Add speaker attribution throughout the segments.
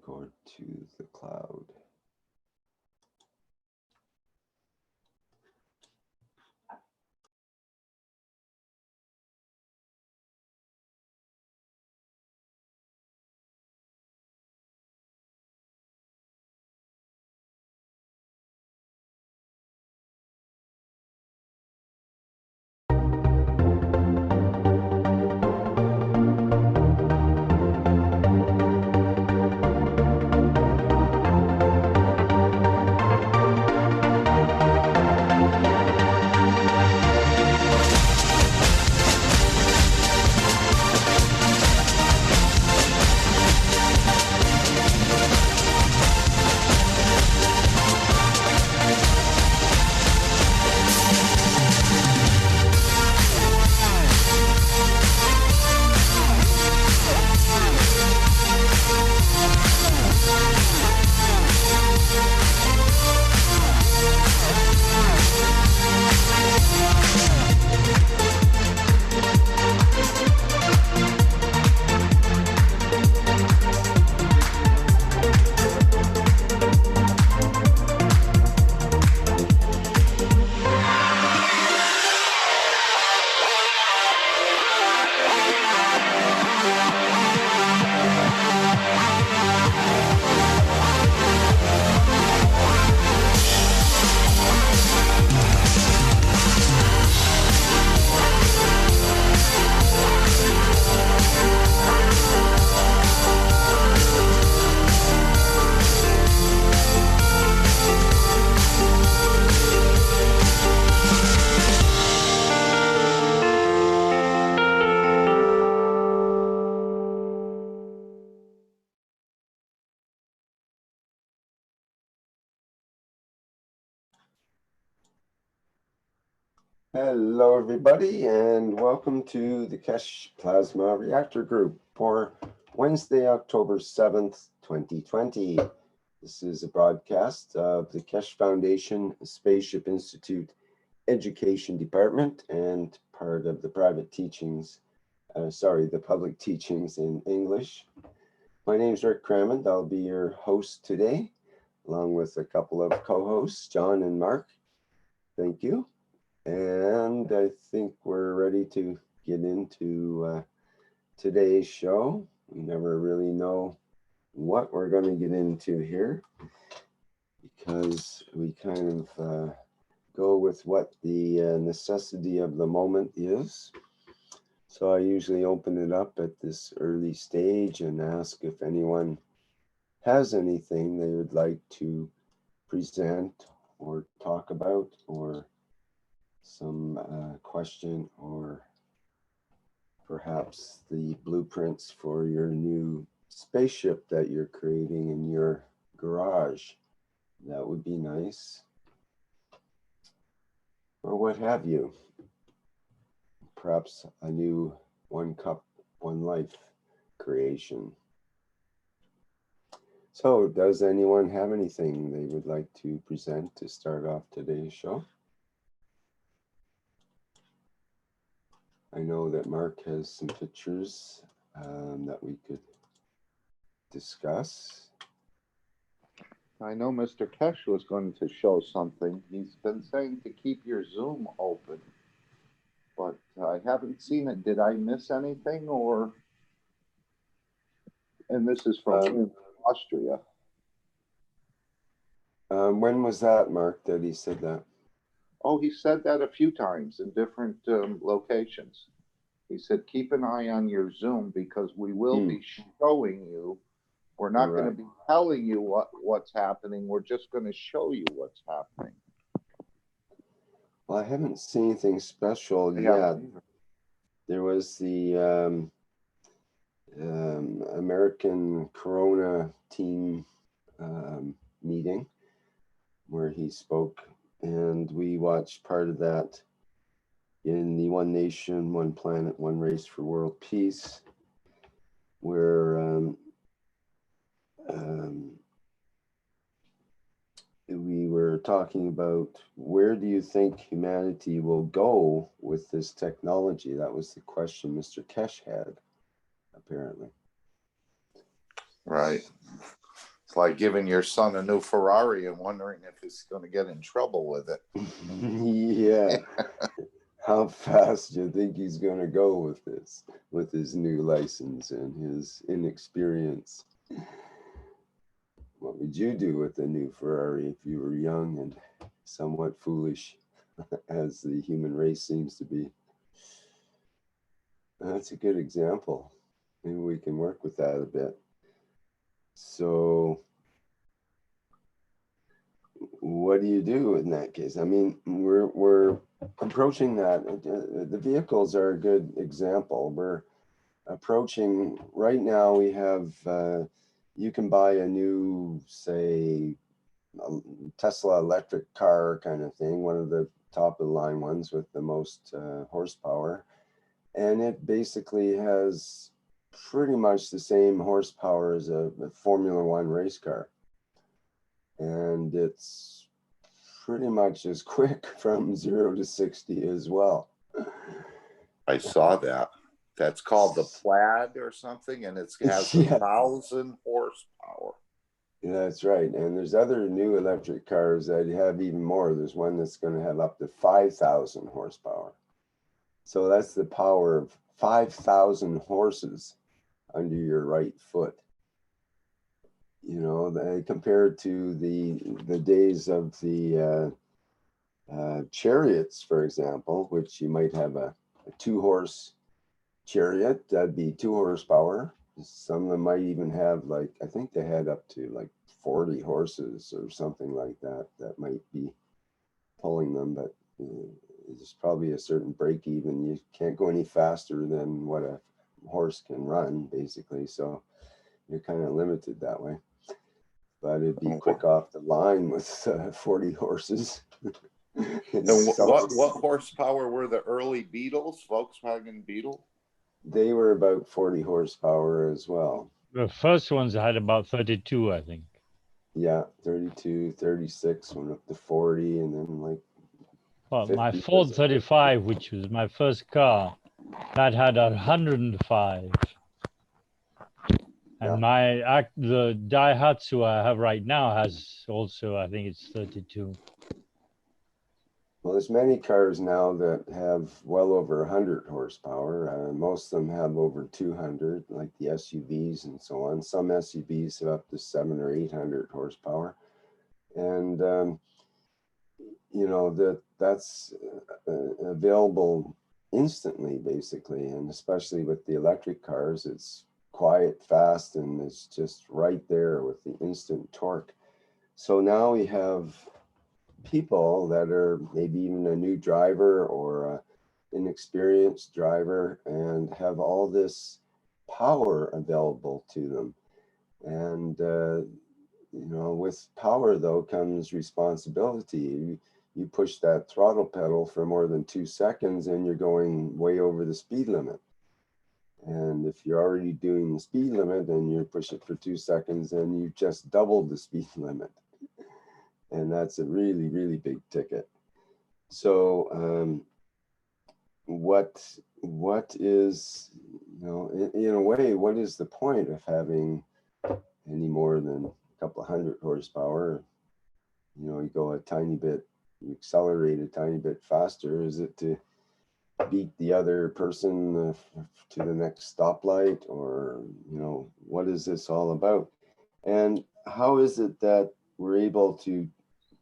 Speaker 1: go to the cloud. Hello, everybody, and welcome to the Keshe Plasma Reactor Group for Wednesday, October 7th, 2020. This is a broadcast of the Keshe Foundation Spaceship Institute Education Department and part of the private teachings, the public teachings in English. My name is Rick Crammond. I'll be your host today, along with a couple of co-hosts, John and Mark. Thank you. And I think we're ready to get into today's show. We never really know what we're going to get into here because we kind of go with what the necessity of the moment is. So I usually open it up at this early stage and ask if anyone has anything they would like to present or talk about, or some question, or perhaps the blueprints for your new spaceship that you're creating in your garage. That would be nice. Or what have you. Perhaps a new One Cup, One Life creation. So does anyone have anything they would like to present to start off today's show? I know that Mark has some pictures that we could discuss.
Speaker 2: I know Mr. Keshe was going to show something. He's been saying to keep your Zoom open, but I haven't seen it. Did I miss anything, or? And this is from Austria.
Speaker 1: When was that, Mark, that he said that?
Speaker 2: Oh, he said that a few times in different locations. He said, keep an eye on your Zoom because we will be showing you. We're not going to be telling you what's happening. We're just going to show you what's happening.
Speaker 1: Well, I haven't seen anything special yet. There was the American Corona team meeting where he spoke, and we watched part of that in the One Nation, One Planet, One Race for World Peace, where we were talking about where do you think humanity will go with this technology? That was the question Mr. Keshe had, apparently.
Speaker 2: Right. It's like giving your son a new Ferrari and wondering if he's going to get in trouble with it.
Speaker 1: Yeah. How fast do you think he's going to go with this, with his new license and his inexperience? What would you do with a new Ferrari if you were young and somewhat foolish, as the human race seems to be? That's a good example. Maybe we can work with that a bit. So what do you do in that case? I mean, we're approaching that. The vehicles are a good example. We're approaching, right now we have, you can buy a new, say, a Tesla electric car kind of thing, one of the top of the line ones with the most horsepower. And it basically has pretty much the same horsepower as a Formula One race car. And it's pretty much as quick from 0 to 60 as well.
Speaker 2: I saw that. That's called the Plaid or something, and it has 1,000 horsepower.
Speaker 1: Yeah, that's right. And there's other new electric cars that have even more. There's one that's going to have up to 5,000 horsepower. So that's the power of 5,000 horses under your right foot. You know, compared to the days of the chariots, for example, which you might have a 2-horse chariot, that'd be 2 horsepower. Some of them might even have, like, I think they had up to like 40 horses or something like that, that might be pulling them, but there's probably a certain break even. You can't go any faster than what a horse can run, basically. So you're kind of limited that way. But it'd be quick off the line with 40 horses.
Speaker 2: And what horsepower were the early Beetles, Volkswagen Beetle?
Speaker 1: They were about 40 horsepower as well.
Speaker 3: The first ones had about 32, I think.
Speaker 1: Yeah, 32, 36, went up to 40, and then like.
Speaker 3: Well, my Ford 35, which was my first car, that had 105. And the Daihatsu I have right now has also, I think it's 32.
Speaker 1: Well, there's many cars now that have well over 100 horsepower. Most of them have over 200, like the SUVs and so on. Some SUVs have up to 700 or 800 horsepower. And, you know, that's available instantly, basically. And especially with the electric cars, it's quiet, fast, and it's just right there with the instant torque. So now we have people that are maybe even a new driver or an inexperienced driver and have all this power available to them. And, you know, with power, though, comes responsibility. You push that throttle pedal for more than 2 seconds and you're going way over the speed limit. And if you're already doing the speed limit and you push it for 2 seconds, then you just doubled the speed limit. And that's a really, really big ticket. So what is, you know, in a way, what is the point of having any more than a couple of 100 horsepower? You know, you go a tiny bit, you accelerate a tiny bit faster. Is it to beat the other person to the next stoplight? Or, you know, what is this all about? And how is it that we're able to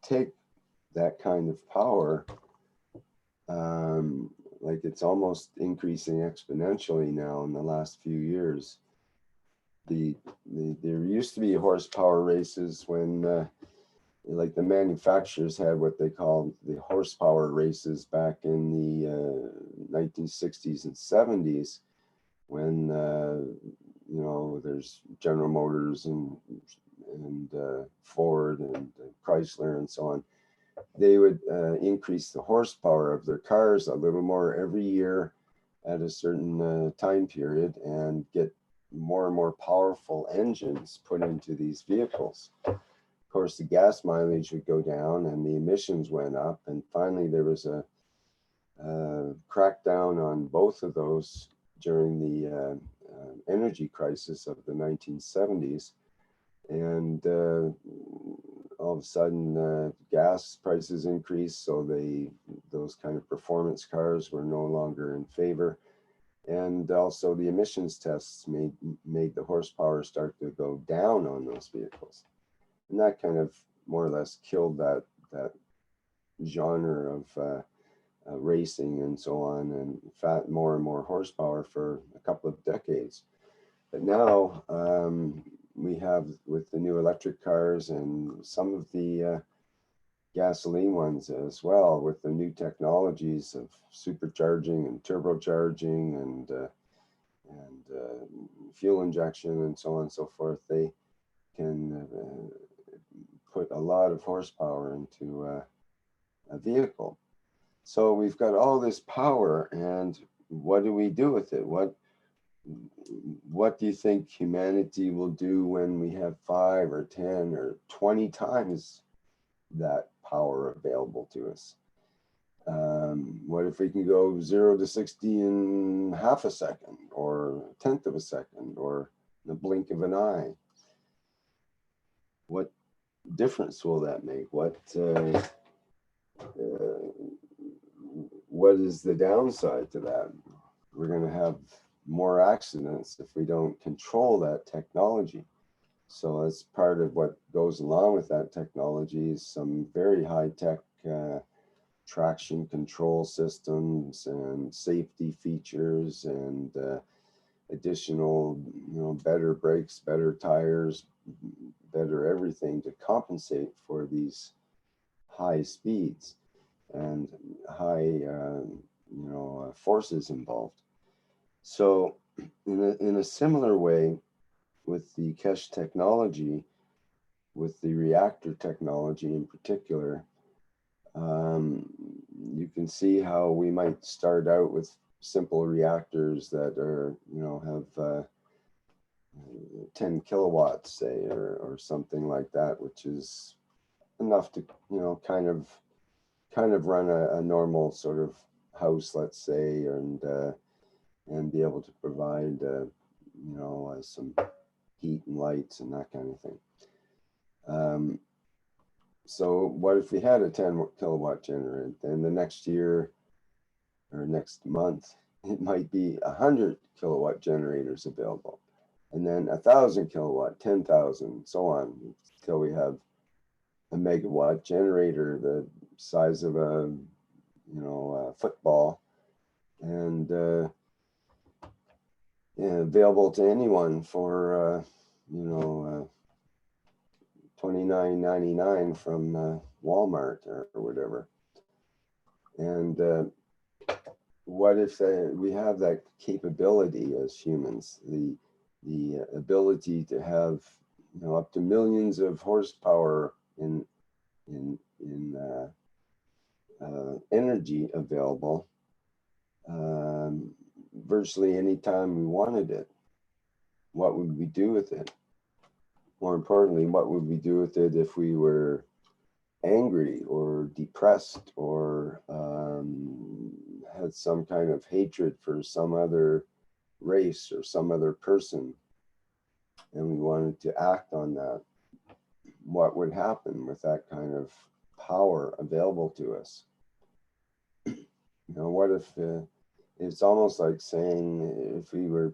Speaker 1: take that kind of power, like it's almost increasing exponentially now in the last few years. There used to be horsepower races when like the manufacturers had what they called the horsepower races back in the 1960s and 70s, when you know, there's General Motors and Ford and Chrysler and so on. They would increase the horsepower of their cars a little more every year at a certain time period and get more and more powerful engines put into these vehicles. Of course, the gas mileage would go down and the emissions went up. And finally, there was a crackdown on both of those during the energy crisis of the 1970s. And all of a sudden, gas prices increased, so those kind of performance cars were no longer in favor. And also the emissions tests made the horsepower start to go down on those vehicles. And that kind of more or less killed that genre of racing and so on, and more and more horsepower for a couple of decades. But now we have, with the new electric cars and some of the gasoline ones as well, with the new technologies of supercharging and turbocharging and fuel injection and so on and so forth, they can put a lot of horsepower into a vehicle. So we've got all this power, and what do we do with it? What do you think humanity will do when we have 5 or 10 or 20 times that power available to us? What if we can go 0 to 60 in half a second, or a tenth of a second, or the blink of an eye? What difference will that make? What is the downside to that? We're going to have more accidents if we don't control that technology. So that's part of what goes along with that technology, is some very high-tech traction control systems and safety features and additional, better brakes, better tires, better everything to compensate for these high speeds and high, forces involved. So in a similar way, with the Keshe technology, with the reactor technology in particular, you can see how we might start out with simple reactors that are, have 10 kilowatts, say, or something like that, which is enough to, kind of run a normal sort of house, let's say, and be able to provide, some heat and lights and that kind of thing. So what if we had a 10 kilowatt generator? Then the next year or next month, it might be 100 kilowatt generators available, and then 1,000 kilowatt, 10,000, so on, until we have a megawatt generator the size of a football, and available to anyone for $29.99 from Walmart or whatever. And what if we have that capability as humans, the ability to have up to millions of horsepower in energy available virtually any time we wanted it? What would we do with it? More importantly, what would we do with it if we were angry or depressed or had some kind of hatred for some other race or some other person, and we wanted to act on that? What would happen with that kind of power available to us? What if it's almost like saying, if we were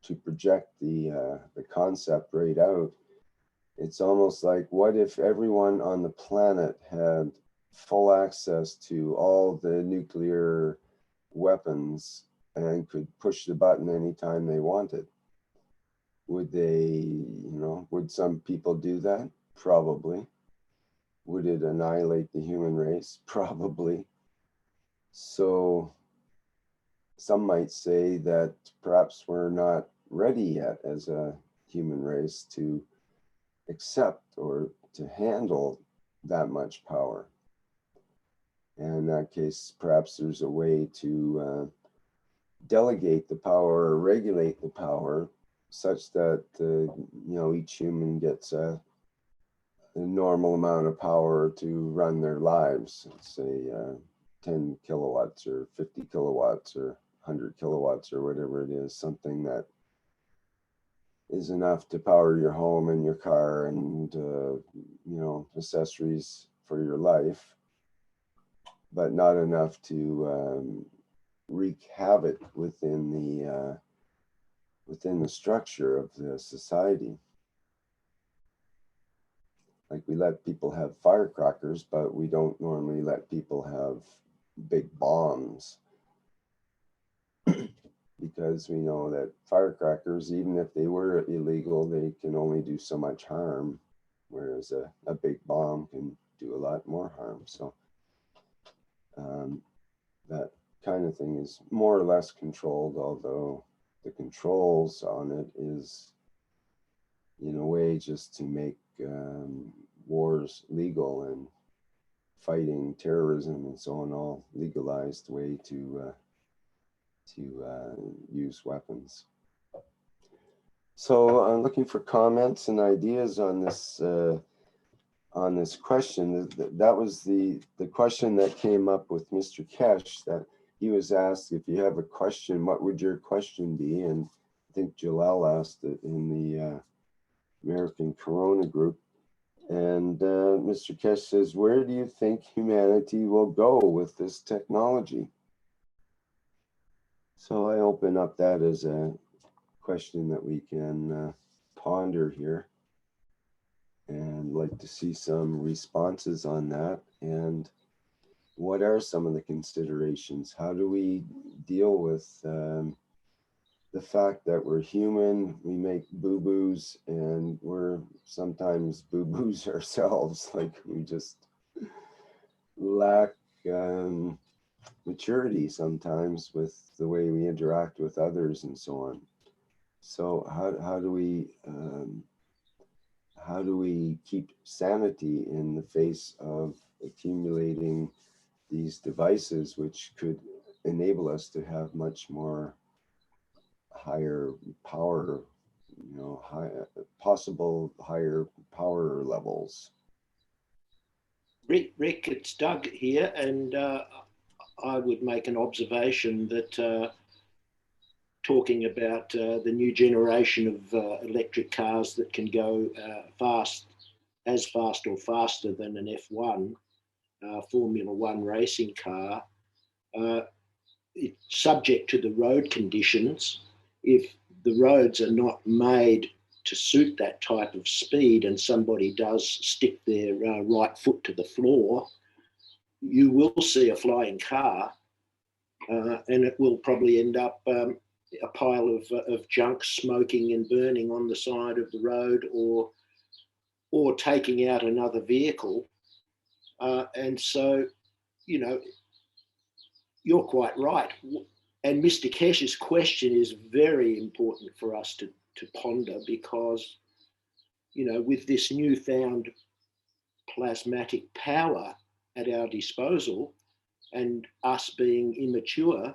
Speaker 1: to project the concept right out, it's almost like, what if everyone on the planet had full access to all the nuclear weapons and could push the button anytime they wanted? Would they, would some people do that? Probably. Would it annihilate the human race? Probably. So some might say that perhaps we're not ready yet as a human race to accept or to handle that much power. And in that case, perhaps there's a way to delegate the power or regulate the power such that each human gets a normal amount of power to run their lives. Let's say 10 kilowatts or 50 kilowatts or 100 kilowatts or whatever it is, something that is enough to power your home and your car and, accessories for your life, but not enough to wreak havoc within the structure of the society. Like we let people have firecrackers, but we don't normally let people have big bombs. Because we know that firecrackers, even if they were illegal, they can only do so much harm, whereas a big bomb can do a lot more harm. So that kind of thing is more or less controlled, although the controls on it is, in a way, just to make wars legal and fighting terrorism and so on, all legalized way to use weapons. So I'm looking for comments and ideas on this question. That was the question that came up with Mr. Keshe, that he was asked, if you have a question, what would your question be? And I think Jalal asked it in the American Corona group. And Mr. Keshe says, where do you think humanity will go with this technology? So I open up that as a question that we can ponder here, and like to see some responses on that. And what are some of the considerations? How do we deal with the fact that we're human, we make boo-boos, and we're sometimes boo-boos ourselves, like we just lack maturity sometimes with the way we interact with others and so on. So how do we keep sanity in the face of accumulating these devices, which could enable us to have much more higher power, possible higher power levels?
Speaker 4: Rick, it's Doug here, and I would make an observation that talking about the new generation of electric cars that can go as fast or faster than an F1 Formula One racing car, it's subject to the road conditions. If the roads are not made to suit that type of speed and somebody does stick their right foot to the floor, you will see a flying car, and it will probably end up a pile of junk smoking and burning on the side of the road, or taking out another vehicle. And so, you're quite right. And Mr. Keshe's question is very important for us to ponder, because, with this newfound plasmatic power at our disposal and us being immature,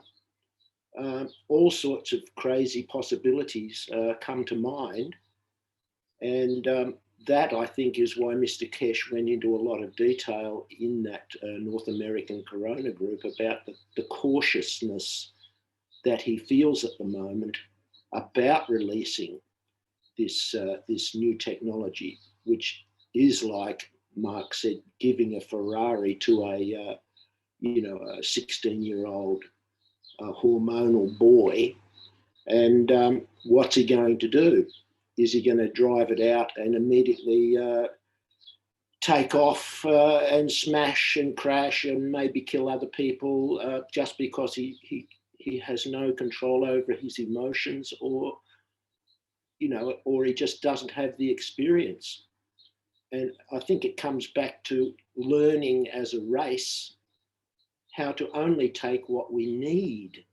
Speaker 4: all sorts of crazy possibilities come to mind. And that, I think, is why Mr. Keshe went into a lot of detail in that North American Corona group about the cautiousness that he feels at the moment about releasing this new technology, which is, like Mark said, giving a Ferrari to a 16-year-old hormonal boy. And what's he going to do? Is he going to drive it out and immediately take off and smash and crash and maybe kill other people just because he has no control over his emotions, or he just doesn't have the experience? And I think it comes back to learning as a race how to only take what we need.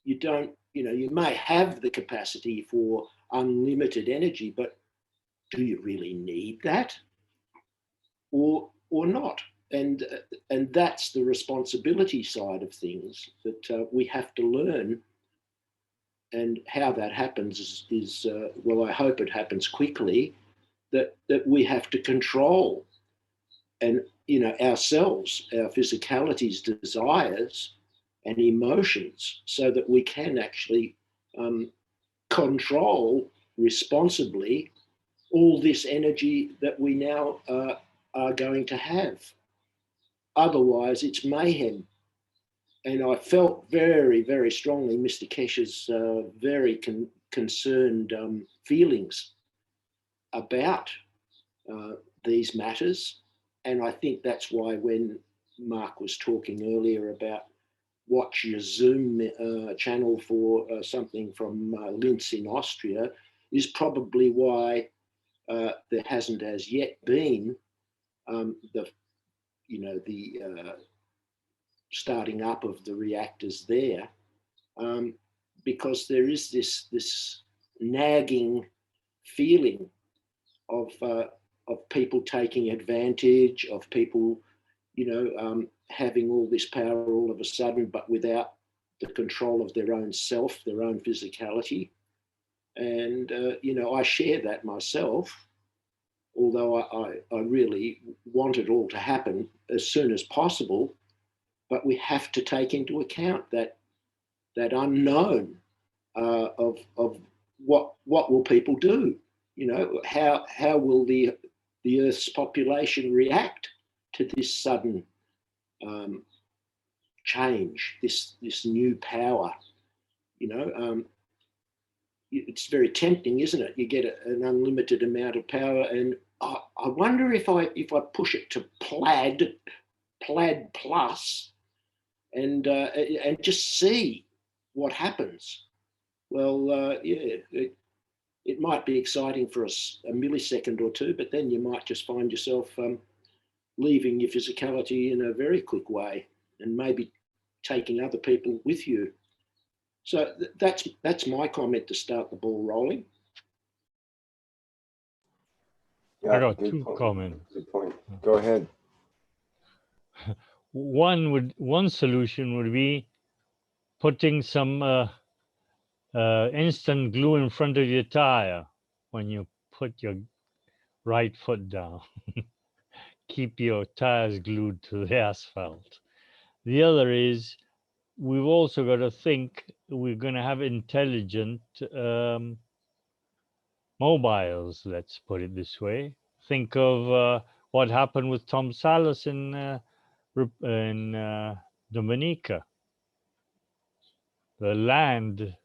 Speaker 4: You may have the capacity for unlimited energy, but do you really need that, or not? And that's the responsibility side of things that we have to learn. And how that happens is well, I hope it happens quickly, that we have to control and ourselves, our physicalities, desires and emotions, so that we can actually control responsibly all this energy that we now are going to have. Otherwise, it's mayhem. And I felt very, very strongly Mr. Keshe's very concerned feelings about these matters. And I think that's why when Mark was talking earlier about watch your Zoom channel for something from Linz in Austria, is probably why there hasn't as yet been the starting up of the reactors there, because there is this nagging feeling of people taking advantage, of people, having all this power all of a sudden, but without the control of their own self, their own physicality. And, I share that myself, although I really want it all to happen as soon as possible. But we have to take into account that unknown of what will people do? How will the Earth's population react to this sudden change, this new power? It's very tempting, isn't it? You get an unlimited amount of power, and I wonder if I push it to plaid plus, and just see what happens. Well, it might be exciting for a millisecond or two, but then you might just find yourself leaving your physicality in a very quick way, and maybe taking other people with you. So that's my comment to start the ball rolling.
Speaker 1: Yeah,
Speaker 3: I got two comments.
Speaker 1: Good point. Go ahead.
Speaker 3: One solution would be putting some instant glue in front of your tire when you put your right foot down. Keep your tires glued to the asphalt. The other is we've also got to think we're going to have intelligent mobiles, let's put it this way. Think of what happened with Tom Salas in Dominica. The land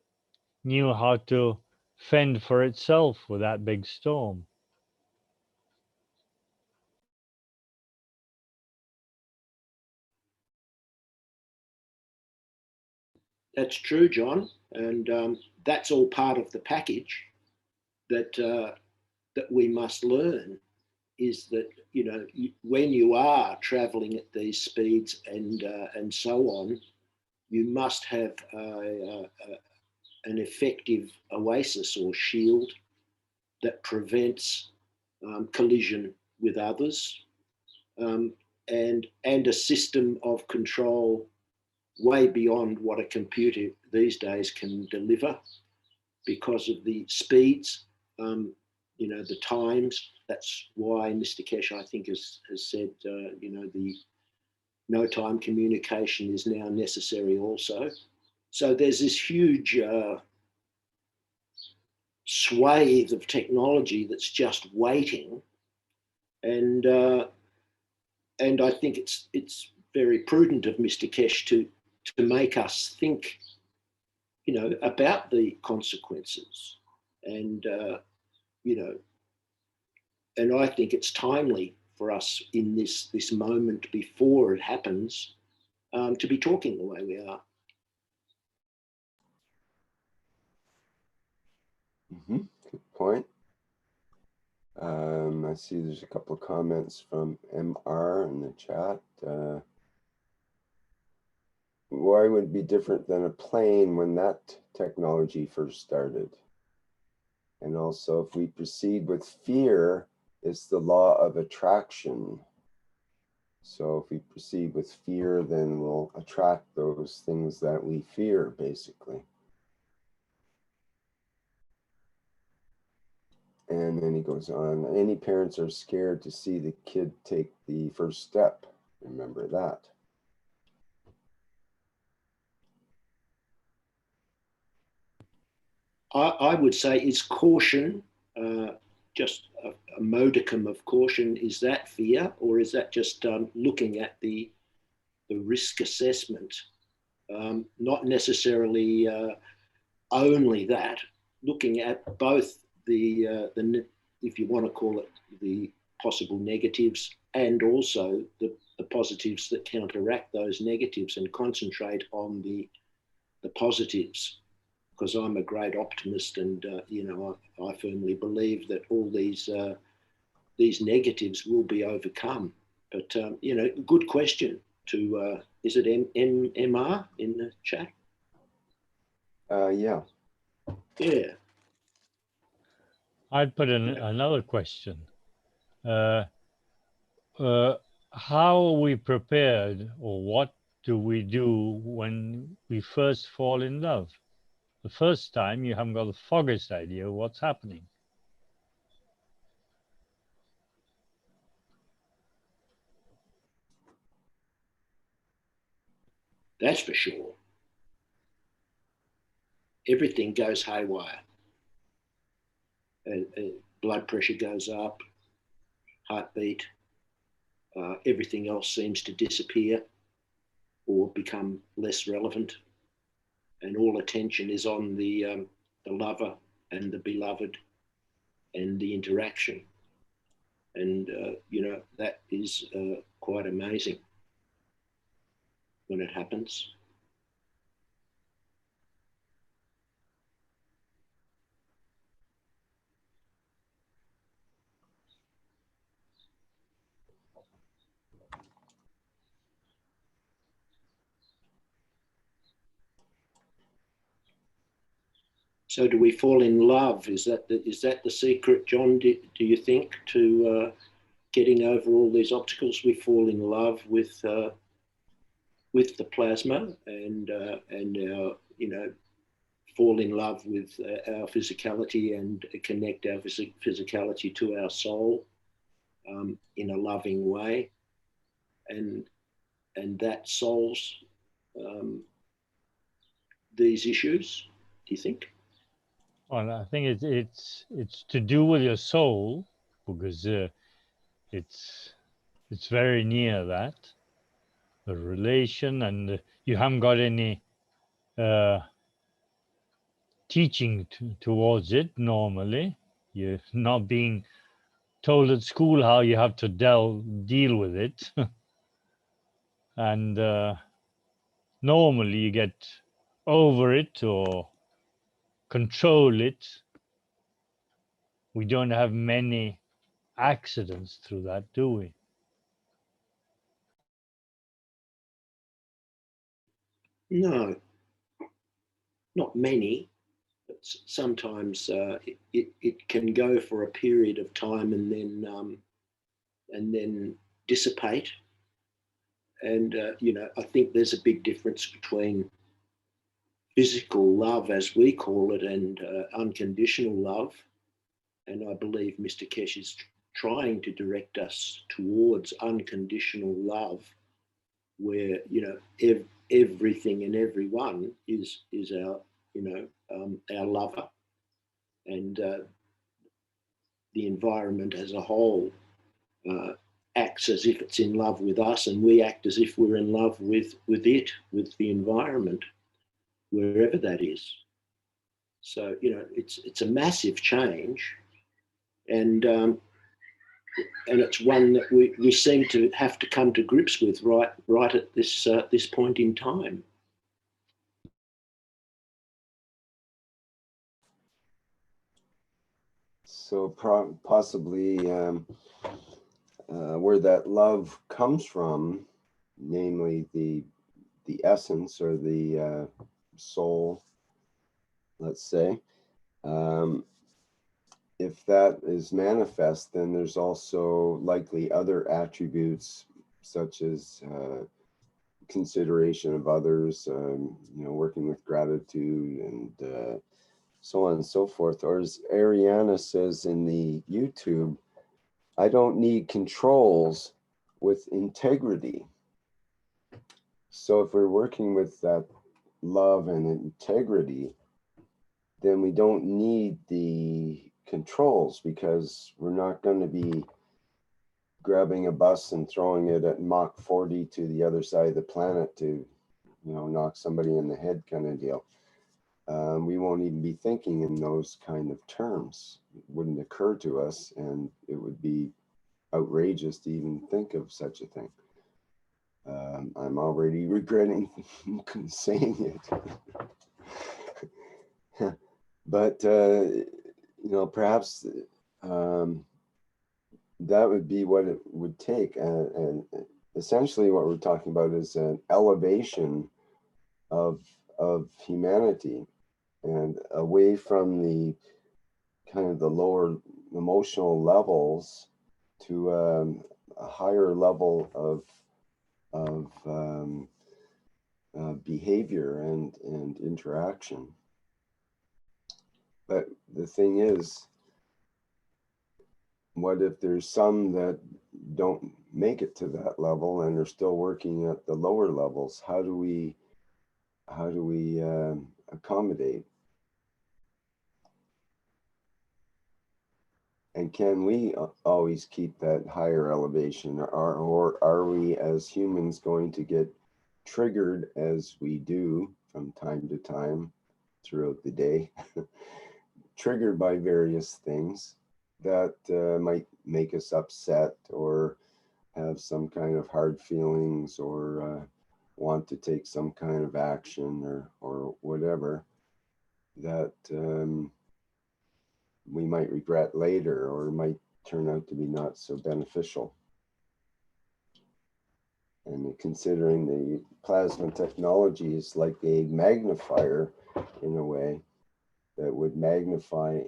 Speaker 3: knew how to fend for itself with that big storm.
Speaker 4: That's true, John, and that's all part of the package that we must learn. Is that when you are traveling at these speeds and so on, you must have an effective oasis or shield that prevents collision with others, and a system of control way beyond what a computer these days can deliver, because of the speeds, the times. That's why Mr. Keshe, I think, has said, the no time communication is now necessary also. So there's this huge swathe of technology that's just waiting, and I think it's very prudent of Mr. Keshe to make us think, about the consequences, and and I think it's timely for us in this moment before it happens to be talking the way we are.
Speaker 1: Good point. I see there's a couple of comments from MR in the chat. Why would it be different than a plane when that technology first started? And also, if we proceed with fear, it's the law of attraction. So if we proceed with fear, then we'll attract those things that we fear, basically. And then he goes on, any parents are scared to see the kid take the first step. Remember that.
Speaker 4: I would say is caution, just a modicum of caution. Is that fear, or is that just looking at the risk assessment? Not necessarily only that, looking at both the if you want to call it, the possible negatives, and also the positives that counteract those negatives, and concentrate on the positives. Because I'm a great optimist, and I firmly believe that all these negatives will be overcome. But good question. To is it MR in the chat?
Speaker 1: Yeah.
Speaker 4: Yeah.
Speaker 3: I'd put in another question. How are we prepared, or what do we do when we first fall in love? The first time you haven't got the foggiest idea of what's happening.
Speaker 4: That's for sure. Everything goes haywire. Blood pressure goes up, heartbeat, everything else seems to disappear or become less relevant. And all attention is on the lover and the beloved and the interaction. And, that is quite amazing when it happens. So do we fall in love? Is that the secret, John, do you think, to getting over all these obstacles? We fall in love with the plasma and our, fall in love with our physicality and connect our physicality to our soul in a loving way. And that solves these issues, do you think?
Speaker 3: Well, I think it's to do with your soul, because it's very near that, the relation, and you haven't got any teaching towards it normally. You're not being told at school how you have to deal with it. And normally you get over it or control it. We don't have many accidents through that, do we?
Speaker 4: No, not many, but sometimes it can go for a period of time and then dissipate. And I think there's a big difference between physical love, as we call it, and unconditional love. And I believe Mr. Keshe is trying to direct us towards unconditional love, where everything and everyone is our our lover, and the environment as a whole acts as if it's in love with us, and we act as if we're in love with it, with the environment, wherever that is. So it's a massive change, and it's one that we seem to have to come to grips with right at this point in time.
Speaker 1: So possibly where that love comes from, namely the essence or the soul, let's say, if that is manifest, then there's also likely other attributes such as consideration of others, working with gratitude and so on and so forth. Or as Ariana says in the YouTube, I don't need controls with integrity. So if we're working with that love and integrity, then we don't need the controls, because we're not going to be grabbing a bus and throwing it at Mach 40 to the other side of the planet to, knock somebody in the head kind of deal. We won't even be thinking in those kind of terms. It wouldn't occur to us, and it would be outrageous to even think of such a thing. I'm already regretting saying it. But, perhaps that would be what it would take. And essentially what we're talking about is an elevation of humanity, and away from the kind of the lower emotional levels to a higher level of behavior and interaction. But the thing is, what if there's some that don't make it to that level and are still working at the lower levels? How do we accommodate? And can we always keep that higher elevation, or are we as humans going to get triggered, as we do from time to time throughout the day, triggered by various things that might make us upset, or have some kind of hard feelings, or want to take some kind of action, or whatever, that we might regret later, or might turn out to be not so beneficial. And considering the plasma technology is like a magnifier in a way that would magnify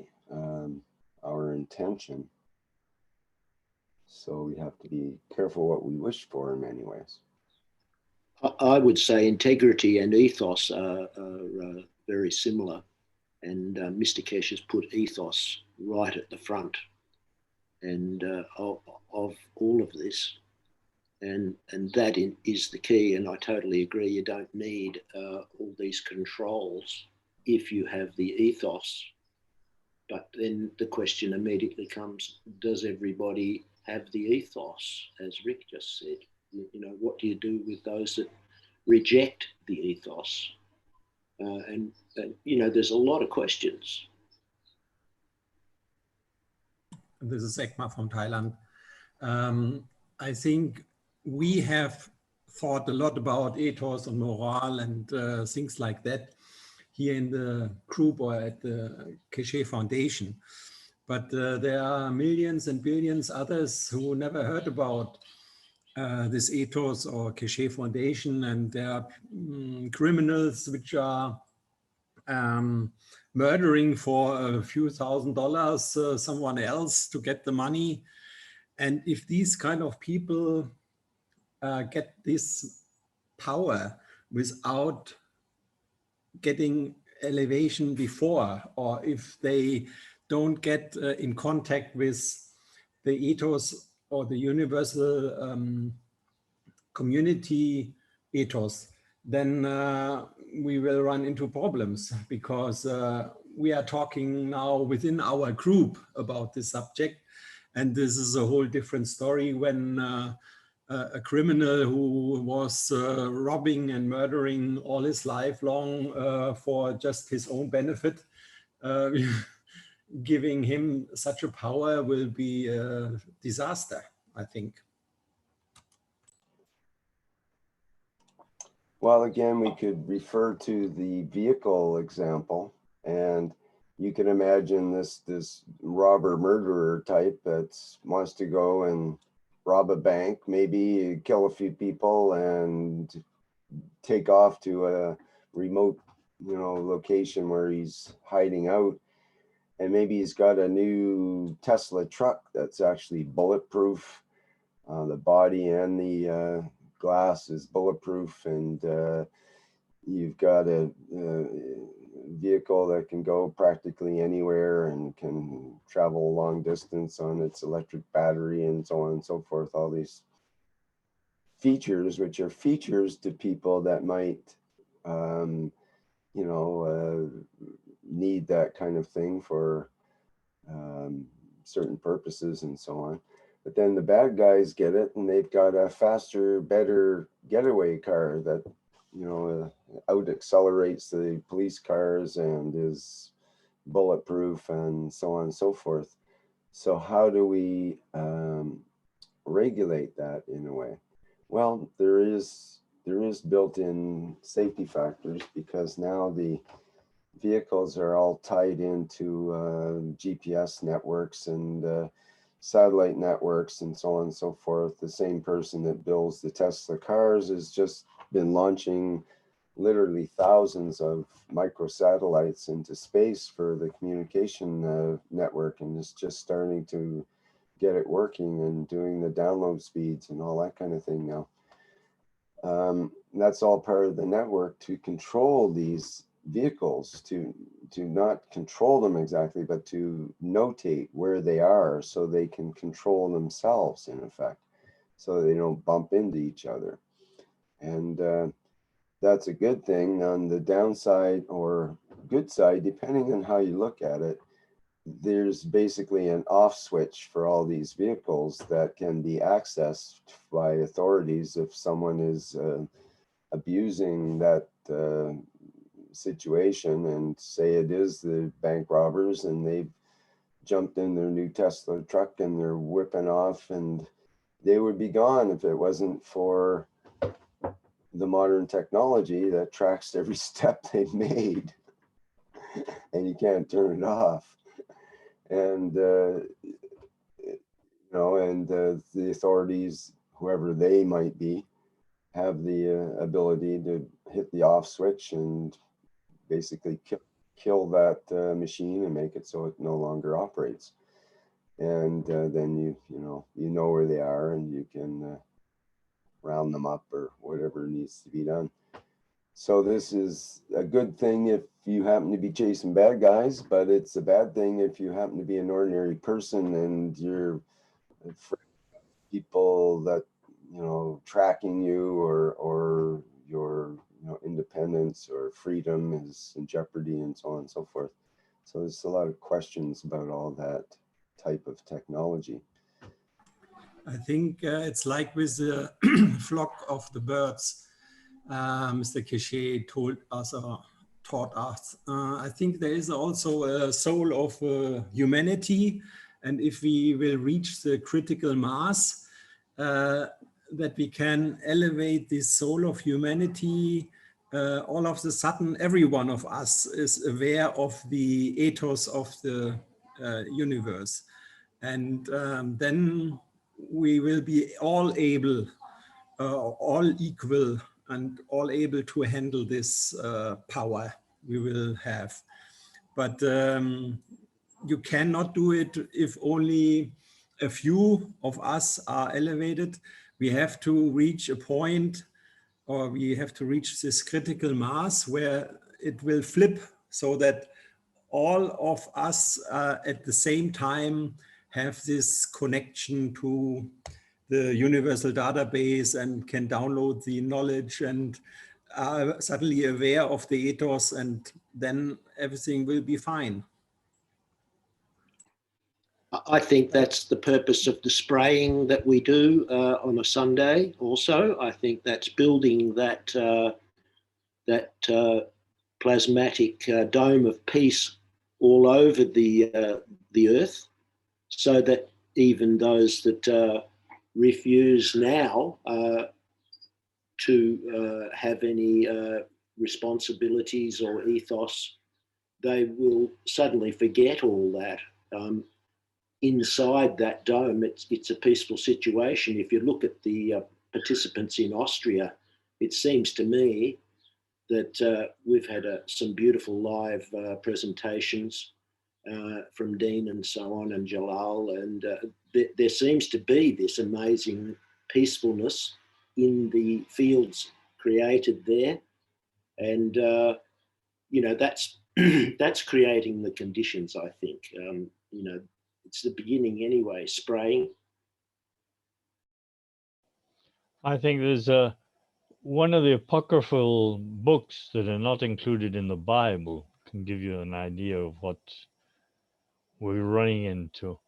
Speaker 1: our intention. So we have to be careful what we wish for in many ways.
Speaker 4: I would say integrity and ethos are very similar. And Mr. Keshe has put ethos right at the front and of all of this. And that is the key. And I totally agree. You don't need all these controls if you have the ethos. But then the question immediately comes, does everybody have the ethos, as Rick just said? What do you do with those that reject the ethos? And there's a lot of questions.
Speaker 5: This is Ekma from Thailand. I think we have thought a lot about ethos and morale and things like that here in the group or at the Keshe Foundation. But there are millions and billions others who never heard about this ethos or Keshe Foundation, and there are criminals which are murdering for a few $1,000s someone else to get the money. And if these kind of people get this power without getting elevation before, or if they don't get in contact with the ethos or the universal community ethos, then we will run into problems, because we are talking now within our group about this subject. And this is a whole different story when a criminal who was robbing and murdering all his life long for just his own benefit, giving him such a power will be a disaster, I think.
Speaker 1: Well, again, we could refer to the vehicle example, and you can imagine this robber murderer type that wants to go and rob a bank, maybe kill a few people and take off to a remote, location where he's hiding out. And maybe he's got a new Tesla truck that's actually bulletproof. The body and the glass is bulletproof, and you've got a vehicle that can go practically anywhere and can travel a long distance on its electric battery, and so on and so forth. All these features, which are features to people that might need that kind of thing for certain purposes and so on. But then the bad guys get it, and they've got a faster, better getaway car that, you know, out accelerates the police cars and is bulletproof and so on and so forth. So how do we regulate that in a way? Well, there is built-in safety factors, because now the vehicles are all tied into GPS networks and satellite networks and so on and so forth. The same person that builds the Tesla cars has just been launching literally thousands of microsatellites into space for the communication network, and is just starting to get it working and doing the download speeds and all that kind of thing now. That's all part of the network to control these vehicles, to not control them exactly, but to notate where they are so they can control themselves, in effect, so they don't bump into each other. And that's a good thing. On the downside or good side, depending on how you look at it, there's basically an off switch for all these vehicles that can be accessed by authorities if someone is abusing that situation, and say it is the bank robbers and they've jumped in their new Tesla truck and they're whipping off, and they would be gone if it wasn't for the modern technology that tracks every step they've made and you can't turn it off. And you know, and the authorities, whoever they might be, have the ability to hit the off switch and basically kill that machine and make it so it no longer operates. And then you know where they are, and you can round them up or whatever needs to be done. So this is a good thing if you happen to be chasing bad guys, but it's a bad thing if you happen to be an ordinary person and you're afraid of people that, you know, tracking you, or your, you know, independence or freedom is in jeopardy, and so on and so forth. So there's a lot of questions about all that type of technology.
Speaker 5: I think it's like with the flock of the birds. Mr. Keshe told us or taught us. I think there is also a soul of humanity, and if we will reach the critical mass, that we can elevate this soul of humanity, all of a sudden every one of us is aware of the ethos of the universe, and then we will be all able, all equal, and all able to handle this power we will have. But you cannot do it if only a few of us are elevated. We have to reach a point, or we have to reach this critical mass where it will flip, so that all of us at the same time have this connection to the universal database and can download the knowledge and are suddenly aware of the ethos, and then everything will be fine.
Speaker 4: I think that's the purpose of the spraying that we do on a Sunday also. I think that's building that, plasmatic dome of peace all over the earth, so that even those that refuse now to have any responsibilities or ethos, they will suddenly forget all that. Inside that dome, it's a peaceful situation. If you look at the participants in Austria, it seems to me that we've had some beautiful live presentations from Dean and so on, and Jalal, and there seems to be this amazing peacefulness in the fields created there, and you know, that's that's creating the conditions. I think you know, it's the beginning anyway. Spraying.
Speaker 3: I think there's one of the apocryphal books that are not included in the Bible can give you an idea of what we're running into.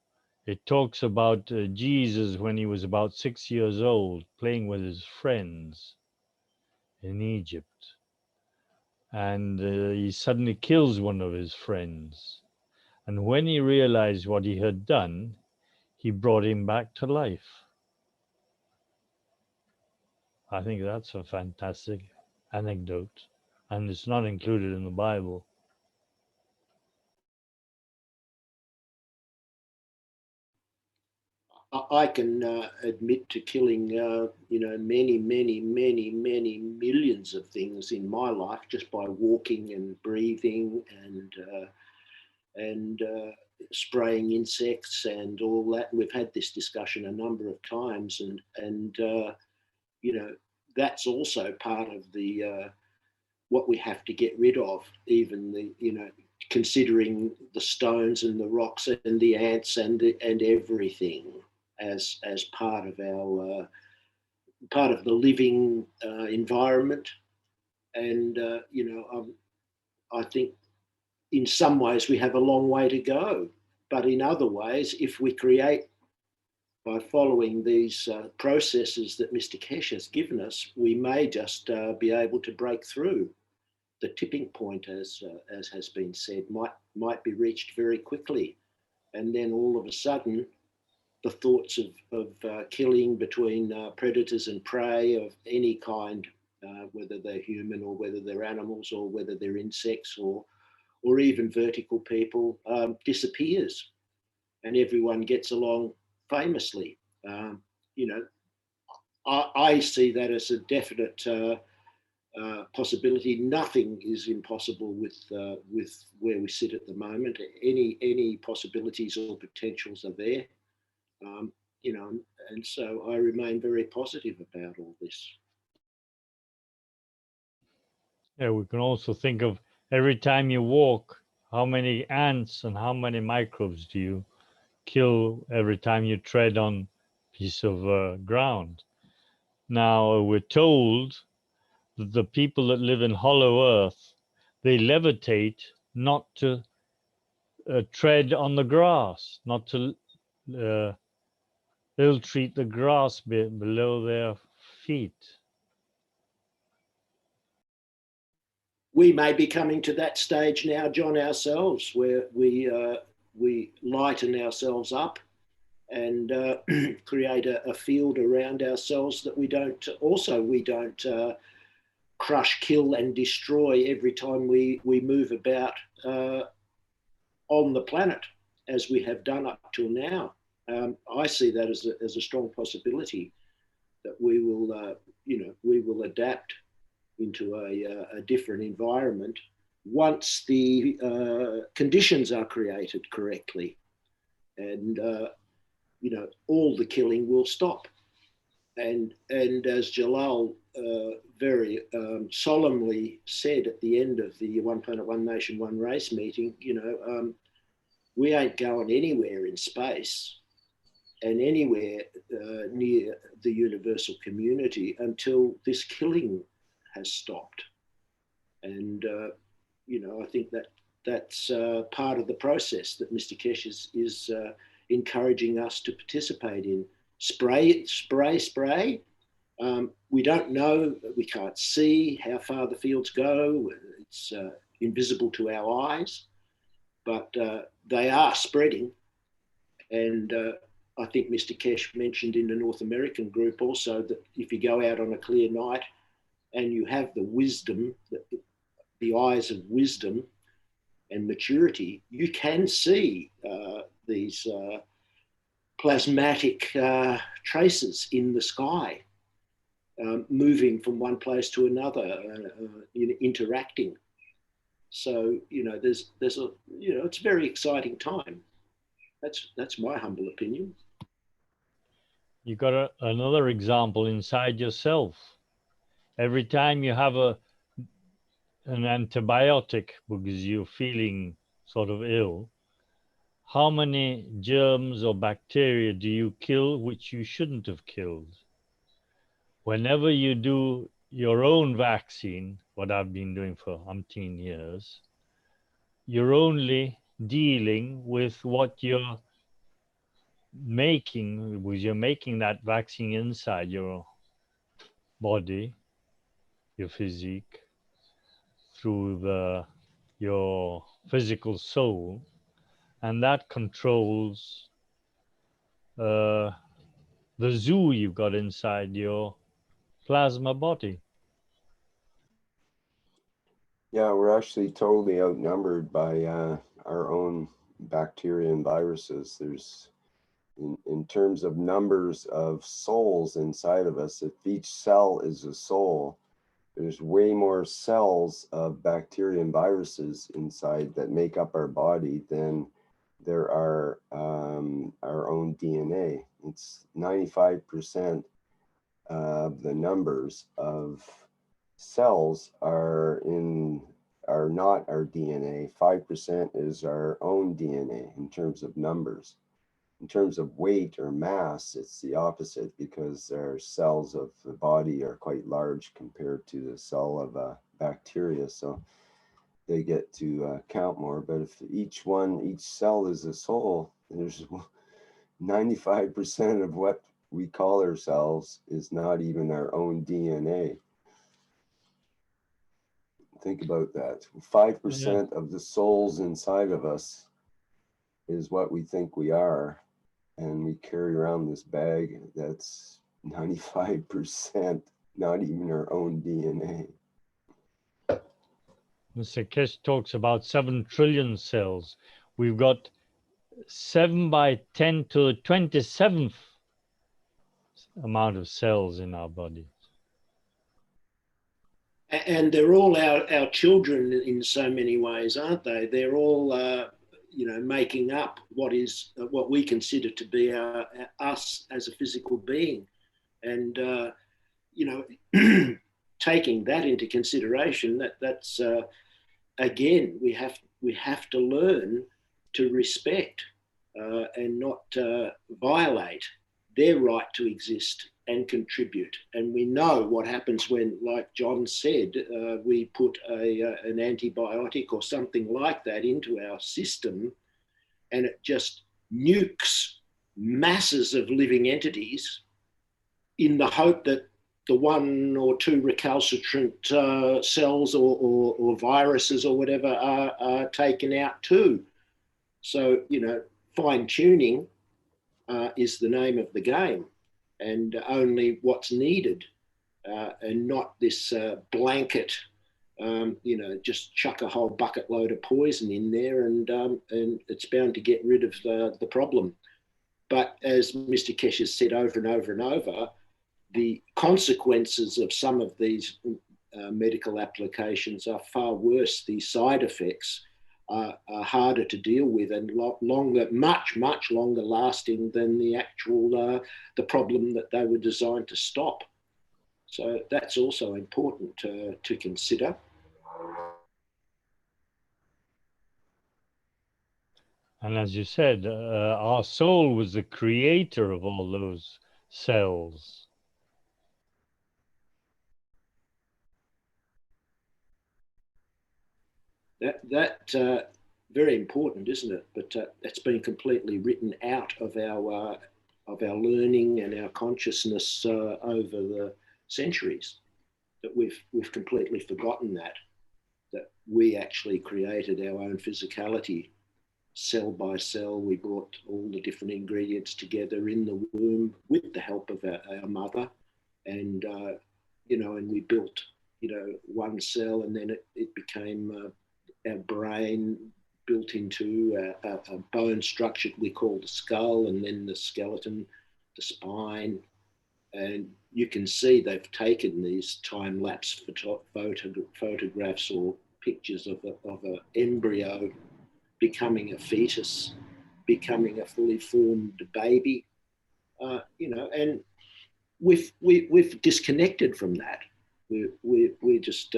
Speaker 3: It talks about Jesus when he was about 6 years old, playing with his friends in Egypt. And he suddenly kills one of his friends. And when he realized what he had done, he brought him back to life. I think that's a fantastic anecdote, and it's not included in the Bible.
Speaker 4: I can admit to killing, many, many, many, many millions of things in my life just by walking and breathing and spraying insects and all that. We've had this discussion a number of times, and that's also part of the what we have to get rid of. Even considering the stones and the rocks and the ants and everything as part of our part of the living environment. And I think in some ways we have a long way to go, but in other ways, if we create by following these processes that Mr. Keshe has given us, we may just be able to break through. The tipping point, as has been said, might be reached very quickly, and then all of a sudden, the thoughts of killing between predators and prey of any kind, whether they're human or whether they're animals or whether they're insects or even vertical people, disappears, and everyone gets along famously. I see that as a definite possibility. Nothing is impossible with where we sit at the moment. Any possibilities or potentials are there. And so I remain very positive about all this.
Speaker 3: Yeah, we can also think of every time you walk, how many ants and how many microbes do you kill every time you tread on a piece of ground. Now, we're told that the people that live in hollow earth, they levitate not to tread on the grass, not to they'll treat the grass below their feet.
Speaker 4: We may be coming to that stage now, John, ourselves, where we lighten ourselves up and create a field around ourselves that we don't crush, kill, and destroy every time we move about on the planet, as we have done up till now. I see that as a strong possibility that we will adapt into a different environment once the conditions are created correctly, and all the killing will stop. And as Jalal very solemnly said at the end of the One Planet, One Nation, One Race meeting, we ain't going anywhere in space and anywhere near the universal community until this killing has stopped. And I think that's part of the process that Mr. Keshe is encouraging us to participate in. Spray. We don't know, we can't see how far the fields go. It's invisible to our eyes, but they are spreading. And I think Mr. Keshe mentioned in the North American group also that if you go out on a clear night and you have the wisdom, the eyes of wisdom and maturity, you can see these plasmatic traces in the sky, moving from one place to another, interacting. So there's a it's a very exciting time. That's my humble opinion.
Speaker 3: You got another example inside yourself. Every time you have an antibiotic because you're feeling sort of ill, how many germs or bacteria do you kill which you shouldn't have killed? Whenever you do your own vaccine, what I've been doing for umpteen years, you're only dealing with what you're making, with you're making that vaccine inside your body, your physique, through your physical soul, and that controls the zoo you've got inside your plasma body.
Speaker 1: Yeah, we're actually totally outnumbered by our own bacteria and viruses. There's, in terms of numbers of souls inside of us, if each cell is a soul, there's way more cells of bacteria and viruses inside that make up our body than there are our own DNA. It's 95% of the numbers of cells are not our DNA. 5% is our own DNA in terms of numbers. In terms of weight or mass, it's the opposite, because our cells of the body are quite large compared to the cell of a bacteria. So they get to count more. But if each cell is a soul, there's 95% of what we call ourselves is not even our own DNA. Think about that. 5% of the souls inside of us is what we think we are. And we carry around this bag that's 95% not even our own DNA.
Speaker 3: Mr. Keshe talks about 7 trillion cells. We've got 7 by 10 to the 27th amount of cells in our body.
Speaker 4: And they're all our children in so many ways, aren't they? They're all, making up what we consider to be us as a physical being. And, taking that into consideration, that's again, we have to learn to respect and not violate their right to exist and contribute. And we know what happens when, like John said, we put an antibiotic or something like that into our system, and it just nukes masses of living entities in the hope that the 1 or 2 recalcitrant cells or viruses or whatever are taken out too. So, fine tuning is the name of the game, and only what's needed, and not this blanket, just chuck a whole bucket load of poison in there, and it's bound to get rid of the problem. But as Mr. Keshe has said over and over and over, the consequences of some of these medical applications are far worse. The side effects are harder to deal with and much longer lasting than the actual the problem that they were designed to stop. So that's also important to consider.
Speaker 3: And as you said, our soul was the creator of all those cells.
Speaker 4: That very important, isn't it? But it's been completely written out of our learning and our consciousness over the centuries. That we've completely forgotten that we actually created our own physicality, cell by cell. We brought all the different ingredients together in the womb with the help of our mother, and and we built one cell, and then it became our brain, built into a bone structure we call the skull, and then the skeleton, the spine. And you can see they've taken these time-lapse photographs or pictures of an embryo becoming a fetus, becoming a fully formed baby, and we've disconnected from that. We just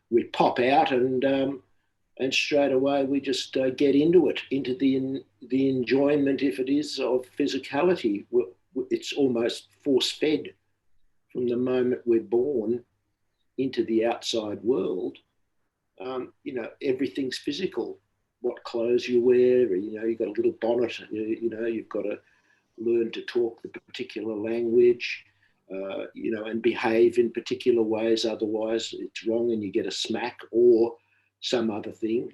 Speaker 4: we pop out and straight away we just get into it, into the enjoyment, if it is, of physicality. It's almost force-fed from the moment we're born into the outside world. Everything's physical. what clothes you wear. You've got a little bonnet. You've got to learn to talk the particular language, and behave in particular ways. Otherwise, it's wrong, and you get a smack or some other thing.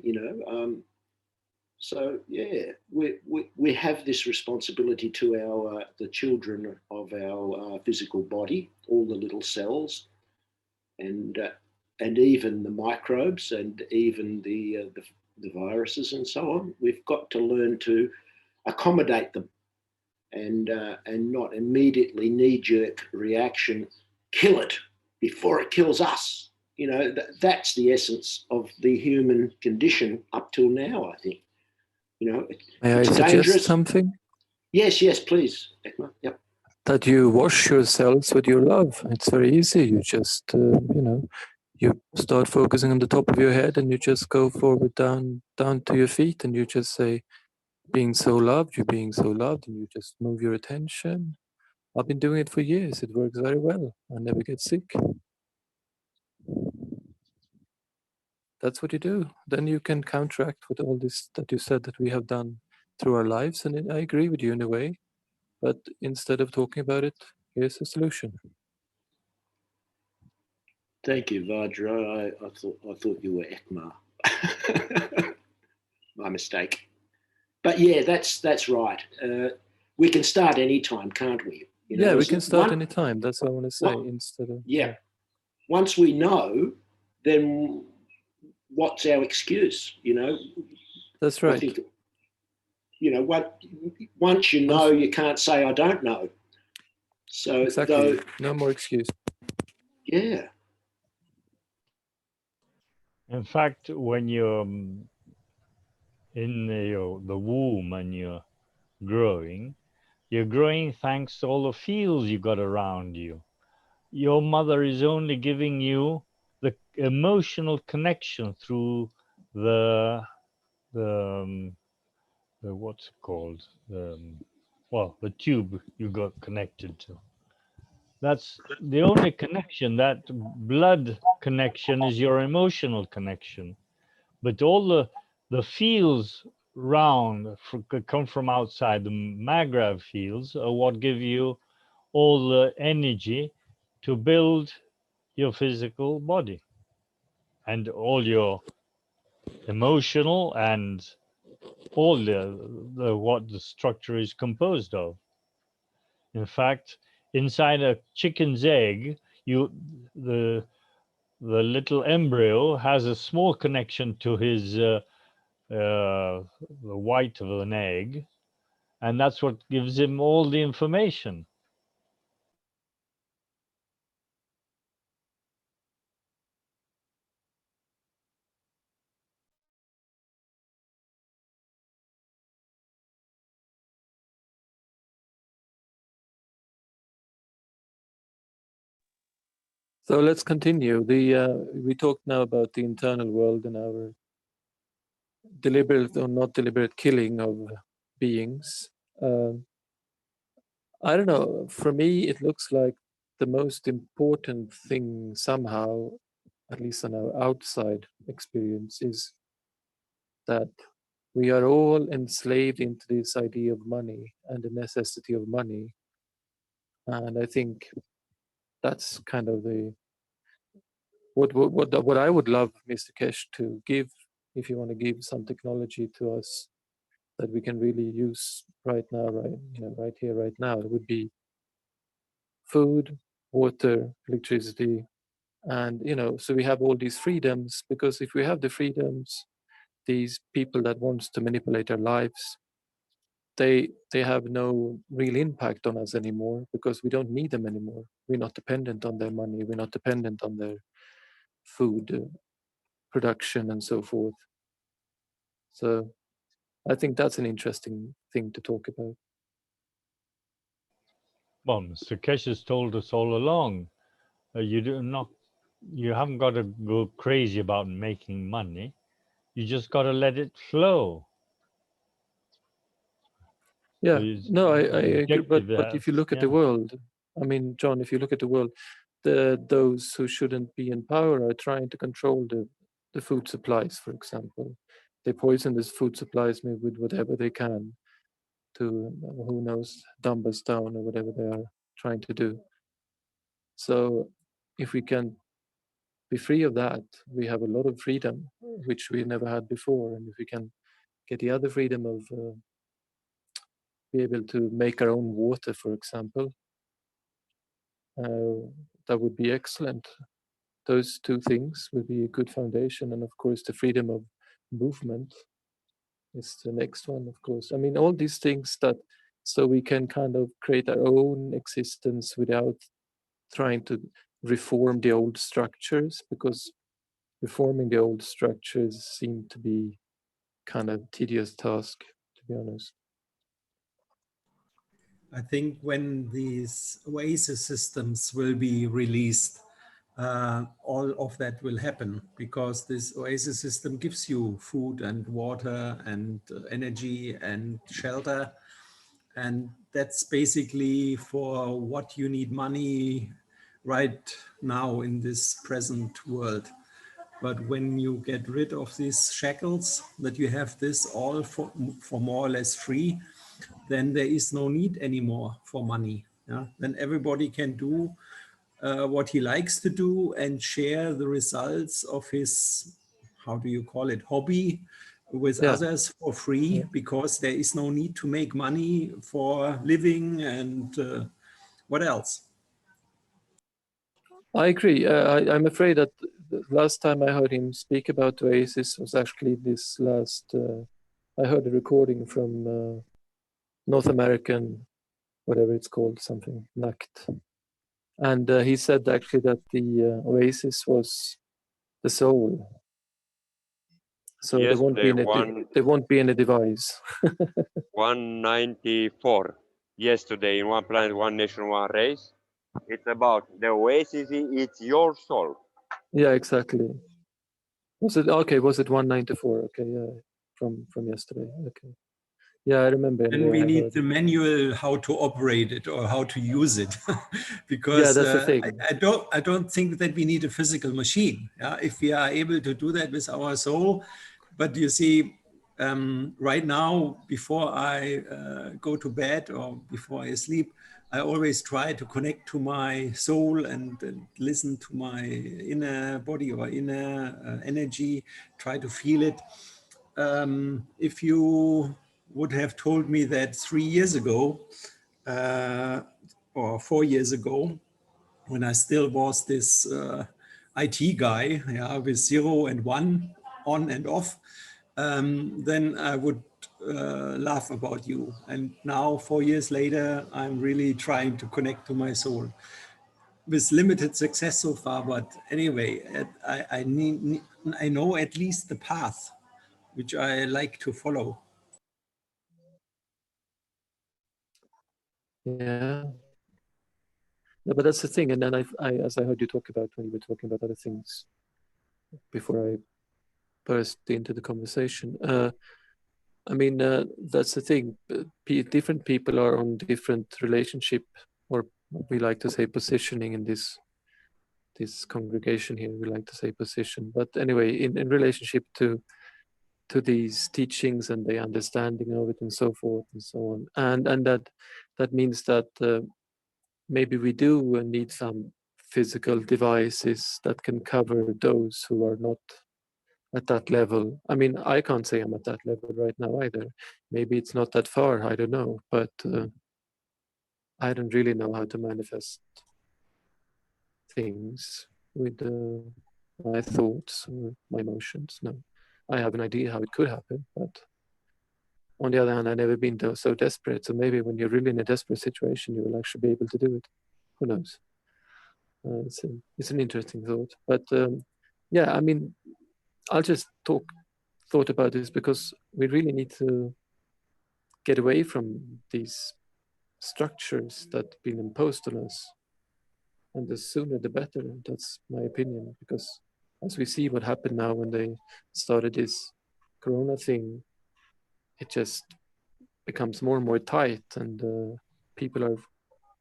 Speaker 4: So yeah, we have this responsibility to the children of our physical body, all the little cells, and even the microbes, and even the viruses and so on. We've got to learn to accommodate them, and not immediately knee-jerk reaction, kill it before it kills us. That's the essence of the human condition up till now, I think.
Speaker 6: May I suggest
Speaker 4: dangerous.
Speaker 6: Something?
Speaker 4: Yes, please, Ekma. Yep.
Speaker 6: That you wash your cells with your love. It's very easy. You just, you start focusing on the top of your head, and you just go forward, down to your feet, and you just say, being so loved, you're being so loved, and you just move your attention. I've been doing it for years. It works very well. I never get sick. That's what you do. Then you can counteract with all this that you said that we have done through our lives. And I agree with you in a way. But instead of talking about it, here's a solution.
Speaker 4: Thank you, Vajra. I thought you were Ekma. My mistake. But yeah, that's right. We can start anytime, can't we?
Speaker 6: We can start anytime. That's what I want to say. Instead of
Speaker 4: once we know, then what's our excuse?
Speaker 6: That's right.
Speaker 4: I think, once you know, you can't say I don't know. So
Speaker 6: exactly, no more excuse.
Speaker 4: Yeah.
Speaker 3: In fact, when you're in the womb and you're growing thanks to all the fields you got around you. Your mother is only giving you the emotional connection through the what's it called? The tube you got connected to. That's the only connection. That blood connection is your emotional connection. But all the fields round come from outside. The Magrav fields are what give you all the energy to build your physical body and all your emotional and all the what the structure is composed of. In fact, inside a chicken's egg, the little embryo has a small connection to his the white of an egg, and that's what gives him all the information.
Speaker 6: So let's continue. We talked now about the internal world and our deliberate or not deliberate killing of beings. I don't know. For me, it looks like the most important thing somehow, at least on our outside experience, is that we are all enslaved into this idea of money and the necessity of money. And I think that's kind of what I would love Mr. Keshe to give, if you want to give some technology to us that we can really use right now, right here, right now. It would be food, water, electricity, and so we have all these freedoms, because if we have the freedoms, these people that wants to manipulate our lives, they have no real impact on us anymore, because we don't need them anymore. We're not dependent on their money. We're not dependent on their food production and so forth. So I think that's an interesting thing to talk about.
Speaker 3: Well, Mr. Keshe has told us all along, you haven't got to go crazy about making money. You just got to let it flow.
Speaker 6: Yeah, no, I agree. But if you look at the world, I mean, John, if you look at the world, those who shouldn't be in power are trying to control the food supplies, for example. they poison this food supplies maybe with whatever they can to, who knows, dumb us down or whatever they are trying to do. So if we can be free of that, we have a lot of freedom, which we never had before. And if we can get the other freedom of be able to make our own water, for example, that would be excellent. Those two things would be a good foundation. And of course, the freedom of movement is the next one, of course. I mean, all these things that, so we can kind of create our own existence without trying to reform the old structures, because reforming the old structures seem to be kind of tedious task, to be honest.
Speaker 5: I think when these oasis systems will be released, all of that will happen, because this oasis system gives you food and water and energy and shelter. And that's basically for what you need money right now in this present world. But when you get rid of these shackles, that you have this all for more or less free, then there is no need anymore for money. Yeah? Then everybody can do what he likes to do and share the results of his, how do you call it, hobby with others for free, because there is no need to make money for living and what else?
Speaker 6: I agree. I'm afraid that the last time I heard him speak about Oasis was actually this last, I heard a recording from North American, whatever it's called, something, NACT. And he said actually that the Oasis was the soul. So
Speaker 7: yes,
Speaker 6: there won't be any device.
Speaker 7: 194 yesterday in One Planet, One Nation, One Race. It's about the oasis, it's your soul.
Speaker 6: Yeah, exactly. Was it okay? Was it 194? Okay, yeah, from yesterday. Okay, yeah, I remember.
Speaker 5: And we need the manual how to operate it or how to use it, because
Speaker 6: that's the thing.
Speaker 5: I don't think that we need a physical machine. Yeah? If we are able to do that with our soul, but you see, right now, before I go to bed or before I sleep, I always try to connect to my soul and listen to my inner body or inner energy, try to feel it. If you would have told me that 3 years ago or 4 years ago, when I still was this IT guy, yeah, with 0 and 1 on and off, then I would laugh about you. And now, 4 years later, I'm really trying to connect to my soul, with limited success so far. But anyway, I know at least the path which I like to follow.
Speaker 6: Yeah. No, but that's the thing. And then as I heard you talk about when you were talking about other things before I burst into the conversation, I mean, that's the thing. Different people are on different relationship, or we like to say positioning in this congregation here. We like to say position, but anyway, in relationship to these teachings and the understanding of it and so forth and so on, and that means that maybe we do need some physical devices that can cover those who are not at that level. I mean, I can't say I'm at that level right now either. Maybe it's not that far, I don't know, but I don't really know how to manifest things with my thoughts or my emotions. No, I have an idea how it could happen, but on the other hand, I've never been so desperate. So maybe when you're really in a desperate situation, you will actually be able to do it. Who knows? It's an interesting thought. But yeah, I mean, I'll just thought about this because we really need to get away from these structures that have been imposed on us. And the sooner the better, that's my opinion. Because as we see what happened now when they started this Corona thing, it just becomes more and more tight, and people are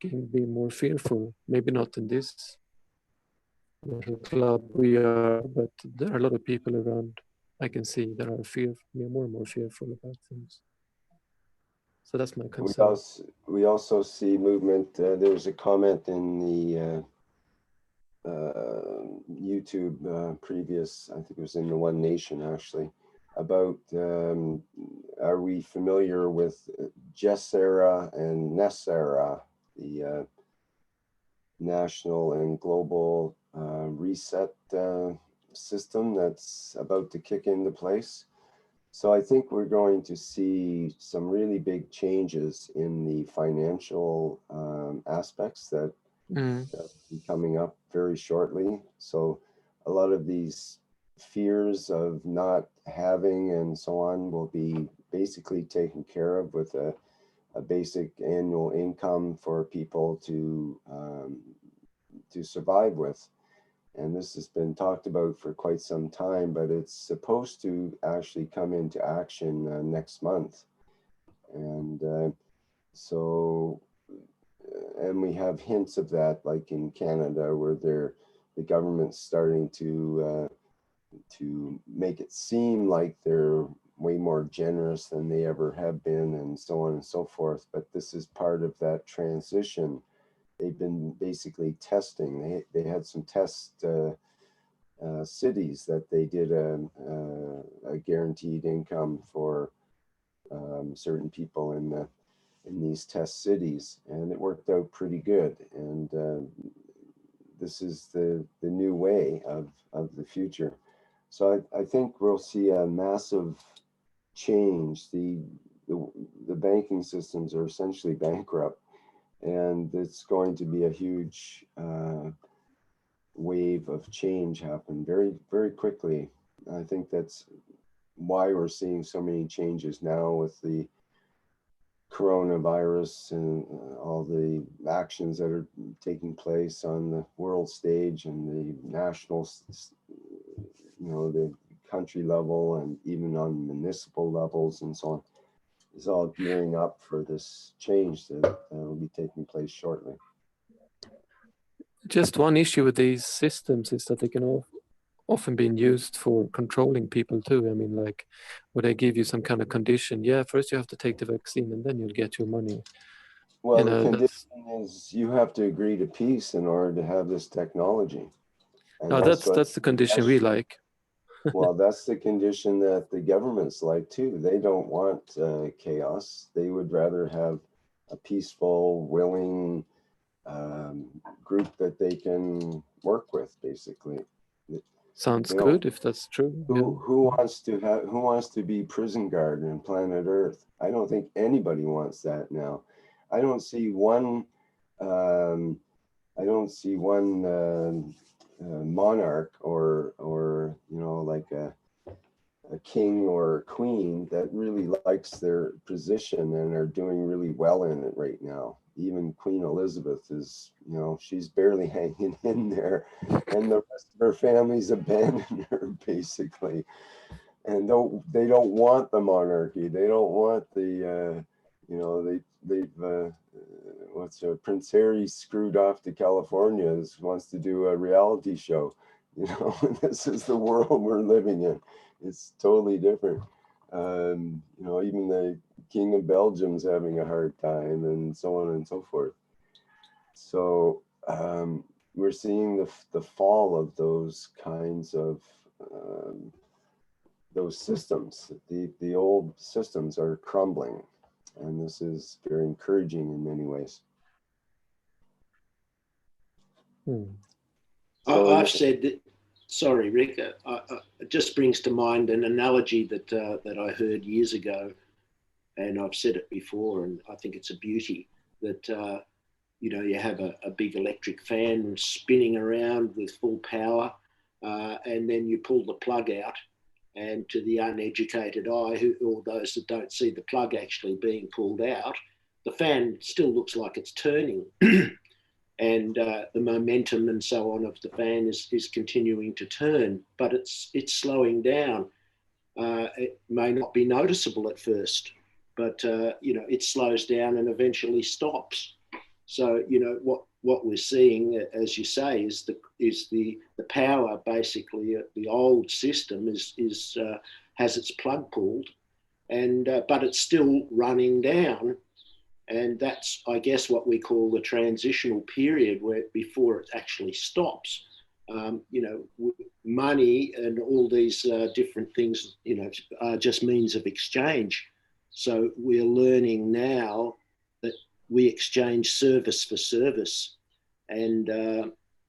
Speaker 6: being more fearful. Maybe not in this little club we are, but there are a lot of people around I can see there are more and more fearful about things. So that's my concern.
Speaker 1: We also see movement. There was a comment in the YouTube previous, I think it was in the One Nation actually, about are we familiar with GESERA and NESERA, the national and global reset system that's about to kick into place. So I think we're going to see some really big changes in the financial aspects that will be coming up very shortly. So a lot of these fears of not having and so on will be basically taken care of with a basic annual income for people to survive with. And this has been talked about for quite some time, but it's supposed to actually come into action next month. And and we have hints of that, like in Canada, where the government's starting to make it seem like they're way more generous than they ever have been, and so on and so forth. But this is part of that transition. They've been basically testing. They had some test cities that they did a guaranteed income for certain people in these test cities, and it worked out pretty good. And this is the new way of the future. So I think we'll see a massive change. The banking systems are essentially bankrupt. And it's going to be a huge wave of change happen very, very quickly. I think that's why we're seeing so many changes now with the coronavirus and all the actions that are taking place on the world stage and the national, the country level, and even on municipal levels and so on. Is all gearing up for this change that will be taking place shortly.
Speaker 6: Just one issue with these systems is that they can often be used for controlling people too. I mean, like, would they give you some kind of condition? Yeah, first you have to take the vaccine and then you'll get your money.
Speaker 1: Well, the condition is you have to agree to peace in order to have this technology. And
Speaker 6: no, that's the condition we like.
Speaker 1: Well, that's the condition that the governments like too. They don't want chaos. They would rather have a peaceful, willing group that they can work with, basically.
Speaker 6: Sounds good if that's true.
Speaker 1: Who wants to be prison guard in planet Earth? I don't think anybody wants that now. I don't see one. Monarch or like a king or a queen that really likes their position and are doing really well in it right now. Even Queen Elizabeth is, she's barely hanging in there, and the rest of her family's abandoned her basically. And they don't want the monarchy. They don't want the Prince Harry screwed off to California, wants to do a reality show. This is the world we're living in. It's totally different. Even the King of Belgium's having a hard time, and so on and so forth. So we're seeing the fall of those kinds of those systems. The old systems are crumbling, and this is very encouraging in many ways.
Speaker 4: I've said that. Sorry, Rick. It just brings to mind an analogy that I heard years ago, and I've said it before, and I think it's a beauty that you have a big electric fan spinning around with full power, and then you pull the plug out, and to the uneducated eye, or those that don't see the plug actually being pulled out, the fan still looks like it's turning. And the momentum and so on of the fan is continuing to turn, but it's slowing down. It may not be noticeable at first, but it slows down and eventually stops. So, you know, what we're seeing, as you say, is the power, basically. The old system has its plug pulled, and but it's still running down. And that's, I guess, what we call the transitional period, where before it actually stops. You know, money and all these different things, you know, are just means of exchange. So we're learning now that we exchange service for service, and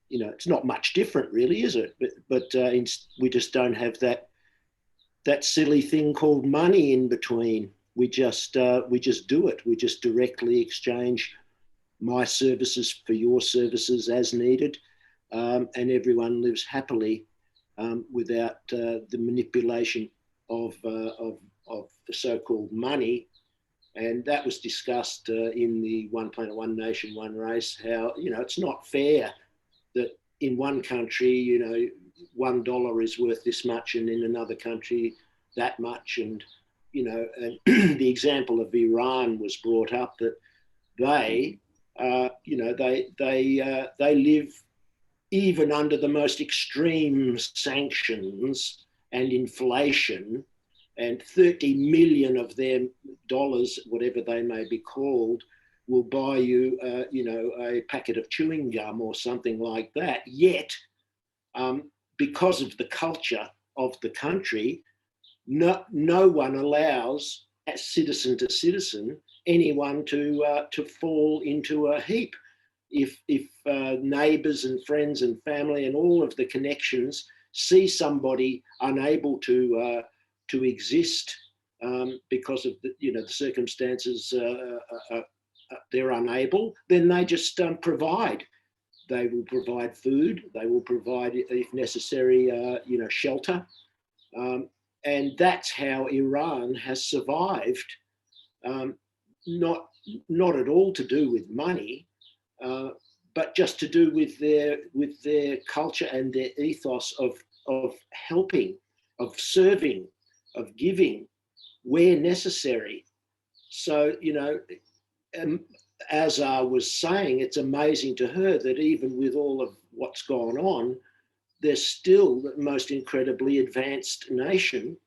Speaker 4: you know, it's not much different, really, is it? But we just don't have that silly thing called money in between. We just do it. We just directly exchange my services for your services as needed, and everyone lives happily without the manipulation of the so-called money. And that was discussed in the One Planet, One Nation, One Race. How, you know, it's not fair that in one country, you know, $1 is worth this much, and in another country that much. And you know, and the example of Iran was brought up, that they, you know, they live even under the most extreme sanctions and inflation, and 30 million of their dollars, whatever they may be called, will buy you, you know, a packet of chewing gum or something like that. Yet, because of the culture of the country, no one allows, as citizen to citizen, anyone to fall into a heap. If neighbours and friends and family and all of the connections see somebody unable to exist because of the, you know, the circumstances, they're unable, then they just provide. They will provide food. They will provide, if necessary, you know, shelter. And that's how Iran has survived, not at all to do with money, but just to do with their culture and their ethos of helping, of serving, of giving where necessary. So, you know, Azar was saying, it's amazing to her that even with all of what's gone on, they're still the most incredibly advanced nation,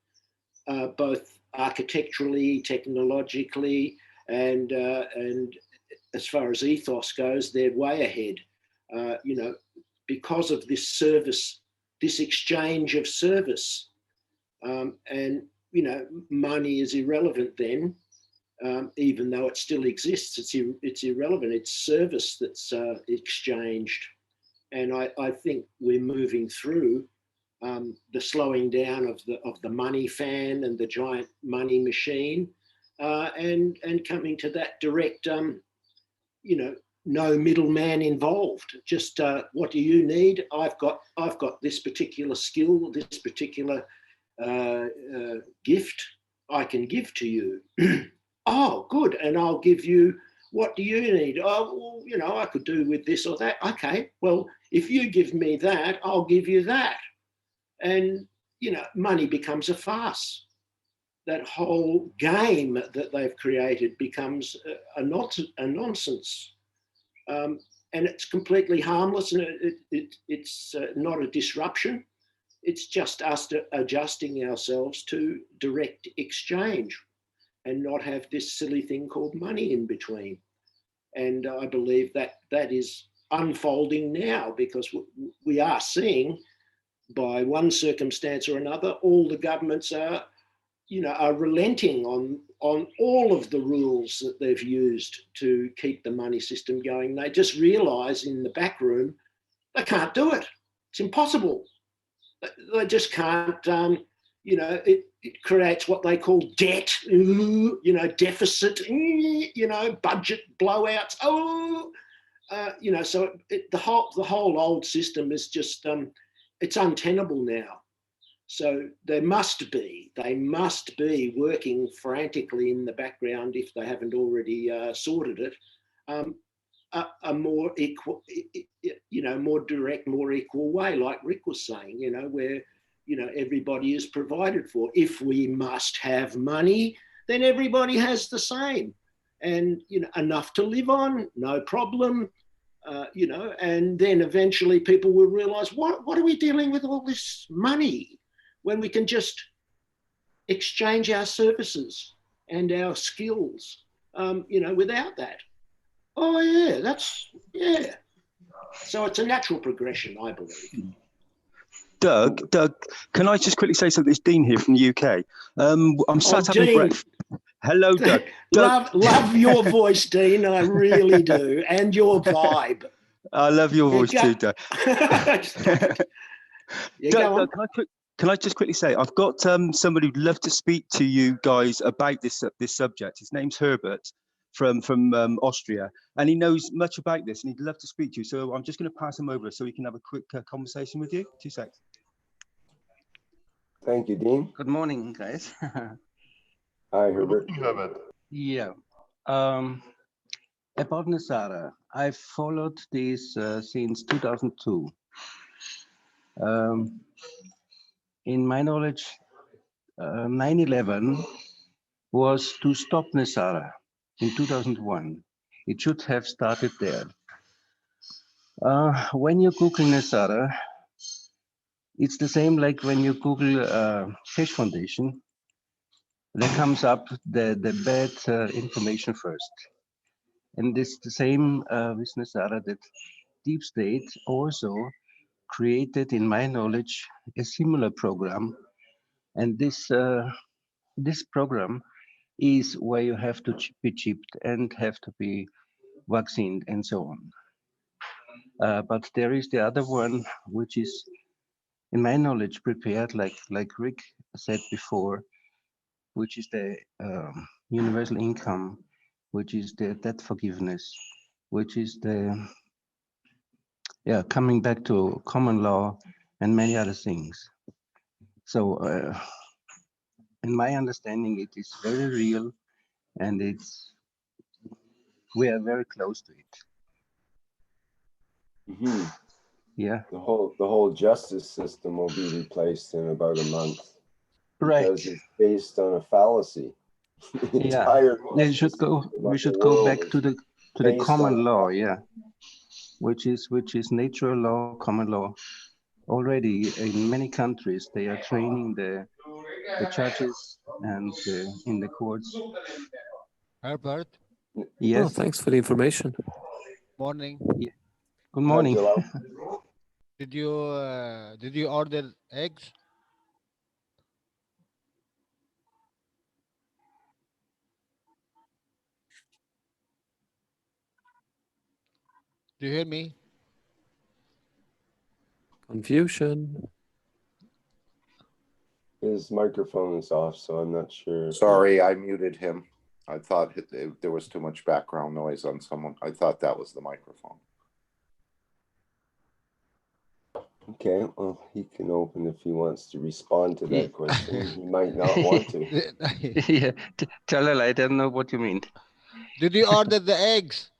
Speaker 4: both architecturally, technologically, and as far as ethos goes, they're way ahead. You know, because of this service, this exchange of service, and you know, money is irrelevant then, even though it still exists. It's irrelevant. It's service that's exchanged. And I think we're moving through the slowing down of the money fan and the giant money machine, and coming to that direct, you know, no middleman involved. Just what do you need? I've got this particular skill, this particular gift I can give to you. Oh, good, and I'll give you. What do you need? Oh, well, you know, I could do with this or that. Okay, well, if you give me that, I'll give you that. And, you know, money becomes a farce. That whole game that they've created becomes a nonsense. And it's completely harmless, and it's not a disruption. It's just us adjusting ourselves to direct exchange and not have this silly thing called money in between. And I believe that is unfolding now, because we are seeing, by one circumstance or another, all the governments are, you know, are relenting on all of the rules that they've used to keep the money system going. They just realise in the back room they can't do it. It's impossible. They just can't. You know, it creates what they call debt, you know, deficit, you know, budget blowouts. You know, so the whole old system is just, it's untenable now. So they must be working frantically in the background, if they haven't already sorted it, a more equal, you know, more direct, more equal way, like Rick was saying, you know, where, you know, everybody is provided for. If we must have money, then everybody has the same. and enough to live on, no problem. And then eventually people will realize, what are we dealing with all this money when we can just exchange our services and our skills, without that? Oh yeah, So it's a natural progression, I believe.
Speaker 8: Doug, can I just quickly say something? It's Dean here from the UK. I'm sat having breakfast. Hello, Doug.
Speaker 4: Love your voice, Dean. I really do, and your vibe.
Speaker 8: I love your voice too, Doug.
Speaker 4: Doug,
Speaker 8: can I just quickly say, I've got somebody who'd love to speak to you guys about this subject. His name's Herbert from Austria, and he knows much about this, and he'd love to speak to you. So I'm just going to pass him over so he can have a quick conversation with you. 2 seconds.
Speaker 1: Thank you, Dean.
Speaker 9: Good morning, guys.
Speaker 1: Hi, Herbert.
Speaker 2: Herbert.
Speaker 9: Yeah. About Nasara, I've followed this since 2002. In my knowledge, 9/11 was to stop Nasara in 2001. It should have started there. When you Google Nasara, it's the same like when you Google Keshe Foundation. There comes up the bad information first. And it's the same with Nasara, that Deep State also created, in my knowledge, a similar program. And this program is where you have to be chipped and have to be vaccinated and so on. But there is the other one, which is, in my knowledge, prepared, like Rick said before, which is the universal income, which is the debt forgiveness, which is the coming back to common law and many other things. So in my understanding, it is very real, and we are very close to it.
Speaker 1: Mm-hmm.
Speaker 9: Yeah.
Speaker 1: The whole justice system will be replaced in about a month.
Speaker 9: Right.
Speaker 1: Because it's based on a fallacy.
Speaker 9: Yeah. We should go back to the common law, yeah. Which is natural law, common law. Already in many countries, they are training the judges and in the courts.
Speaker 10: Herbert?
Speaker 9: Yes.
Speaker 6: Oh, thanks for the information.
Speaker 10: Morning.
Speaker 9: Yeah. Good morning.
Speaker 10: Did you order eggs? Do you hear me?
Speaker 6: Confusion.
Speaker 1: His microphone is off, so I'm not sure.
Speaker 2: Sorry, I muted him. I thought there was too much background noise on someone. I thought that was the microphone.
Speaker 1: Okay, well, he can open if he wants to respond to that question. He might not want to.
Speaker 9: Yeah, Jalal, I don't know what you mean.
Speaker 10: Did you order the eggs?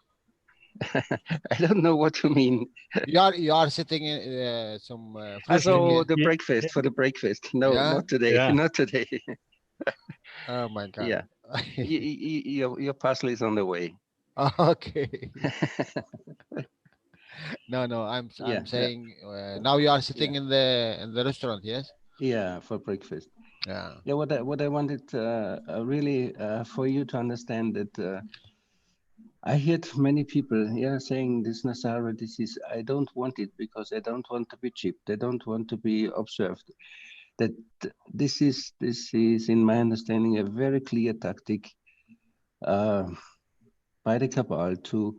Speaker 9: I don't know what you mean.
Speaker 10: You are sitting in some.
Speaker 9: So the breakfast for the breakfast. No, not today.
Speaker 3: Yeah.
Speaker 9: Not today.
Speaker 10: Oh my God.
Speaker 9: Yeah, your parcel is on the way.
Speaker 10: Okay. No. I'm saying now you are sitting in the restaurant. Yes.
Speaker 9: Yeah, for breakfast.
Speaker 10: Yeah.
Speaker 9: Yeah. What I wanted really for you to understand that. I heard many people saying this Nasara disease, I don't want it because I don't want to be chipped. I don't want to be observed. That this is in my understanding a very clear tactic by the cabal to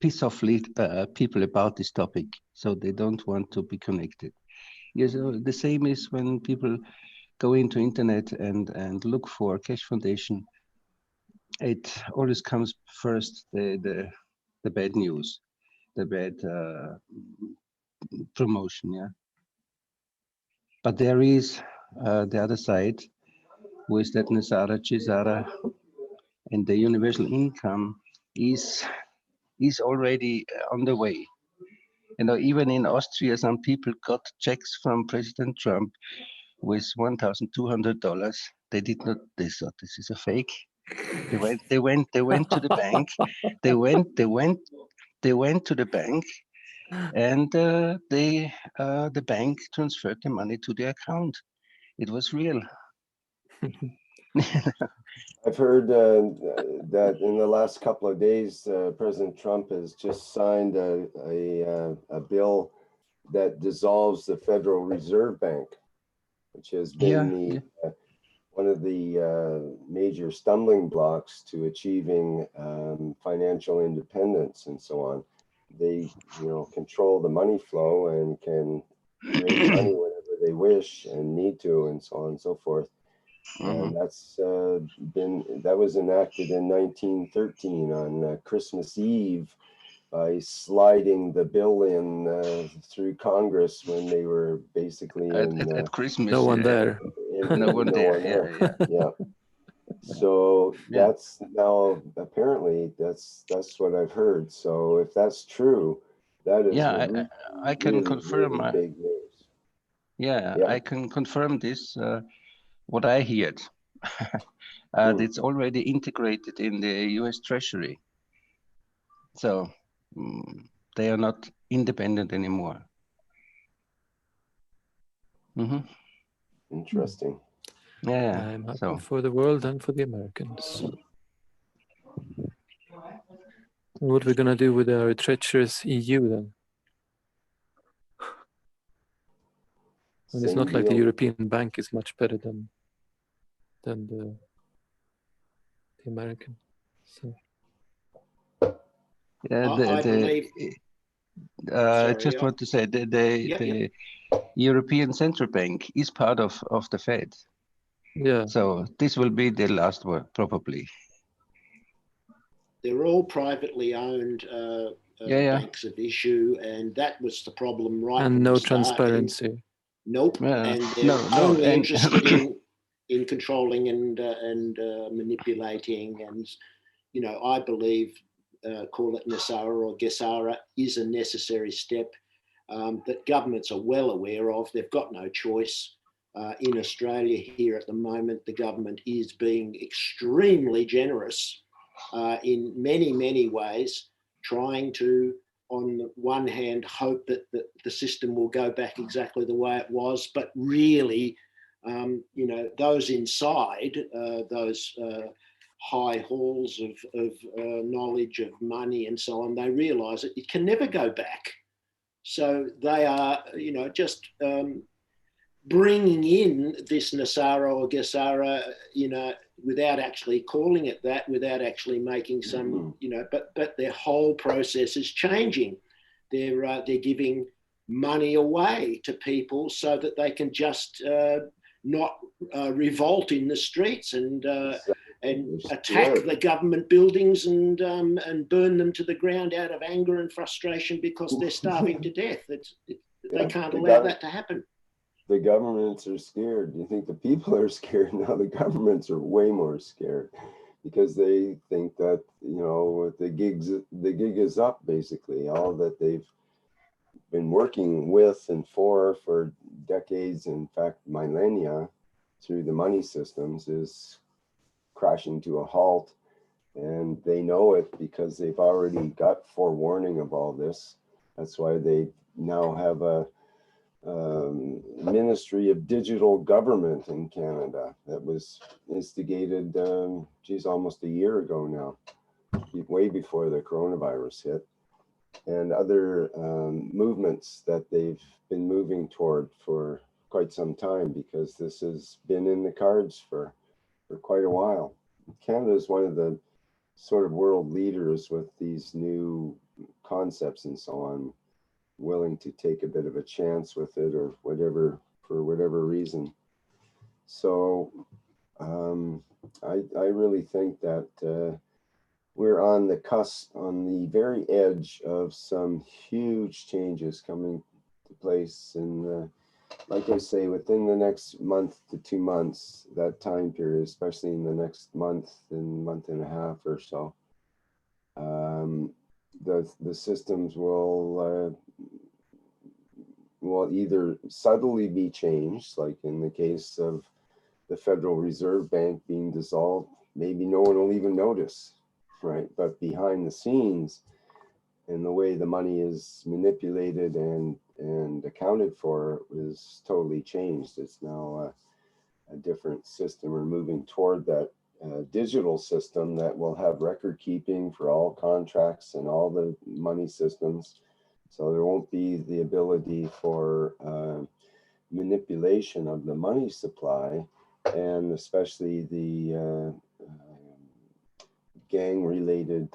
Speaker 9: piss off people about this topic, so they don't want to be connected. Yes, the same is when people go into internet and look for Keshe Foundation. It always comes first the bad news, the bad promotion, yeah. But there is the other side, with that Nasara, Chisara, and the universal income is already on the way. You know, even in Austria, some people got checks from President Trump with $1,200. They thought this is a fake. They went to the bank. They went to the bank, and the bank transferred the money to the account. It was real.
Speaker 1: I've heard that in the last couple of days, President Trump has just signed a bill that dissolves the Federal Reserve Bank, which has been one of the major stumbling blocks to achieving financial independence and so on. They, control the money flow and can raise money whenever they wish and need to, and so on and so forth. And that's that was enacted in 1913 on Christmas Eve by sliding the bill in through Congress when they were basically
Speaker 9: at Christmas.
Speaker 6: No one there.
Speaker 9: No one there.
Speaker 1: Yeah. So that's now apparently that's what I've heard. So if that's true, that is
Speaker 9: I can confirm.
Speaker 1: Really big news.
Speaker 9: Yeah, I can confirm this. What I heard, it's already integrated in the U.S. Treasury, so they are not independent anymore.
Speaker 1: Interesting.
Speaker 9: Yeah,
Speaker 6: I'm happy for the world and for the Americans. What are we gonna do with our treacherous EU then? And it's not like the European Bank is much better than the American. So.
Speaker 9: I believe. I just want to say the European Central Bank is part of the Fed.
Speaker 6: Yeah.
Speaker 9: So this will be the last word, probably.
Speaker 4: They're all privately owned banks of issue, and that was the problem
Speaker 6: and no transparency.
Speaker 4: Nope. And they're only interested in controlling and manipulating. And, I believe, call it Nasara or Gesara, is a necessary step that governments are well aware of. They've got no choice. In Australia here at the moment, the government is being extremely generous in many, many ways, trying to, on the one hand, hope that the system will go back exactly the way it was, but really, those inside, those high halls of knowledge, of money and so on, they realise that it can never go back. So they are, just bringing in this Nasara or Gesara, without actually calling it that, without actually making some, but their whole process is changing. They're giving money away to people so that they can just not revolt in the streets and attack the government buildings and burn them to the ground out of anger and frustration because they're starving to death. They can't allow that to happen.
Speaker 1: The governments are scared. Do you think the people are scared? No, the governments are way more scared because they think that, the gig is up, basically. All that they've been working with and for decades, in fact, millennia, through the money systems is crashing to a halt. And they know it because they've already got forewarning of all this. That's why they now have a Ministry of Digital Government in Canada that was instigated, almost a year ago now, way before the coronavirus hit, and other movements that they've been moving toward for quite some time, because this has been in the cards for quite a while. Canada is one of the sort of world leaders with these new concepts and so on, willing to take a bit of a chance with it or whatever, for whatever reason. So I really think that we're on the cusp, on the very edge of some huge changes coming to place. And like I say, within the next month to 2 months, that time period, especially in the next month and a half or so, the systems will either subtly be changed, like in the case of the Federal Reserve Bank being dissolved, maybe no one will even notice, right? But behind the scenes, and the way the money is manipulated and accounted for is totally changed. It's now a different system. We're moving toward that digital system that will have record keeping for all contracts and all the money systems. So there won't be the ability for manipulation of the money supply, and especially the gang-related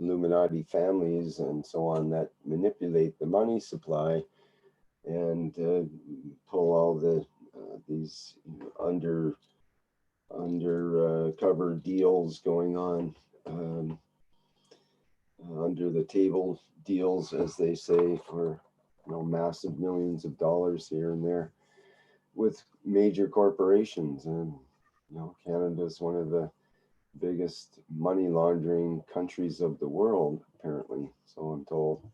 Speaker 1: Illuminati families and so on that manipulate the money supply and pull all the these undercover deals going on, under the table deals, as they say, for massive millions of dollars here and there with major corporations. And Canada is one of the biggest money laundering countries of the world, apparently, so I'm told.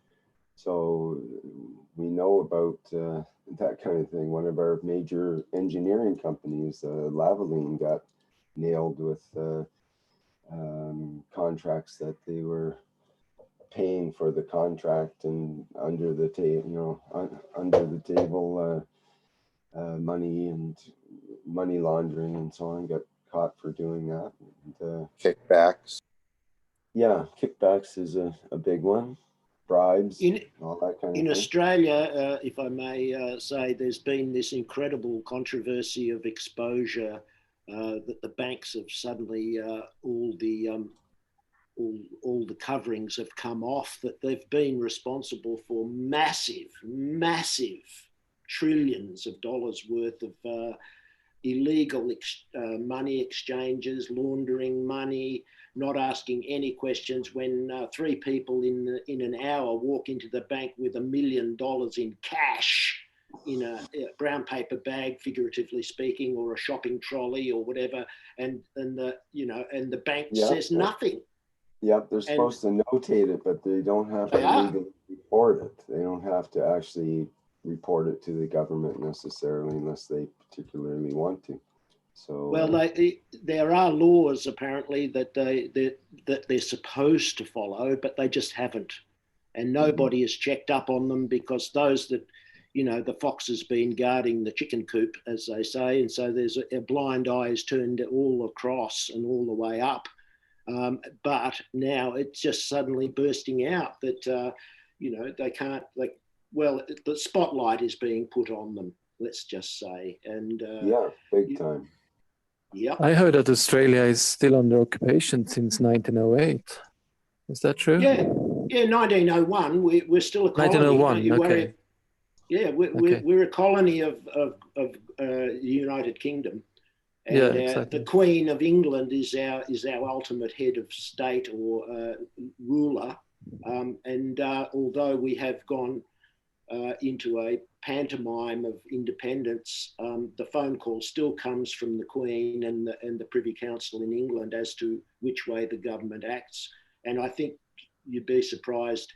Speaker 1: So we know about that kind of thing. One of our major engineering companies, Levitating, got nailed with contracts that they were paying for the contract and under the table, money and money laundering and so on. Got caught for doing that. And,
Speaker 2: kickbacks.
Speaker 1: Yeah, kickbacks is a big one. Bribes, all that kind of thing.
Speaker 4: In Australia, if I may say, there's been this incredible controversy of exposure that the banks have suddenly all the coverings have come off, that they've been responsible for massive trillions of dollars worth of illegal money exchanges, laundering money, not asking any questions. When 3 people in an hour walk into the bank with $1 million in cash in a brown paper bag, figuratively speaking, or a shopping trolley or whatever, and the bank says nothing.
Speaker 1: Yep, they're supposed to notate it, but they don't have to legally report it. They don't have to actually report it to the government necessarily, unless they particularly want to. So
Speaker 4: well, there are laws apparently that they're supposed to follow, but they just haven't, and nobody has checked up on them, because those that the fox has been guarding the chicken coop, as they say, and so there's a blind eye is turned all across and all the way up. But now it's just suddenly bursting out that they can't, the spotlight is being put on them, let's just say. And
Speaker 1: yeah, big time.
Speaker 4: Yeah,
Speaker 6: I heard that Australia is still under occupation since 1908. Is that true?
Speaker 4: Yeah, 1901. We're still a colony.
Speaker 6: 1901. Okay.
Speaker 4: Yeah, we're a colony of the United Kingdom. And
Speaker 6: yeah, exactly.
Speaker 4: The Queen of England is our ultimate head of state or ruler. And although we have gone into a pantomime of independence, the phone call still comes from the Queen and the Privy Council in England as to which way the government acts. And I think you'd be surprised,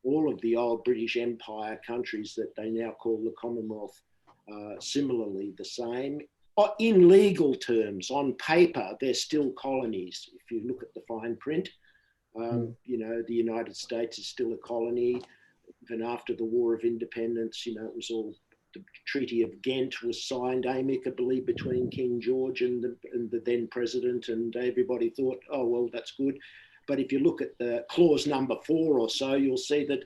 Speaker 4: all of the old British Empire countries that they now call the Commonwealth, similarly the same. In legal terms, on paper, they're still colonies. If you look at the fine print, the United States is still a colony. Even after the War of Independence, it was all, the Treaty of Ghent was signed amicably between King George and the then president, and everybody thought, oh, well, that's good. But if you look at the clause number 4 or so, you'll see that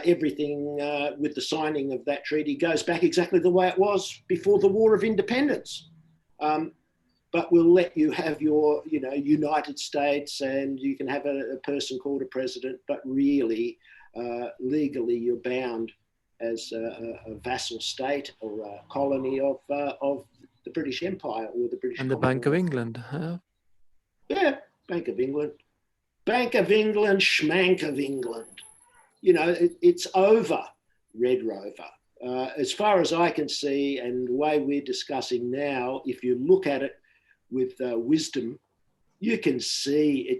Speaker 4: everything with the signing of that treaty goes back exactly the way it was before the War of Independence. But we'll let you have your, United States, and you can have a person called a president, but really, legally, you're bound as a vassal state or a colony of the British Empire or the British.
Speaker 6: And the Bank of England, huh?
Speaker 4: Yeah, Bank of England. Bank of England, schmank of England. It's over, Red Rover. As far as I can see, and the way we're discussing now, if you look at it with wisdom, you can see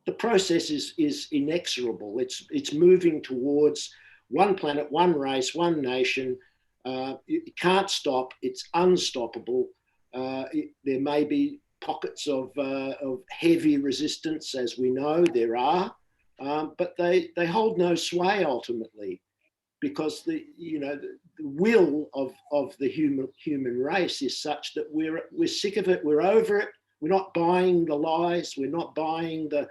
Speaker 4: the process is inexorable. It's moving towards one planet, one race, one nation. It can't stop. It's unstoppable. There may be pockets of heavy resistance, as we know there are, but they hold no sway ultimately, because the will of the human race is such that we're sick of it, we're over it. We're not buying the lies, we're not buying the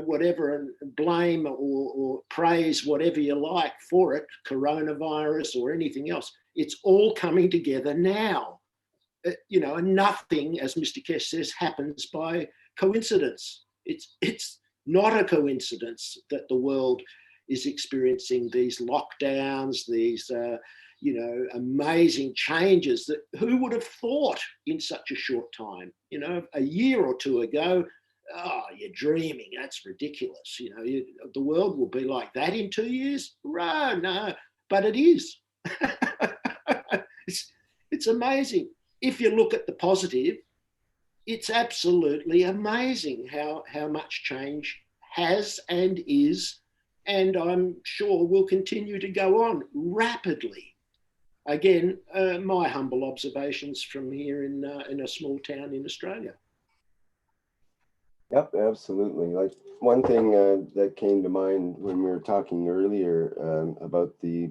Speaker 4: whatever, and blame or praise, whatever you like for it, coronavirus or anything else. It's all coming together now. And nothing, as Mr. Keshe says, happens by coincidence. It's not a coincidence that the world is experiencing these lockdowns, these amazing changes that who would have thought in such a short time? A year or two ago, oh, you're dreaming. That's ridiculous. The world will be like that in 2 years. No, but it is. It's amazing. If you look at the positive, it's absolutely amazing how much change has and is, and I'm sure will continue to go on rapidly. Again, my humble observations from here in a small town in Australia.
Speaker 1: Yep, absolutely. Like one thing that came to mind when we were talking earlier about the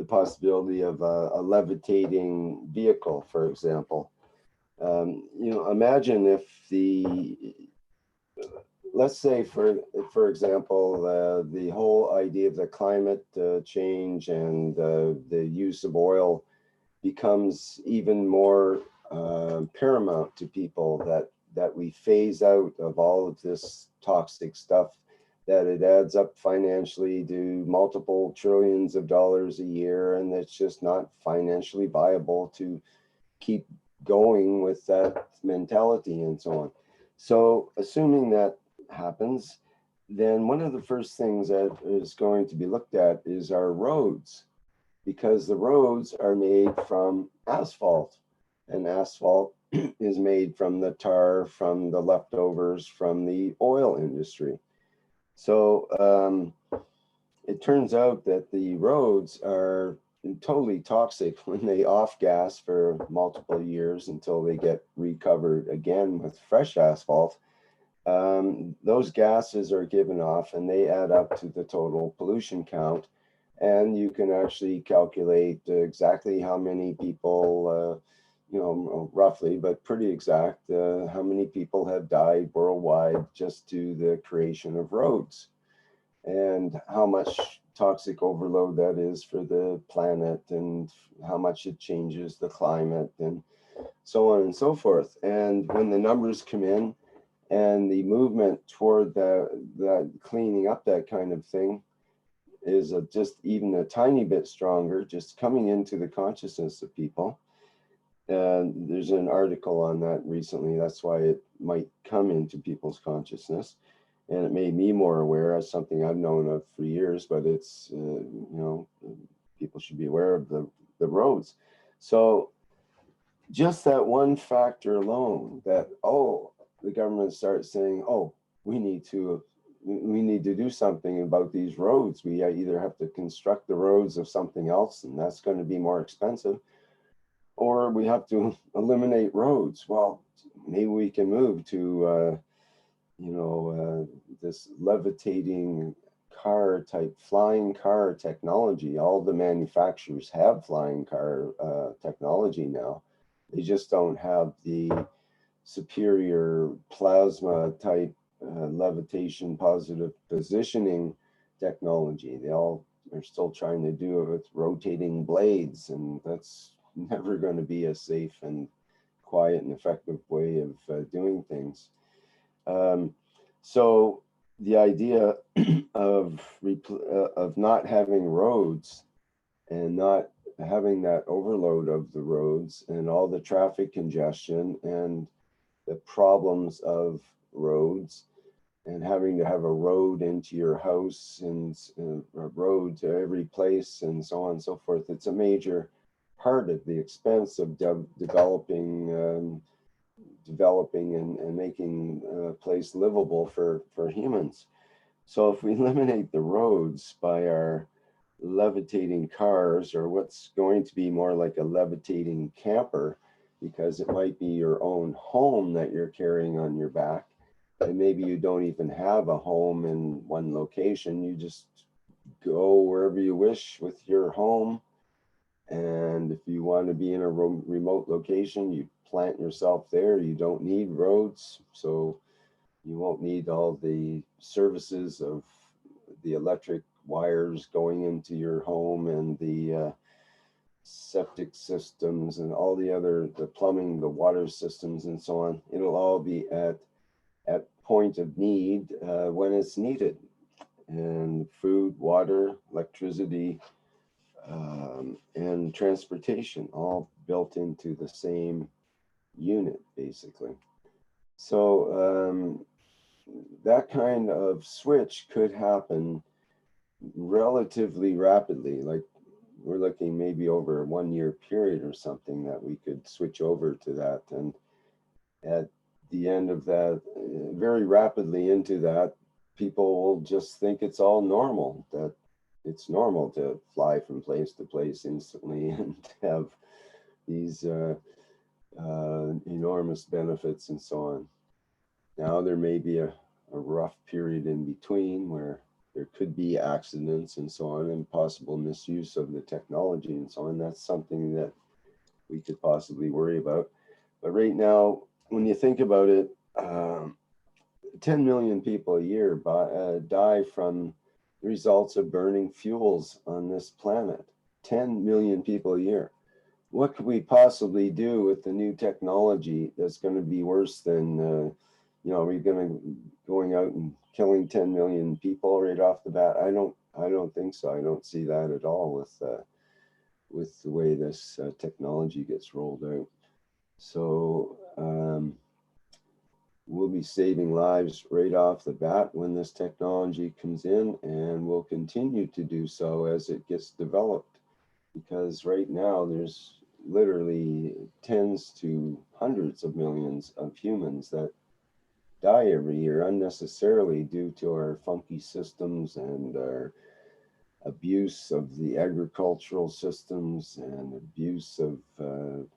Speaker 1: possibility of a levitating vehicle, for example. Imagine if let's say for example, the whole idea of the climate change and the use of oil becomes even more paramount to people, that we phase out of all of this toxic stuff, that it adds up financially to multiple trillions of dollars a year, and it's just not financially viable to keep going with that mentality and so on. So assuming that happens, then one of the first things that is going to be looked at is our roads, because the roads are made from asphalt, and asphalt is made from the tar, from the leftovers from the oil industry. So it turns out that the roads are totally toxic when they off gas for multiple years until they get recovered again with fresh asphalt. Those gases are given off and they add up to the total pollution count. And you can actually calculate exactly how many people, roughly, but pretty exact, how many people have died worldwide just to the creation of roads, and how much toxic overload that is for the planet, and how much it changes the climate, and so on and so forth. And when the numbers come in and the movement toward that cleaning up that kind of thing is just even a tiny bit stronger, just coming into the consciousness of people. And there's an article on that recently. That's why it might come into people's consciousness. And it made me more aware as something I've known of for years, but it's, people should be aware of the roads. So just that one factor alone, that, the government starts saying, we need to do something about these roads. We either have to construct the roads of something else, and that's going to be more expensive, or we have to eliminate roads. Well, maybe we can move to, this levitating car type, flying car technology. All the manufacturers have flying car technology now. They just don't have the superior plasma type levitation positive positioning technology. They all are still trying to do it with rotating blades, and that's never going to be a safe and quiet and effective way of doing things. So the idea of not having roads and not having that overload of the roads and all the traffic congestion and the problems of roads, and having to have a road into your house and a road to every place and so on and so forth. It's a major part of the expense of developing and making a place livable for humans. So if we eliminate the roads by our levitating cars, or what's going to be more like a levitating camper, because it might be your own home that you're carrying on your back. And maybe you don't even have a home in one location. You just go wherever you wish with your home. And if you want to be in a remote location, you plant yourself there. You don't need roads. So you won't need all the services of the electric wires going into your home and the septic systems and all the plumbing, the water systems and so on. It'll all be at point of need when it's needed. And food, water, electricity, and transportation all built into the same unit, basically. So that kind of switch could happen relatively rapidly. Like we're looking maybe over a 1 year period or something that we could switch over to that. And at the end of that, very rapidly into that, people will just think it's all normal, that it's normal to fly from place to place instantly and have these enormous benefits and so on. Now there may be a rough period in between where there could be accidents and so on and possible misuse of the technology and so on. That's something that we could possibly worry about. But right now, when you think about it, 10 million people a year die from the results of burning fuels on this planet. 10 million people a year. What could we possibly do with the new technology that's going to be worse than, are we going out and killing 10 million people right off the bat? I don't think so. I don't see that at all with the way this technology gets rolled out. So we'll be saving lives right off the bat when this technology comes in, and we'll continue to do so as it gets developed. Because right now there's literally tens to hundreds of millions of humans that die every year unnecessarily due to our funky systems and our abuse of the agricultural systems and abuse of the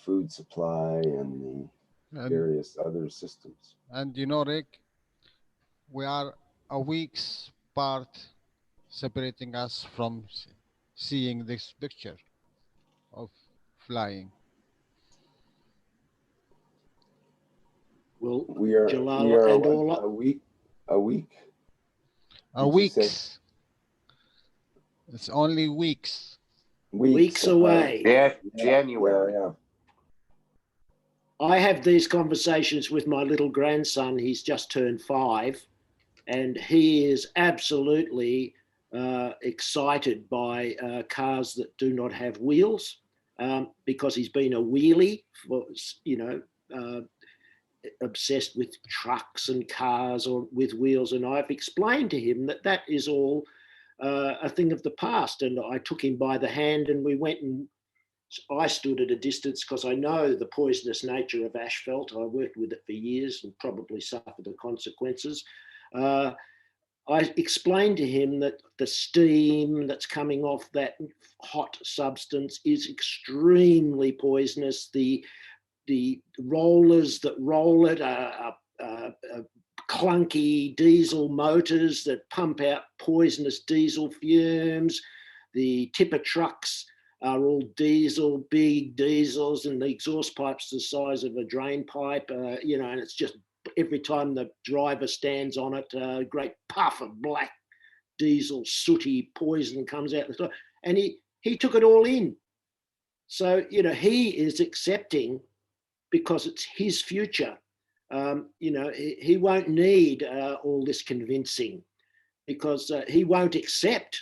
Speaker 1: food supply and the various other systems.
Speaker 10: And Rick, we are a week's part separating us from seeing this picture of flying.
Speaker 4: Well,
Speaker 1: we are
Speaker 4: and all
Speaker 1: a week.
Speaker 10: Weeks. It's only weeks.
Speaker 4: Weeks away.
Speaker 2: Yeah, January.
Speaker 1: Yeah.
Speaker 4: I have these conversations with my little grandson. He's just turned 5, and he is absolutely excited by cars that do not have wheels, because he's been a wheelie for, obsessed with trucks and cars or with wheels. And I've explained to him that that is all a thing of the past. And I took him by the hand and we went, and I stood at a distance because I know the poisonous nature of asphalt. I worked with it for years and probably suffered the consequences. I explained to him that the steam that's coming off that hot substance is extremely poisonous. The rollers that roll it are clunky diesel motors that pump out poisonous diesel fumes. The tipper trucks are all diesel, big diesels, and the exhaust pipe's the size of a drain pipe, and it's just every time the driver stands on it, a great puff of black diesel, sooty poison comes out the top. And he took it all in. So, he is accepting, because it's his future. He won't need all this convincing, because he won't accept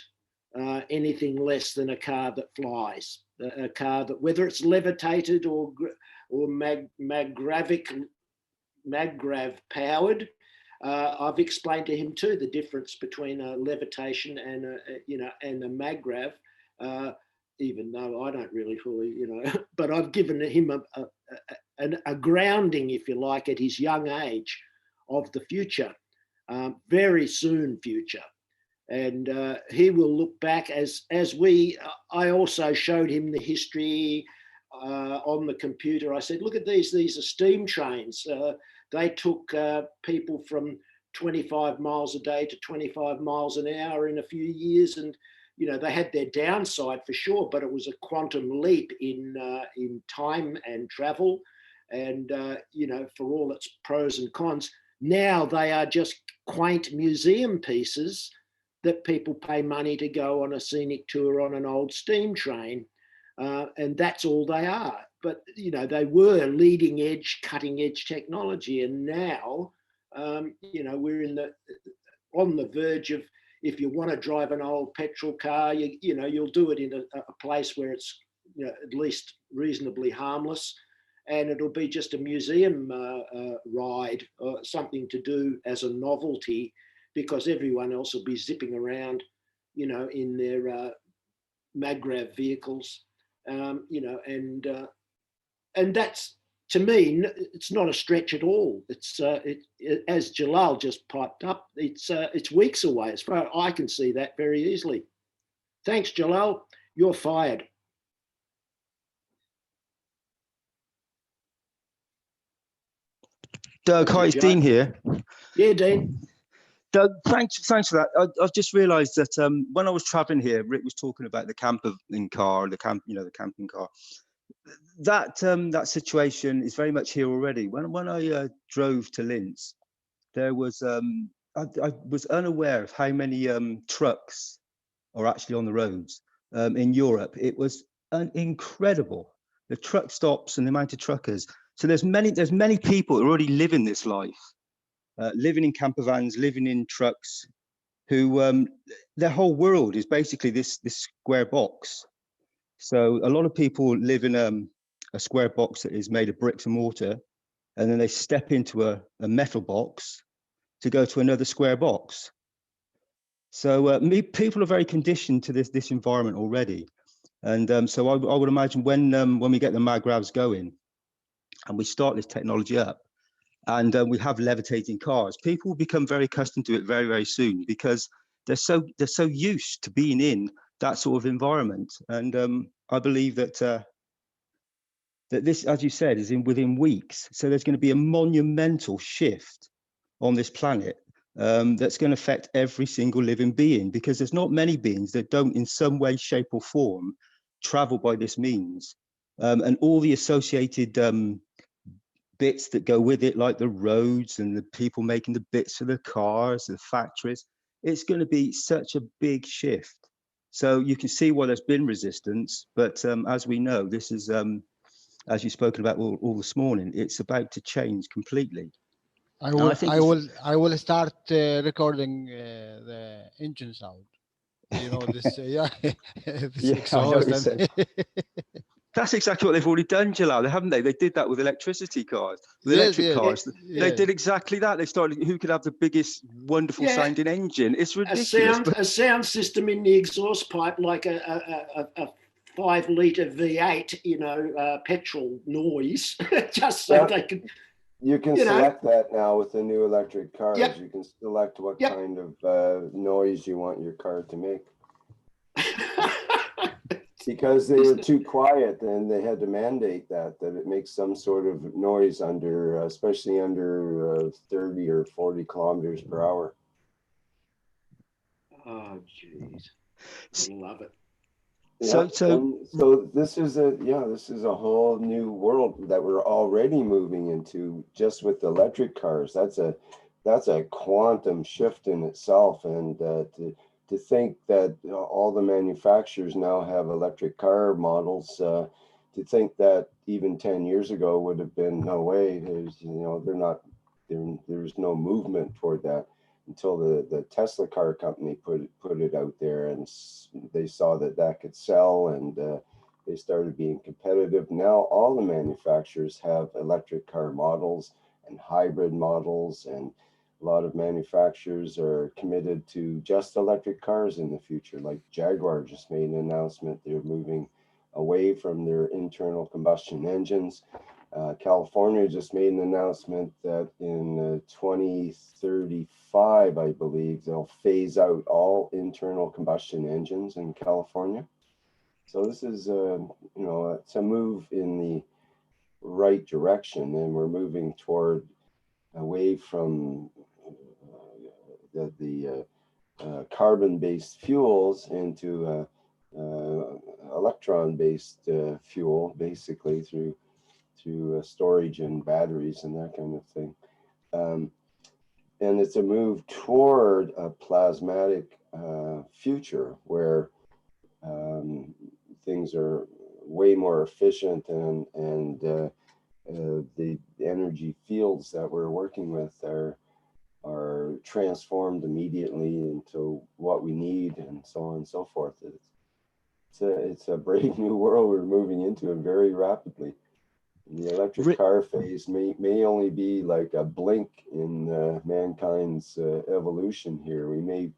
Speaker 4: anything less than a car that flies, a car that, whether it's levitated or maggrav powered. I've explained to him too the difference between a levitation and a maggrav, even though I don't really fully, but I've given him a grounding, if you like, at his young age of the future, very soon future. And he will look back as I also showed him the history on the computer. I said, look at these are steam trains. They took people from 25 miles a day to 25 miles an hour in a few years. And, you know, they had their downside for sure, but it was a quantum leap in time and travel. And, you know, for all its pros and cons, now they are just quaint museum pieces that people pay money to go on a scenic tour on an old steam train. And that's all they are. But, you know, they were leading edge, cutting edge technology. And now, you know, we're on the verge of, if you want to drive an old petrol car, you know, you'll do it in a place where it's, you know, at least reasonably harmless. And it'll be just a museum ride or something to do as a novelty, because everyone else will be zipping around, you know, in their MagRav vehicles, you know, and that's, to me, it's not a stretch at all. It's as Jalal just piped up, it's weeks away. As far as I can see that very easily. Thanks, Jalal. You're fired.
Speaker 8: Doug, hi, it's Dean here.
Speaker 4: Yeah, Dean.
Speaker 8: Doug, thanks for that. I've just realised that when I was travelling here, Rick was talking about the camping car. That situation is very much here already. When I drove to Linz, there was I was unaware of how many trucks are actually on the roads in Europe. It was incredible, the truck stops and the amount of truckers. So there's many people who already living this life, living in camper vans, living in trucks, who their whole world is basically this square box. So a lot of people live in a square box that is made of bricks and mortar, and then they step into a metal box to go to another square box. So people are very conditioned to this environment already, and so I would imagine when we get the MagRavs going, and we start this technology up, and we have levitating cars, people will become very accustomed to it very, very soon, because they're so used to being in that sort of environment. And I believe that that this, as you said, is within weeks. So there's going to be a monumental shift on this planet that's going to affect every single living being, because there's not many beings that don't in some way, shape or form travel by this means. And all the associated bits that go with it, like the roads and the people making the bits for the cars, the factories, it's going to be such a big shift. So you can see why there's been resistance, but as we know, this is, as you've spoken about all this morning, it's about to change completely.
Speaker 10: I will start recording the engine sound. You know, this, yeah, this exhaust. And
Speaker 8: that's exactly what they've already done, Jalal, haven't they? They did that with electricity cars, with electric cars. They did exactly that. They started, who could have the biggest, wonderful sounding engine? It's ridiculous.
Speaker 4: A sound system in the exhaust pipe, like a 5-litre V8, you know, petrol noise, just so they could.
Speaker 1: You can select that now with the new electric cars. Yep. You can select what kind of noise you want your car to make. Because they were too quiet, and they had to mandate that it makes some sort of noise under, especially under 30 or 40 kilometers per hour.
Speaker 4: Oh, jeez. I love it.
Speaker 1: Yeah, so this is a whole new world that we're already moving into just with electric cars. That's a quantum shift in itself, and to think that all the manufacturers now have electric car models, to think that even 10 years ago would have been no way. There's no movement toward that until the Tesla car company put it out there, and they saw that could sell, and they started being competitive. Now all the manufacturers have electric car models and hybrid models, and a lot of manufacturers are committed to just electric cars in the future. Like Jaguar just made an announcement they're moving away from their internal combustion engines. California just made an announcement that in 2035, I believe, they'll phase out all internal combustion engines in California. So this is, you know, it's a move in the right direction, and we're moving toward away from the carbon-based fuels into electron-based fuel, basically through storage and batteries and that kind of thing. And it's a move toward a plasmatic future where things are way more efficient, and the energy fields that we're working with are transformed immediately into what we need, and so on and so forth. It's a brave new world we're moving into, and very rapidly. The electric car phase may only be like a blink in mankind's evolution here. We may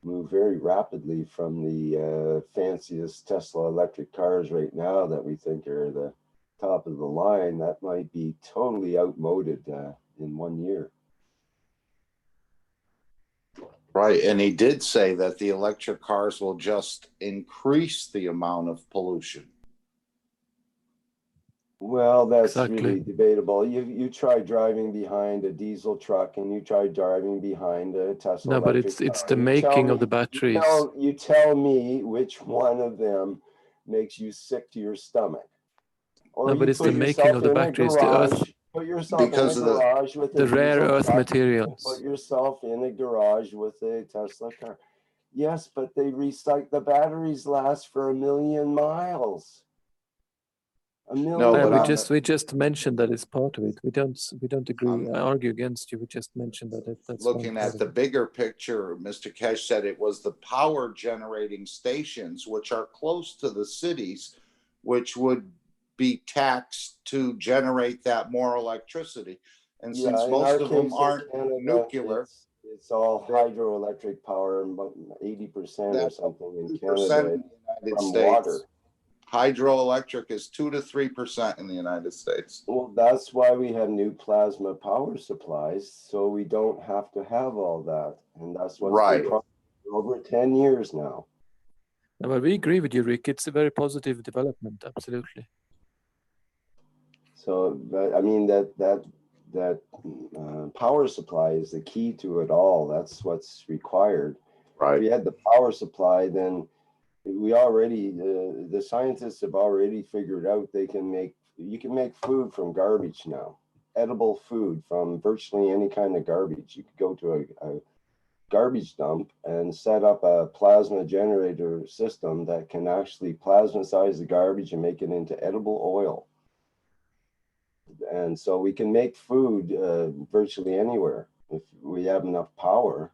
Speaker 1: move very rapidly from the fanciest Tesla electric cars right now that we think are the top of the line. That might be totally outmoded in 1 year.
Speaker 2: Right, and he did say that the electric cars will just increase the amount of pollution.
Speaker 1: Well, that's really debatable. You try driving behind a diesel truck, and you try driving behind a Tesla.
Speaker 6: No, but it's the making of the batteries.
Speaker 1: You tell me which one of them makes you sick to your stomach. Or
Speaker 6: no, but it's the making of the batteries. The earth,
Speaker 1: put yourself because in a garage with
Speaker 6: the rare earth materials.
Speaker 1: Put yourself in a garage with a Tesla car. Yes, but they recycle. The batteries last for 1 million miles.
Speaker 6: No, but we just mentioned that it's part of it. We don't agree. I argue against you. We just mentioned that that's
Speaker 2: looking at the bigger picture. Mr. Keshe said it was the power generating stations, which are close to the cities, which would be taxed to generate that more electricity. And since most of them aren't nuclear,
Speaker 1: it's all hydroelectric power, about 80% or something in Canada
Speaker 2: in the United
Speaker 1: from
Speaker 2: States.
Speaker 1: Water.
Speaker 2: Hydroelectric is 2 to 3% in the United States.
Speaker 1: Well, that's why we have new plasma power supplies, so we don't have to have all that. And that's what's been promised for over 10 years now.
Speaker 6: No, but we agree with you, Rick. It's a very positive development, absolutely.
Speaker 1: So, I mean, that power supply is the key to it all. That's what's required.
Speaker 2: Right.
Speaker 1: If we had the power supply, then we already, the scientists have already figured out you can make food from garbage now, edible food from virtually any kind of garbage. You could go to a garbage dump and set up a plasma generator system that can actually plasmatize the garbage and make it into edible oil. And so we can make food virtually anywhere if we have enough power.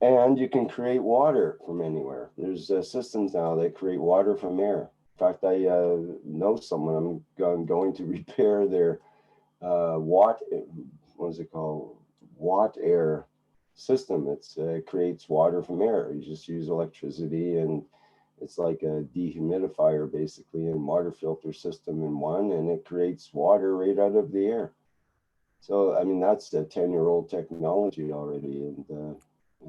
Speaker 1: And you can create water from anywhere. There's systems now that create water from air. In fact, I know someone, I'm going to repair their watt air system. It creates water from air. You just use electricity, and it's like a dehumidifier basically, and water filter system in one, and it creates water right out of the air. So, I mean, that's a 10-year-old technology already.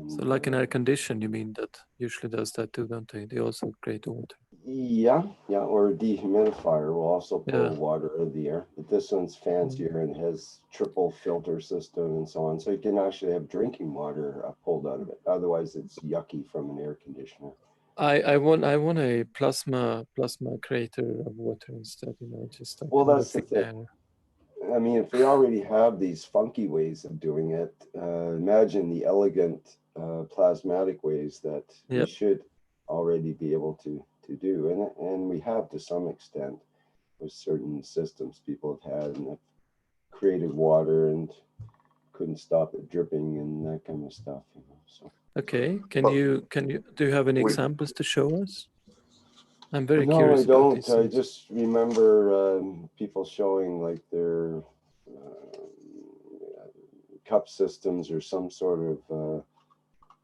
Speaker 6: So like an air condition, you mean that usually does that too, don't they? They also create water.
Speaker 1: Yeah, or a dehumidifier will also pull water out of the air. But this one's fancier and has triple filter system and so on. So you can actually have drinking water pulled out of it. Otherwise, it's yucky from an air conditioner.
Speaker 6: I want a plasma creator of water instead, just like
Speaker 1: that's the thing. I mean, if we already have these funky ways of doing it, imagine the elegant plasmatic ways that we should already be able to do. And we have to some extent with certain systems people have had and have created water and couldn't stop it dripping and that kind of stuff. So.
Speaker 6: Okay, do you have any examples to show us? I'm very curious.
Speaker 1: No, I don't. I just remember people showing like their cup systems or some sort of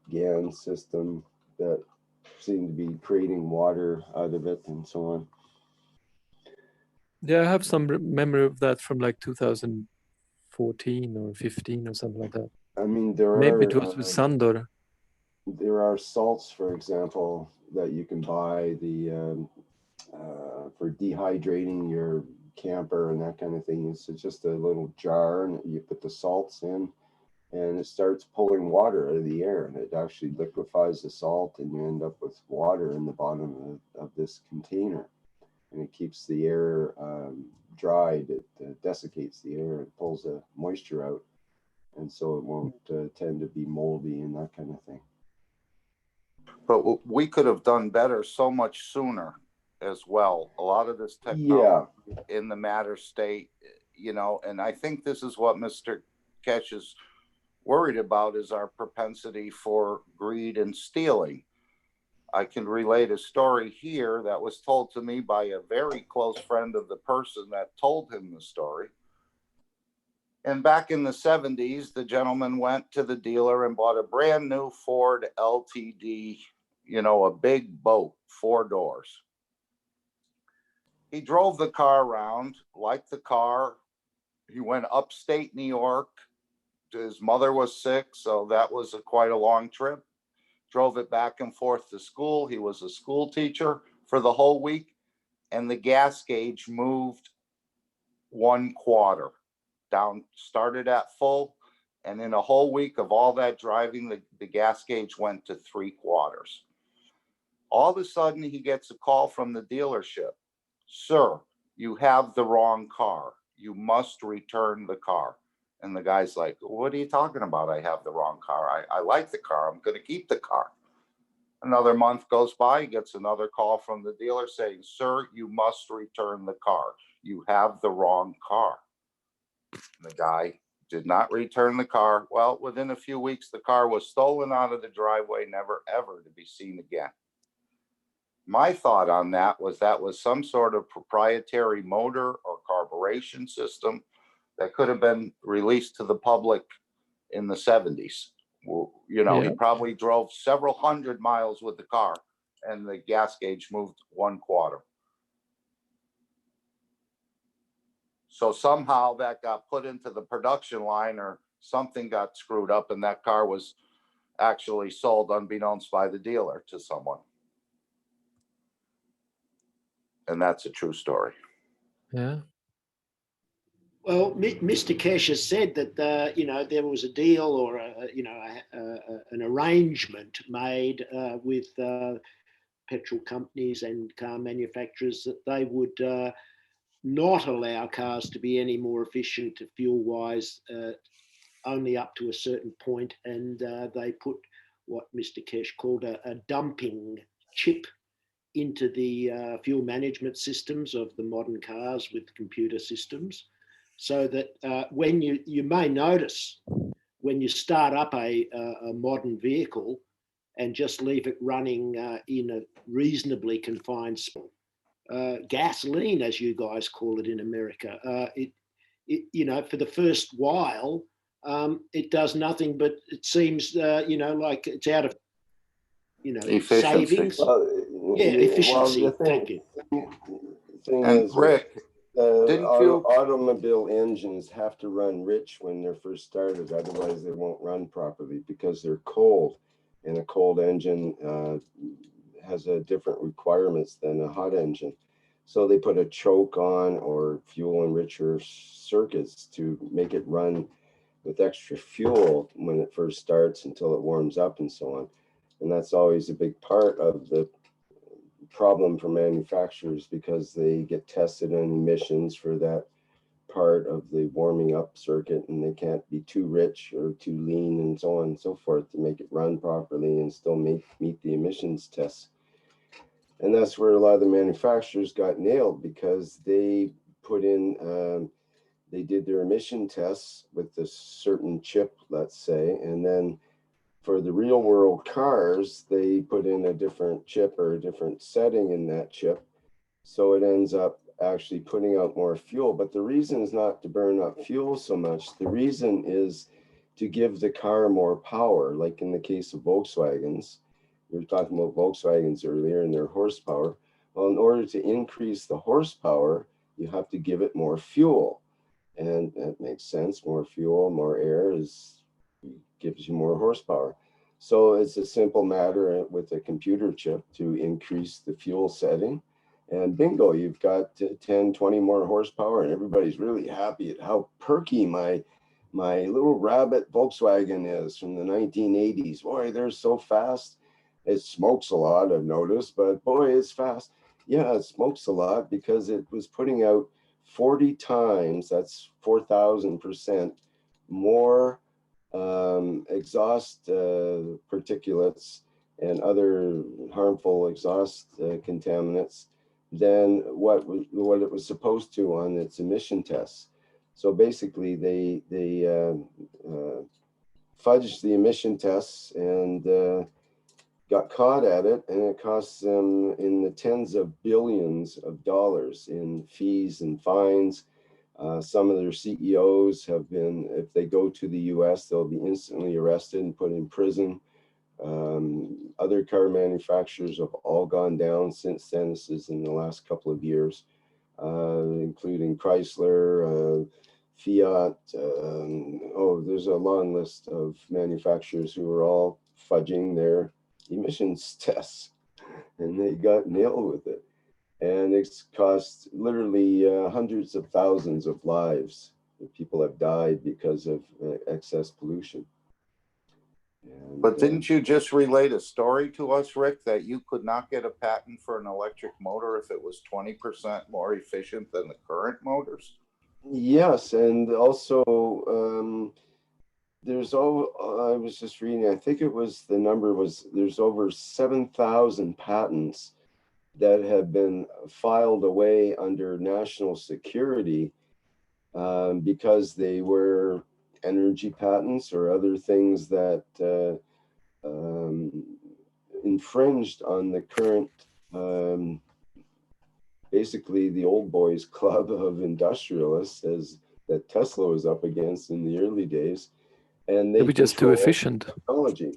Speaker 1: Gans system that seemed to be creating water out of it and so on.
Speaker 6: Yeah, I have some memory of that from like 2014 or 15 or something like that.
Speaker 1: I mean,
Speaker 6: maybe it was with Sandor.
Speaker 1: There are salts, for example, that you can buy. for dehydrating your camper and that kind of thing. It's just a little jar, and you put the salts in, and it starts pulling water out of the air, and it actually liquefies the salt, and you end up with water in the bottom of this container, and it keeps the air dried. It desiccates the air, it pulls the moisture out, and so it won't tend to be moldy and that kind of thing.
Speaker 2: But we could have done better so much sooner as well. A lot of this technology in the matter state, you know, and I think this is what Mr. Keshe is worried about, is our propensity for greed and stealing. I can relate a story here that was told to me by a very close friend of the person that told him the story. And back in the 70s, the gentleman went to the dealer and bought a brand new Ford LTD, you know, a big boat, 4 doors. He drove the car around, liked the car. He went upstate New York. His mother was sick, so that was quite a long trip. Drove it back and forth to school. He was a school teacher for the whole week, and the gas gauge moved 1/4 down, started at full, and in a whole week of all that driving, the gas gauge went to 3/4. All of a sudden, he gets a call from the dealership. Sir, you have the wrong car. You must return the car. And the guy's like, what are you talking about? I have the wrong car. I like the car. I'm going to keep the car. Another month goes by. He gets another call from the dealer saying, sir, you must return the car. You have the wrong car. And the guy did not return the car. Well, within a few weeks, the car was stolen out of the driveway, never ever to be seen again. My thought on that was some sort of proprietary motor or carburation system that could have been released to the public in the 70s. You know, he probably drove several hundred miles with the car, and the gas gauge moved 1/4. So somehow that got put into the production line, or something got screwed up, and that car was actually sold unbeknownst by the dealer to someone. And that's a true story.
Speaker 6: Yeah.
Speaker 4: Well, Mr. Keshe has said that you know, there was a deal or an arrangement made with petrol companies and car manufacturers that they would not allow cars to be any more efficient fuel-wise, only up to a certain point, and they put what Mr. Keshe called a dumping chip into the fuel management systems of the modern cars with computer systems, so that when you may notice when you start up a modern vehicle and just leave it running in a reasonably confined gasoline, as you guys call it in America, it you know, for the first while, it does nothing, but it seems you know, like it's out of, you know,
Speaker 2: Efficiency.
Speaker 4: savings. Efficiency.
Speaker 1: Well,
Speaker 4: Thank you.
Speaker 1: Thing
Speaker 2: and
Speaker 1: is,
Speaker 2: Rick,
Speaker 1: automobile engines have to run rich when they're first started, otherwise they won't run properly because they're cold, and a cold engine has a different requirements than a hot engine. So they put a choke on or fuel enricher circuits to make it run with extra fuel when it first starts until it warms up and so on. And that's always a big part of the problem for manufacturers, because they get tested on emissions for that part of the warming up circuit, and they can't be too rich or too lean and so on and so forth to make it run properly and still meet the emissions tests. And that's where a lot of the manufacturers got nailed, because they put in they did their emission tests with this certain chip, let's say, and then for the real world cars, they put in a different chip or a different setting in that chip. So it ends up actually putting out more fuel. But the reason is not to burn up fuel so much. The reason is to give the car more power, like in the case of Volkswagens. We were talking about Volkswagens earlier and their horsepower. Well, in order to increase the horsepower, you have to give it more fuel. And that makes sense. More fuel, more air gives you more horsepower. So it's a simple matter with a computer chip to increase the fuel setting, and bingo, you've got 10, 20 more horsepower, and everybody's really happy at how perky my little rabbit Volkswagen is from the 1980s. Boy, they're so fast. It smokes a lot, I've noticed, but boy, it's fast. Yeah, it smokes a lot because it was putting out 40 times, that's 4,000% more exhaust particulates and other harmful exhaust contaminants than what it was supposed to on its emission tests. So basically, they fudged the emission tests and got caught at it, and it costs them in the tens of billions of dollars in fees and fines. Some of their CEOs have been, if they go to the US, they'll be instantly arrested and put in prison. Other car manufacturers have all gone down since then. This is in the last couple of years, including Chrysler, Fiat. There's a long list of manufacturers who are all fudging their emissions tests, and they got nailed with it. And it's cost literally hundreds of thousands of lives. People have died because of excess pollution. And,
Speaker 2: but didn't you just relate a story to us, Rick, that you could not get a patent for an electric motor if it was 20% more efficient than the current motors?
Speaker 1: Yes, and also I was just reading, I think it was, the number was, there's over 7,000 patents that have been filed away under national security because they were energy patents or other things that infringed on the current, basically the old boys club of industrialists that Tesla was up against in the early days. And they
Speaker 6: maybe just too efficient
Speaker 1: technology.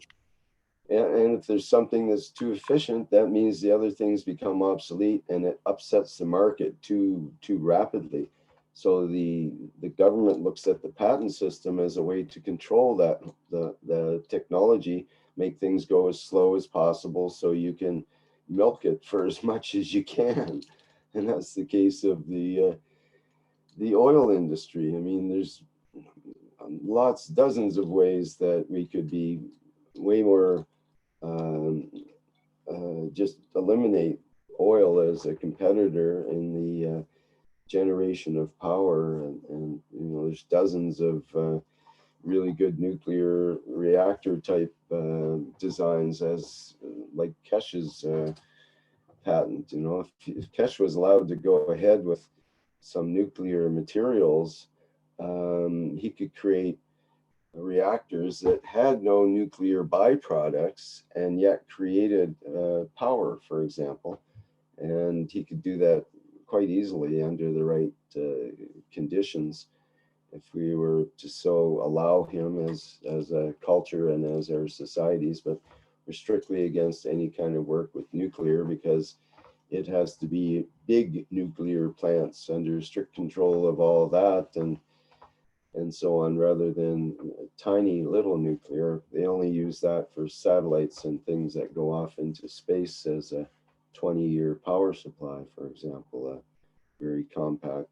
Speaker 1: And if there's something that's too efficient, that means the other things become obsolete, and it upsets the market too rapidly. So the government looks at the patent system as a way to control that the technology, make things go as slow as possible, so you can milk it for as much as you can. And that's the case of the oil industry. I mean, there's dozens of ways that we could be way more, just eliminate oil as a competitor in the generation of power. And there's dozens of really good nuclear reactor type designs, as like Keshe's patent. If Keshe was allowed to go ahead with some nuclear materials, he could create reactors that had no nuclear byproducts and yet created power, for example. And he could do that quite easily under the right conditions if we were to so allow him as a culture and as our societies. But we're strictly against any kind of work with nuclear, because it has to be big nuclear plants under strict control of all that and so on, rather than tiny little nuclear. They only use that for satellites and things that go off into space as a 20-year power supply, for example, a very compact,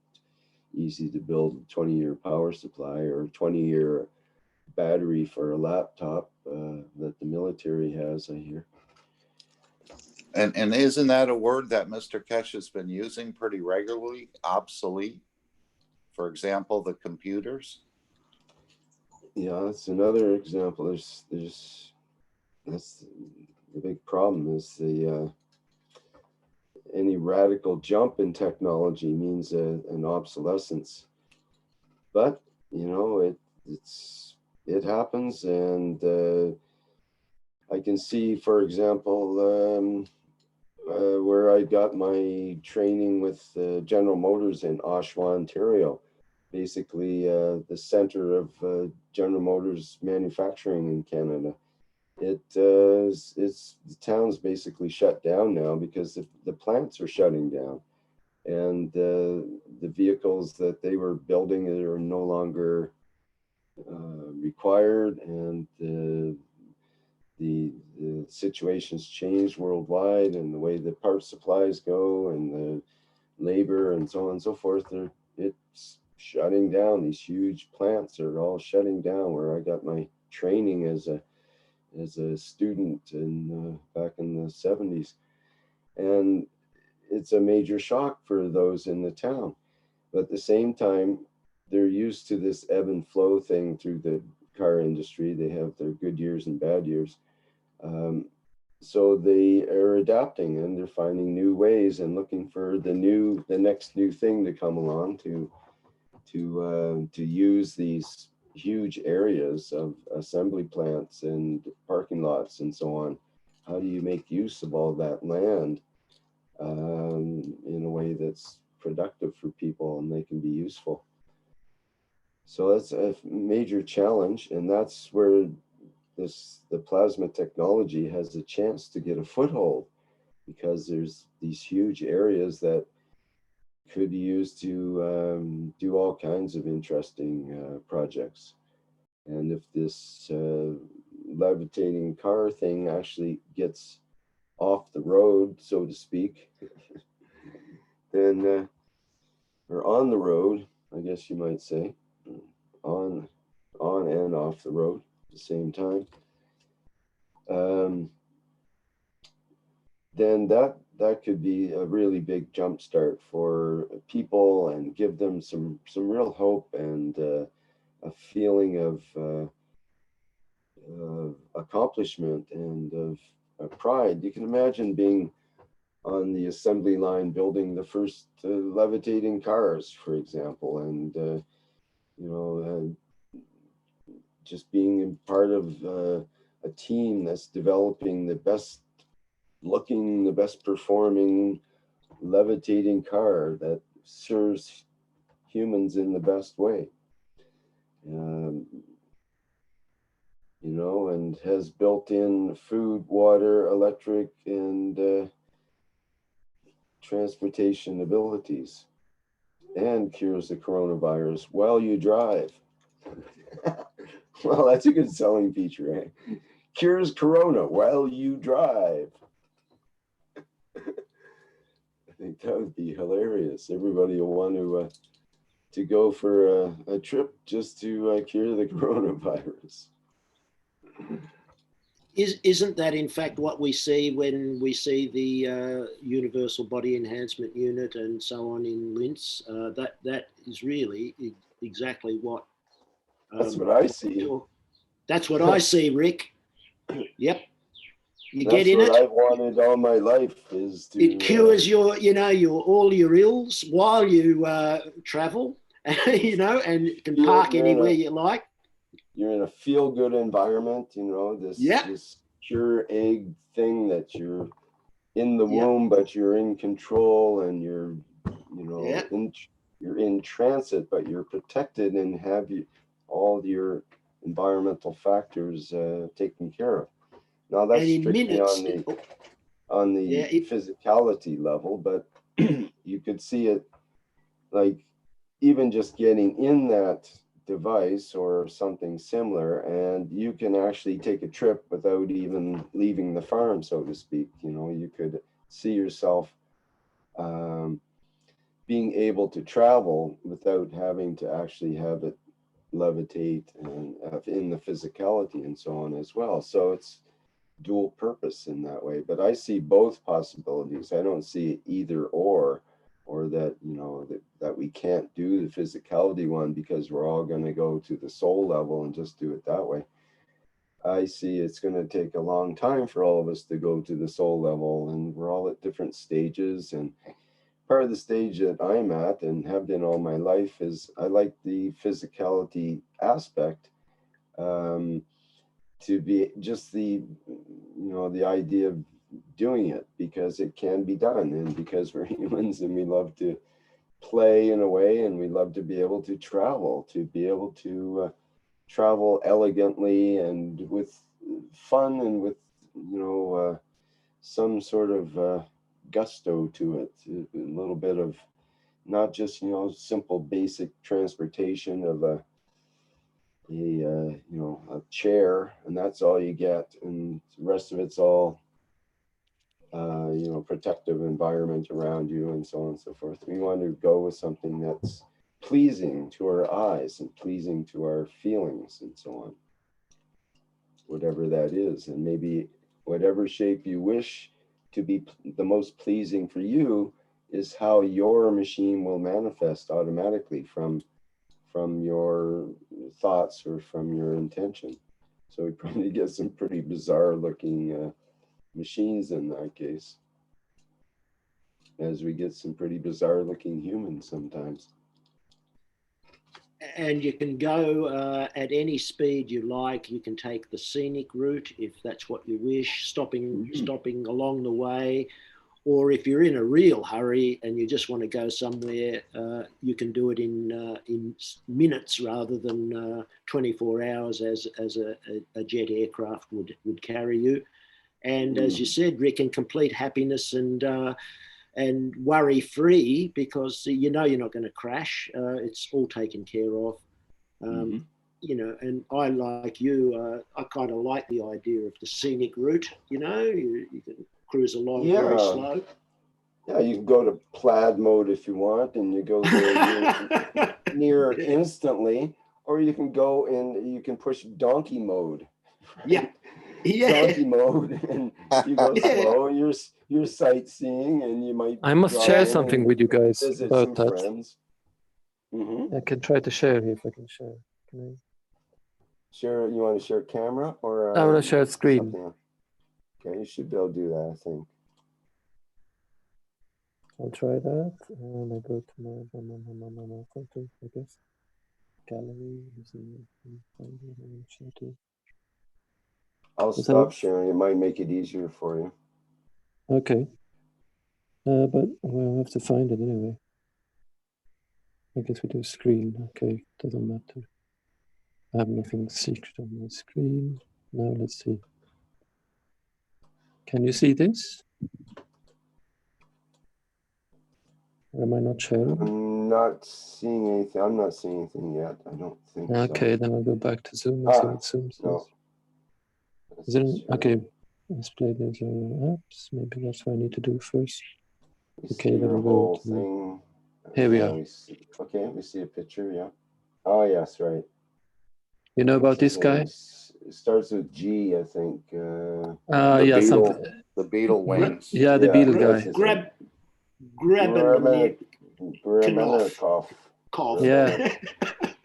Speaker 1: easy to build 20-year power supply, or a 20-year battery for a laptop that the military has, I hear.
Speaker 2: And isn't that a word that Mr. Keshe has been using pretty regularly, obsolete? For example, the computers.
Speaker 1: Yeah, that's another example. That's the big problem, is any radical jump in technology means an obsolescence. But it happens, and I can see, for example, where I got my training with General Motors in Oshawa, Ontario, basically the center of General Motors manufacturing in Canada. The town's basically shut down now because the plants are shutting down, and the vehicles that they were building are no longer situations change worldwide and the way the part supplies go and the labor and so on and so forth, it's shutting down. These huge plants are all shutting down, where I got my training as a student in back in the 70s. And it's a major shock for those in the town. But at the same time, they're used to this ebb and flow thing through the car industry. They have their good years and bad years. So they are adapting, and they're finding new ways and looking for the next new thing to come along to use these huge areas of assembly plants and parking lots and so on. How do you make use of all that land in a way that's productive for people and they can be useful? So that's a major challenge, and that's where the plasma technology has a chance to get a foothold, because there's these huge areas that could be used to do all kinds of interesting projects. And if this levitating car thing actually gets off the road, so to speak, then or on the road, I guess you might say, on and off the road at the same time, then that could be a really big jumpstart for people and give them some real hope and a feeling of accomplishment and of pride. You can imagine being on the assembly line building the first levitating cars, for example, and just being part of a team that's developing the best looking, the best performing levitating car that serves humans in the best way. And has built-in food, water, electric, and transportation abilities, and cures the coronavirus while you drive. Well, that's a good selling feature, eh? Cures corona while you drive. I think that would be hilarious. Everybody will want to go for a trip just to cure the coronavirus.
Speaker 4: Isn't that in fact what we see when we see the Universal Body Enhancement Unit and so on in Linz? That is really exactly what.
Speaker 1: That's what I see.
Speaker 4: That's what I see, Rick. Yep. You
Speaker 1: That's
Speaker 4: get in
Speaker 1: what
Speaker 4: it.
Speaker 1: I've wanted all my life, is to.
Speaker 4: It cures your all your ills while you travel, and can park anywhere you like.
Speaker 1: You're in a feel-good environment, this pure egg thing that you're in the womb, but you're in control, and you're, you're in transit, but you're protected and have all your environmental factors taken care of. Now that's strictly on the physicality level, but you could see it like even just getting in that device or something similar, and you can actually take a trip without even leaving the farm, so to speak. You could see yourself being able to travel without having to actually have it levitate and in the physicality and so on as well. So it's dual purpose in that way. But I see both possibilities. I don't see either or that that we can't do the physicality one because we're all going to go to the soul level and just do it that way. I see it's going to take a long time for all of us to go to the soul level, and we're all at different stages. And part of the stage that I'm at and have been all my life is I like the physicality aspect, to be just the idea of doing it because it can be done, and because we're humans and we love to play in a way, and we love to be able to travel elegantly and with fun and with some sort of gusto to it, a little bit of not just simple basic transportation of you know, a chair, and that's all you get, and the rest of it's all you know, protective environment around you, and so on and so forth. We want to go with something that's pleasing to our eyes and pleasing to our feelings, and so on, whatever that is. And maybe whatever shape you wish to be the most pleasing for you is how your machine will manifest automatically from your thoughts or from your intention. So we probably get some pretty bizarre looking machines in that case, as we get some pretty bizarre looking humans sometimes.
Speaker 4: And you can go at any speed you like. You can take the scenic route if that's what you wish, stopping along the way. Or if you're in a real hurry and you just want to go somewhere, you can do it in minutes rather than 24 hours as a jet aircraft would carry you. And as you said, Rick, in complete happiness and worry-free, because you know you're not going to crash. It's all taken care of. You know, and I, like you, I kind of like the idea of the scenic route. You know, you can cruise along very slow.
Speaker 1: Yeah, you can go to plaid mode if you want, and you go there near instantly, or you can go and you can push donkey mode.
Speaker 4: Yeah.
Speaker 1: Donkey mode, and you go slow, and you're sightseeing, and you might.
Speaker 6: I must share something with you guys about that.
Speaker 1: Friends.
Speaker 6: I can try to share if I can share. Can I?
Speaker 1: Share. You want to share camera or?
Speaker 6: I want to share screen.
Speaker 1: Okay, you should be able to do that, I think.
Speaker 6: I'll try that, and I go to my photo, I guess. Gallery.
Speaker 1: I'll stop sharing. It might make it easier for you.
Speaker 6: Okay. But we'll have to find it anyway. I guess we do screen. Okay, doesn't matter. I have nothing secret on my screen. Now let's see. Can you see this? Or am I not sharing?
Speaker 1: I'm not seeing anything. I'm not seeing anything yet. I don't think so.
Speaker 6: Okay, then I'll go back to Zoom and see what Zoom says.
Speaker 1: No.
Speaker 6: Is there okay, let's play those apps. Maybe that's what I need to do first. Okay, then we'll go to here we are.
Speaker 1: Okay, we see a picture, yeah. Oh, yes, right.
Speaker 6: You know about this guy?
Speaker 1: It starts with G, I think.
Speaker 6: Yeah, something.
Speaker 2: The beetle wings.
Speaker 6: Yeah, the beetle guy.
Speaker 1: Cough.
Speaker 6: Yeah.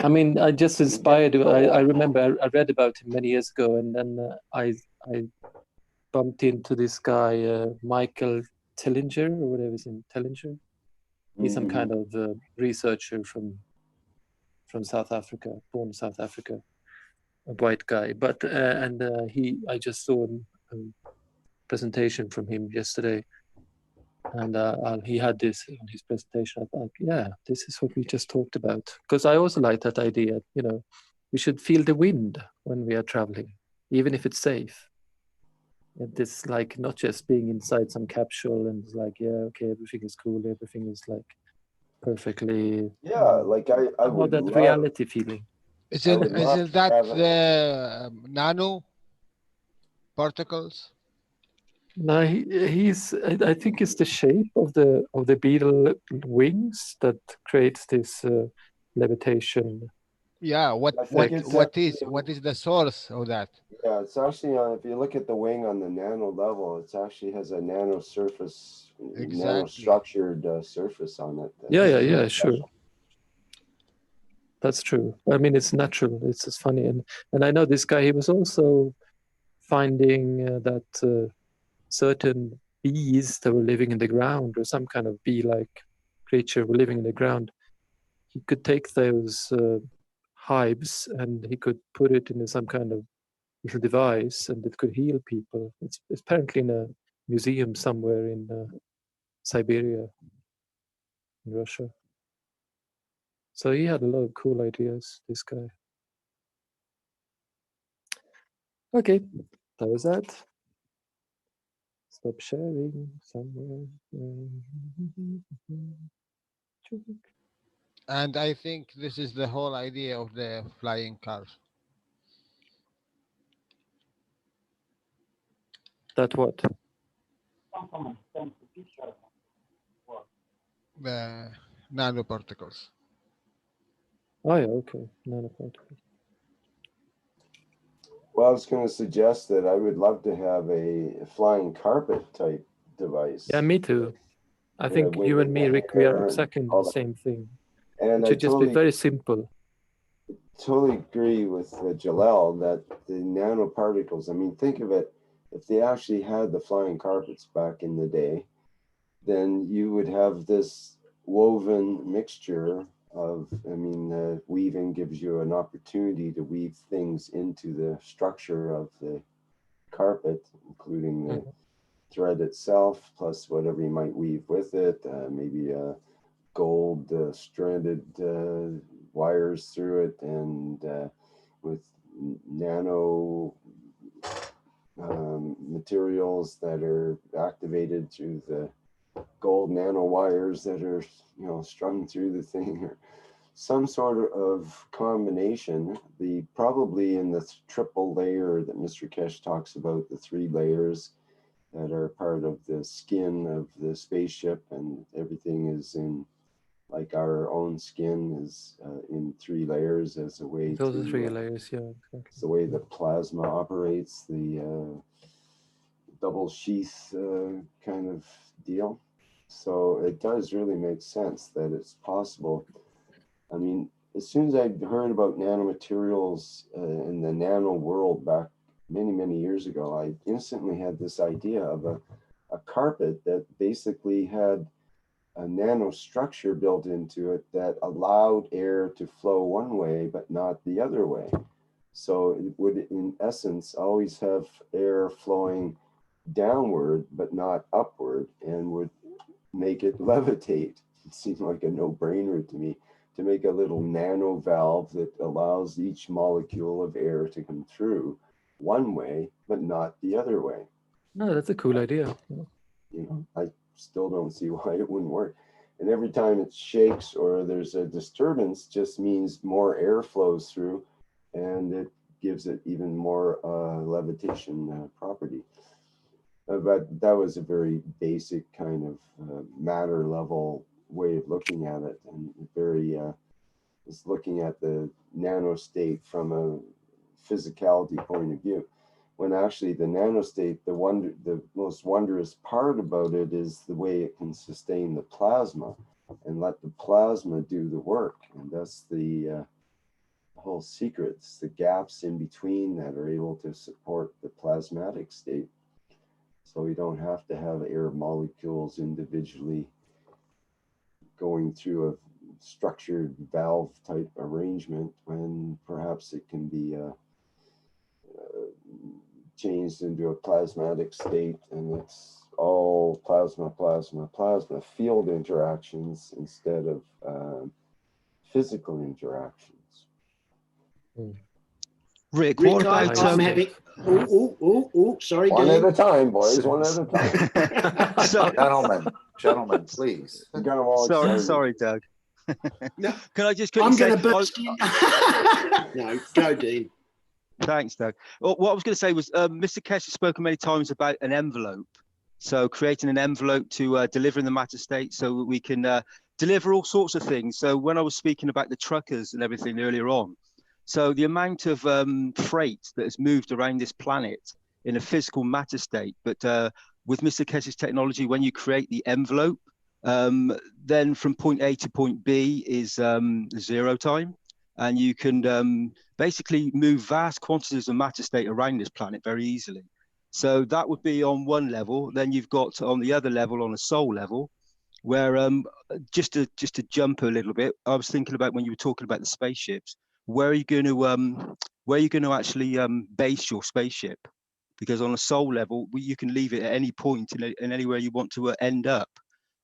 Speaker 6: I mean, I just inspired. I remember I read about him many years ago, and then I bumped into this guy, Michael Tellinger, or whatever his name, Tellinger. He's some kind of researcher from South Africa, born in South Africa, a white guy. But I just saw a presentation from him yesterday, and he had this on his presentation. I thought, yeah, this is what we just talked about. Because I also like that idea. You know, we should feel the wind when we are traveling, even if it's safe. It's like not just being inside some capsule and it's like, yeah, okay, everything is cool, everything is like perfectly.
Speaker 1: Yeah, like I would
Speaker 6: that
Speaker 1: love,
Speaker 6: reality feeling.
Speaker 10: Isn't that the nano particles?
Speaker 6: No, I think it's the shape of the beetle wings that creates this levitation.
Speaker 10: Yeah, what is the source of that?
Speaker 1: Yeah, it's actually if you look at the wing on the nano level, it actually has a nano surface, nano structured surface on it.
Speaker 6: Yeah, sure. That's true. I mean, it's natural. It's just funny, and I know this guy. He was also finding that certain bees that were living in the ground, or some kind of bee-like creature were living in the ground. He could take those hives and he could put it in some kind of little device, and it could heal people. It's apparently in a museum somewhere in Siberia, in Russia. So he had a lot of cool ideas, this guy. Okay, that was that. Stop sharing somewhere.
Speaker 10: And I think this is the whole idea of the flying cars.
Speaker 6: That what?
Speaker 10: The nanoparticles.
Speaker 6: Oh yeah, okay, nanoparticles.
Speaker 1: Well, I was going to suggest that I would love to have a flying carpet type device.
Speaker 6: Yeah, me too. I think you and me, Rick, we are exactly the same thing.
Speaker 1: And
Speaker 6: it should just be very simple.
Speaker 1: Totally agree with Jalal that the nanoparticles, I mean, think of it, if they actually had the flying carpets back in the day, then you would have this woven mixture of, I mean, weaving gives you an opportunity to weave things into the structure of the carpet, including the thread itself, plus whatever you might weave with it, maybe gold stranded wires through it, and with nano materials that are activated through the gold nano wires that are, you know, strung through the thing, or some sort of combination. The probably in the triple layer that Mr. Keshe talks about, the 3 layers that are part of the skin of the spaceship, and everything is in, like our own skin is in 3 layers as a way
Speaker 6: Those
Speaker 1: to,
Speaker 6: are 3 layers, yeah, exactly.
Speaker 1: It's the way the plasma operates, the double sheath kind of deal. So it does really make sense that it's possible. I mean, as soon as I heard about nanomaterials in the nano world back many years ago, I instantly had this idea of a carpet that basically had a nanostructure built into it that allowed air to flow one way, but not the other way. So it would, in essence, always have air flowing downward, but not upward, and would make it levitate. It seemed like a no-brainer to me, to make a little nano valve that allows each molecule of air to come through one way, but not the other way.
Speaker 6: No, that's a cool idea.
Speaker 1: You know, I still don't see why it wouldn't work. And every time it shakes or there's a disturbance, just means more air flows through, and it gives it even more levitation property. But that was a very basic kind of matter level way of looking at it, and very is looking at the nano state from a physicality point of view. When actually the nanostate, the most wondrous part about it is the way it can sustain the plasma and let the plasma do the work. And that's the whole secret. It's the gaps in between that are able to support the plasmatic state. So we don't have to have air molecules individually going through a structured valve type arrangement, when perhaps it can be changed into a plasmatic state, and it's all plasma field interactions instead of physical interactions.
Speaker 8: Rick, what about
Speaker 4: I'm having. Sorry,
Speaker 1: one
Speaker 4: Dean.
Speaker 1: at a time, boys. One at a time.
Speaker 2: So, gentlemen, please.
Speaker 1: You got them all excited.
Speaker 8: Sorry, Doug.
Speaker 4: No,
Speaker 8: Can I just quickly say?
Speaker 4: I'm going to burst in. No, go, Dean.
Speaker 8: Thanks, Doug. Well, what I was going to say was, Mr. Keshe has spoken many times about an envelope. So creating an envelope to deliver in the matter state, so we can deliver all sorts of things. So when I was speaking about the truckers and everything earlier on, so the amount of freight that has moved around this planet in a physical matter state, but with Mr. Keshe's technology, when you create the envelope, then from point A to point B is 0 time. And you can basically move vast quantities of matter state around this planet very easily. So that would be on one level. Then you've got on the other level, on a soul level, where just to jump a little bit, I was thinking about when you were talking about the spaceships, where are you going to actually base your spaceship? Because on a soul level, you can leave it at any point in anywhere you want to end up.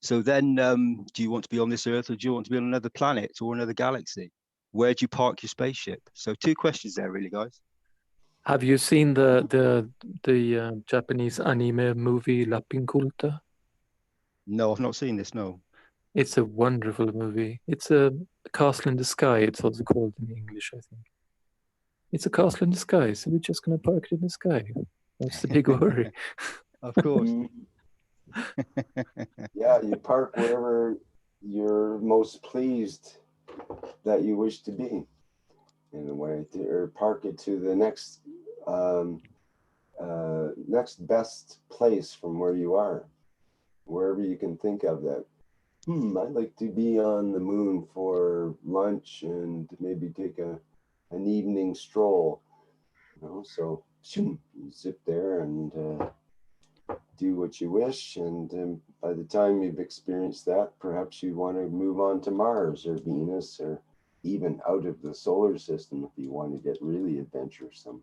Speaker 8: So then, do you want to be on this Earth, or do you want to be on another planet or another galaxy? Where do you park your spaceship? So 2 questions there, really, guys.
Speaker 6: Have you seen the Japanese anime movie La Pinculta?
Speaker 8: No, I've not seen this. No.
Speaker 6: It's a wonderful movie. It's a castle in the sky. It's also called in English, I think. It's a castle in the sky, so we're just gonna park it in the sky. That's the big worry.
Speaker 8: Of course.
Speaker 1: Yeah, you park wherever you're most pleased that you wish to be, in a way, or park it to the next next best place from where you are, wherever you can think of that. I'd like to be on the moon for lunch and maybe take an evening stroll. You know, so you sit there and do what you wish, and by the time you've experienced that, perhaps you want to move on to Mars or Venus, or even out of the solar system if you want to get really adventuresome.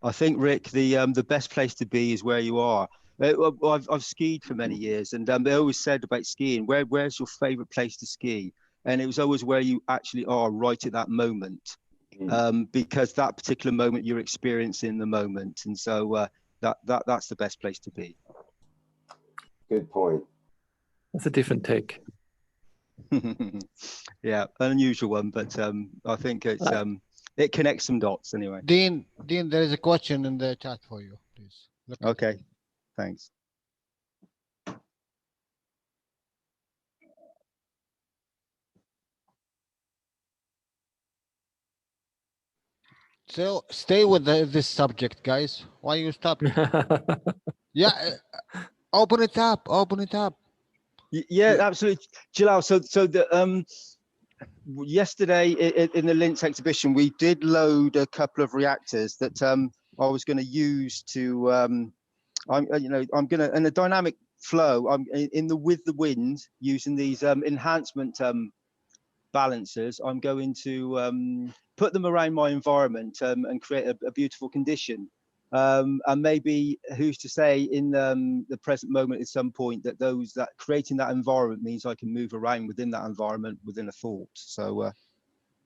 Speaker 8: I think, Rick, the best place to be is where you are. I've skied for many years, and they always said about skiing, where's your favorite place to ski? And it was always where you actually are right at that moment, because that particular moment you're experiencing the moment, and so that's the best place to be.
Speaker 1: Good point.
Speaker 6: That's a different take.
Speaker 8: Yeah, an unusual one, but I think it's it connects some dots anyway.
Speaker 10: Dean, there is a question in the chat for you, please.
Speaker 8: Okay, thanks.
Speaker 10: So stay with this subject, guys. Why you stop? Yeah, open it up. Open it up.
Speaker 8: Yeah, absolutely, Jalal. So the yesterday in the Linz exhibition, we did load a couple of reactors that I was going to use to I'm going to, in a dynamic flow, I'm with the wind, using these enhancement balancers. I'm going to put them around my environment and create a beautiful condition. And maybe, who's to say, in the present moment at some point, that creating that environment means I can move around within that environment within a thought. So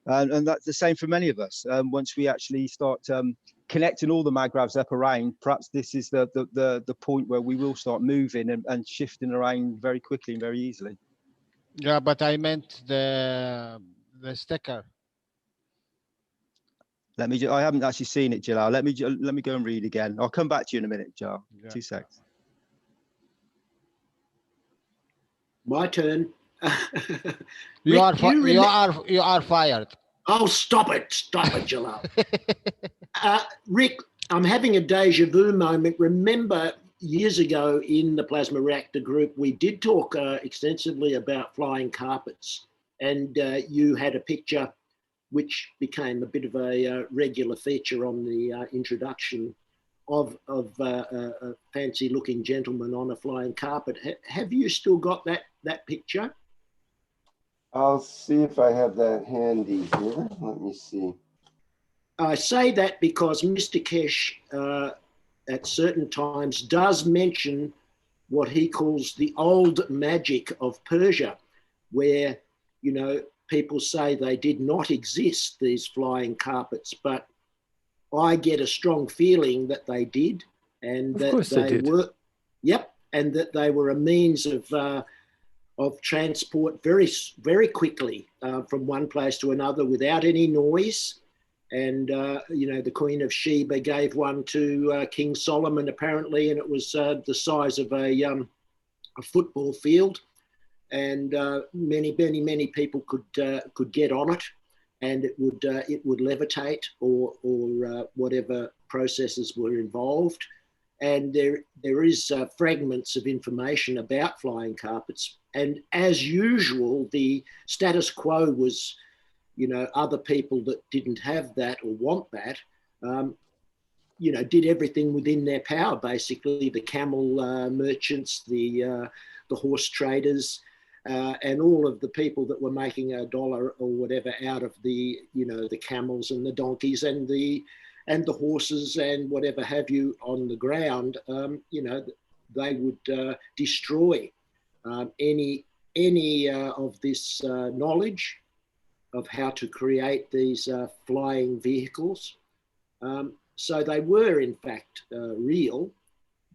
Speaker 8: and that's the same for many of us. Once we actually start connecting all the magravs up around, perhaps this is the point where we will start moving and shifting around very quickly and very easily.
Speaker 10: Yeah, but I meant the sticker.
Speaker 8: I haven't actually seen it, Jalal. Let me go and read again. I'll come back to you in a minute, Jalal. Yeah. 2 seconds.
Speaker 4: My turn.
Speaker 10: You are fired.
Speaker 4: Oh, stop it, Jalal. Rick, I'm having a deja vu moment. Remember, years ago in the Plasma Reactor group, we did talk extensively about flying carpets, and you had a picture which became a bit of a regular feature on the introduction of a fancy-looking gentleman on a flying carpet. Have you still got that picture?
Speaker 1: I'll see if I have that handy here. Let me see.
Speaker 4: I say that because Mr. Keshe at certain times does mention what he calls the old magic of Persia, where, you know, people say they did not exist, these flying carpets, but I get a strong feeling that they did, and that they were, yep, and that they were a means of transport very, very quickly from one place to another without any noise. And, you know, the Queen of Sheba gave one to King Solomon, apparently, and it was the size of a football field. And many people could get on it, and it would levitate or whatever processes were involved. And there is fragments of information about flying carpets. And as usual, the status quo was, you know, other people that didn't have that or want that, you know, did everything within their power, basically. The camel merchants, the horse traders, and all of the people that were making $1 or whatever out of the, you know, the camels and the donkeys and the horses and whatever have you on the ground, you know, they would destroy any of this knowledge of how to create these flying vehicles. So they were, in fact, real,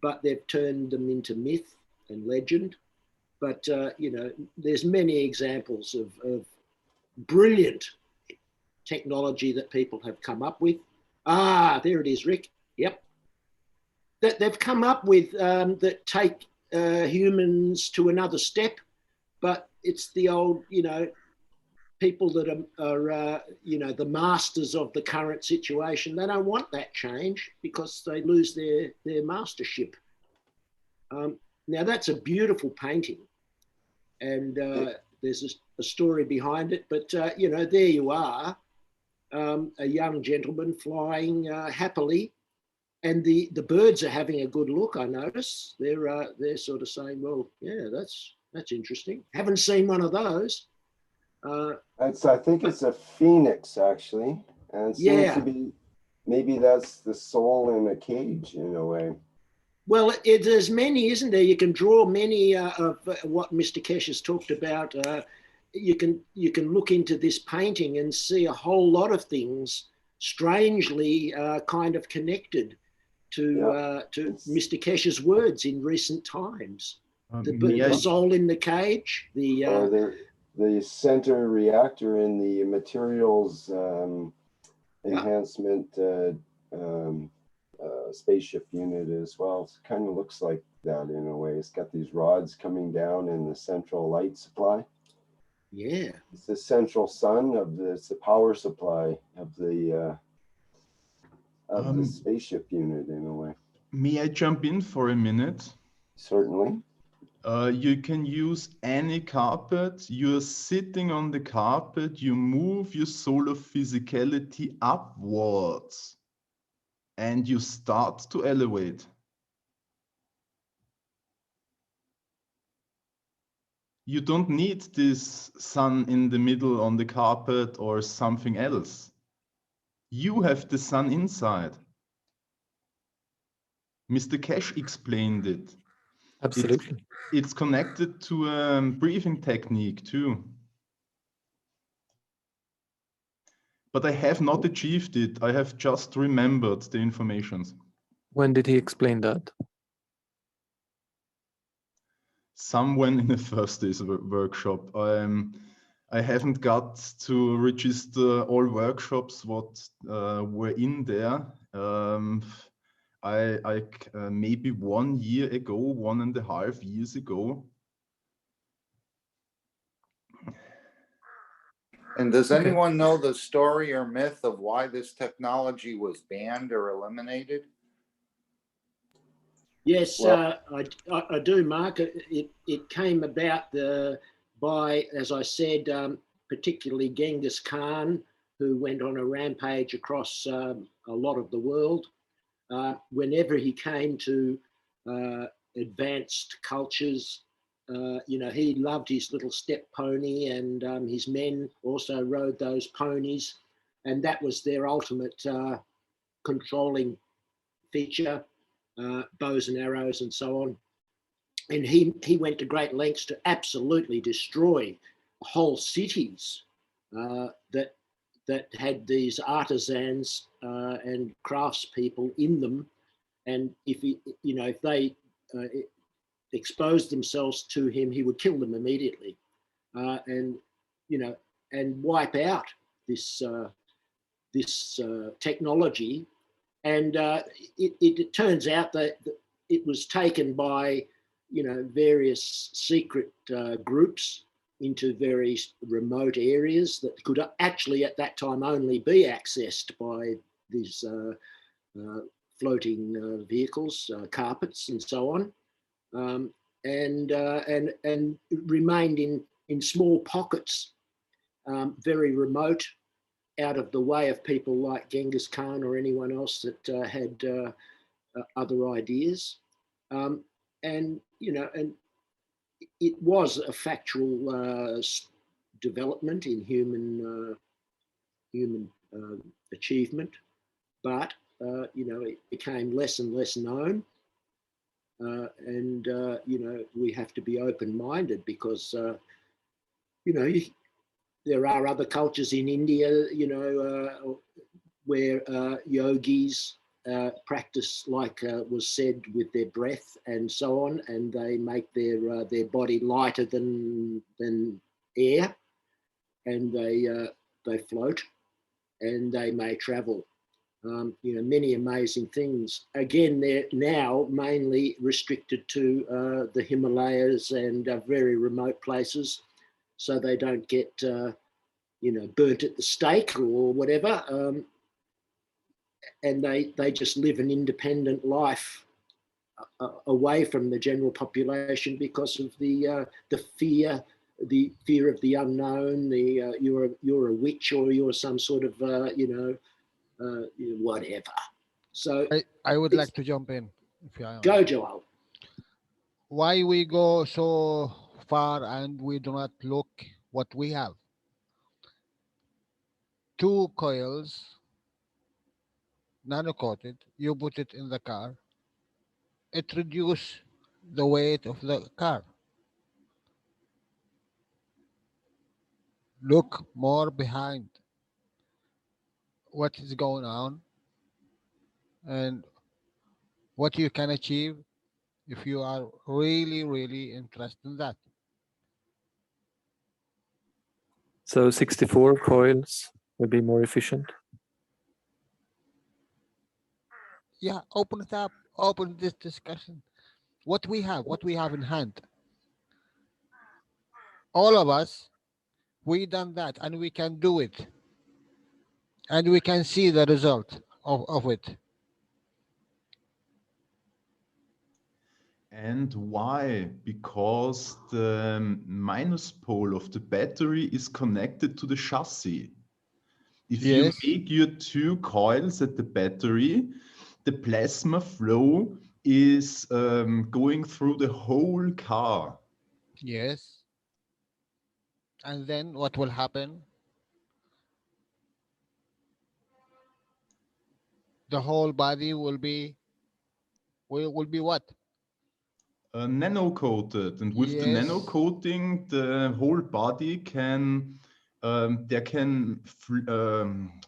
Speaker 4: but they've turned them into myth and legend. But, you know, there's many examples of brilliant technology that people have come up with. Ah, there it is, Rick. Yep. that they've come up with that take humans to another step, but it's the old, people that are the masters of the current situation. They don't want that change because they lose their mastership. Now that's a beautiful painting, and there's a story behind it. But there you are, a young gentleman flying happily, and the birds are having a good look. I notice they're sort of saying, "Well, yeah, that's interesting. Haven't seen one of those."
Speaker 1: I think it's a phoenix, actually, and it seems to be, maybe that's the soul in a cage in a way.
Speaker 4: Well, there's many, isn't there? You can draw many of what Mr. Keshe has talked about. You can look into this painting and see a whole lot of things strangely kind of connected to Mr. Keshe's words in recent times. The soul in the cage,
Speaker 1: the center reactor in the materials enhancement spaceship unit as well. It kind of looks like that in a way. It's got these rods coming down in the central light supply.
Speaker 4: Yeah,
Speaker 1: it's the central sun of it's the power supply of the spaceship unit in a way.
Speaker 11: May I jump in for a minute?
Speaker 1: Certainly.
Speaker 11: You can use any carpet. You're sitting on the carpet, you move your soul of physicality upwards and you start to elevate. You don't need this sun in the middle on the carpet or something else. You have the sun inside. Mr. Keshe explained it.
Speaker 6: Absolutely.
Speaker 11: It's connected to a breathing technique too. But I have not achieved it. I have just remembered the information.
Speaker 6: When did he explain that?
Speaker 11: Somewhere in the first day's workshop. I haven't got to register all workshops what were in there. I maybe 1 year ago, 1.5 years ago.
Speaker 2: And does anyone know the story or myth of why this technology was banned or eliminated?
Speaker 4: Yes, well, I do, Mark. It came about by, as I said, particularly Genghis Khan, who went on a rampage across a lot of the world. Whenever he came to advanced cultures, he loved his little step pony, and his men also rode those ponies, and that was their ultimate controlling feature. Bows and arrows and so on. And he went to great lengths to absolutely destroy whole cities that had these artisans and craftspeople in them. And if they exposed themselves to him, he would kill them immediately, and wipe out this technology. And it turns out that it was taken by, various secret groups into very remote areas that could actually at that time only be accessed by these floating vehicles, carpets and so on, and remained in small pockets, very remote, out of the way of people like Genghis Khan or anyone else that had other ideas. And it was a factual development in human achievement, but it became less and less known. And we have to be open-minded because there are other cultures in India, where yogis practice, like was said, with their breath and so on, and they make their body lighter than air, and they float, and they may travel many amazing things. Again, they're now mainly restricted to the Himalayas and very remote places, so they don't get, burnt at the stake or whatever. And they just live an independent life away from the general population because of the fear of the unknown. You're a witch or you're some sort of whatever. So
Speaker 10: I would like to jump in. If you
Speaker 4: go, Joel.
Speaker 10: Why we go so far and we do not look what we have? 2 coils, nano-coated, you put it in the car, it reduces the weight of the car. Look more behind what is going on and what you can achieve if you are really, really interested in that.
Speaker 6: So 64 coils will be more efficient.
Speaker 10: Yeah, open it up, open this discussion. What we have in hand. All of us, we done that and we can do it. And we can see the result of it.
Speaker 11: And why? Because the minus pole of the battery is connected to the chassis. If you make your 2 coils at the battery, the plasma flow is going through the whole car.
Speaker 10: Yes. And then what will happen? The whole body will be what?
Speaker 11: Nano coated, and with the nano coating, the whole body can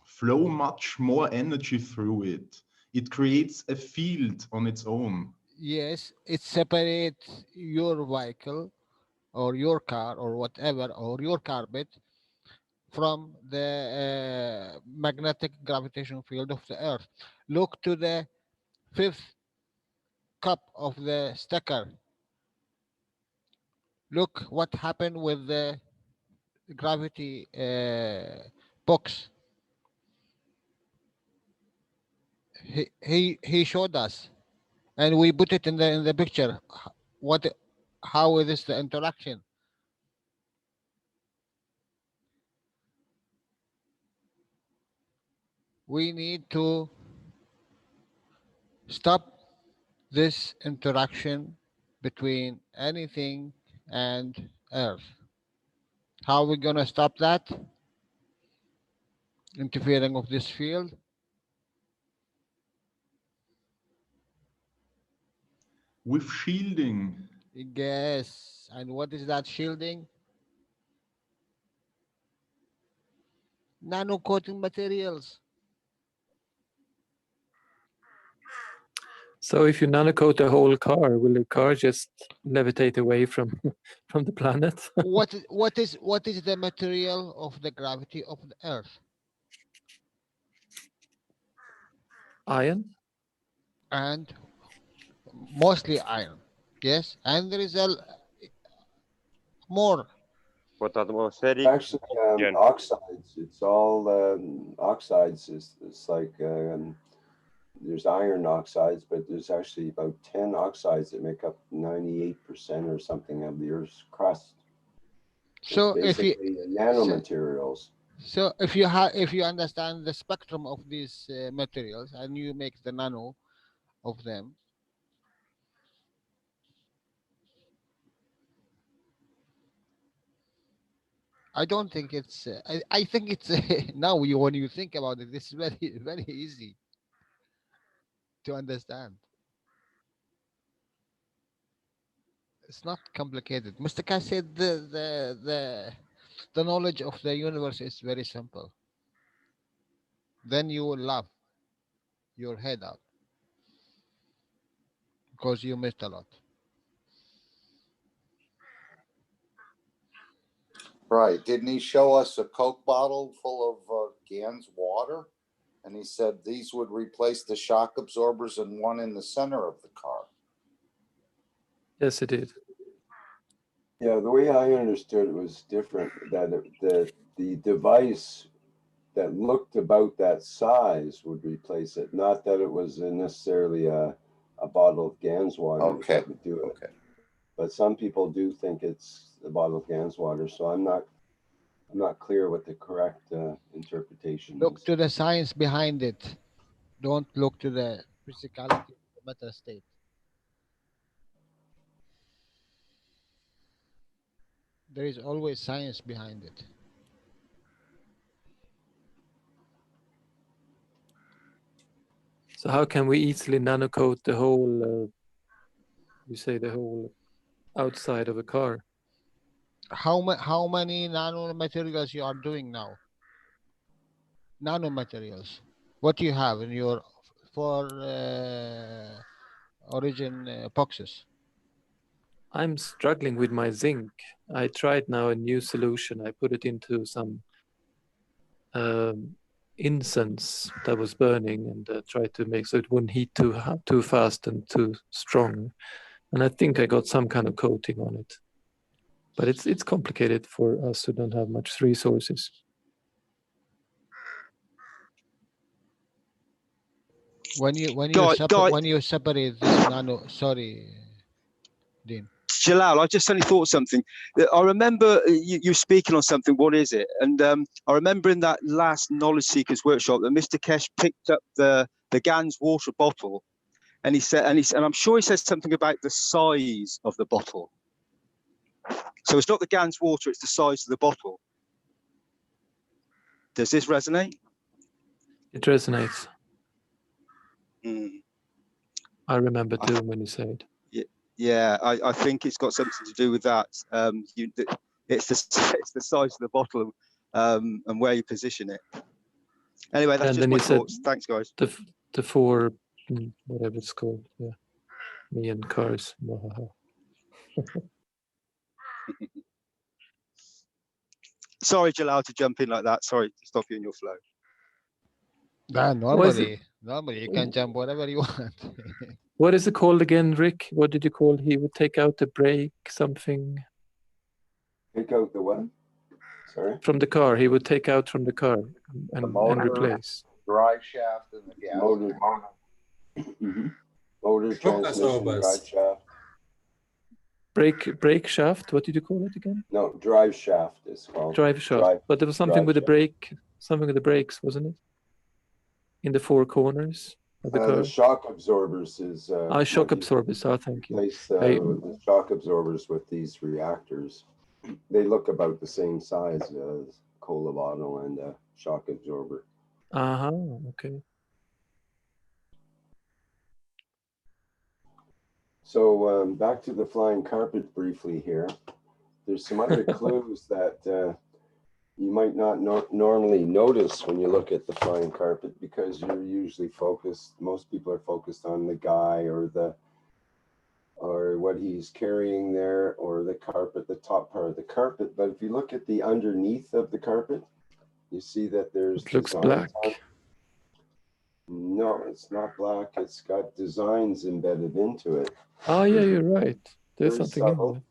Speaker 11: flow much more energy through it. It creates a field on its own.
Speaker 10: Yes, it separates your vehicle or your car or whatever or your carpet from the magnetic gravitational field of the earth. Look to the 5th cup of the stacker. Look what happened with the gravity box. He showed us, and we put it in the picture. How is this the interaction? We need to stop this interaction between anything and Earth. How are we going to stop that? Interfering of this field?
Speaker 11: With shielding.
Speaker 10: Yes. And what is that shielding? Nano coating materials.
Speaker 6: So if you nanocoat the whole car, will the car just levitate away from the planet?
Speaker 10: What is the material of the gravity of the Earth?
Speaker 6: Iron?
Speaker 10: And mostly iron. Yes. And there is more.
Speaker 7: What atmospheric?
Speaker 1: Actually, oxides. It's all oxides. It's like there's iron oxides, but there's actually about 10 oxides that make up 98% or something of the Earth's crust.
Speaker 10: So
Speaker 1: it's basically nanomaterials.
Speaker 10: So if you understand the spectrum of these materials and you make the nano of them, I don't think it's. I think it's now when you think about it, it's very very easy to understand. It's not complicated. Mr. Keshe said the knowledge of the universe is very simple. Then you will laugh your head out because you missed a lot.
Speaker 2: Right. Didn't he show us a Coke bottle full of Gans water? And he said these would replace the shock absorbers and one in the center of the car.
Speaker 6: Yes, it did.
Speaker 1: Yeah, the way I understood it was different, that the device that looked about that size would replace it, not that it was necessarily a bottle of Gans water
Speaker 2: Okay.
Speaker 1: that would do it.
Speaker 2: Okay.
Speaker 1: But some people do think it's a bottle of Gans water, so I'm not clear what the correct interpretation
Speaker 10: Look
Speaker 1: is.
Speaker 10: to the science behind it. Don't look to the physicality of the matter state. There is always science behind it.
Speaker 6: So how can we easily nanocoat the whole, you say the whole outside of a car?
Speaker 10: How many nanomaterials you are doing now? Nanomaterials. What do you have in your for origin epoxies?
Speaker 6: I'm struggling with my zinc. I tried now a new solution. I put it into some incense that was burning and tried to make so it wouldn't heat too fast and too strong. And I think I got some kind of coating on it. But it's complicated for us who don't have much resources.
Speaker 10: When you separate this nano, sorry, Dean.
Speaker 8: Jalal, I just suddenly thought something. I remember you speaking on something. What is it? And I remember in that last Knowledge Seekers workshop that Mr. Keshe picked up the Gans water bottle, and he said, and I'm sure he said something about the size of the bottle. So it's not the Gans water; it's the size of the bottle. Does this resonate?
Speaker 6: It resonates.
Speaker 8: Mm.
Speaker 6: I remember too when you said it.
Speaker 8: Yeah, I think it's got something to do with that. It's the size of the bottle and where you position it. Anyway, that's just my thoughts. Thanks, guys.
Speaker 6: The four, whatever it's called. Yeah, me and cars.
Speaker 8: Sorry, Jalal, to jump in like that. Sorry to stop you in your flow.
Speaker 10: Normally you can jump whatever you want.
Speaker 6: What is it called again, Rick? What did you call? He would take out the brake, something.
Speaker 1: Take out the what? Sorry.
Speaker 6: From the car, he would take out from the car and replace.
Speaker 2: Drive shaft and the gas.
Speaker 1: Motor. Motor, transmission, drive shaft.
Speaker 6: Brake shaft. What did you call it again?
Speaker 1: No, drive shaft is called.
Speaker 6: Drive shaft. But there was something with the brake. Something with the brakes, wasn't it? In the four corners of the car.
Speaker 1: The shock absorbers is.
Speaker 6: Shock absorbers. Thank you.
Speaker 1: Place the shock absorbers with these reactors. They look about the same size as cola bottle and a shock absorber.
Speaker 6: Okay.
Speaker 1: So back to the flying carpet briefly here. There's some other clues that you might not normally notice when you look at the flying carpet, because you're usually focused, most people are focused on the guy or what he's carrying there, or the carpet, the top part of the carpet. But if you look at the underneath of the carpet, you see that there's
Speaker 6: it looks black.
Speaker 1: No, it's not black. It's got designs embedded into it.
Speaker 6: Oh yeah, you're right. There's
Speaker 1: very
Speaker 6: something
Speaker 1: subtle,
Speaker 6: in there.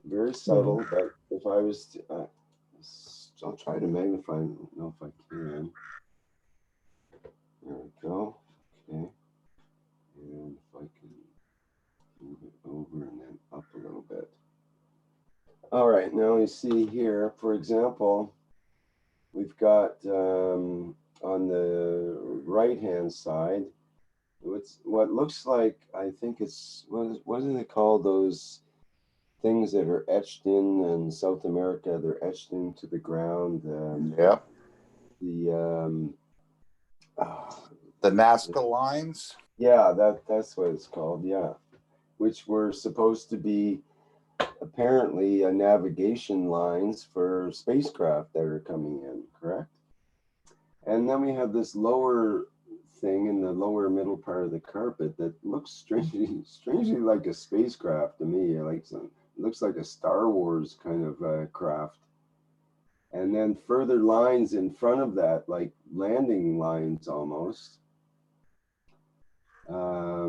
Speaker 1: very subtle. But if I was to, I'll try to magnify. I don't know if I can. There we go. Okay. And if I can move it over and then up a little bit. All right. Now you see here, for example, we've got on the right-hand side, what looks like, I think it's, what do they call those things that are etched in South America? They're etched into the ground.
Speaker 2: Yeah.
Speaker 1: The
Speaker 2: Nazca lines?
Speaker 1: Yeah, that's what it's called, yeah. Which were supposed to be apparently navigation lines for spacecraft that are coming in, correct? And then we have this lower thing in the lower middle part of the carpet that looks strangely like a spacecraft to me. It looks like a Star Wars kind of craft. And then further lines in front of that, like landing lines almost. I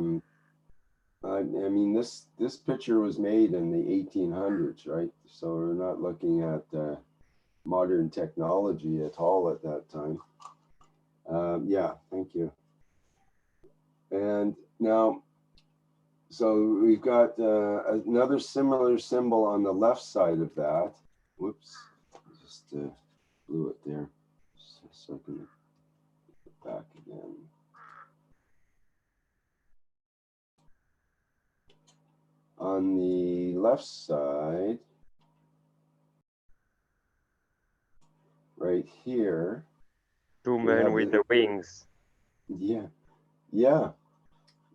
Speaker 1: mean, this picture was made in the 1800s, right? So we're not looking at modern technology at all at that time. Yeah, thank you. And now, so we've got another similar symbol on the left side of that. Whoops, just blew it there. Just a second. Back again. On the left side, right here.
Speaker 7: Two men with the wings.
Speaker 1: Yeah, yeah,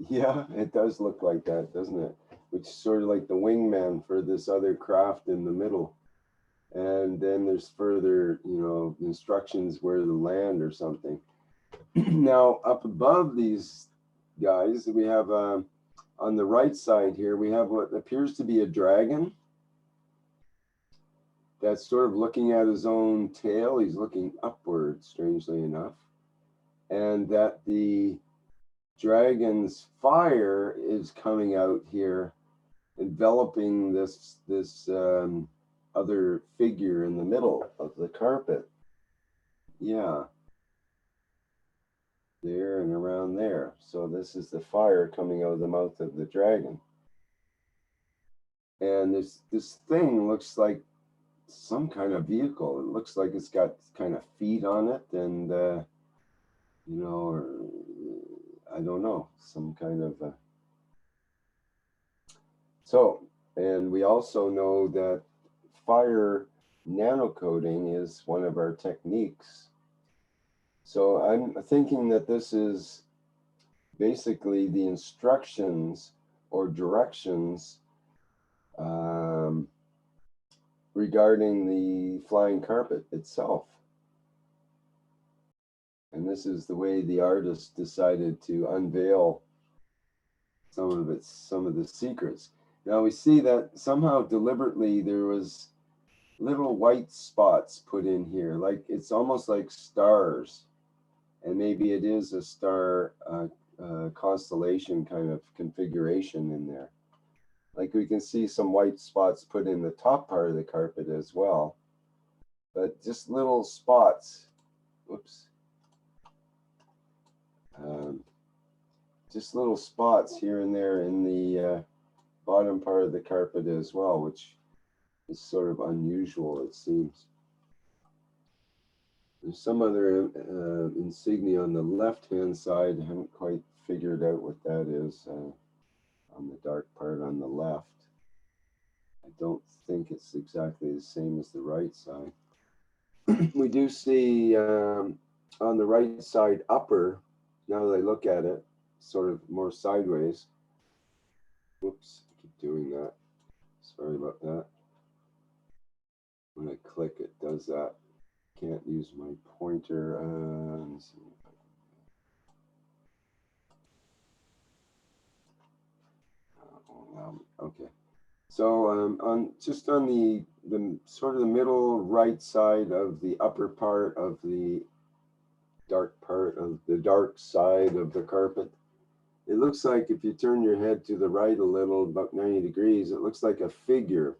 Speaker 1: yeah, it does look like that, doesn't it? Which is sort of like the wingman for this other craft in the middle. And then there's further, you know, instructions where to land or something. Now, up above these guys, we have on the right side here, we have what appears to be a dragon that's sort of looking at his own tail. He's looking upward, strangely enough. And that the dragon's fire is coming out here, enveloping this other figure in the middle of the carpet. Yeah. There and around there. So this is the fire coming out of the mouth of the dragon. And this thing looks like some kind of vehicle. It looks like it's got kind of feet on it, and you know, or I don't know, some kind of so. And we also know that fire nanocoating is one of our techniques. So I'm thinking that this is basically the instructions or directions regarding the flying carpet itself. And this is the way the artist decided to unveil some of the secrets. Now we see that somehow deliberately there was little white spots put in here, like it's almost like stars. And maybe it is a star constellation kind of configuration in there. Like we can see some white spots put in the top part of the carpet as well, but just little spots. Whoops. Just little spots here and there in the bottom part of the carpet as well, which is sort of unusual, it seems. There's some other insignia on the left-hand side. I haven't quite figured out what that is on the dark part on the left. I don't think it's exactly the same as the right side. We do see on the right side upper, now that I look at it, sort of more sideways. Whoops, I keep doing that. Sorry about that. When I click, it does that. Can't use my pointer. Let's see. Okay. So on the sort of the middle right side of the upper part of the dark side of the carpet, it looks like if you turn your head to the right a little, about 90 degrees, it looks like a figure.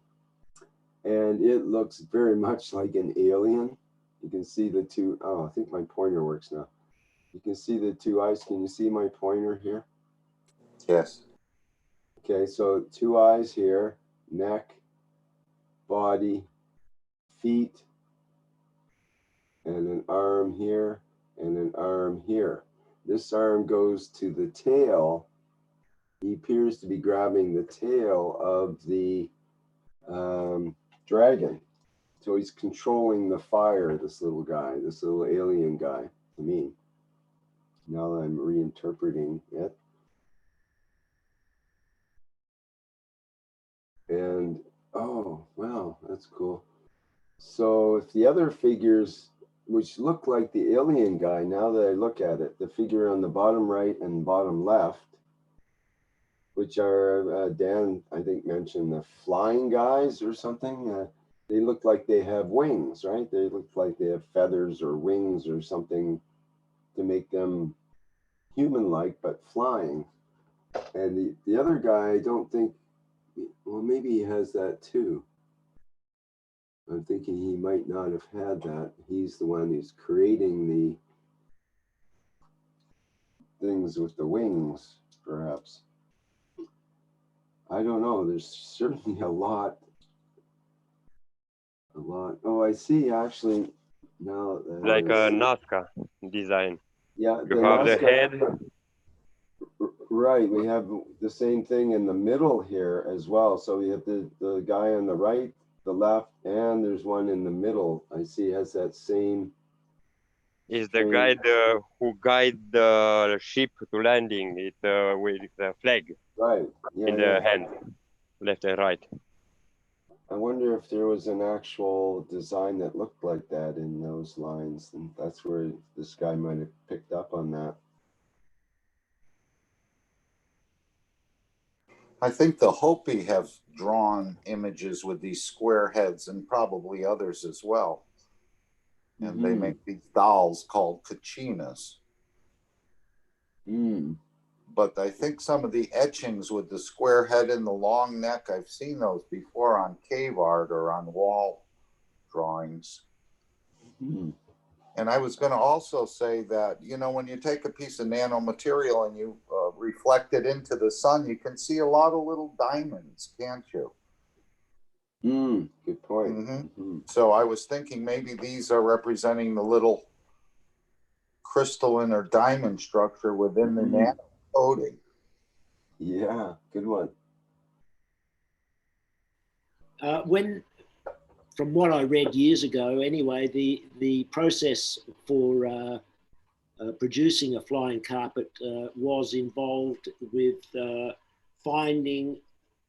Speaker 1: And it looks very much like an alien. You can see the two, oh, I think my pointer works now. You can see the two eyes. Can you see my pointer here?
Speaker 2: Yes.
Speaker 1: Okay, so two eyes here, neck, body, feet, and an arm here, and an arm here. This arm goes to the tail. He appears to be grabbing the tail of the dragon. So he's controlling the fire, this little guy, this little alien guy, to me. Now that I'm reinterpreting it. And, oh, wow, that's cool. So if the other figures, which look like the alien guy, now that I look at it, the figure on the bottom right and bottom left, which are, Dan, I think, mentioned the flying guys or something. they look like they have wings, right? They look like they have feathers or wings or something to make them human-like, but flying. And the other guy, I don't think, well, maybe he has that too. I'm thinking he might not have had that. He's the one who's creating the things with the wings, perhaps. I don't know. There's certainly a lot. Oh, I see. Actually, now
Speaker 7: Like a Nazca design.
Speaker 1: Yeah,
Speaker 7: You have the head.
Speaker 1: Right. We have the same thing in the middle here as well. So we have the guy on the right, the left, and there's one in the middle. I see has that same.
Speaker 7: Is the guide who guide the ship to landing it with the flag
Speaker 1: Right. Yeah,
Speaker 7: in the hand, left and right.
Speaker 1: I wonder if there was an actual design that looked like that in those lines, and that's where this guy might have picked up on that.
Speaker 2: I think the Hopi have drawn images with these square heads and probably others as well. And they make these dolls called kachinas. But I think some of the etchings with the square head and the long neck, I've seen those before on cave art or on wall drawings. And I was going to also say that, you know, when you take a piece of nanomaterial and you reflect it into the sun, you can see a lot of little diamonds, can't you?
Speaker 1: Good point.
Speaker 2: So I was thinking maybe these are representing the little crystalline or diamond structure within the nano coating.
Speaker 1: Yeah, good one.
Speaker 4: From what I read years ago, anyway, the process for producing a flying carpet was involved with finding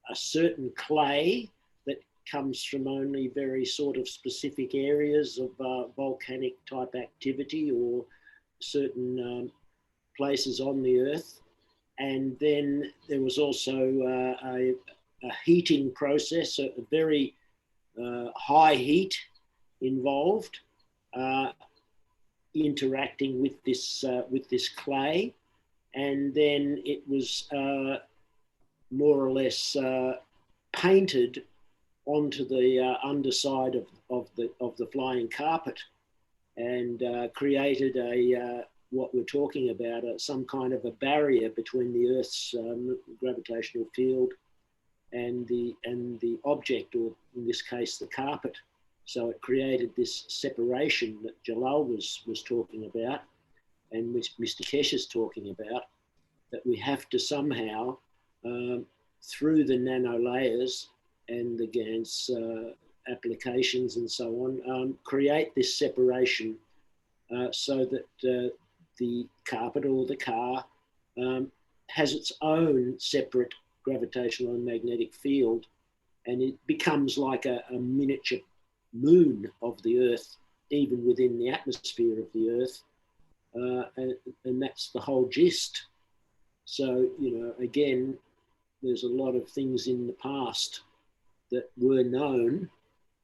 Speaker 4: a certain clay that comes from only very sort of specific areas of volcanic type activity or certain places on the earth. And then there was also a heating process, a very high heat involved, interacting with this clay, and then it was more or less painted onto the underside of the flying carpet, and created what we're talking about, some kind of a barrier between the Earth's gravitational field and the object, or in this case, the carpet. So it created this separation that Jalal was talking about, and which Mr. Keshe is talking about, that we have to somehow, through the nano layers and the Gans applications and so on, create this separation so that the carpet or the car has its own separate gravitational and magnetic field, and it becomes like a miniature moon of the Earth, even within the atmosphere of the Earth, and that's the whole gist. So, you know, again, there's a lot of things in the past that were known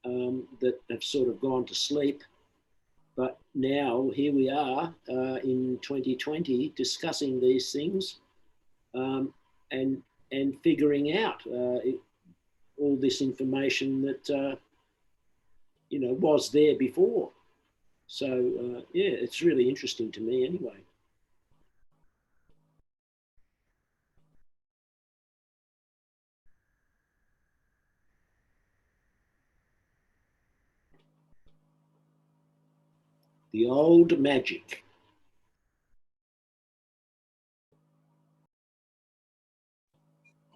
Speaker 4: that have sort of gone to sleep, but now here we are in 2020 discussing these things and figuring out all this information that you know, was there before. So yeah, it's really interesting to me anyway. The old magic.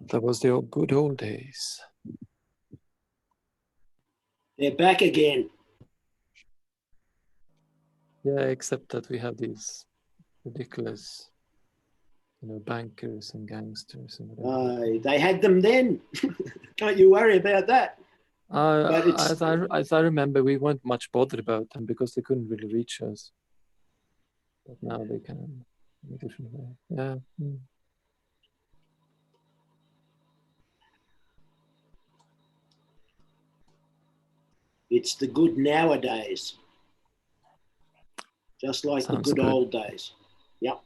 Speaker 6: That was the good old days.
Speaker 4: They're back again.
Speaker 6: Yeah, except that we have these ridiculous, you know, bankers and gangsters and whatever.
Speaker 4: They had them then. Don't you worry about that.
Speaker 6: As I remember, we weren't much bothered about them because they couldn't really reach us. But now they can in a different way. Yeah.
Speaker 4: It's the good nowadays, just like
Speaker 6: Sounds
Speaker 4: the good
Speaker 6: good.
Speaker 4: old days. Yep.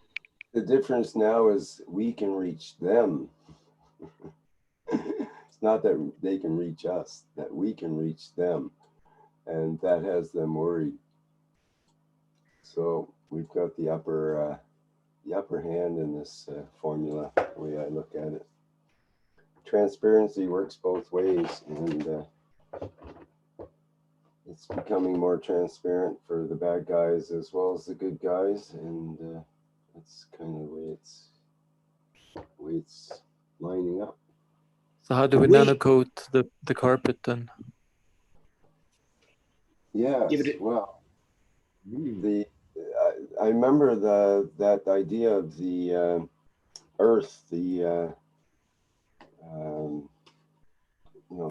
Speaker 1: The difference now is we can reach them. It's not that they can reach us, that we can reach them. And that has them worried. So we've got the upper hand in this formula, the way I look at it. Transparency works both ways, and it's becoming more transparent for the bad guys as well as the good guys, and that's kind of the way it's lining up.
Speaker 6: So how do we nanocoat the carpet then?
Speaker 1: Yes, well, I remember that idea of the earth, the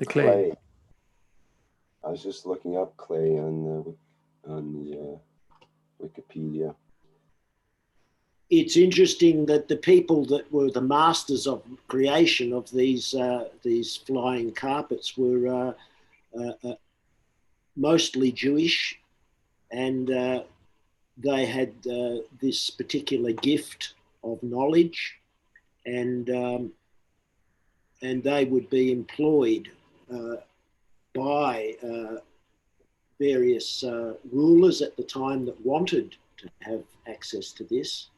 Speaker 1: clay. I was just looking up clay on the Wikipedia.
Speaker 4: It's interesting that the people that were the masters of creation of these flying carpets were mostly Jewish, and they had this particular gift of knowledge, and they would be employed by various rulers at the time that wanted to have access to this,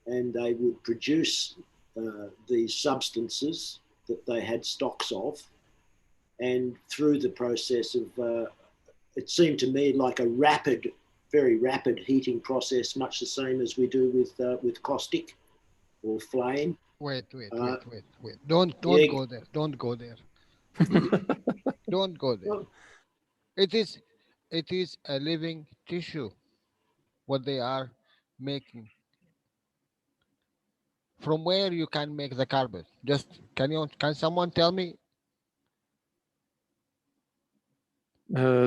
Speaker 4: and they would produce these substances that they had stocks of, and through the process of it seemed to me like a very rapid heating process, much the same as we do with caustic or flame.
Speaker 10: Wait. Don't go there. Don't go there. Don't go there. It is a living tissue, what they are making. From where you can make the carpet? Just can someone tell me?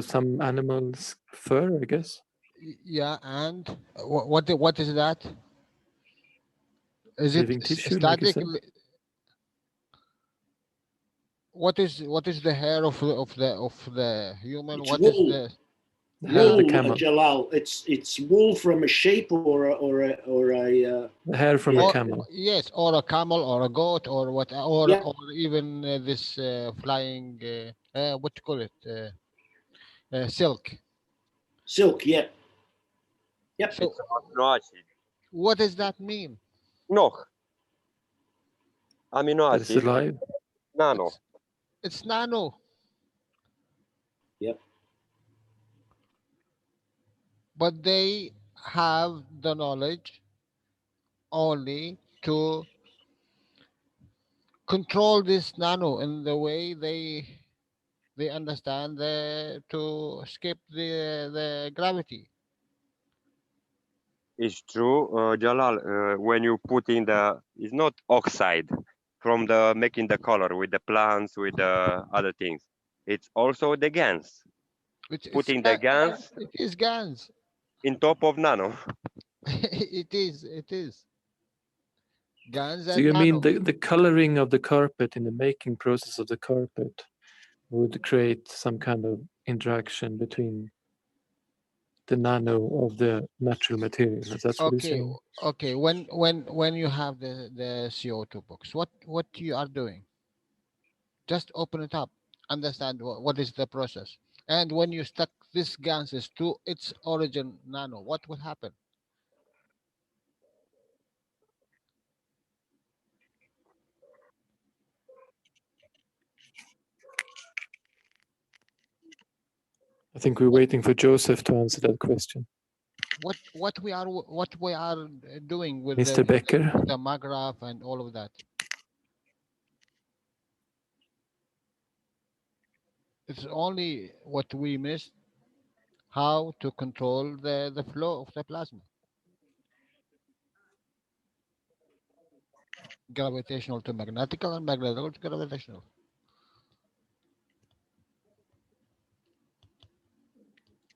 Speaker 6: Some animals' fur, I guess.
Speaker 10: Yeah, and what is that? Is
Speaker 6: living
Speaker 10: it
Speaker 6: tissue,
Speaker 10: static?
Speaker 6: like
Speaker 10: What is the hair of the human?
Speaker 4: It's
Speaker 10: What
Speaker 4: wool.
Speaker 10: is the
Speaker 6: hair of the
Speaker 4: Wool,
Speaker 6: camel?
Speaker 4: Jalal. It's wool from a sheep or a
Speaker 6: The hair from a camel.
Speaker 10: Yes, or a camel or a goat or what, or even this flying what do you call it? Silk.
Speaker 4: Silk. Yep.
Speaker 10: So
Speaker 7: It's amino acid.
Speaker 10: what does that mean?
Speaker 7: No. Amino
Speaker 6: That it's
Speaker 7: acid.
Speaker 6: alive.
Speaker 7: Nano.
Speaker 10: It's nano.
Speaker 4: Yep.
Speaker 10: But they have the knowledge only to control this nano in the way they understand to escape the gravity.
Speaker 7: It's true, Jalal. When you put in it's not oxide from the making the color with the plants, with the other things. It's also the Gans. Putting the Gans.
Speaker 10: It is Gans.
Speaker 7: In top of nano.
Speaker 10: It is. Gans
Speaker 6: So
Speaker 10: and
Speaker 6: you
Speaker 10: nano.
Speaker 6: mean the coloring of the carpet in the making process of the carpet would create some kind of interaction between the nano of the natural material? That's what you're saying.
Speaker 10: Okay. When you have the CO2 box, what you are doing? Just open it up. Understand what is the process. And when you stuck this gases to its origin nano, what will happen?
Speaker 6: I think we're waiting for Joseph to answer that question.
Speaker 10: What we are doing with
Speaker 6: Mr. Becker,
Speaker 10: with the Magraph and all of that. It's only what we missed, how to control the flow of the plasma. Gravitational to magnetical and magnetical to gravitational.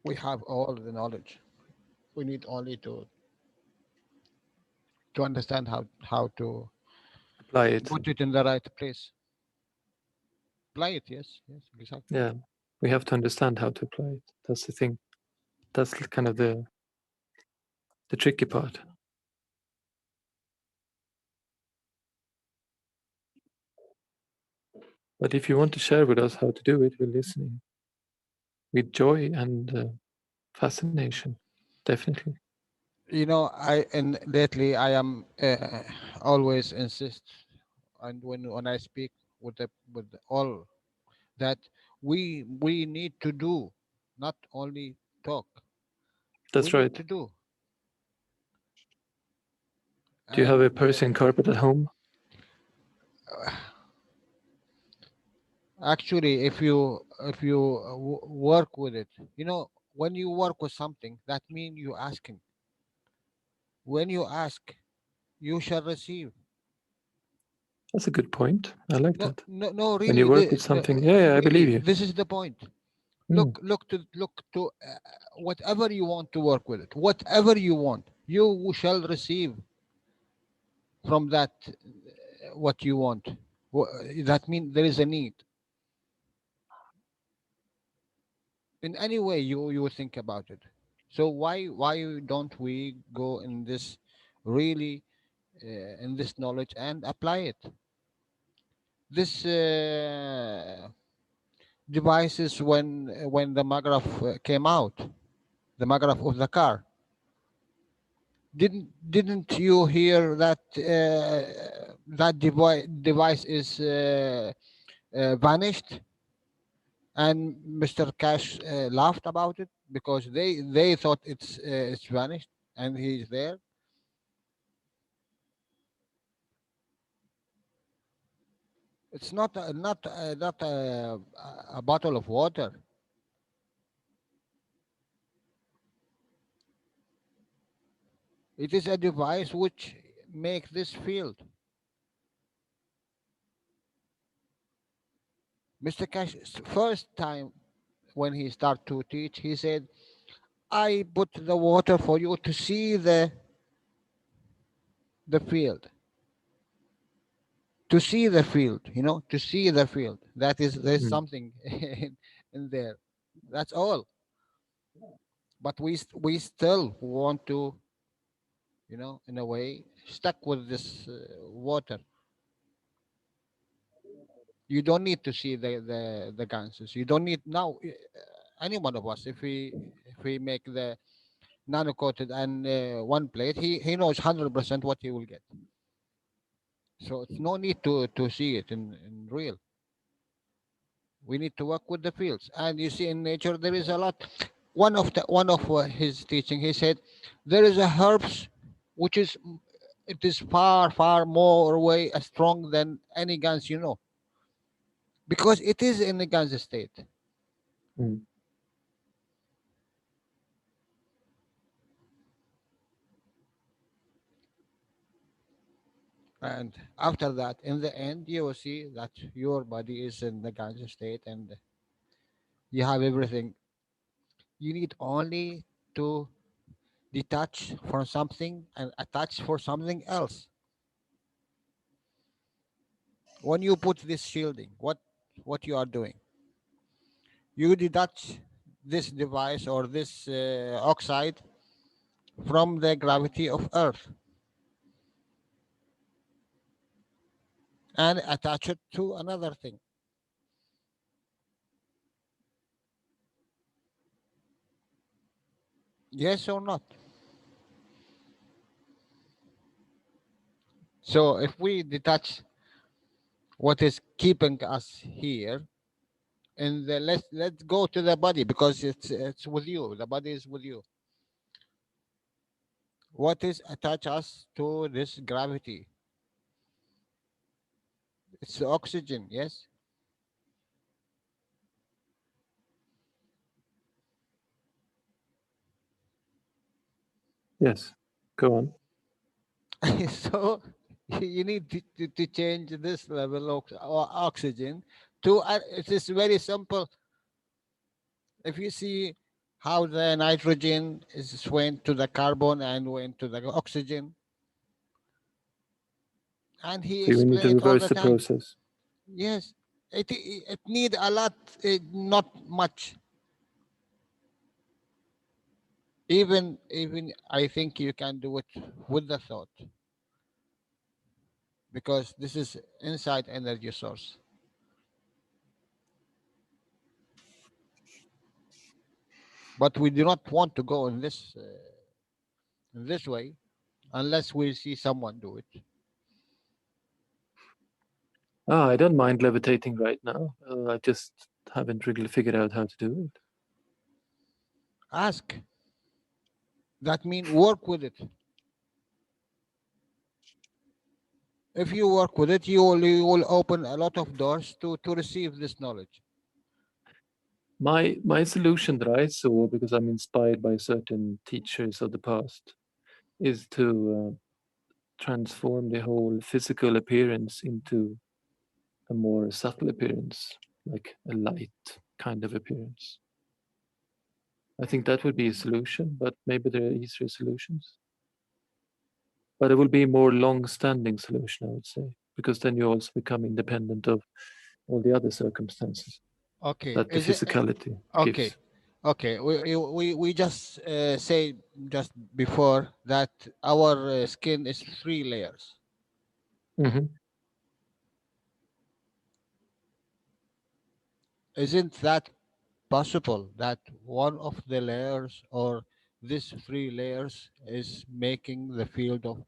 Speaker 10: We have all the knowledge. We need only to understand how to
Speaker 6: apply it.
Speaker 10: Put it in the right place. Apply it, yes, exactly.
Speaker 6: Yeah. We have to understand how to apply it. That's the thing. That's kind of the tricky part. But if you want to share with us how to do it, we're listening with joy and fascination, definitely.
Speaker 10: You know, and lately I am always insist, and when I speak with all that we need to do, not only talk.
Speaker 6: That's
Speaker 10: We
Speaker 6: right.
Speaker 10: need to do.
Speaker 6: Do you have a
Speaker 10: And
Speaker 6: Persian carpet at home?
Speaker 10: actually, if you work with it, you know, when you work with something, that means you asking. When you ask, you shall receive.
Speaker 6: That's a good point. I like that.
Speaker 10: No, really.
Speaker 6: When you work with something, yeah, I believe you.
Speaker 10: This is the point. Look to whatever you want to work with it. Whatever you want, you shall receive from that what you want. That means there is a need. In any way you think about it. So why don't we go in this really in this knowledge and apply it? This devices when the maggraph came out, the maggraph of the car. Didn't you hear that that device is vanished, and Mr. Cash laughed about it because they thought it's vanished and he's there. It's not a bottle of water. It is a device which makes this field. Mr. Cash, first time when he started to teach, he said, I put the water for you to see the field. To see the field, you know, to see the field. That is, there's something in there. That's all. But we still want to, you know, in a way, stuck with this water. You don't need to see the ganses. You don't need now. Any one of us, if we make the nano coated and one plate, he knows 100% what he will get. So it's no need to see it in real. We need to work with the fields, and you see in nature there is a lot. One of his teaching, he said, there is a herbs which is it is far more way strong than any guns, you know, because it is in the guns state. And after that, in the end, you will see that your body is in the Gans state and you have everything. You need only to detach from something and attach for something else. When you put this shielding, what you are doing? You detach this device or this oxide from the gravity of Earth and attach it to another thing. Yes or not? So if we detach what is keeping us here, and let's go to the body because it's with you. The body is with you. What is attach us to this gravity? It's the oxygen, yes.
Speaker 6: Yes, go on.
Speaker 10: So you need to change this level of oxygen to it is very simple. If you see how the nitrogen is went to the carbon and went to the oxygen, and he
Speaker 6: So we need to
Speaker 10: explained all
Speaker 6: reverse
Speaker 10: the
Speaker 6: the
Speaker 10: time.
Speaker 6: process.
Speaker 10: Yes, it need a lot, not much. Even I think you can do it with the thought, because this is inside energy source. But we do not want to go in this way unless we see someone do it.
Speaker 6: I don't mind levitating right now. I just haven't really figured out how to do it.
Speaker 10: Ask. That means work with it. If you work with it, you will open a lot of doors to receive this knowledge.
Speaker 6: My solution that I saw, because I'm inspired by certain teachers of the past, is to transform the whole physical appearance into a more subtle appearance, like a light kind of appearance. I think that would be a solution, but maybe there are easier solutions. But it will be a more long-standing solution, I would say, because then you also become independent of all the other circumstances
Speaker 10: Okay.
Speaker 6: that the physicality
Speaker 10: okay?
Speaker 6: gives.
Speaker 10: Okay. We just say just before that our skin is 3 layers.
Speaker 6: Mm-hmm.
Speaker 10: Isn't that possible that one of the layers or these 3 layers is making the field of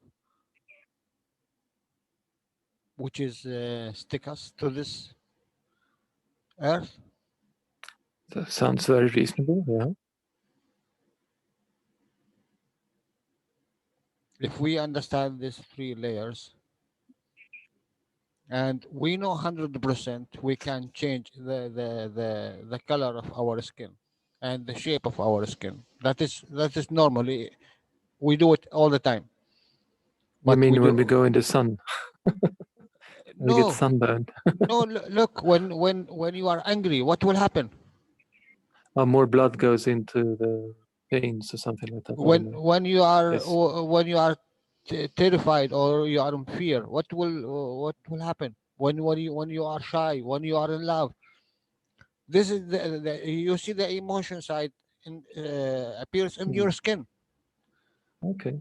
Speaker 10: which is stick us to this earth?
Speaker 6: That sounds very reasonable, yeah.
Speaker 10: If we understand these 3 layers, and we know 100% we can change the color of our skin and the shape of our skin. That is normally we do it all the time.
Speaker 6: You
Speaker 10: But
Speaker 6: mean when we go in the sun? We get
Speaker 10: no,
Speaker 6: sunburned.
Speaker 10: no. Look, when you are angry, what will happen?
Speaker 6: More blood goes into the veins or something like that. I don't know.
Speaker 10: When you are
Speaker 6: Yes.
Speaker 10: when you are terrified or you are in fear, what will happen? When you are shy, when you are in love, this is you see the emotion side appears in your skin.
Speaker 6: Okay.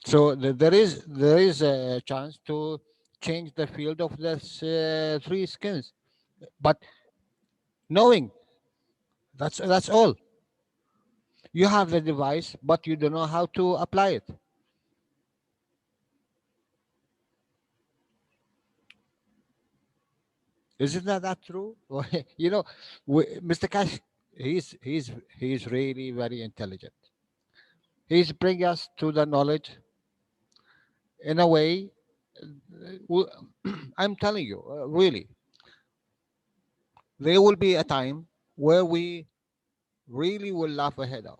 Speaker 10: So there is a chance to change the field of this 3 skins, but knowing that's all. You have the device, but you don't know how to apply it. Isn't that true? You know, Mr. Cash, he's really very intelligent. He's bring us to the knowledge in a way. I'm telling you, really, there will be a time where we really will laugh ahead of,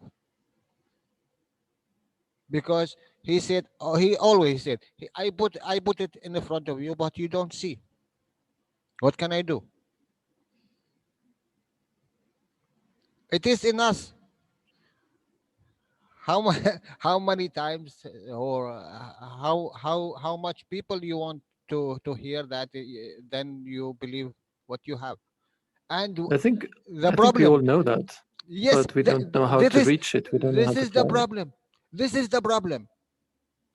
Speaker 10: because he said, he always said, I put it in the front of you, but you don't see. What can I do? It is in us. How many times or how much people you want to hear that, then you believe what you have. And
Speaker 6: I think
Speaker 10: the
Speaker 6: we
Speaker 10: problem,
Speaker 6: all know that,
Speaker 10: yes,
Speaker 6: but we don't know how to reach it. We don't know how
Speaker 10: this
Speaker 6: to
Speaker 10: is the
Speaker 6: apply it.
Speaker 10: problem. This is the problem.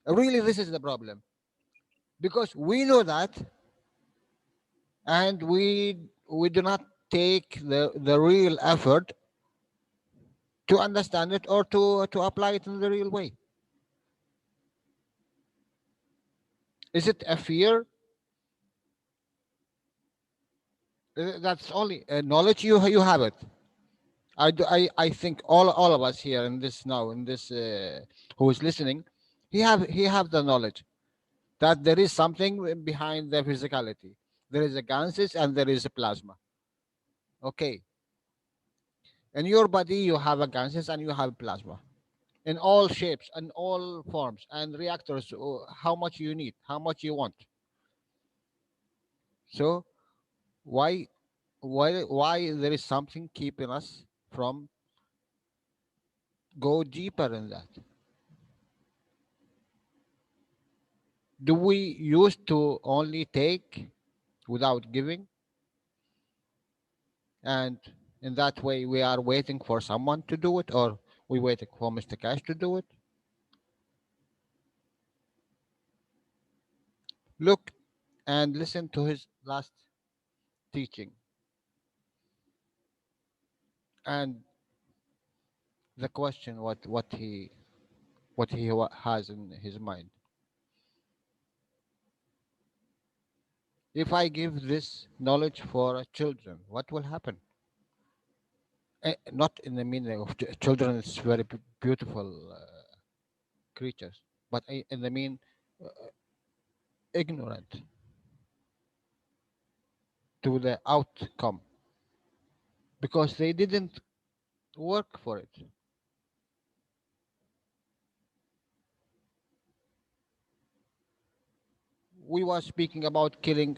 Speaker 10: Really, this is the problem, because we know that, and we do not take the real effort to understand it or to apply it in the real way. Is it a fear? That's only knowledge. You have it. I think all of us here in this now, in this who is listening, he have the knowledge that there is something behind the physicality. There is a ganses and there is a plasma. Okay. In your body, you have a ganses and you have plasma in all shapes and all forms and reactors. How much you need, how much you want. So why there is something keeping us from go deeper in that? Do we used to only take without giving? And in that way, we are waiting for someone to do it, or we waiting for Mr. Keshe to do it. Look and listen to his last teaching. And the question what he has in his mind. If I give this knowledge for children, what will happen? Not in the meaning of children, it's very beautiful creatures, but in the mean ignorant to the outcome because they didn't work for it. We were speaking about killing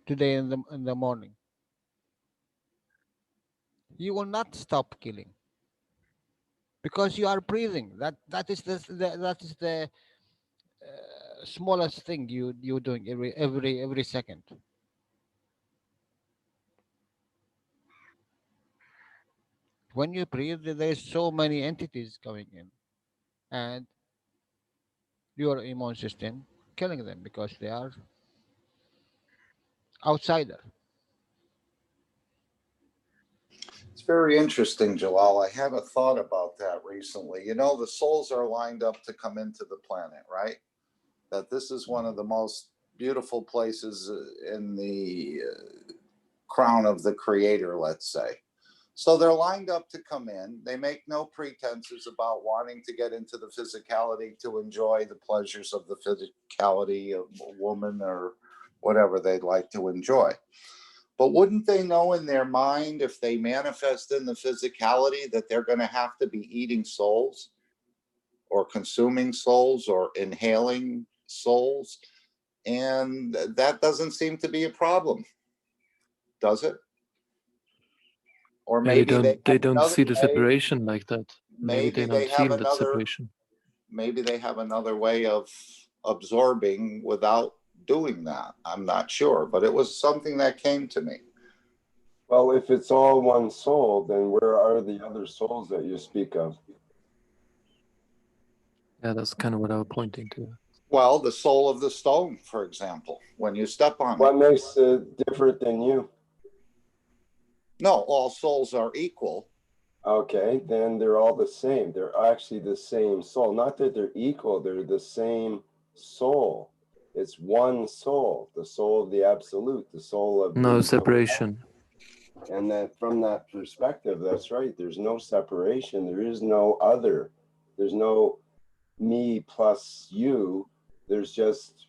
Speaker 10: today in the morning. You will not stop killing because you are breathing. That is the smallest thing you're doing every second. When you breathe, there's so many entities coming in, and your immune system killing them because they are outsider.
Speaker 2: It's very interesting, Jalal. I had a thought about that recently. You know, the souls are lined up to come into the planet, right? That this is one of the most beautiful places in the crown of the creator, let's say. So they're lined up to come in. They make no pretenses about wanting to get into the physicality to enjoy the pleasures of the physicality of a woman or whatever they'd like to enjoy. But wouldn't they know in their mind, if they manifest in the physicality, that they're going to have to be eating souls or consuming souls or inhaling souls? And that doesn't seem to be a problem, does it? Or maybe
Speaker 6: they don't see the separation like that. Maybe they don't feel that separation.
Speaker 2: Maybe they have another way of absorbing without doing that. I'm not sure, but it was something that came to me.
Speaker 1: Well, if it's all one soul, then where are the other souls that you speak of?
Speaker 6: Yeah, that's kind of what I was pointing to.
Speaker 2: Well, the soul of the stone, for example, when you step on it.
Speaker 1: What makes it different than you?
Speaker 2: No, all souls are equal.
Speaker 1: Okay, then they're all the same. They're actually the same soul. Not that they're equal, they're the same soul. It's one soul, the soul of the absolute, the soul of
Speaker 6: no separation.
Speaker 1: And then from that perspective, that's right. There's no separation. There is no other. There's no me plus you. There's just.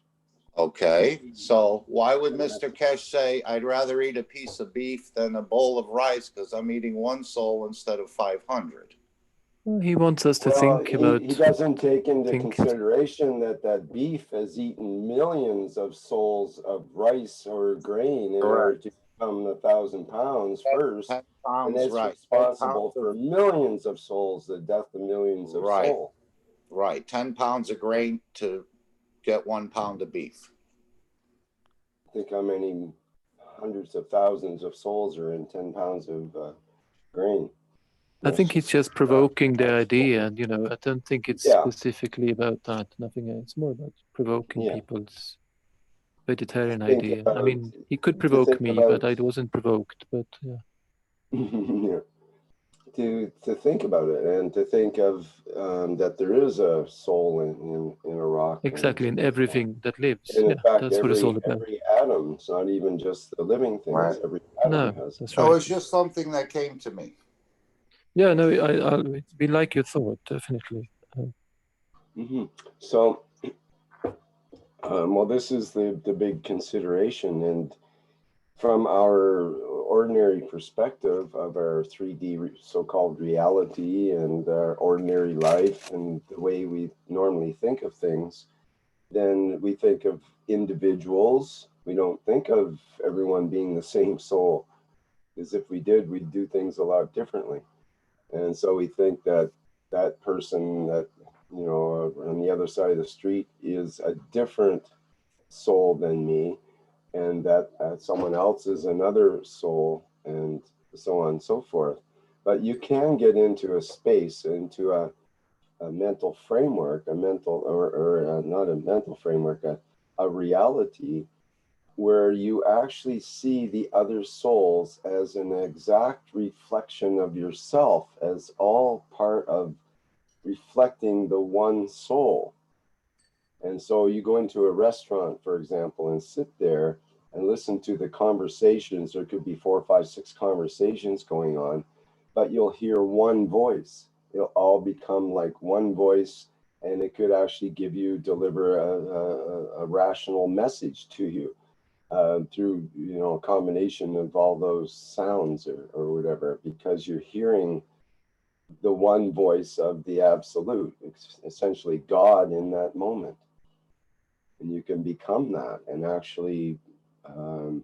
Speaker 2: Okay, so why would Mr. Keshe say, I'd rather eat a piece of beef than a bowl of rice because I'm eating one soul instead of 500?
Speaker 6: Well, he wants us to think about.
Speaker 1: He doesn't take into consideration that beef has eaten millions of souls of rice or grain in order to become 1,000 pounds first.
Speaker 2: 10 pounds,
Speaker 1: and it's responsible for millions of souls, the death of millions of souls.
Speaker 2: Right, 10 pounds of grain to get 1 pound of beef.
Speaker 1: Think how many hundreds of thousands of souls are in 10 pounds of grain.
Speaker 6: I think he's just provoking the idea, and I don't think it's specifically about that. Nothing. It's more about provoking people's vegetarian idea. I mean, he could provoke me, but I wasn't provoked. But
Speaker 1: yeah. To think about it and to think of that there is a soul in a rock.
Speaker 6: Exactly, in everything that lives.
Speaker 1: And in fact,
Speaker 6: that's what it's all about.
Speaker 1: Every atom, it's not even just the living things. Every atom has.
Speaker 6: That's
Speaker 2: right. So it's just something that came to me.
Speaker 6: Yeah, no, we like your thought, definitely.
Speaker 1: So, well, this is the big consideration, and from our ordinary perspective of our 3D so-called reality and our ordinary life and the way we normally think of things, then we think of individuals. We don't think of everyone being the same soul, because if we did, we'd do things a lot differently. And so we think that that person that, on the other side of the street is a different soul than me, and that someone else is another soul, and so on and so forth. But you can get into a space, into a mental framework, a mental, or not a mental framework, a reality where you actually see the other souls as an exact reflection of yourself, as all part of reflecting the one soul. And so you go into a restaurant, for example, and sit there and listen to the conversations. There could be 4, 5, 6 conversations going on, but you'll hear one voice. It'll all become like one voice, and it could actually deliver a rational message to you through, you know, a combination of all those sounds or whatever, because you're hearing the one voice of the absolute, essentially God in that moment. And you can become that and actually, you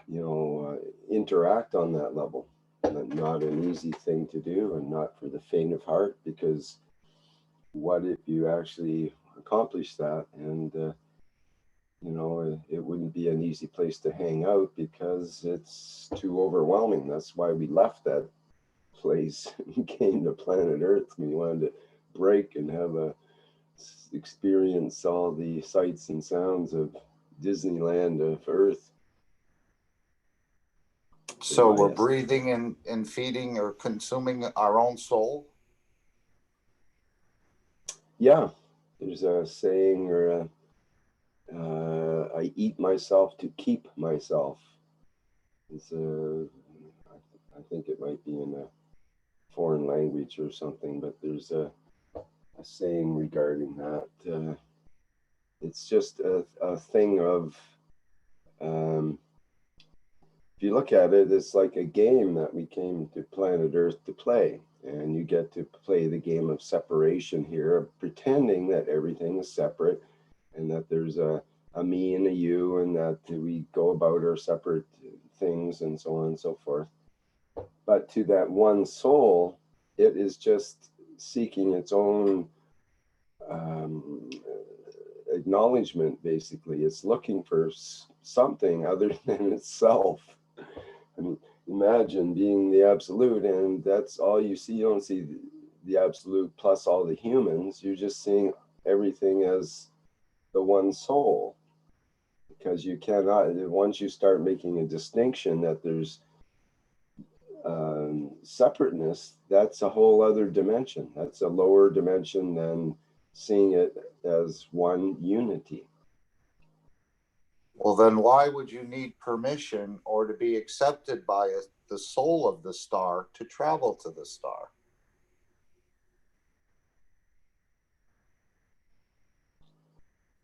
Speaker 1: know, interact on that level. And not an easy thing to do, and not for the faint of heart, because what if you actually accomplish that? And, you know, it wouldn't be an easy place to hang out because it's too overwhelming. That's why we left that place and came to planet Earth. We wanted to break and have experience all the sights and sounds of Disneyland of Earth.
Speaker 2: So we're breathing and feeding or consuming our own soul?
Speaker 1: Yeah, there's a saying, or I eat myself to keep myself. It's I think it might be in a foreign language or something, but there's a saying regarding that. It's just a thing of, if you look at it, it's like a game that we came to planet Earth to play. And you get to play the game of separation here, of pretending that everything is separate and that there's a me and a you, and that we go about our separate things and so on and so forth. But to that one soul, it is just seeking its own acknowledgement, basically. It's looking for something other than itself. I mean, imagine being the absolute, and that's all you see. You don't see the absolute plus all the humans. You're just seeing everything as the one soul. Because you cannot, once you start making a distinction that there's separateness, that's a whole other dimension. That's a lower dimension than seeing it as one unity.
Speaker 2: Well, then why would you need permission or to be accepted by the soul of the star to travel to the star?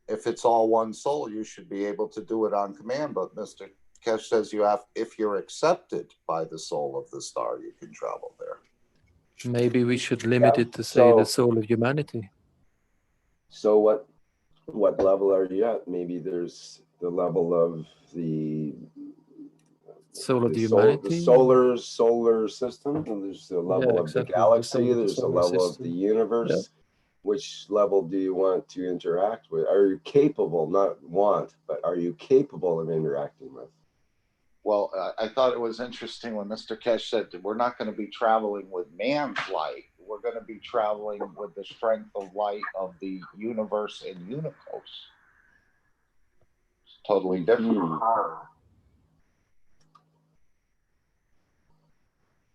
Speaker 2: If it's all one soul, you should be able to do it on command. But Mr. Keshe says you have, if you're accepted by the soul of the star, you can travel there.
Speaker 6: Maybe we should limit it to say the soul of humanity.
Speaker 1: So what level are you at? Maybe there's the level of the
Speaker 6: soul of the humanity,
Speaker 1: the solar system, and there's the level of the galaxy, there's the level of the universe. Yeah. Which level do you want to interact with? Are you capable, not want, but are you capable of interacting with?
Speaker 2: Well, I thought it was interesting when Mr. Keshe said that we're not going to be traveling with man's light. We're going to be traveling with the strength of light of the universe and unicos. It's totally different.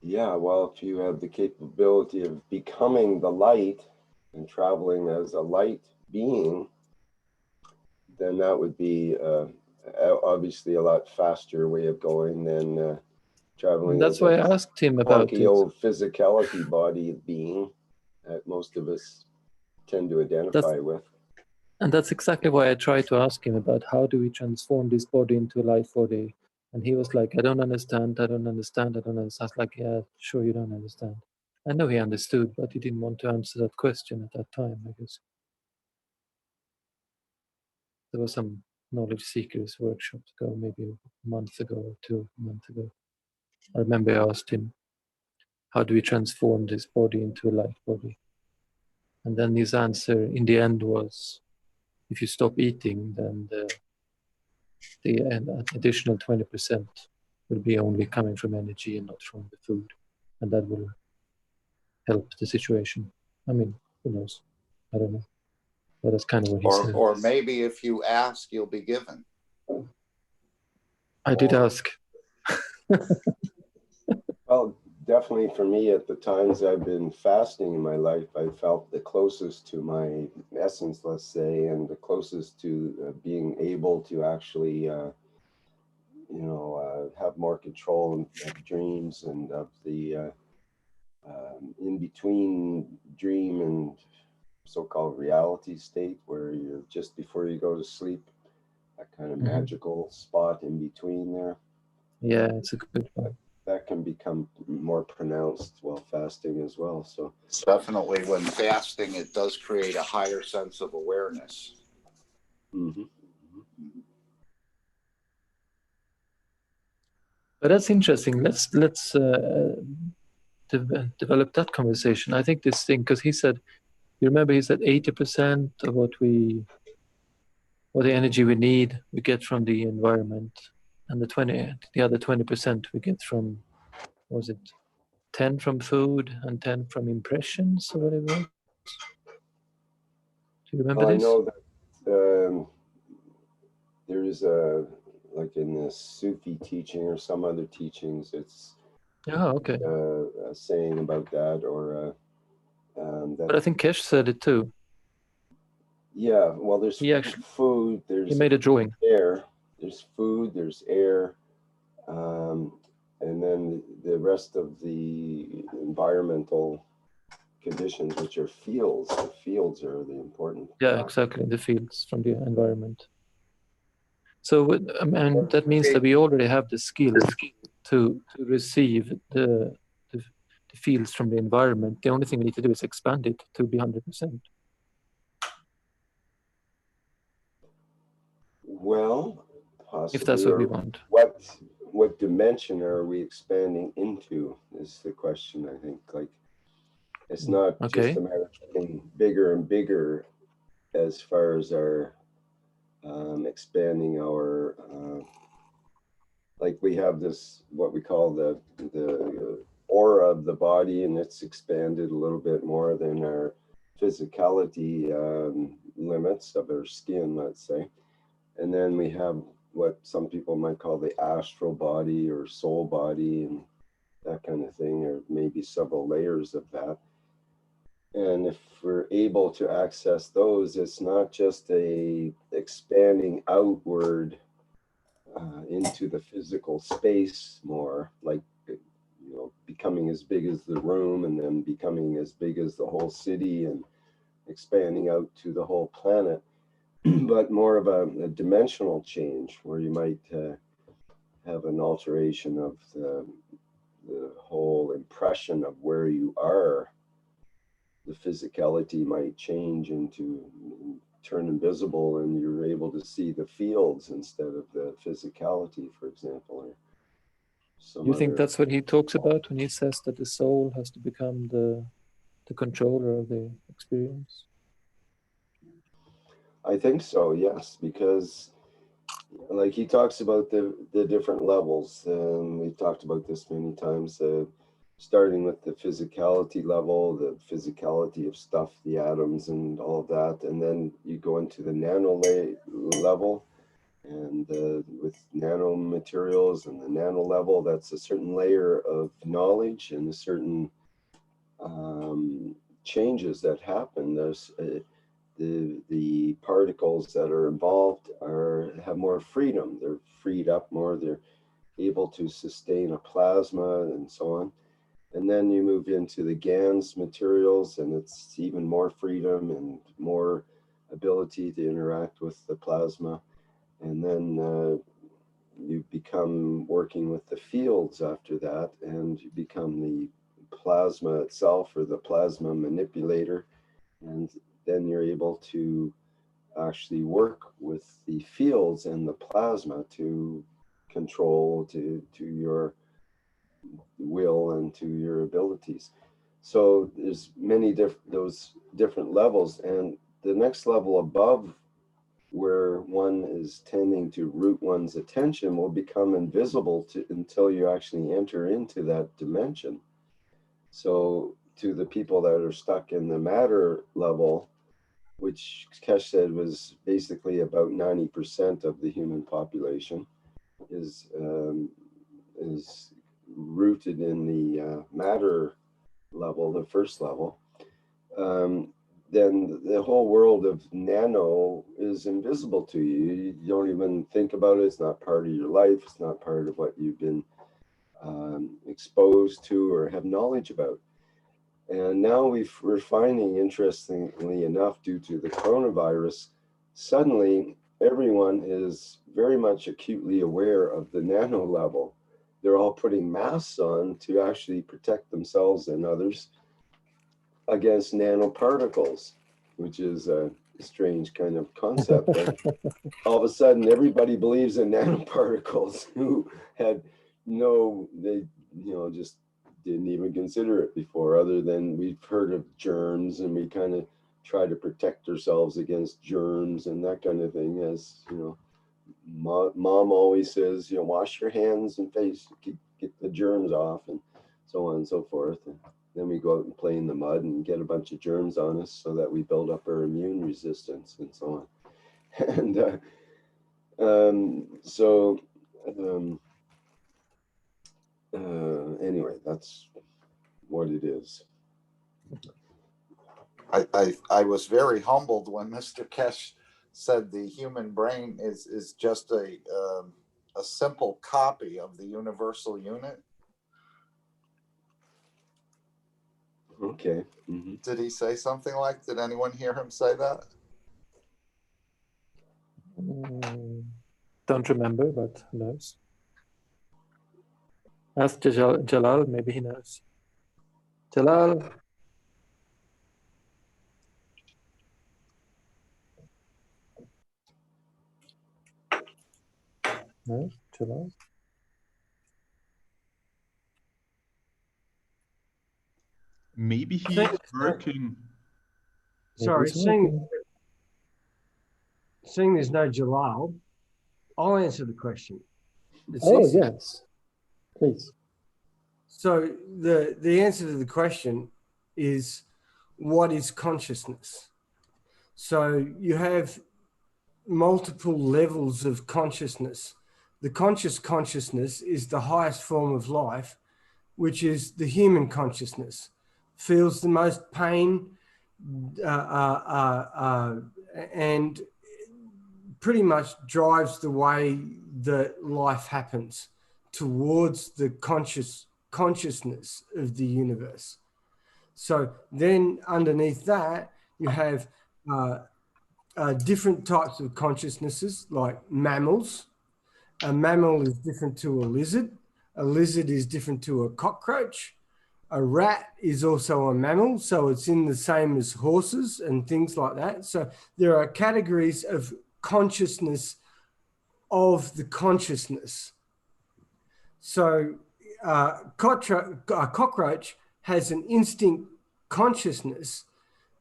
Speaker 1: Yeah, well, if you have the capability of becoming the light and traveling as a light being, then that would be obviously a lot faster way of going than traveling.
Speaker 6: That's why I asked him about
Speaker 1: the old physicality body being that most of us tend to identify with.
Speaker 6: And that's exactly why I tried to ask him about how do we transform this body into a light body. And he was like, I don't understand, I don't understand, I don't understand. I was like, yeah, sure you don't understand. I know he understood, but he didn't want to answer that question at that time, I guess. There was some knowledge seekers workshops ago, maybe a month ago or 2 months ago. I remember I asked him, how do we transform this body into a light body? And then his answer in the end was, if you stop eating, then the additional 20% will be only coming from energy and not from the food, and that will help the situation. I mean, who knows? I don't know. But that's kind of what he said.
Speaker 2: Or maybe if you ask, you'll be given.
Speaker 6: I did ask.
Speaker 1: Well, definitely for me, at the times I've been fasting in my life, I felt the closest to my essence, let's say, and the closest to being able to actually, have more control of dreams and of the in between dream and so-called reality state, where you're just before you go to sleep, that kind of magical spot in between there.
Speaker 6: Yeah, it's a good one.
Speaker 1: That can become more pronounced while fasting as well. So
Speaker 2: definitely when fasting, it does create a higher sense of awareness.
Speaker 6: But that's interesting. Let's develop that conversation. I think this thing, because he said, you remember he said 80% of what the energy we need, we get from the environment, and the other 20% we get from, what was it, 10 from food and 10 from impressions or whatever. Do you remember this?
Speaker 1: I know that there is a, like in the Sufi teaching or some other teachings, it's a saying about that, or that.
Speaker 6: But I think Keshe said it too.
Speaker 1: Yeah, well, there's food,
Speaker 6: he made a drawing.
Speaker 1: Air, there's food, there's air, and then the rest of the environmental conditions, which are fields. The fields are the important.
Speaker 6: Yeah, exactly, the fields from the environment. So and that means that we already have the skill to receive the fields from the environment. The only thing we need to do is expand it to be 100%.
Speaker 1: Well, possibly.
Speaker 6: If that's what we want.
Speaker 1: What dimension are we expanding into is the question, I think. Like, it's not just a matter of getting bigger and bigger as far as our expanding our, like we have this, what we call the aura of the body, and it's expanded a little bit more than our physicality limits of our skin, let's say. And then we have what some people might call the astral body or soul body and that kind of thing, or maybe several layers of that. And if we're able to access those, it's not just a expanding outward into the physical space more, like, becoming as big as the room and then becoming as big as the whole city and expanding out to the whole planet, but more of a dimensional change where you might have an alteration of the whole impression of where you are. The physicality might change into turn invisible, and you're able to see the fields instead of the physicality, for example. Or
Speaker 6: you think that's what he talks about when he says that the soul has to become the controller of the experience?
Speaker 1: I think so, yes, because like he talks about the different levels, and we've talked about this many times, starting with the physicality level, the physicality of stuff, the atoms and all of that, and then you go into the nano level, and with nanomaterials and the nano level, that's a certain layer of knowledge and a certain changes that happen. There's the particles that are involved have more freedom. They're freed up more. They're able to sustain a plasma and so on. And then you move into the Gans materials, and it's even more freedom and more ability to interact with the plasma. And then you become working with the fields after that, and you become the plasma itself or the plasma manipulator. And then you're able to actually work with the fields and the plasma to control to your will and to your abilities. So there's many those different levels, and the next level above where one is tending to root one's attention will become invisible until you actually enter into that dimension. So to the people that are stuck in the matter level, which Keshe said was basically about 90% of the human population, is rooted in the matter level, the first level, then the whole world of nano is invisible to you. You don't even think about it. It's not part of your life. It's not part of what you've been exposed to or have knowledge about. And now we're finding, interestingly enough, due to the coronavirus, suddenly everyone is very much acutely aware of the nano level. They're all putting masks on to actually protect themselves and others against nanoparticles, which is a strange kind of concept. But all of a sudden, everybody believes in nanoparticles who had they just didn't even consider it before, other than we've heard of germs and we kind of try to protect ourselves against germs and that kind of thing. As you know, mom always says, wash your hands and face, get the germs off, and so on and so forth. And then we go out and play in the mud and get a bunch of germs on us so that we build up our immune resistance and so on. And anyway, that's what it is.
Speaker 2: I was very humbled when Mr. Keshe said the human brain is just a simple copy of the universal unit.
Speaker 1: Okay. Mm-hmm.
Speaker 2: Did he say something like? Did anyone hear him say that?
Speaker 6: Don't remember, but who knows? Ask Jalal, maybe he knows. Jalal. No, Jalal.
Speaker 11: Maybe he is working.
Speaker 12: Sorry, seeing there's no Jalal, I'll answer the question.
Speaker 6: Yes, please.
Speaker 12: So the answer to the question is, what is consciousness? So you have multiple levels of consciousness. The conscious consciousness is the highest form of life, which is the human consciousness. Feels the most pain and pretty much drives the way that life happens towards the consciousness of the universe. So then underneath that, you have different types of consciousnesses, like mammals. A mammal is different to a lizard. A lizard is different to a cockroach. A rat is also a mammal, so it's in the same as horses and things like that. So there are categories of consciousness of the consciousness. So a cockroach has an instinct consciousness,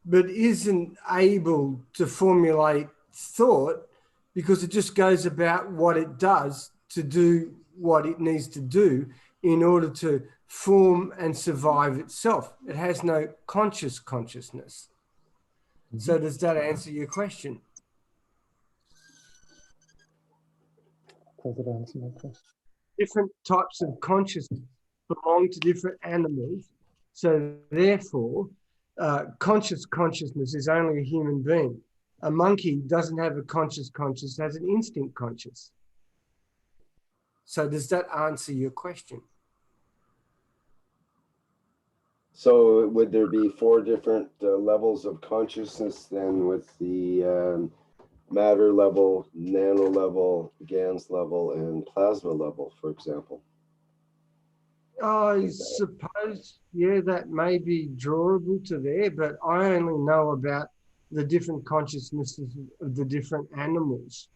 Speaker 12: but isn't able to formulate thought because it just goes about what it does to do what it needs to do in order to form and survive itself. It has no conscious consciousness. Mm-hmm. So does that answer your question?
Speaker 6: Does it answer my question?
Speaker 12: Different types of consciousness belong to different animals. So therefore, conscious consciousness is only a human being. A monkey doesn't have a conscious consciousness, has an instinct conscious. So does that answer your question?
Speaker 1: So would there be 4 different levels of consciousness then, with the matter level, nano level, Gans level, and plasma level, for example?
Speaker 12: I suppose, yeah, that may be drawable to there, but I only know about the different consciousnesses of the different animals.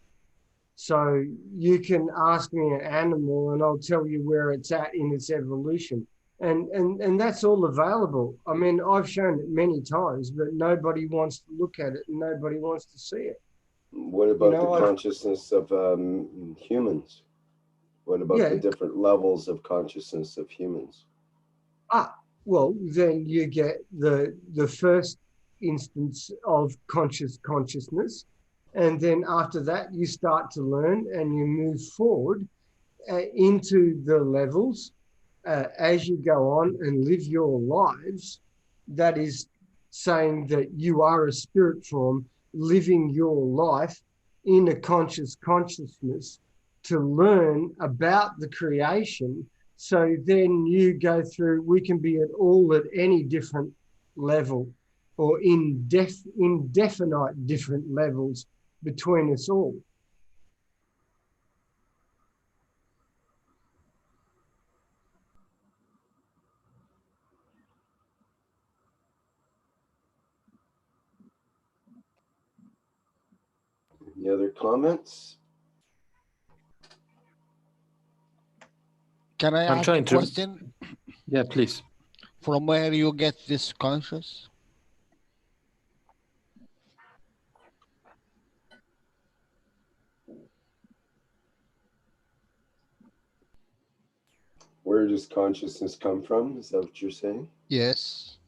Speaker 12: So you can ask me an animal and I'll tell you where it's at in its evolution. And that's all available. I mean, I've shown it many times, but nobody wants to look at it and nobody wants to see it.
Speaker 1: What about the consciousness of humans? What about the different levels of consciousness of humans?
Speaker 12: Well, then you get the first instance of consciousness, and then after that you start to learn and you move forward into the levels as you go on and live your lives. That is saying that you are a spirit form living your life in a consciousness to learn about the creation. So then you go through, we can be at any different level or indefinite different levels between us all.
Speaker 1: Any other comments?
Speaker 10: Can I ask a question?
Speaker 6: Yeah, please.
Speaker 10: From where you get this conscious?
Speaker 1: Where does consciousness come from? Is that what you're saying?
Speaker 10: Yes.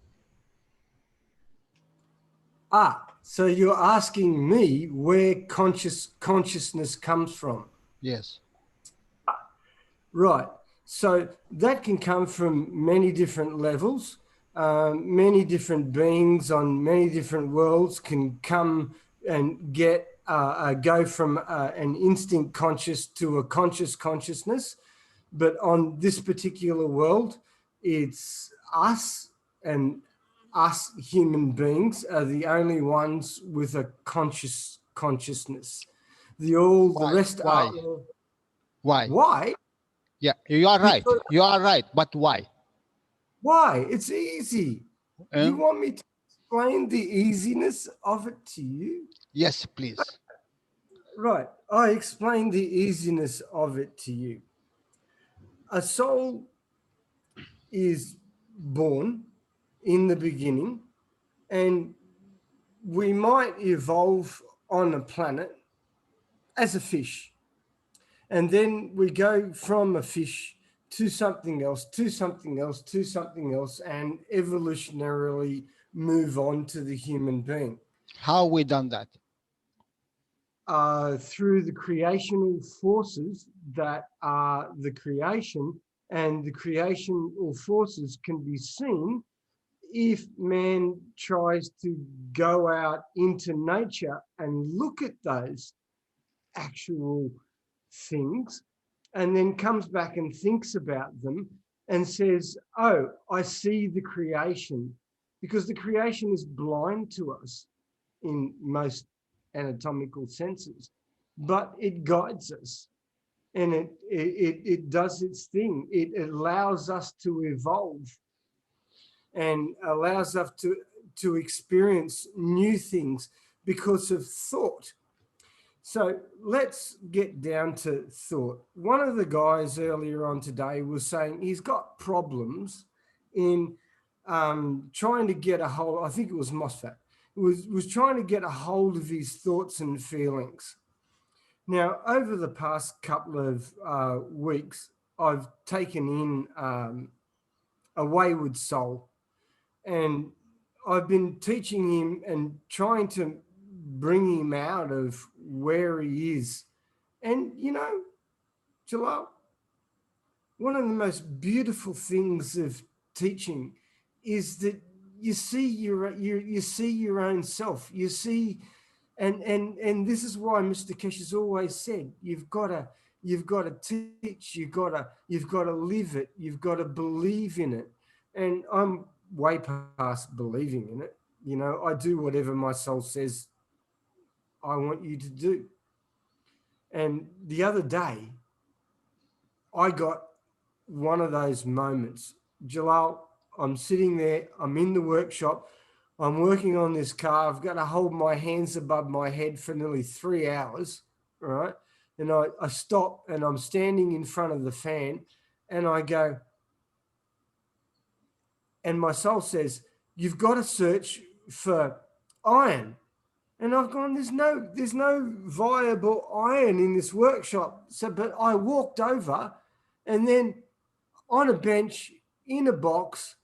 Speaker 12: So you're asking me where consciousness comes from?
Speaker 10: Yes.
Speaker 12: Right. So that can come from many different levels. Many different beings on many different worlds can come and go from an instinct conscious to a conscious consciousness. But on this particular world, it's us, and us human beings are the only ones with a consciousness. The rest
Speaker 10: why?
Speaker 12: are.
Speaker 10: Why?
Speaker 12: Why?
Speaker 10: Yeah, you are right. You are right. But why?
Speaker 12: Why? It's easy. You want me to explain the easiness of it to you?
Speaker 10: Yes, please.
Speaker 12: Right. I explain the easiness of it to you. A soul is born in the beginning, and we might evolve on a planet as a fish. And then we go from a fish to something else, to something else, to something else, and evolutionarily move on to the human being.
Speaker 10: How we done that?
Speaker 12: Through the creational forces that are the creation, and the creational forces can be seen if man tries to go out into nature and look at those actual things, and then comes back and thinks about them and says, oh, I see the creation, because the creation is blind to us in most anatomical senses, but it guides us, and it does its thing. It allows us to evolve and allows us to experience new things because of thought. So let's get down to thought. One of the guys earlier on today was saying he's got problems in trying to get a hold, I think it was MOSFET, was trying to get a hold of his thoughts and feelings. Now, over the past couple of weeks, I've taken in a wayward soul, and I've been teaching him and trying to bring him out of where he is. And, you know, Jalal, one of the most beautiful things of teaching is that you see you see your own self. You see, and this is why Mr. Keshe has always said, you've got to teach, you've got to live it, you've got to believe in it. And I'm way past believing in it. You know, I do whatever my soul says I want you to do. And the other day, I got one of those moments. Jalal, I'm sitting there, I'm in the workshop, I'm working on this car, I've got to hold my hands above my head for nearly 3 hours, right? And I stop and I'm standing in front of the fan and I go, and my soul says, you've got to search for iron. And I've gone, there's no viable iron in this workshop. So, but I walked over, and then on a bench in a box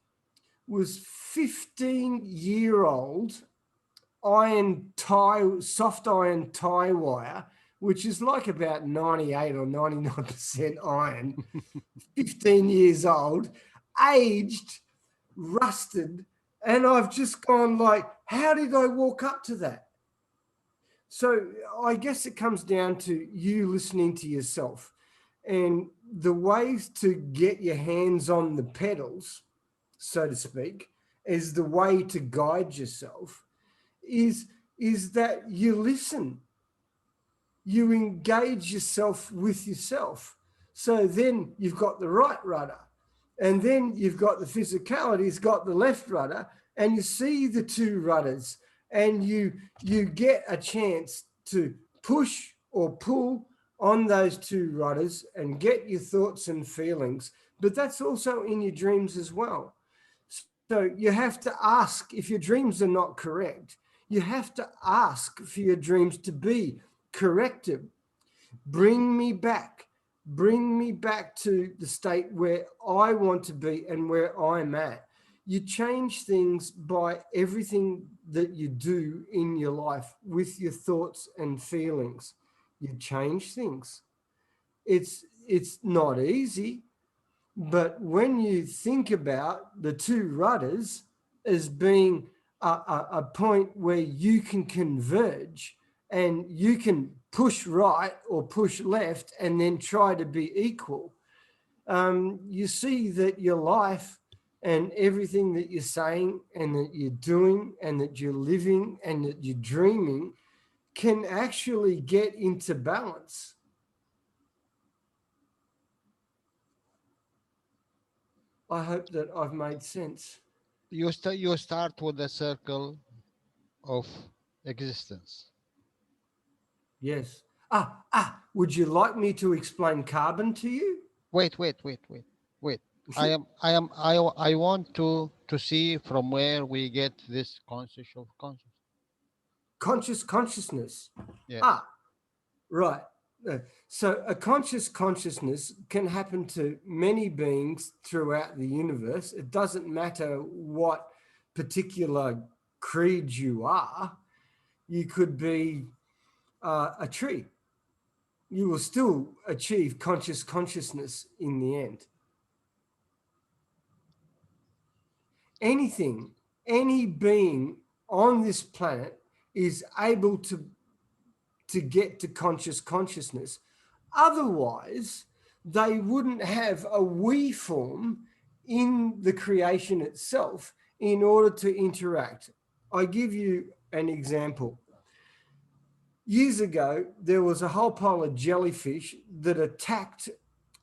Speaker 12: was 15-year-old soft iron tie wire, which is like about 98 or 99% iron, 15 years old, aged, rusted. And I've just gone like, how did I walk up to that? So I guess it comes down to you listening to yourself, and the ways to get your hands on the pedals, so to speak, is the way to guide yourself, is that you listen, you engage yourself with yourself. So then you've got the right rudder, and then you've got the physicality, it's got the left rudder, and you see the two rudders, and you get a chance to push or pull on those two rudders and get your thoughts and feelings. But that's also in your dreams as well. So you have to ask, if your dreams are not correct, you have to ask for your dreams to be corrected. Bring me back to the state where I want to be and where I'm at. You change things by everything that you do in your life with your thoughts and feelings. You change things. It's not easy, but when you think about the two rudders as being a point where you can converge and you can push right or push left and then try to be equal, you see that your life and everything that you're saying and that you're doing and that you're living and that you're dreaming can actually get into balance. I hope that I've made sense.
Speaker 10: You start with the circle of existence.
Speaker 12: Yes. Would you like me to explain carbon to you?
Speaker 10: Wait. I want to see from where we get this conscious of conscious.
Speaker 12: Consciousness.
Speaker 10: Yeah.
Speaker 12: Right. So a conscious consciousness can happen to many beings throughout the universe. It doesn't matter what particular creed you are. You could be a tree. You will still achieve conscious consciousness in the end. Anything, any being on this planet is able to get to conscious consciousness. Otherwise, they wouldn't have a we form in the creation itself in order to interact. I give you an example. Years ago, there was a whole pile of jellyfish that attacked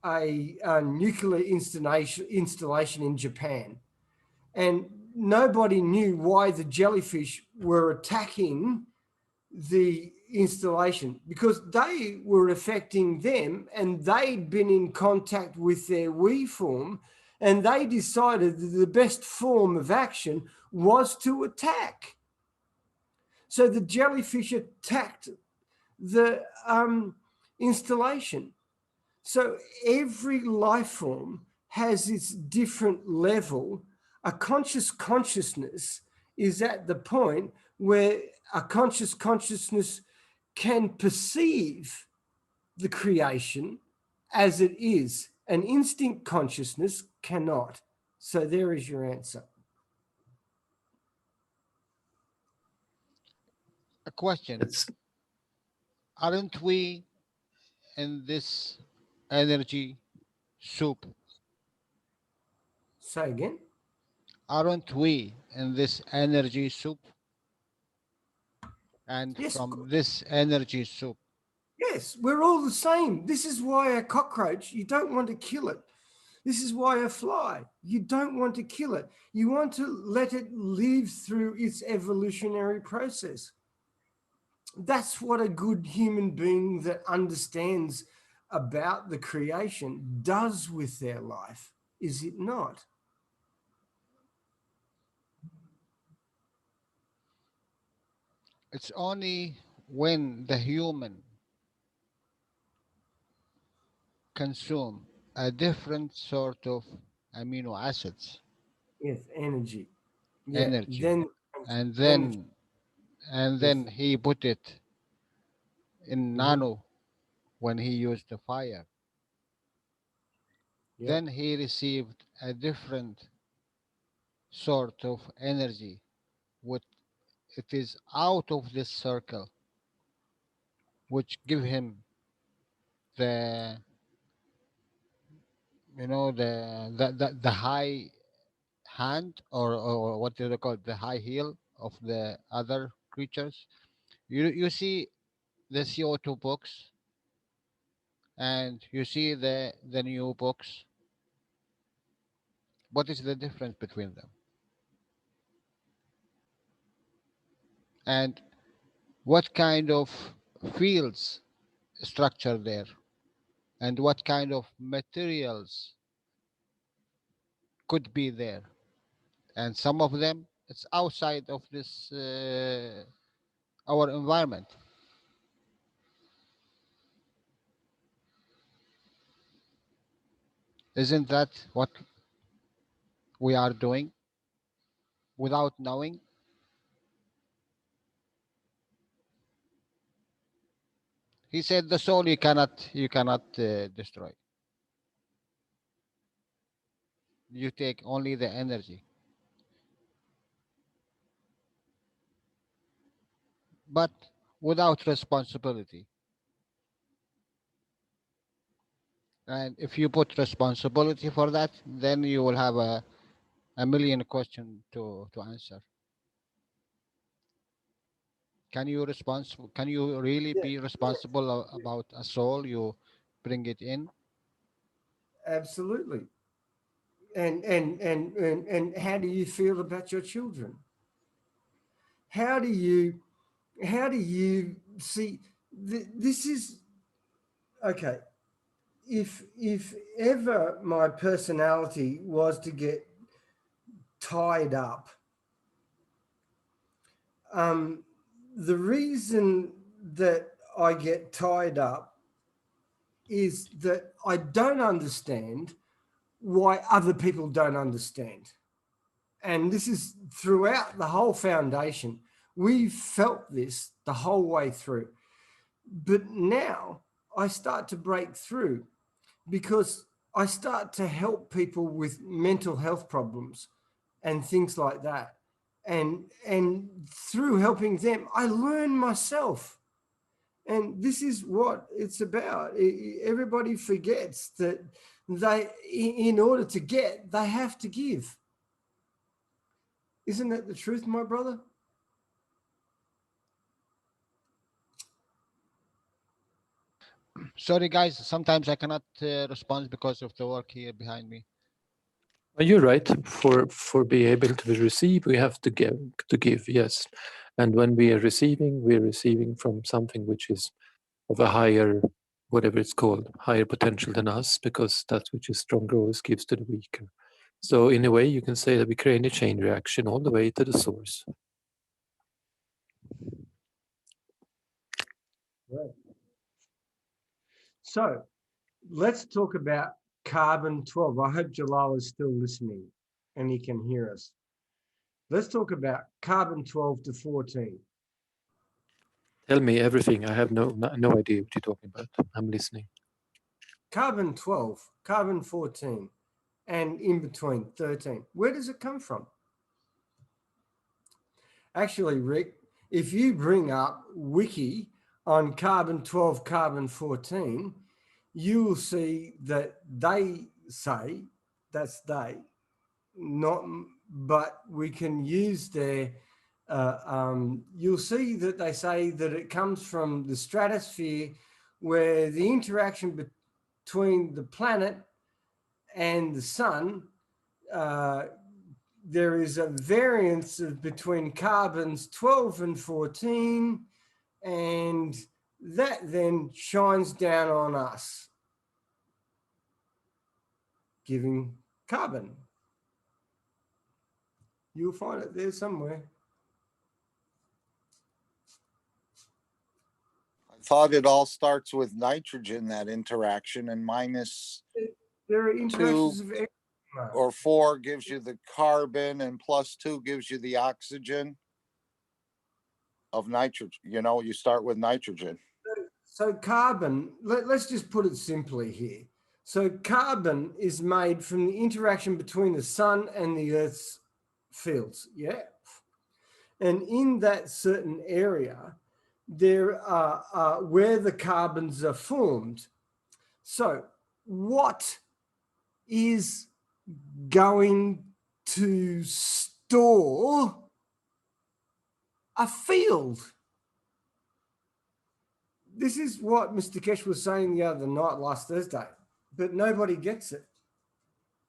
Speaker 12: a nuclear installation in Japan. And nobody knew why the jellyfish were attacking the installation, because they were affecting them and they'd been in contact with their we form, and they decided that the best form of action was to attack. So the jellyfish attacked the installation. So every life form has its different level. A conscious consciousness is at the point where a conscious consciousness can perceive the creation as it is. An instinct consciousness cannot. So there is your answer.
Speaker 10: A question. Aren't we in this energy soup?
Speaker 12: Say again?
Speaker 10: Aren't we in this energy soup? And
Speaker 12: yes,
Speaker 10: from this energy soup.
Speaker 12: Yes, we're all the same. This is why a cockroach, you don't want to kill it. This is why a fly, you don't want to kill it. You want to let it live through its evolutionary process. That's what a good human being that understands about the creation does with their life, is it not?
Speaker 10: It's only when the human consume a different sort of amino acids,
Speaker 12: Yes, energy. Yeah,
Speaker 10: energy,
Speaker 12: then
Speaker 10: and
Speaker 12: energy.
Speaker 10: then he put it in
Speaker 12: Mhm.
Speaker 10: nano when he used the fire.
Speaker 12: Yep.
Speaker 10: Then he received a different sort of energy, which it is out of this circle, which give him the the high hand, or what do they call it, the high heel of the other creatures. You see the CO2 box, and you see the new box. What is the difference between them? And what kind of fields structure there, and what kind of materials could be there? And some of them, it's outside of this our environment. Isn't that what we are doing without knowing? He said the soul you cannot destroy. You take only the energy, but without responsibility. And if you put responsibility for that, then you will have a million questions to answer. Can you really
Speaker 12: Yeah,
Speaker 10: be responsible about a soul you bring it in?
Speaker 12: absolutely. And how do you feel about your children? How do you see? This is okay. If ever my personality was to get tied up, the reason that I get tied up is that I don't understand why other people don't understand. And this is throughout the whole foundation. We felt this the whole way through. But now I start to break through because I start to help people with mental health problems and things like that. And through helping them, I learn myself. And this is what it's about. Everybody forgets that in order to get, they have to give. Isn't that the truth, my brother?
Speaker 10: Sorry, guys. Sometimes I cannot respond because of the work here behind me.
Speaker 6: You're right. For being able to receive, we have to give. Yes, and when we are receiving, we're receiving from something which is of a higher, whatever it's called, higher potential than us, because that which is stronger always gives to the weaker. So in a way, you can say that we create a chain reaction all the way to the source.
Speaker 12: Right. So let's talk about carbon 12. I hope Jalal is still listening and he can hear us. Let's talk about carbon 12 to 14.
Speaker 6: Tell me everything. I have no idea what you're talking about. I'm listening.
Speaker 12: Carbon 12, carbon 14, and in between 13. Where does it come from? Actually, Rick, if you bring up Wiki on carbon 12, carbon 14, you will see that they say, that's they, not, but we can use their, you'll see that they say that it comes from the stratosphere, where the interaction between the planet and the sun, there is a variance between carbons 12 and 14, and that then shines down on us, giving carbon. You'll find it there somewhere.
Speaker 2: thought it all starts with nitrogen, that interaction, and minus
Speaker 12: There are interactions
Speaker 2: 2
Speaker 12: of everything, Mark.
Speaker 2: or 4 gives you the carbon, and plus 2 gives you the oxygen of nitrogen. You know, you start with nitrogen.
Speaker 12: So carbon, let's just put it simply here. So carbon is made from the interaction between the sun and the Earth's fields, yeah? And in that certain area, there are where the carbons are formed. So what is going to store a field? This is what Mr. Keshe was saying the other night, last Thursday, but nobody gets it.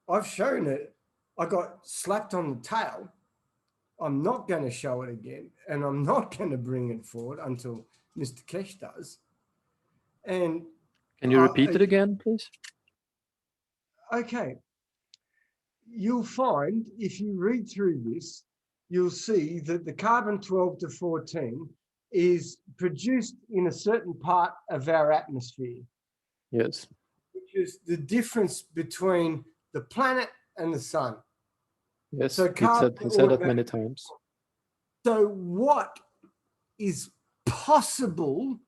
Speaker 12: I've shown it. I got slapped on the tail. I'm not going to show it again, and I'm not going to bring it forward until Mr. Keshe does. And
Speaker 6: can you repeat it again, please?
Speaker 12: Okay. You'll find, if you read through this, you'll see that the carbon 12 to 14 is produced in a certain part of our atmosphere.
Speaker 6: Yes.
Speaker 12: Which is the difference between the planet and the sun.
Speaker 6: Yes,
Speaker 12: so
Speaker 6: he said that many times.
Speaker 12: So what is possible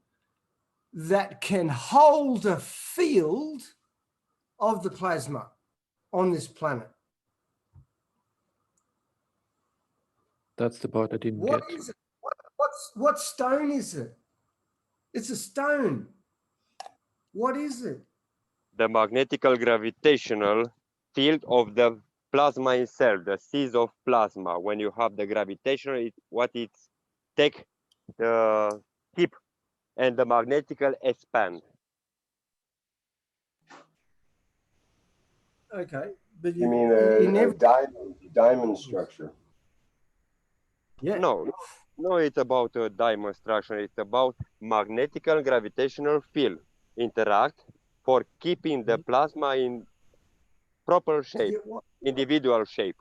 Speaker 12: that can hold a field of the plasma on this planet?
Speaker 6: That's the part I didn't
Speaker 12: What
Speaker 6: get.
Speaker 12: is it? What stone is it? It's a stone. What is it?
Speaker 7: The magnetical gravitational field of the plasma itself, the seas of plasma. When you have the gravitational, what it's take the tip and the magnetical expand.
Speaker 12: Okay, but
Speaker 1: You mean a diamond structure?
Speaker 12: Yeah.
Speaker 7: No, it's about a diamond structure. It's about magnetical gravitational field interact for keeping the plasma in proper shape, individual shape.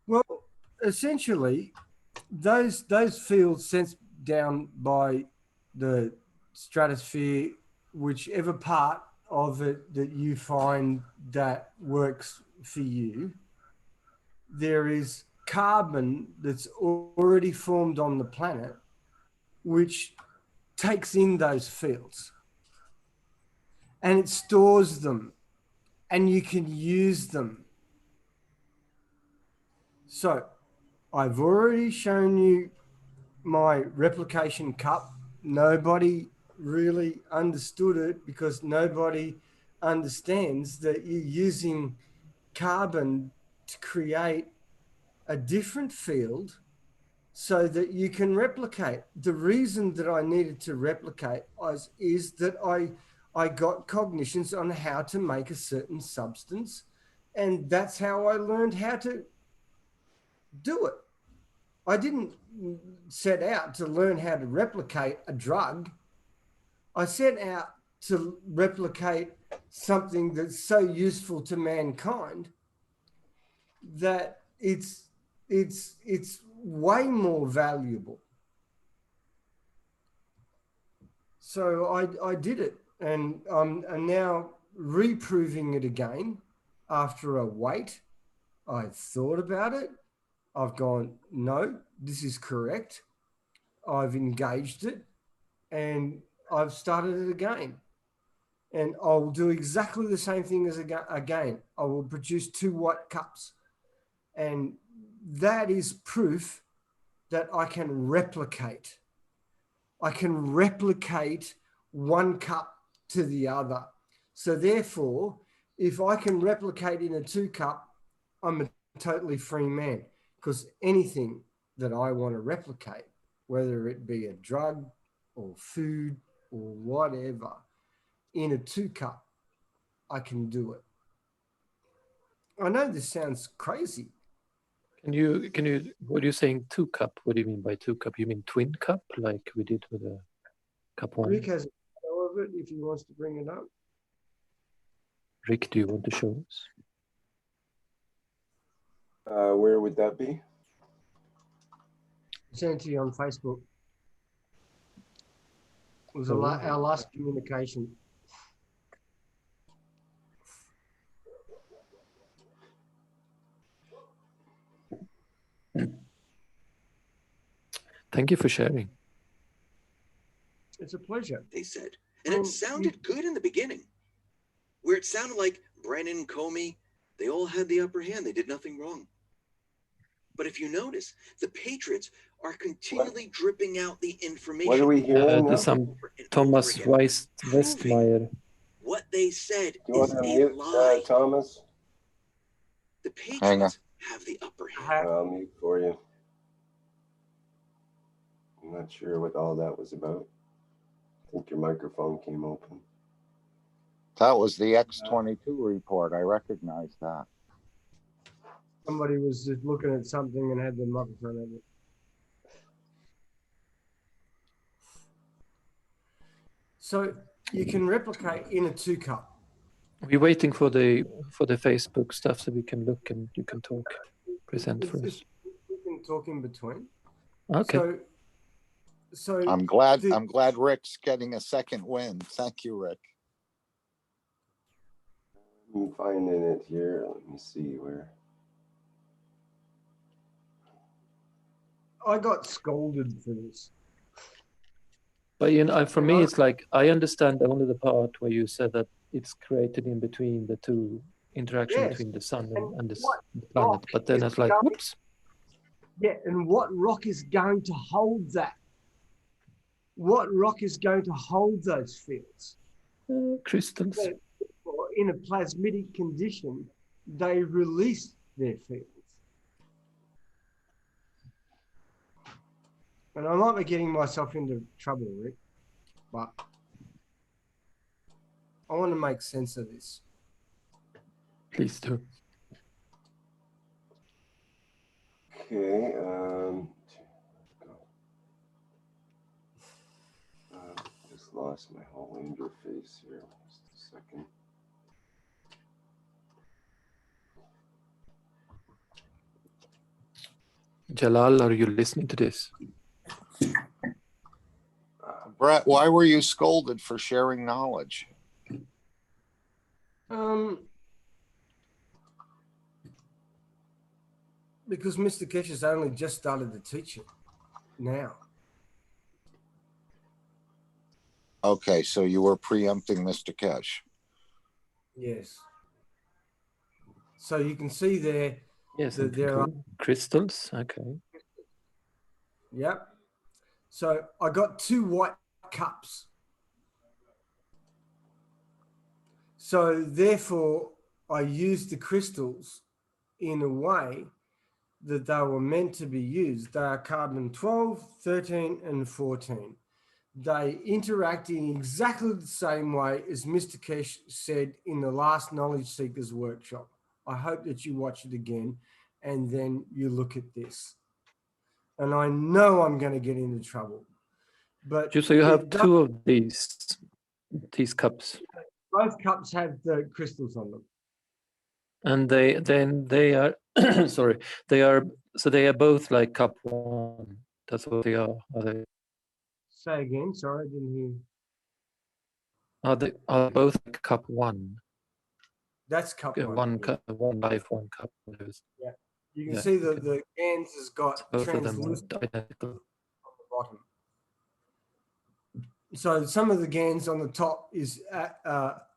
Speaker 12: Well, essentially, those fields sent down by the stratosphere, whichever part of it that you find that works for you, there is carbon that's already formed on the planet, which takes in those fields and it stores them and you can use them. So I've already shown you my replication cup. Nobody really understood it because nobody understands that you're using carbon to create a different field so that you can replicate. The reason that I needed to replicate is that I got cognitions on how to make a certain substance, and that's how I learned how to do it. I didn't set out to learn how to replicate a drug. I set out to replicate something that's so useful to mankind that it's way more valuable. So I did it, and I'm now reproving it again after a wait. I thought about it. I've gone, no, this is correct. I've engaged it, and I've started it again. And I'll do exactly the same thing as again. I will produce 2 white cups. And that is proof that I can replicate. I can replicate one cup to the other. So therefore, if I can replicate in a 2 cup, I'm a totally free man, because anything that I want to replicate, whether it be a drug or food or whatever, in a 2 cup, I can do it. I know this sounds crazy.
Speaker 6: Can you, what are you saying 2 cup? What do you mean by 2 cup? You mean twin cup, like we did with a cup 1?
Speaker 12: Rick has a photo of it if he wants to bring it up.
Speaker 6: Rick, do you want to show us?
Speaker 1: Where would that be?
Speaker 12: sent it to you on Facebook. It was our last communication.
Speaker 6: Thank you for sharing.
Speaker 12: It's a pleasure.
Speaker 13: They said, and it sounded good in the beginning, where it sounded like Brennan, Comey, they all had the upper hand. They did nothing wrong. But if you notice, the Patriots are continually dripping out the information.
Speaker 1: What are we hearing now?
Speaker 6: Some Thomas Westmeyer.
Speaker 13: What they said
Speaker 1: Do you want
Speaker 13: is
Speaker 1: to
Speaker 13: a
Speaker 1: mute
Speaker 13: lie.
Speaker 1: Thomas?
Speaker 13: The Patriots have the upper hand.
Speaker 1: I'll mute for you. I'm not sure what all that was about. I think your microphone came open.
Speaker 2: That was the X-22 report. I recognize that.
Speaker 12: Somebody was just looking at something and had their microphone on it. So you can replicate in a 2-cup.
Speaker 6: We're waiting for the Facebook stuff so we can look and you can talk, present for us.
Speaker 12: We can talk in between.
Speaker 6: Okay.
Speaker 12: So
Speaker 2: I'm glad Rick's getting a second win. Thank you, Rick.
Speaker 1: I'm finding it here. Let me see where.
Speaker 12: I got scolded for this.
Speaker 6: But you know, for me, it's like I understand only the part where you said that it's created in between the two interaction between the sun and the planet. But then it's like, whoops.
Speaker 12: Yeah, and what rock is going to hold that? What rock is going to hold those fields?
Speaker 6: Crystals.
Speaker 12: In a plasmidic condition, they release their fields. And I might be getting myself into trouble, Rick, but I want to make sense of this.
Speaker 6: Please do.
Speaker 1: Okay. Just lost my whole interface here. Just a second.
Speaker 6: Jalal, are you listening to this?
Speaker 2: Brett, why were you scolded for sharing knowledge?
Speaker 12: Because Mr. Keshe has only just started to teach it now.
Speaker 2: Okay, so you were preempting Mr. Keshe.
Speaker 12: Yes. So you can see there.
Speaker 6: Yes,
Speaker 12: that there are
Speaker 6: crystals. Okay.
Speaker 12: Yep. So I got 2 white cups. So therefore, I used the crystals in a way that they were meant to be used. They are carbon 12, 13, and 14. They interact in exactly the same way as Mr. Keshe said in the last Knowledge Seekers workshop. I hope that you watch it again and then you look at this. And I know I'm going to get into trouble. But
Speaker 6: so you have 2 of these cups.
Speaker 12: Both cups have the crystals on them.
Speaker 6: And they are sorry, they are both like cup 1. That's what they are they?
Speaker 12: Say again, sorry, I didn't hear.
Speaker 6: Are both like cup 1?
Speaker 12: That's cup 1.
Speaker 6: One cup, 1 life, 1 cup.
Speaker 12: Yeah. You can see that the Gans has got
Speaker 6: both of them
Speaker 12: translucent
Speaker 6: are identical.
Speaker 12: on the bottom. So some of the Gans on the top is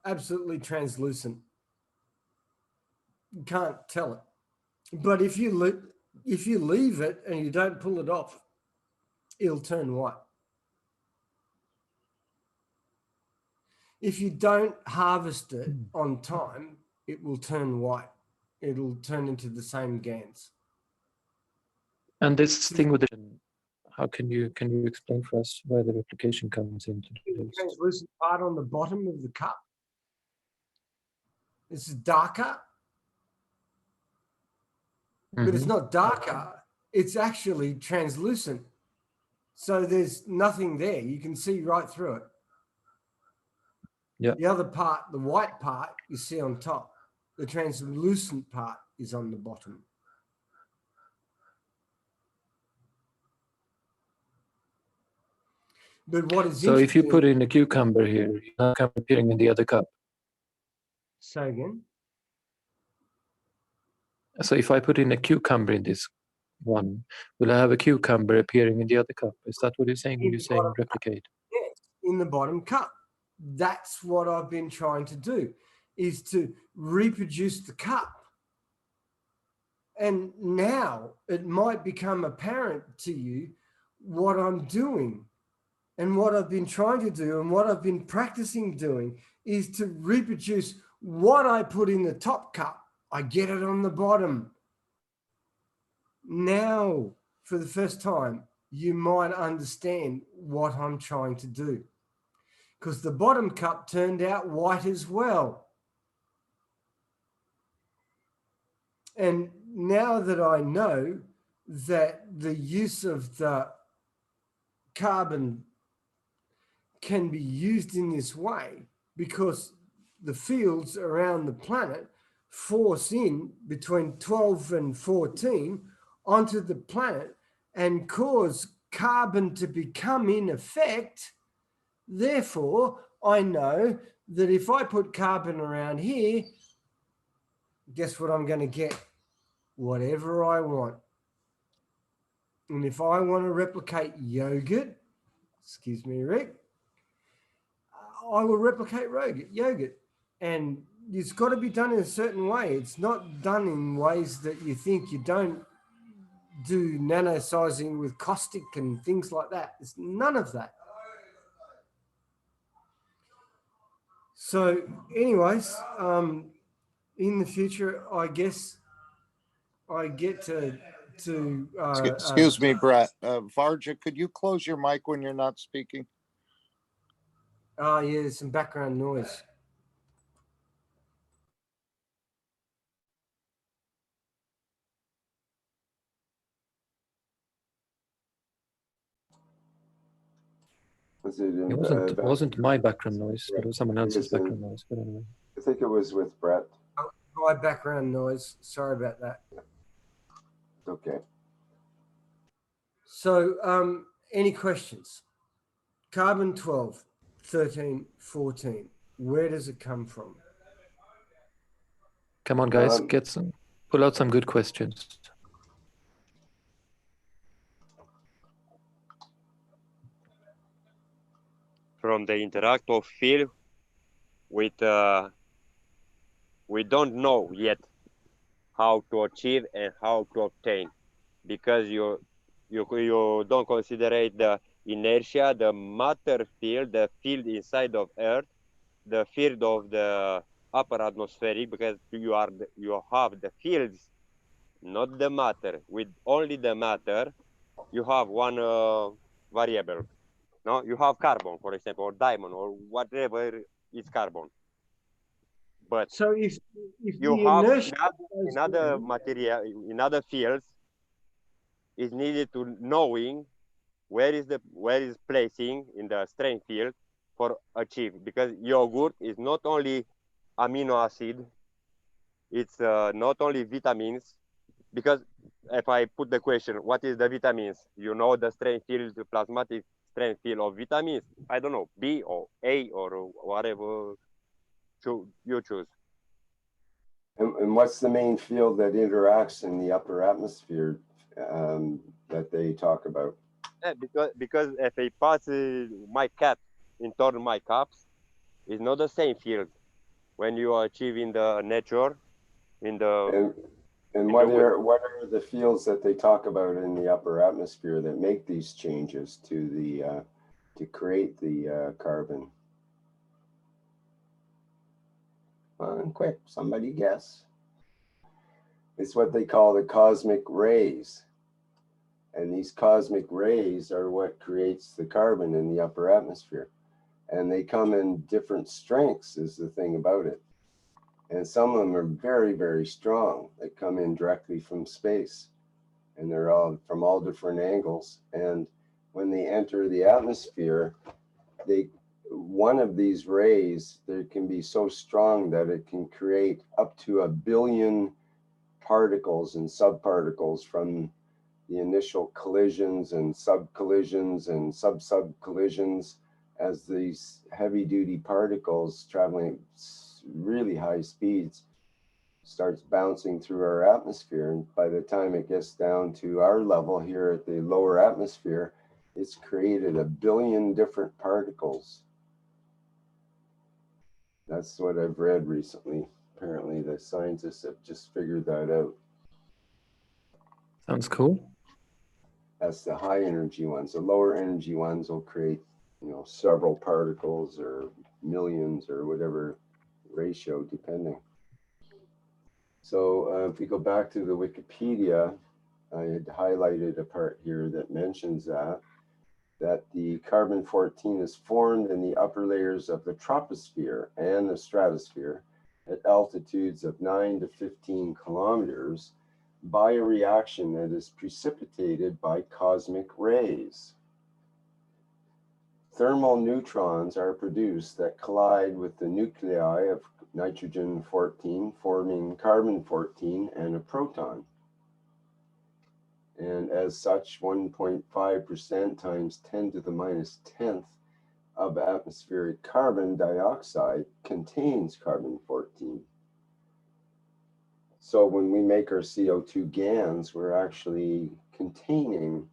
Speaker 12: absolutely translucent. You can't tell it. But if you leave it and you don't pull it off, it'll turn white. If you don't harvest it on time, it will turn white. It'll turn into the same Gans.
Speaker 6: And this thing with the, how can you explain for us where the replication comes into
Speaker 12: The
Speaker 6: this?
Speaker 12: translucent part on the bottom of the cup. This is darker, but it's not darker. It's actually translucent. So there's nothing there. You can see right through it.
Speaker 6: Yeah.
Speaker 12: The other part, the white part, you see on top. The translucent part is on the bottom. But what is
Speaker 6: So if you put
Speaker 12: interesting-
Speaker 6: in a cucumber here, it's not appearing in the other cup.
Speaker 12: Say again.
Speaker 6: So if I put in a cucumber in this one, will I have a cucumber appearing in the other cup? Is that what you're saying when you're saying replicate?
Speaker 12: Yes, in the bottom cup. That's what I've been trying to do, is to reproduce the cup. And now it might become apparent to you what I'm doing. And what I've been trying to do and what I've been practicing doing is to reproduce what I put in the top cup. I get it on the bottom. Now, for the first time, you might understand what I'm trying to do. Because the bottom cup turned out white as well. And now that I know that the use of the carbon can be used in this way, because the fields around the planet force in between 12 and 14 onto the planet and cause carbon to become in effect. Therefore, I know that if I put carbon around here, guess what I'm going to get? Whatever I want. And if I want to replicate yogurt, excuse me, Rick, I will replicate yogurt. And it's got to be done in a certain way. It's not done in ways that you think. You don't do nanosizing with caustic and things like that. It's none of that. So anyways, in the future, I guess I get to
Speaker 2: Excuse me, Brett. Varja, could you close your mic when you're not speaking?
Speaker 12: Oh, yeah, there's some background noise.
Speaker 6: It wasn't my background noise, but it was someone else's background noise. But anyway.
Speaker 1: I think it was with Brett.
Speaker 12: My background noise. Sorry about that.
Speaker 1: Okay.
Speaker 12: So any questions? Carbon 12, 13, 14. Where does it come from?
Speaker 6: Come on, guys, pull out some good questions.
Speaker 7: From the interactive field with we don't know yet how to achieve and how to obtain, because you don't consider the inertia, the matter field, the field inside of Earth, the field of the upper atmospheric, because you have the fields, not the matter. With only the matter, you have one variable. No, you have carbon, for example, or diamond, or whatever is carbon. But
Speaker 12: so if
Speaker 7: you have in other material, in other fields, is needed to knowing where is placing in the strength field for achieve, because yogurt is not only amino acid, it's not only vitamins. Because if I put the question, what is the vitamins? You know the strength field, the plasmatic strength field of vitamins. I don't know, B or A or whatever you choose.
Speaker 1: And what's the main field that interacts in the upper atmosphere that they talk about?
Speaker 7: Yeah, because if I pass my cap into my cups, it's not the same field when you are achieving the nature in the.
Speaker 1: And what are the fields that they talk about in the upper atmosphere that make these changes to the to create the carbon? Quick, somebody guess. It's what they call the cosmic rays. And these cosmic rays are what creates the carbon in the upper atmosphere. And they come in different strengths is the thing about it. And some of them are very, very strong. They come in directly from space. And they're all from all different angles. And when they enter the atmosphere, one of these rays, they can be so strong that it can create up to 1 billion particles and subparticles from the initial collisions and sub-collisions and sub-sub-collisions as these heavy-duty particles traveling at really high speeds starts bouncing through our atmosphere. And by the time it gets down to our level here at the lower atmosphere, it's created 1 billion different particles. That's what I've read recently. Apparently the scientists have just figured that out.
Speaker 6: Sounds cool.
Speaker 1: That's the high energy ones. The lower energy ones will create, you know, several particles or millions or whatever ratio depending. So if we go back to the Wikipedia, I had highlighted a part here that mentions that the carbon-14 is formed in the upper layers of the troposphere and the stratosphere at altitudes of 9 to 15 kilometers by a reaction that is precipitated by cosmic rays. Thermal neutrons are produced that collide with the nuclei of nitrogen-14, forming carbon-14 and a proton. And as such, 1.5% times 10 to the minus 10th of atmospheric carbon dioxide contains carbon-14. So when we make our CO2 Gans, we're actually containing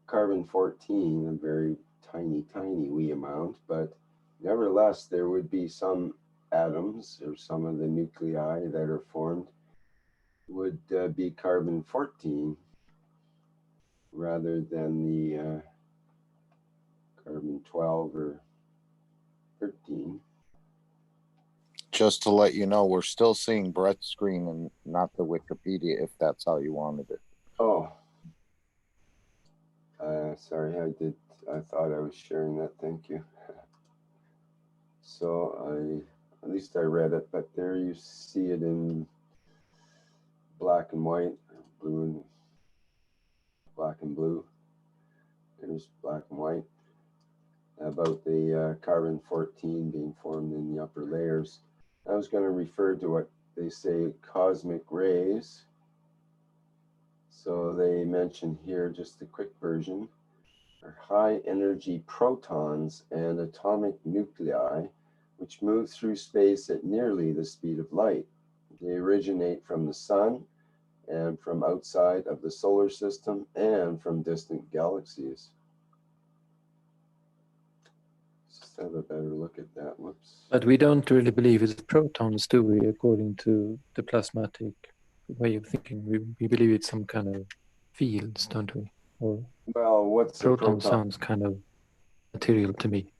Speaker 1: carbon-14, a very tiny wee amount, but nevertheless, there would be some atoms or some of the nuclei that are formed would be carbon-14 rather than the carbon-12 or 13.
Speaker 2: Just to let you know, we're still seeing Brett's screen and not the Wikipedia, if that's how you wanted it.
Speaker 1: Oh, sorry, I thought I was sharing that, thank you. So at least I read it, but there you see it in black and white, blue and black and blue. There's black and white about the carbon-14 being formed in the upper layers. I was going to refer to what they say cosmic rays. So they mention here, just a quick version, are high energy protons and atomic nuclei which move through space at nearly the speed of light. They originate from the sun and from outside of the solar system and from distant galaxies. Just have a better look at that. Whoops.
Speaker 6: But we don't really believe it's protons, do we, according to the plasmatic way of thinking? We believe it's some kind of fields, don't we? Or
Speaker 1: well, what's
Speaker 6: proton sounds kind of material to me.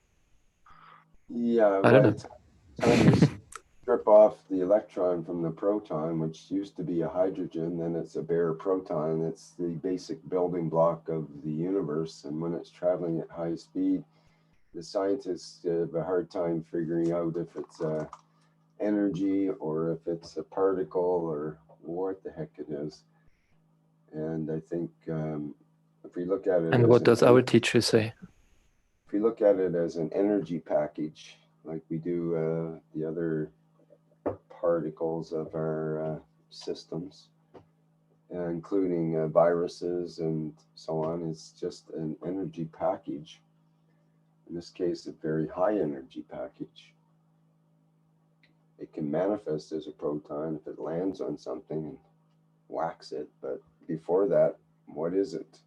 Speaker 1: Yeah,
Speaker 6: I don't know.
Speaker 1: Time you strip off the electron from the proton, which used to be a hydrogen, then it's a bare proton. It's the basic building block of the universe. And when it's traveling at high speed, the scientists have a hard time figuring out if it's energy or if it's a particle or what the heck it is. And I think if we look at it,
Speaker 6: and what does our teacher say?
Speaker 1: If we look at it as an energy package, like we do the other particles of our systems, including viruses and so on, it's just an energy package. In this case, a very high energy package. It can manifest as a proton if it lands on something and whacks it, but before that, what is it?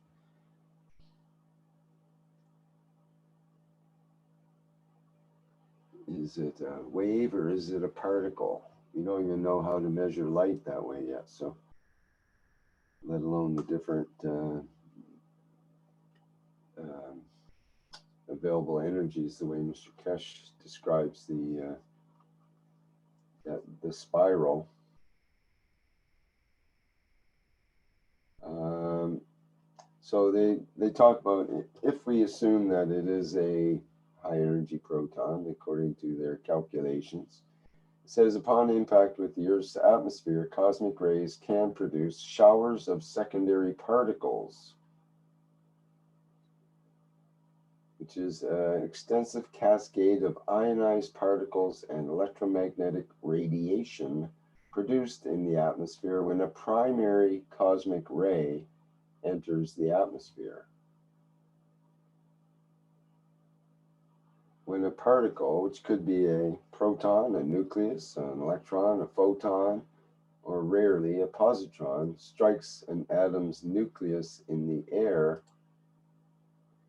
Speaker 1: Is it a wave or is it a particle? We don't even know how to measure light that way yet, so let alone the different available energies, the way Mr. Keshe describes the spiral. So they talk about if we assume that it is a high energy proton, according to their calculations. It says upon impact with the Earth's atmosphere, cosmic rays can produce showers of secondary particles, which is an extensive cascade of ionized particles and electromagnetic radiation produced in the atmosphere when a primary cosmic ray enters the atmosphere. When a particle, which could be a proton, a nucleus, an electron, a photon, or rarely a positron, strikes an atom's nucleus in the air,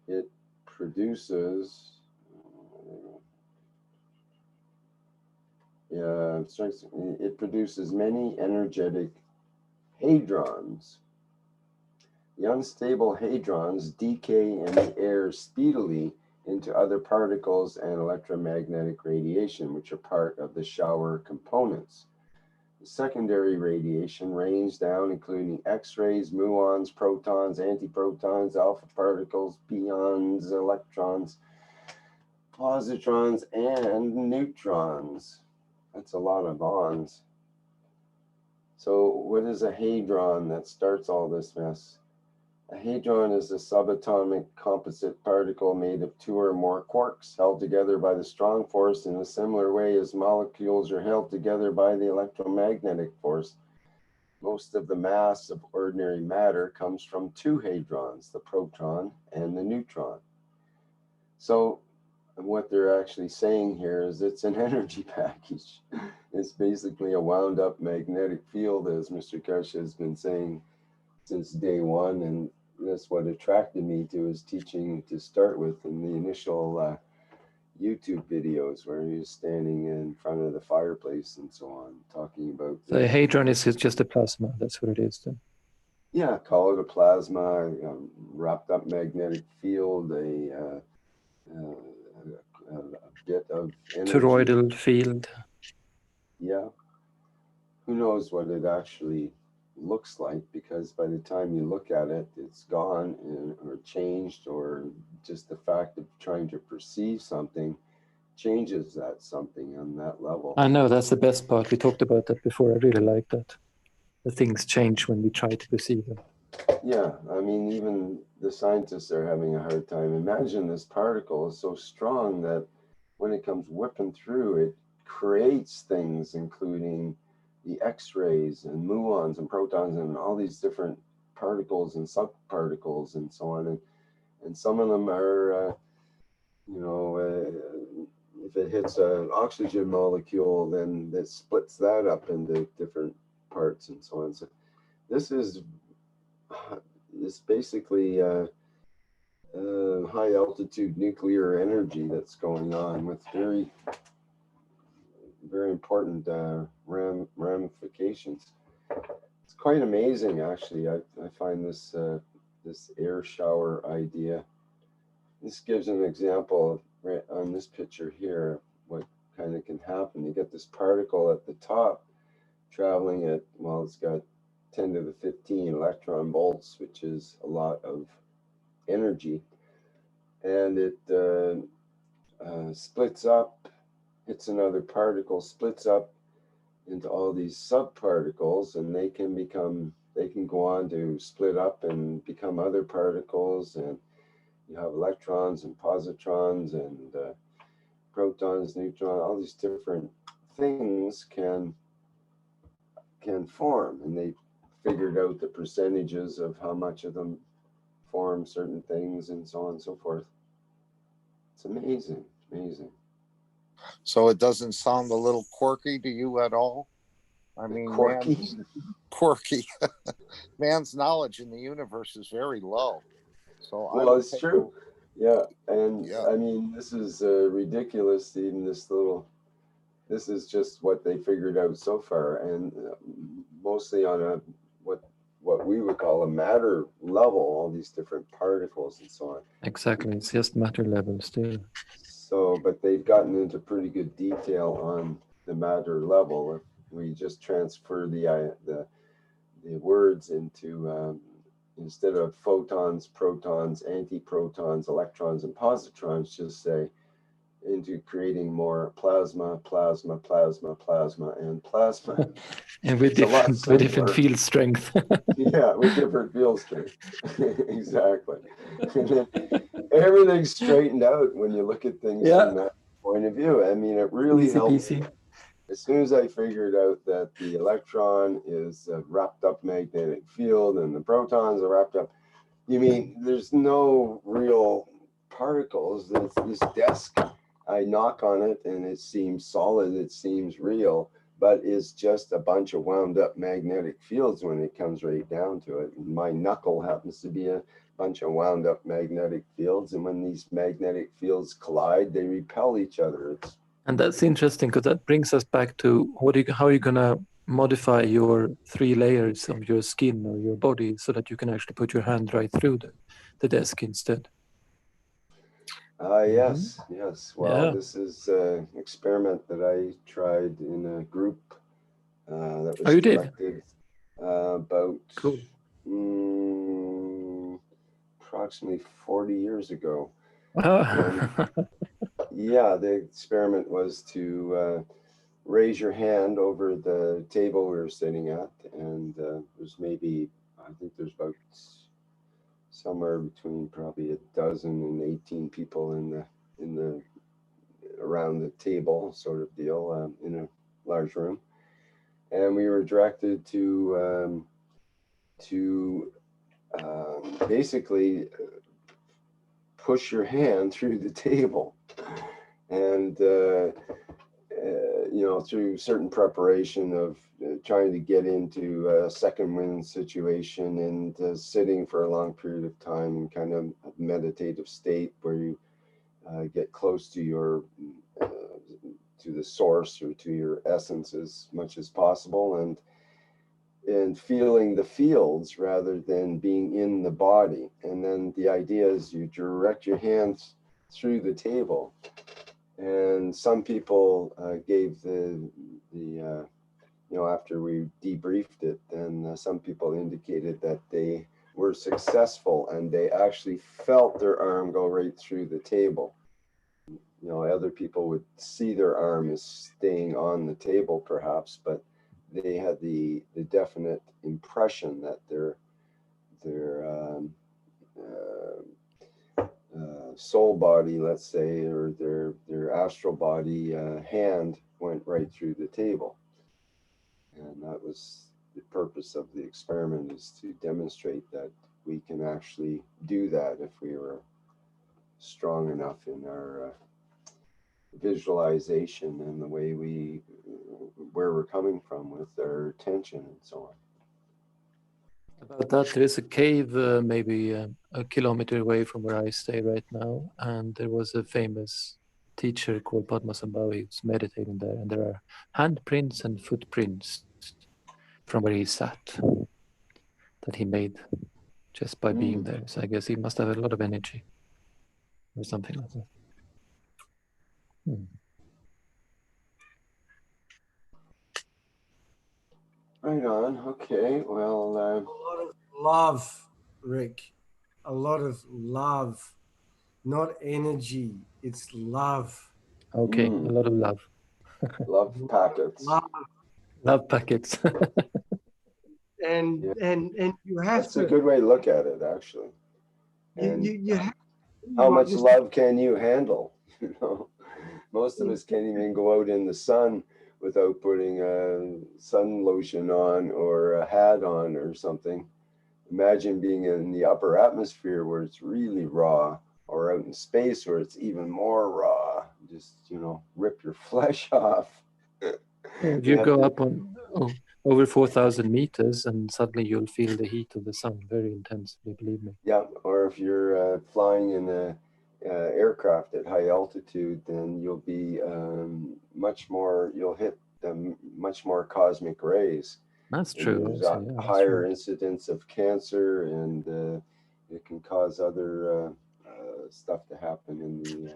Speaker 1: it produces, it produces many energetic hadrons. The unstable hadrons decay in the air speedily into other particles and electromagnetic radiation, which are part of the shower components. The secondary radiation rains down, including X-rays, muons, protons, antiprotons, alpha particles, pions, electrons, positrons, and neutrons. That's a lot of ons. So what is a hadron that starts all this mess? A hadron is a subatomic composite particle made of two or more quarks held together by the strong force in a similar way as molecules are held together by the electromagnetic force. Most of the mass of ordinary matter comes from two hadrons, the proton and the neutron. So what they're actually saying here is it's an energy package. It's basically a wound up magnetic field, as Mr. Keshe has been saying since day one, and that's what attracted me to his teaching to start with in the initial YouTube videos where he was standing in front of the fireplace and so on, talking about
Speaker 6: the hadron is just a plasma. That's what it is then.
Speaker 1: Yeah, call it a plasma, wrapped up magnetic field, a bit of energy.
Speaker 6: Toroidal field.
Speaker 1: Yeah. Who knows what it actually looks like, because by the time you look at it, it's gone or changed, or just the fact of trying to perceive something changes that something on that level.
Speaker 6: I know, that's the best part. We talked about that before. I really like that. The things change when we try to perceive them.
Speaker 1: Yeah, I mean, even the scientists are having a hard time. Imagine this particle is so strong that when it comes whipping through, it creates things, including the X-rays and muons and protons and all these different particles and subparticles and so on. And some of them are, if it hits an oxygen molecule, then that splits that up into different parts and so on. So this is basically high altitude nuclear energy that's going on with very, very important ramifications. It's quite amazing, actually. I find this this air shower idea. This gives an example right on this picture here, what kind of can happen. You get this particle at the top traveling at, well, it's got 10 to the 15 electron volts, which is a lot of energy. And it splits up, hits another particle, splits up into all these subparticles, and they can go on to split up and become other particles. And you have electrons and positrons and protons, neutrons, all these different things can form, and they figured out the percentages of how much of them form certain things and so on and so forth. It's amazing, amazing.
Speaker 2: So it doesn't sound a little quirky to you at all? I mean,
Speaker 1: quirky.
Speaker 2: Quirky. Man's knowledge in the universe is very low. So
Speaker 1: well, it's true. Yeah, and yeah. I mean, this is ridiculous. Even this is just what they figured out so far, and mostly on a what we would call a matter level, all these different particles and so on.
Speaker 6: Exactly, it's just matter level still.
Speaker 1: So, but they've gotten into pretty good detail on the matter level. If we just transfer the words into instead of photons, protons, antiprotons, electrons, and positrons, just say into creating more plasma, plasma, plasma, plasma, and plasma.
Speaker 6: And with different field strength.
Speaker 1: Yeah, with different field strength. Exactly. And then everything's straightened out when you look at things from that point of view. I mean, it really helps. As soon as I figured out that the electron is a wrapped up magnetic field and the protons are wrapped up, You mean there's no real particles? It's this desk. I knock on it and it seems solid, it seems real, but it's just a bunch of wound up magnetic fields when it comes right down to it. My knuckle happens to be a bunch of wound up magnetic fields, and when these magnetic fields collide, they repel each other.
Speaker 6: And that's interesting because that brings us back to how are you gonna modify your 3 layers of your skin or your body so that you can actually put your hand right through the desk instead.
Speaker 1: Yes. Well,
Speaker 6: Yeah.
Speaker 1: this is an experiment that I tried in a group that was
Speaker 6: you did?
Speaker 1: collected about
Speaker 6: Cool.
Speaker 1: Approximately 40 years ago.
Speaker 6: Oh.
Speaker 1: Yeah, the experiment was to raise your hand over the table we were sitting at, and there's maybe, I think there's about somewhere between probably 12 and 18 people in the around the table, sort of deal, in a large room, and we were directed to basically push your hand through the table, and through certain preparation of trying to get into a second wind situation and sitting for a long period of time in kind of a meditative state where you get close to your to the source or to your essence as much as possible, and feeling the fields rather than being in the body. And then the idea is you direct your hands through the table. And some people gave after we debriefed it, then some people indicated that they were successful and they actually felt their arm go right through the table. Other people would see their arm as staying on the table perhaps, but they had the definite impression that their soul body, let's say, or their astral body hand went right through the table. And that was the purpose of the experiment, is to demonstrate that we can actually do that if we were strong enough in our visualization and the way where we're coming from with our attention and so on.
Speaker 6: About that, there is a cave maybe a kilometer away from where I stay right now, and there was a famous teacher called Padmasambhavi who's meditating there, and there are handprints and footprints from where he sat that he made just by being there. So I guess he must have a lot of energy or something like that.
Speaker 1: Right on. Okay. Well,
Speaker 12: a lot of love, Rick. A lot of love, not energy. It's love.
Speaker 6: Okay, a lot of love.
Speaker 1: Love packets.
Speaker 6: Love packets.
Speaker 12: and you have
Speaker 1: That's
Speaker 12: to.
Speaker 1: a good way to look at it, actually. And
Speaker 12: you have,
Speaker 1: how much love can you handle? Most of us can't even go out in the sun without putting a sun lotion on or a hat on or something. Imagine being in the upper atmosphere where it's really raw, or out in space where it's even more raw. Just, rip your flesh off.
Speaker 6: You go up on over 4,000 meters and suddenly you'll feel the heat of the sun very intensely, believe me.
Speaker 1: Yeah, or if you're flying in a aircraft at high altitude, then you'll be you'll hit much more cosmic rays.
Speaker 6: That's true.
Speaker 1: There's
Speaker 6: Also,
Speaker 1: a higher incidence of cancer, and it can cause other stuff to happen in the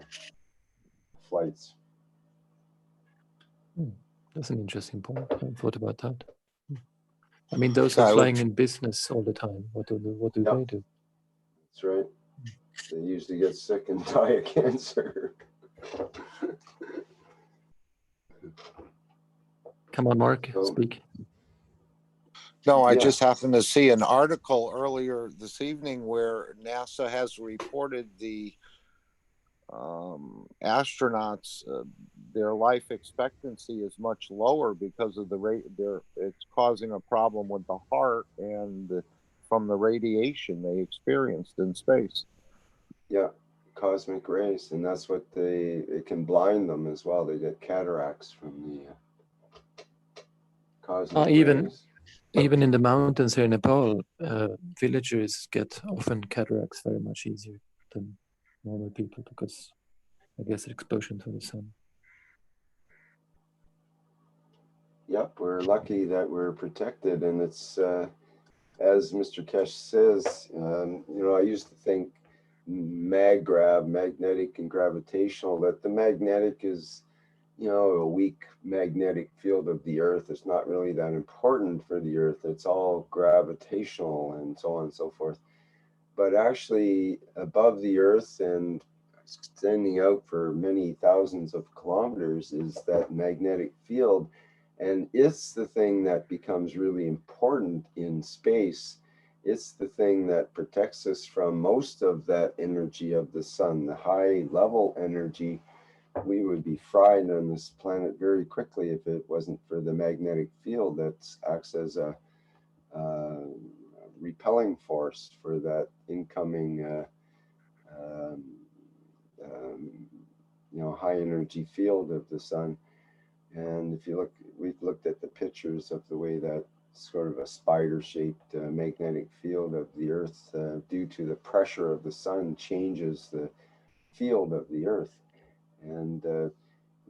Speaker 1: flights.
Speaker 6: That's an interesting point. I haven't thought about that. I mean, those are flying in business all the time. What do they do?
Speaker 1: That's right. They usually get sick and die of cancer.
Speaker 6: Come on, Mark, speak.
Speaker 2: No, I just happened to see an article earlier this evening where NASA has reported the astronauts, their life expectancy is much lower because of the rate it's causing a problem with the heart and the from the radiation they experienced in space.
Speaker 1: Yeah, cosmic rays, and that's what it can blind them as well. They get cataracts from the cosmic rays.
Speaker 6: Even in the mountains here in Nepal, villagers get often cataracts very much easier than normal people because, I guess, exposure to the sun.
Speaker 1: Yep, we're lucky that we're protected, and it's as Mr. Keshe says. You know, I used to think magnetic and gravitational. That the magnetic is, you know, a weak magnetic field of the Earth. It's not really that important for the Earth. It's all gravitational and so on and so forth. But actually, above the Earth and extending out for many thousands of kilometers is that magnetic field. And it's the thing that becomes really important in space. It's the thing that protects us from most of that energy of the sun, the high level energy. We would be fried on this planet very quickly if it wasn't for the magnetic field that acts as a repelling force for that incoming, you know, high energy field of the sun. And if you look, we've looked at the pictures of the way that sort of a spider-shaped magnetic field of the Earth due to the pressure of the sun changes the field of the Earth. And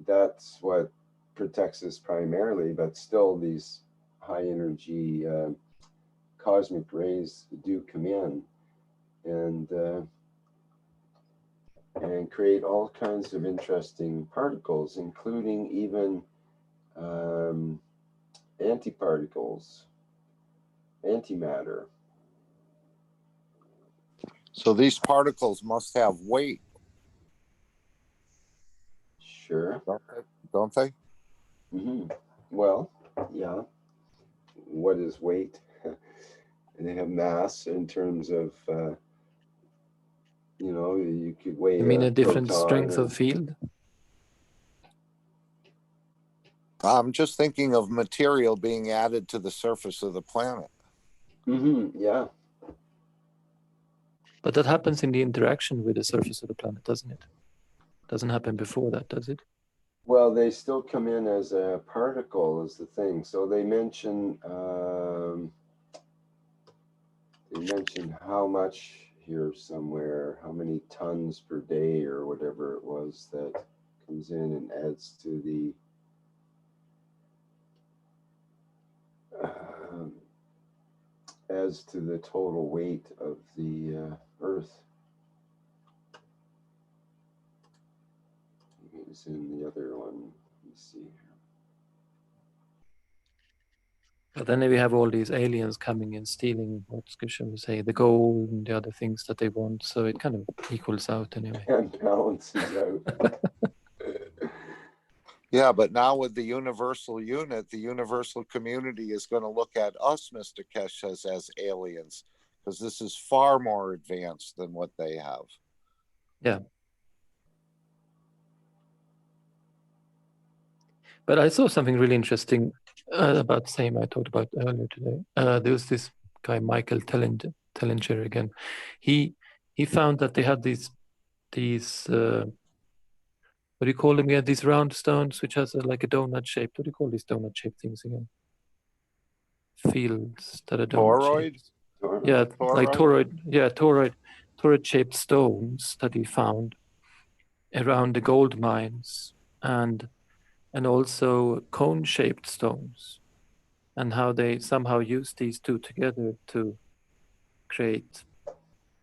Speaker 1: that's what protects us primarily, but still these high energy cosmic rays do come in and create all kinds of interesting particles, including even antiparticles, antimatter.
Speaker 2: So these particles must have weight.
Speaker 1: Sure.
Speaker 2: Don't they?
Speaker 1: Mm-hmm. Well, yeah. What is weight? And they have mass in terms of, you know, you could weigh.
Speaker 6: You mean a different strength of field?
Speaker 2: I'm just thinking of material being added to the surface of the planet.
Speaker 1: Mm-hmm. Yeah.
Speaker 6: But that happens in the interaction with the surface of the planet, doesn't it? Doesn't happen before that, does it?
Speaker 1: Well, they still come in as a particle is the thing. So they mention how much here somewhere, how many tons per day or whatever it was that comes in and adds to the total weight of the Earth. It's in the other one. Let me see here.
Speaker 6: But then we have all these aliens coming and stealing, what shall we say, the gold and the other things that they want. So it kind of equals out anyway.
Speaker 1: And balances out.
Speaker 2: Yeah, but now with the universal unit, the universal community is going to look at us, Mr. Keshe, as aliens, because this is far more advanced than what they have.
Speaker 6: Yeah. But I saw something really interesting about the same I talked about earlier today. There was this guy, Michael Tellinger again. He found that they had these what do you call them again? These round stones, which has like a donut shape. What do you call these donut shaped things again? Fields that are donut shaped. Yeah, like toroid. Yeah, toroid shaped stones that he found around the gold mines, and also cone shaped stones, and how they somehow use these two together to create,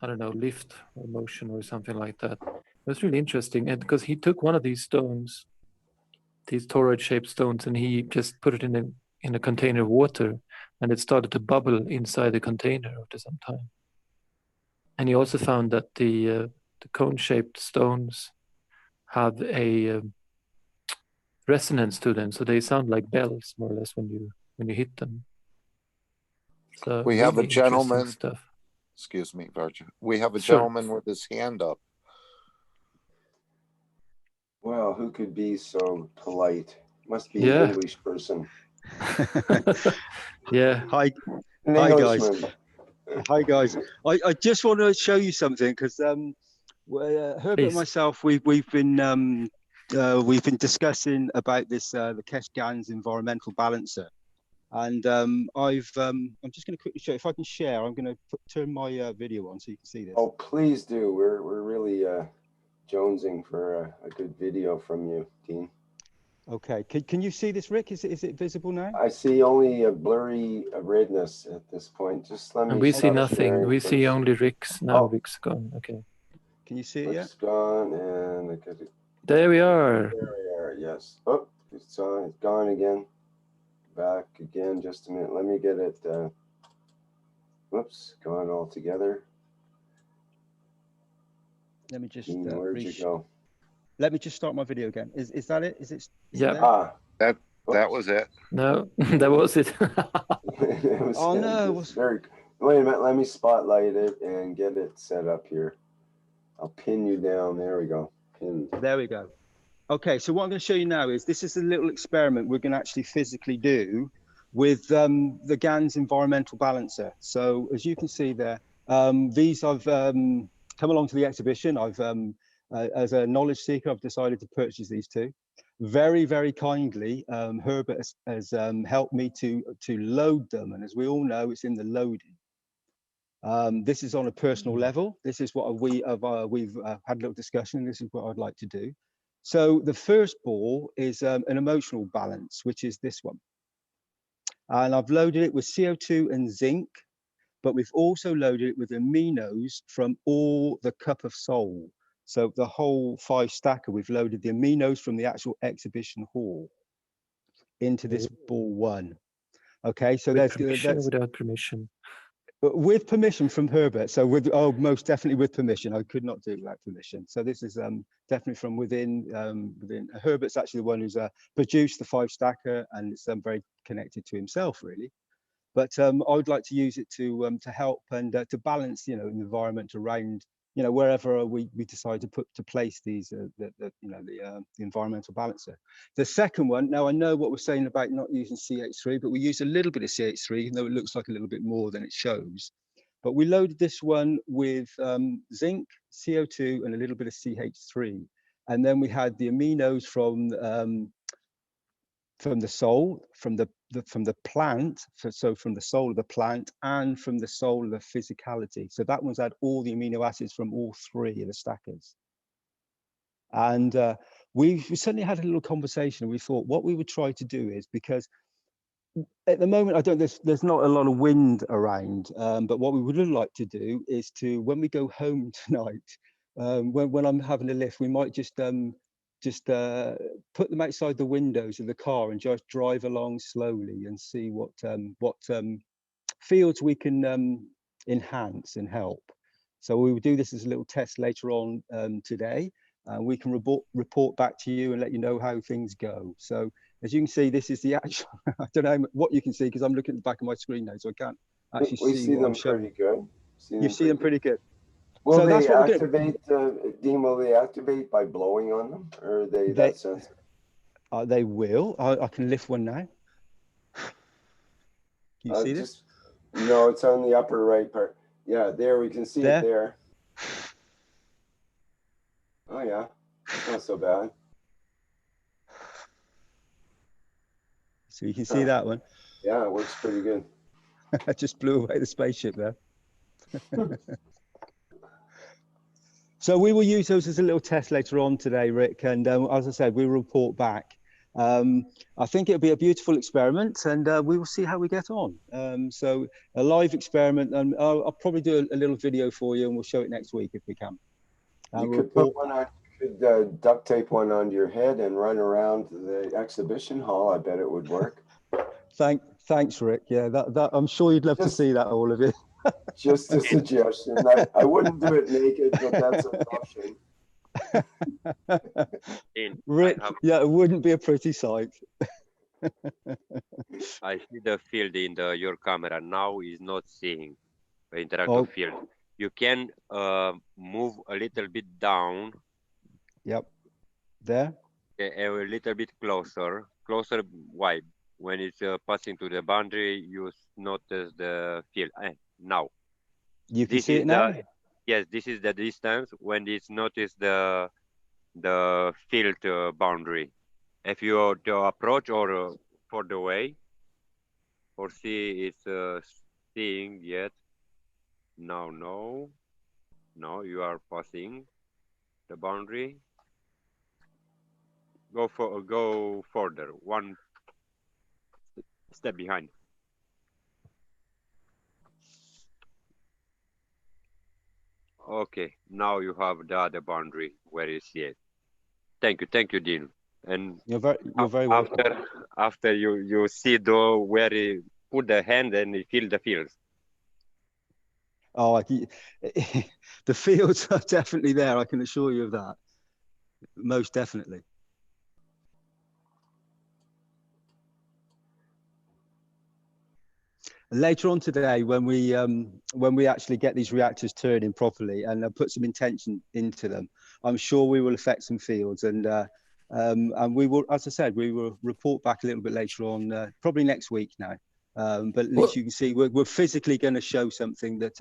Speaker 6: I don't know, lift or motion or something like that. It was really interesting, and because he took one of these stones, these toroid-shaped stones, and he just put it in a container of water, and it started to bubble inside the container after some time. And he also found that the cone-shaped stones have a resonance to them, so they sound like bells more or less when you hit them. So
Speaker 2: we have a gentleman.
Speaker 6: Stuff.
Speaker 2: Excuse me, Virgil. We have a gentleman with his hand up.
Speaker 1: Well, who could be so polite? Must be an English person.
Speaker 6: Yeah.
Speaker 8: Hi,
Speaker 1: an
Speaker 8: Englishman.
Speaker 1: Guys.
Speaker 8: Hi guys. I just want to show you something because Herbert
Speaker 6: Please.
Speaker 8: and myself we've been discussing about this the Keshe Gans environmental balancer, and I'm just going to quickly show you. If I can share, I'm going to turn my video on so you can see this.
Speaker 1: Oh, please do. We're really jonesing for a good video from you, Dean.
Speaker 8: Okay, can you see this, Rick? Is it visible now?
Speaker 1: I see only a blurry redness at this point. Just let me.
Speaker 6: And we see
Speaker 1: stop
Speaker 6: nothing.
Speaker 1: sharing
Speaker 6: We
Speaker 1: first.
Speaker 6: see only Rick's. Now
Speaker 1: Oh.
Speaker 6: Rick's gone. Okay.
Speaker 8: Can you see it yet?
Speaker 1: Rick's gone, and I got it.
Speaker 6: There we are.
Speaker 1: There we are. Yes. Oh, it's gone again. Back again. Just a minute. Let me get it. Whoops, gone altogether.
Speaker 8: Let me just
Speaker 1: where'd you go?
Speaker 8: Let me just start my video again. Is that it? Is it?
Speaker 6: Yeah.
Speaker 1: Ah,
Speaker 2: that was it.
Speaker 6: No, that was it.
Speaker 1: It was,
Speaker 8: Oh no!
Speaker 1: it was very. Wait a minute. Let me spotlight it and get it set up here. I'll pin you down. There we go. Pinned.
Speaker 8: There we go. Okay, so what I'm going to show you now is this is a little experiment we're going to actually physically do with the Gans environmental balancer. So as you can see there, these I've come along to the exhibition. I've as a knowledge seeker, I've decided to purchase these two. Very, very kindly, Herbert has helped me to load them, and as we all know, it's in the loading. This is on a personal level. This is what we've had a little discussion. This is what I'd like to do. So the first ball is an emotional balance, which is this one. And I've loaded it with CO2 and zinc, but we've also loaded it with aminos from all the Cup of Soul. So the whole 5 stacker, we've loaded the aminos from the actual exhibition hall into this ball 1. Okay, so
Speaker 6: With permission or without permission?
Speaker 8: With permission from Herbert. So most definitely with permission. I could not do it without permission. So this is definitely from within. Herbert's actually the one who's produced the 5 stacker, and it's very connected to himself really. But I would like to use it to help and to balance, the environment around, wherever we decide to place these the environmental balancer. The second one. Now I know what we're saying about not using CH3, but we use a little bit of CH3, even though it looks like a little bit more than it shows. But we loaded this one with zinc, CO2, and a little bit of CH3, and then we had the aminos from the soul, from the plant, so from the soul of the plant, and from the soul of the physicality. So that one's had all the amino acids from all 3 of the stackers. And we certainly had a little conversation. We thought what we would try to do is, because at the moment there's not a lot of wind around, but what we would like to do is to, when we go home tonight, when I'm having a lift, we might just put them outside the windows of the car and just drive along slowly and see what fields we can enhance and help. So we will do this as a little test later on today, and we can report back to you and let you know how things go. So as you can see, this is the actual. I don't know what you can see because I'm looking at the back of my screen now, so I can't actually see what I'm showing.
Speaker 1: Pretty good.
Speaker 8: You see them pretty good.
Speaker 1: Will they activate, Dean, will they activate by blowing on them, or are they that sensitive?
Speaker 8: They will. I can lift one now. Can you see this?
Speaker 1: No, it's on the upper right part. Yeah, there, we can see it there. Oh yeah, it's not so bad.
Speaker 8: So you can see that one.
Speaker 1: Yeah, it works pretty good.
Speaker 8: I just blew away the spaceship there. So we will use those as a little test later on today, Rick. And as I said, we'll report back. I think it'll be a beautiful experiment, and we will see how we get on. So a live experiment, and I'll probably do a little video for you, and we'll show it next week if we can.
Speaker 1: You could put one on. You could duct tape one onto your head and run around the exhibition hall. I bet it would work.
Speaker 8: Thanks, Rick. Yeah, that I'm sure you'd love to see that, all of you.
Speaker 1: Just a suggestion. I wouldn't do it naked, but that's an option.
Speaker 8: Rick, yeah, it wouldn't be a pretty sight.
Speaker 7: I see the field in your camera now is not seeing the interactive field. You can move a little bit down.
Speaker 8: Yep. There.
Speaker 7: A little bit closer. Why? When it's passing to the boundary, you notice the field. Now.
Speaker 8: You can
Speaker 7: This
Speaker 8: see
Speaker 7: is
Speaker 8: it now?
Speaker 7: yes, this is the distance when it's notice the field boundary. If you are to approach or further away, or see it's seeing yet. Now, no, you are passing the boundary. Go further, one step behind. Okay, now you have the other boundary where you see it. Thank you, Dean. And
Speaker 8: You're very welcome.
Speaker 7: After you see where you put the hand and you feel the fields.
Speaker 8: Oh, the fields are definitely there. I can assure you of that. Most definitely. Later on today, when we actually get these reactors turning properly and put some intention into them, I'm sure we will affect some fields, and we will, as I said, we will report back a little bit later on, probably next week now. But at least you can see we're physically going to show something that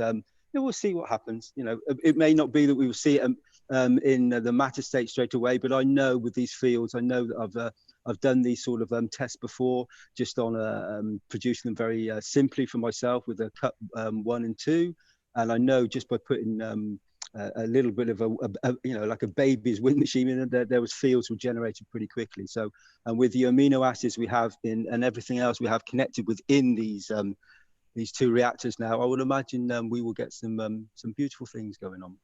Speaker 8: we'll see what happens. It may not be that we will see it in the matter state straight away, but I know with these fields, I know that I've done these sort of tests before, just on producing them very simply for myself with a cup 1 and 2, and I know just by putting a little bit of like a baby's wind machine in it, there was fields were generated pretty quickly. So, and with the amino acids we have in and everything else we have connected within these 2 reactors now, I would imagine we will get some beautiful things going on.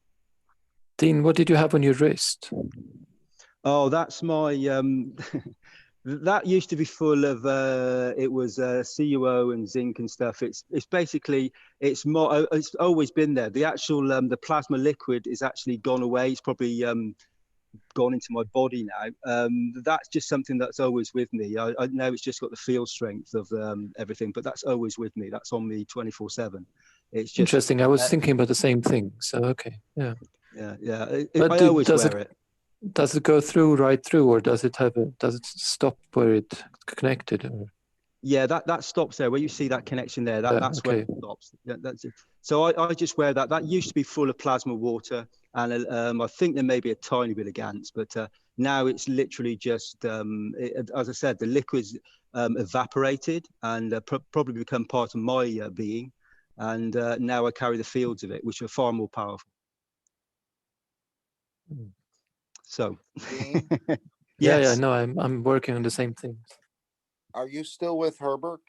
Speaker 6: Dean, what did you have on your wrist?
Speaker 8: Oh, that's my that used to be full of it was CuO and zinc and stuff. It's basically it's always been there. The actual the plasma liquid is actually gone away. It's probably gone into my body now. That's just something that's always with me. I know it's just got the field strength of everything, but that's always with me. That's on me 24/7. It's just
Speaker 6: interesting. I was thinking about the same thing. So okay, yeah.
Speaker 8: But I always wear it.
Speaker 6: Does it go right through, or does it stop where it connected? Or?
Speaker 8: Yeah, that stops there. Where you see that connection there, that's
Speaker 6: okay.
Speaker 8: where it stops. That's it. So I just wear that. That used to be full of plasma water, and I think there may be a tiny bit of Gans, but now it's literally just, as I said, the liquid's evaporated and probably become part of my being, and now I carry the fields of it, which are far more powerful. So,
Speaker 6: yeah, no, I'm working on the same thing.
Speaker 2: Are you still with Herbert?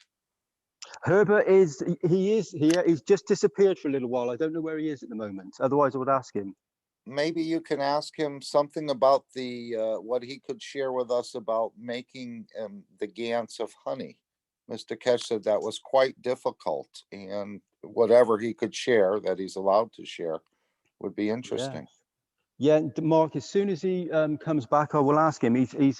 Speaker 8: Herbert is here. He's just disappeared for a little while. I don't know where he is at the moment. Otherwise, I would ask him.
Speaker 2: Maybe you can ask him something about the what he could share with us about making the Gans of honey. Mr. Keshe said that was quite difficult, and whatever he could share that he's allowed to share would be interesting.
Speaker 8: Yeah, Mark, as soon as he comes back, I will ask him. He's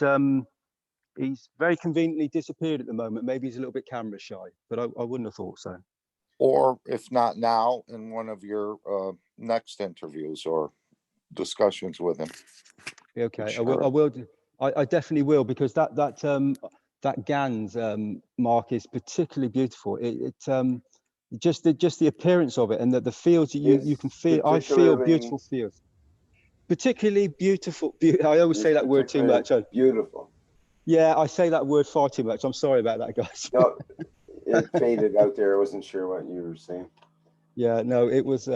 Speaker 8: very conveniently disappeared at the moment. Maybe he's a little bit camera shy, but I wouldn't have thought so.
Speaker 2: Or if not now, in one of your next interviews or discussions with him.
Speaker 8: Okay, sure. I definitely will, because that Gans Mark is particularly beautiful. Just the appearance of it, and that the fields you can feel. I feel beautiful fields. Particularly beautiful. I always say that word too much.
Speaker 1: Beautiful.
Speaker 8: Yeah, I say that word far too much. I'm sorry about that, guys.
Speaker 1: No, it faded out there. I wasn't sure what you were saying.
Speaker 8: Yeah, no, it was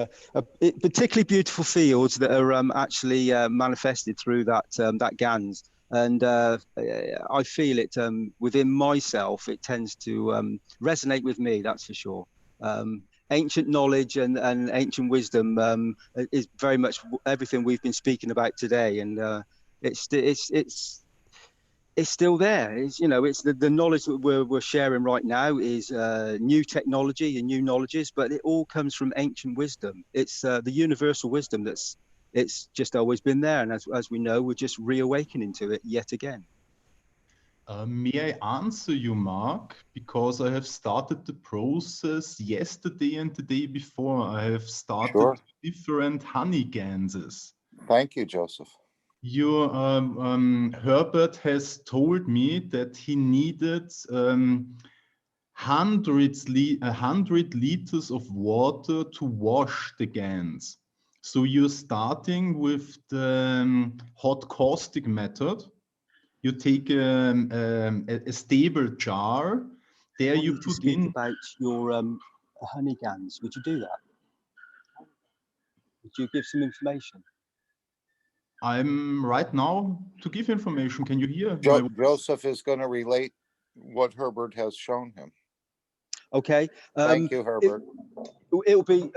Speaker 8: particularly beautiful fields that are actually manifested through that Gans, and I feel it within myself. It tends to resonate with me. That's for sure. Ancient knowledge and ancient wisdom is very much everything we've been speaking about today, and it's still there. It's the knowledge that we're sharing right now is new technology and new knowledges, but it all comes from ancient wisdom. It's the universal wisdom it's just always been there, and as we know, we're just reawakening to it yet again.
Speaker 11: May I answer you, Mark? Because I have started the process yesterday and the day before. I have started different honey Ganses.
Speaker 2: Thank you, Joseph.
Speaker 11: Your Herbert has told me that he needed 100 liters of water to wash the Gans. So you're starting with the hot caustic method. You take a stable jar. There you put
Speaker 8: speak
Speaker 11: in
Speaker 8: about your honey Gans. Would you do that? Would you give some information?
Speaker 11: I'm right now to give information. Can you hear? my voice?
Speaker 2: Joseph is going to relate what Herbert has shown him.
Speaker 8: Okay.
Speaker 2: Thank you, Herbert.
Speaker 8: It'll be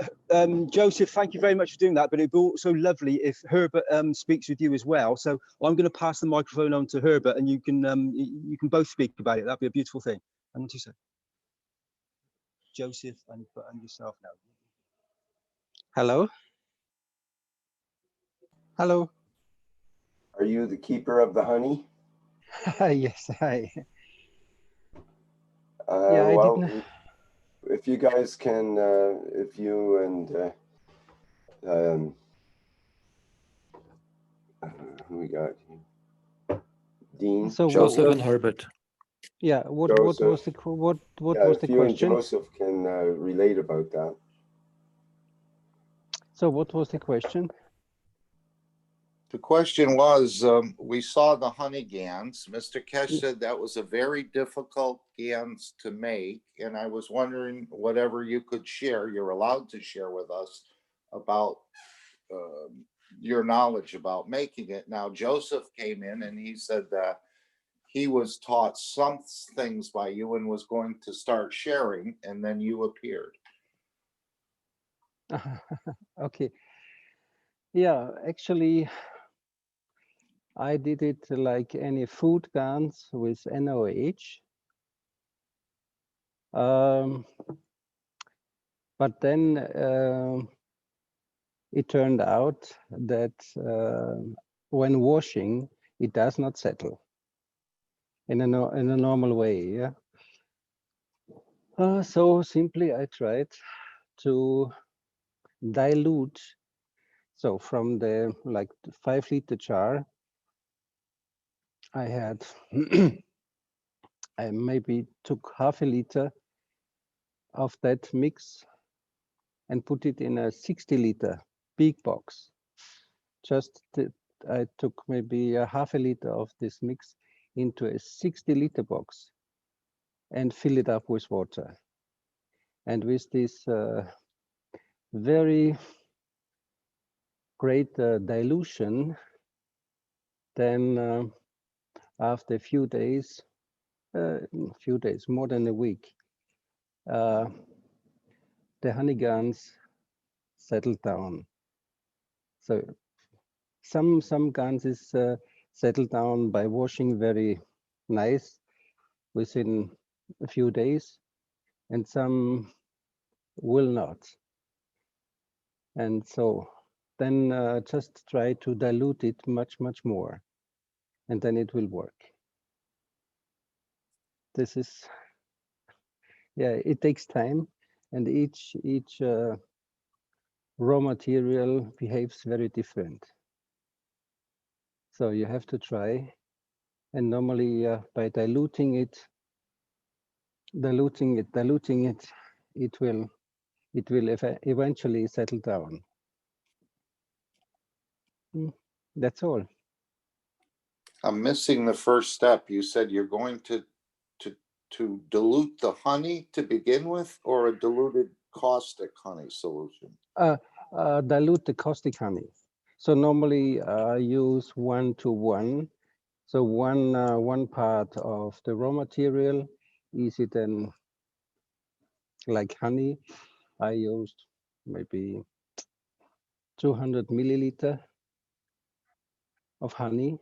Speaker 8: Joseph. Thank you very much for doing that. But it'd be also lovely if Herbert speaks with you as well. So I'm going to pass the microphone on to Herbert, and you can both speak about it. That'd be a beautiful thing. And you say, Joseph and yourself now.
Speaker 9: Hello. Hello.
Speaker 1: Are you the keeper of the honey?
Speaker 9: Yes, hi.
Speaker 1: Yeah,
Speaker 9: I
Speaker 1: well,
Speaker 9: didn't.
Speaker 1: if you guys can, if you and who we got? Dean,
Speaker 9: So
Speaker 6: Joseph and Herbert.
Speaker 9: Yeah. What was the what
Speaker 1: yeah,
Speaker 9: was
Speaker 1: if
Speaker 9: the
Speaker 1: you
Speaker 9: question?
Speaker 1: and Joseph can relate about that.
Speaker 9: So what was the question?
Speaker 2: The question was, we saw the honey Gans. Mr. Keshe said that was a very difficult Gans to make. And I was wondering whatever you could share, you're allowed to share with us about your knowledge about making it. Now, Joseph came in and he said that he was taught some things by you and was going to start sharing, and then you appeared.
Speaker 9: Okay. Yeah, actually, I did it like any food Gans with NOH. But then it turned out that when washing, it does not settle in a normal way. Yeah. So simply, I tried to dilute. So from the like 5-liter jar, I had I maybe took half a liter of that mix and put it in a 60-liter big box. I took maybe a half a liter of this mix into a 60-liter box and fill it up with water. And with this very great dilution, then after a few days, more than a week, the honey Gans settled down. So some Gans is settled down by washing very nice within a few days, and some will not. And so then just try to dilute it much more, and then it will work. This is, yeah, it takes time, and each raw material behaves very different. So you have to try, and normally by diluting it, it will eventually settle down. That's all.
Speaker 2: I'm missing the first step. You said you're going to dilute the honey to begin with, or a diluted caustic honey solution?
Speaker 9: Dilute the caustic honey. So normally I use 1:1. So one part of the raw material is it then like honey. I used maybe 200 milliliter of honey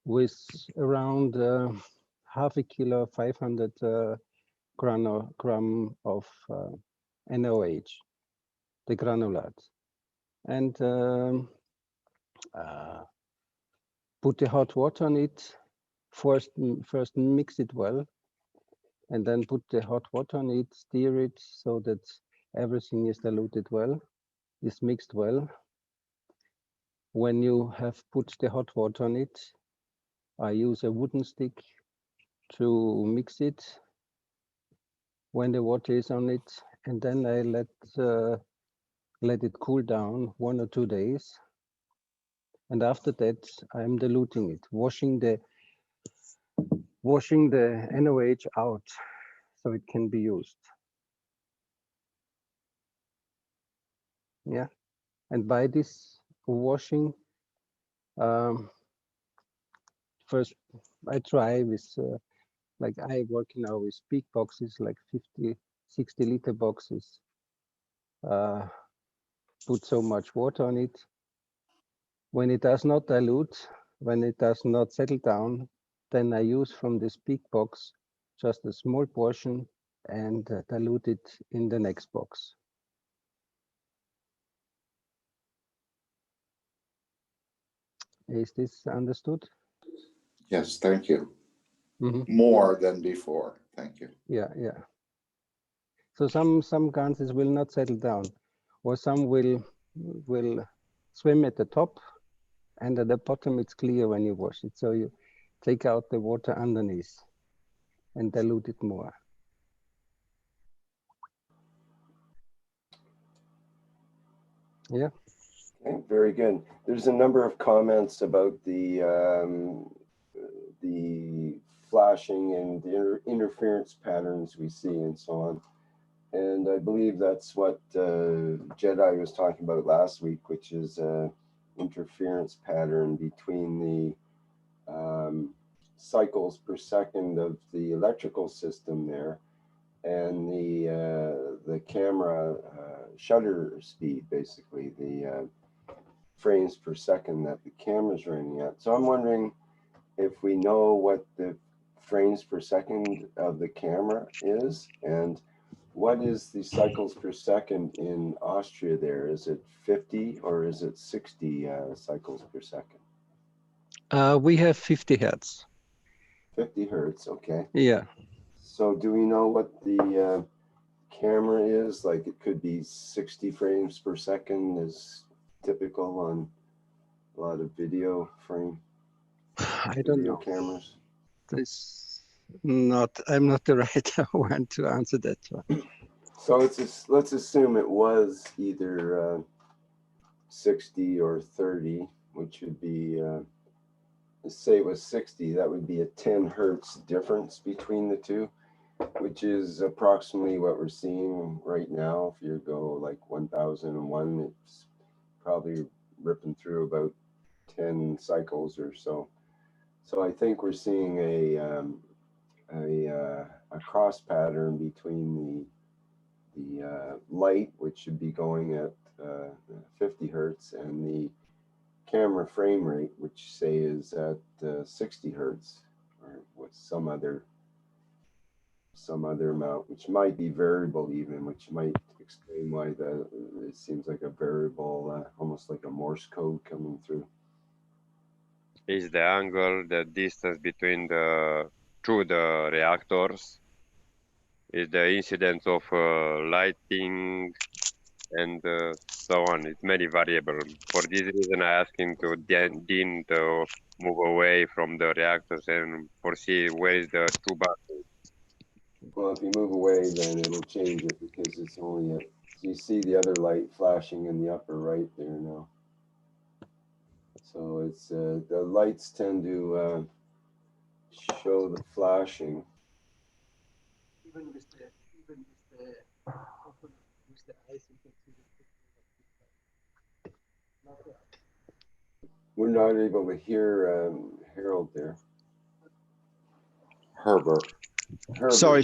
Speaker 9: with around half a kilo, 500 gram of NOH, the granulate, and put the hot water on it. First mix it well, and then put the hot water on it, stir it so that everything is diluted well, is mixed well. When you have put the hot water on it, I use a wooden stick to mix it when the water is on it, and then I let it cool down 1 or 2 days. And after that, I'm diluting it, washing the NOH out so it can be used. Yeah, and by this washing, first I try with, like I work now with big boxes, like 50, 60 liter boxes. Put so much water on it. When it does not dilute, when it does not settle down, then I use from this big box just a small portion and dilute it in the next box. Is this understood?
Speaker 2: Yes, thank you.
Speaker 9: Mm-hmm.
Speaker 2: More than before. Thank you.
Speaker 9: Yeah, yeah. So some ganses will not settle down, or some will swim at the top, and at the bottom it's clear when you wash it. So you take out the water underneath and dilute it more. Yeah.
Speaker 1: Okay, very good. There's a number of comments about the flashing and the interference patterns we see and so on. And I believe that's what Jedi was talking about last week, which is interference pattern between the cycles per second of the electrical system there and the camera shutter speed, basically the frames per second that the camera's running at. So I'm wondering if we know what the frames per second of the camera is, and what is the cycles per second in Austria there? Is it 50 or is it 60 cycles per second?
Speaker 9: We have 50 hertz.
Speaker 1: 50 hertz, okay.
Speaker 9: Yeah.
Speaker 1: So do we know what the camera is? Like it could be 60 frames per second is typical on a lot of video
Speaker 9: I don't know.
Speaker 1: Cameras.
Speaker 9: I'm not the right one to answer that one.
Speaker 1: So let's assume it was either 60 or 30, which would be, say it was 60, that would be a 10 hertz difference between the two, which is approximately what we're seeing right now. If you go like 1001, it's probably ripping through about 10 cycles or so. So I think we're seeing a cross pattern between the light, which should be going at 50 hertz, and the camera frame rate, which say is at 60 hertz, or with some other amount, which might be variable even, which might explain why it seems like a variable, almost like a Morse code coming through.
Speaker 7: Is the angle, the distance between the reactors, is the incidence of lighting, and so on. It's many variables. For this reason, I asked him to Dean to move away from the reactors and foresee where is the true battery.
Speaker 1: Well, if you move away, then it'll change it because it's only so you see the other light flashing in the upper right there now. So it's the lights tend to show the flashing.
Speaker 9: Even with the eyes, you can see the.
Speaker 1: We're not able to hear Harold there. Herbert.
Speaker 8: Sorry,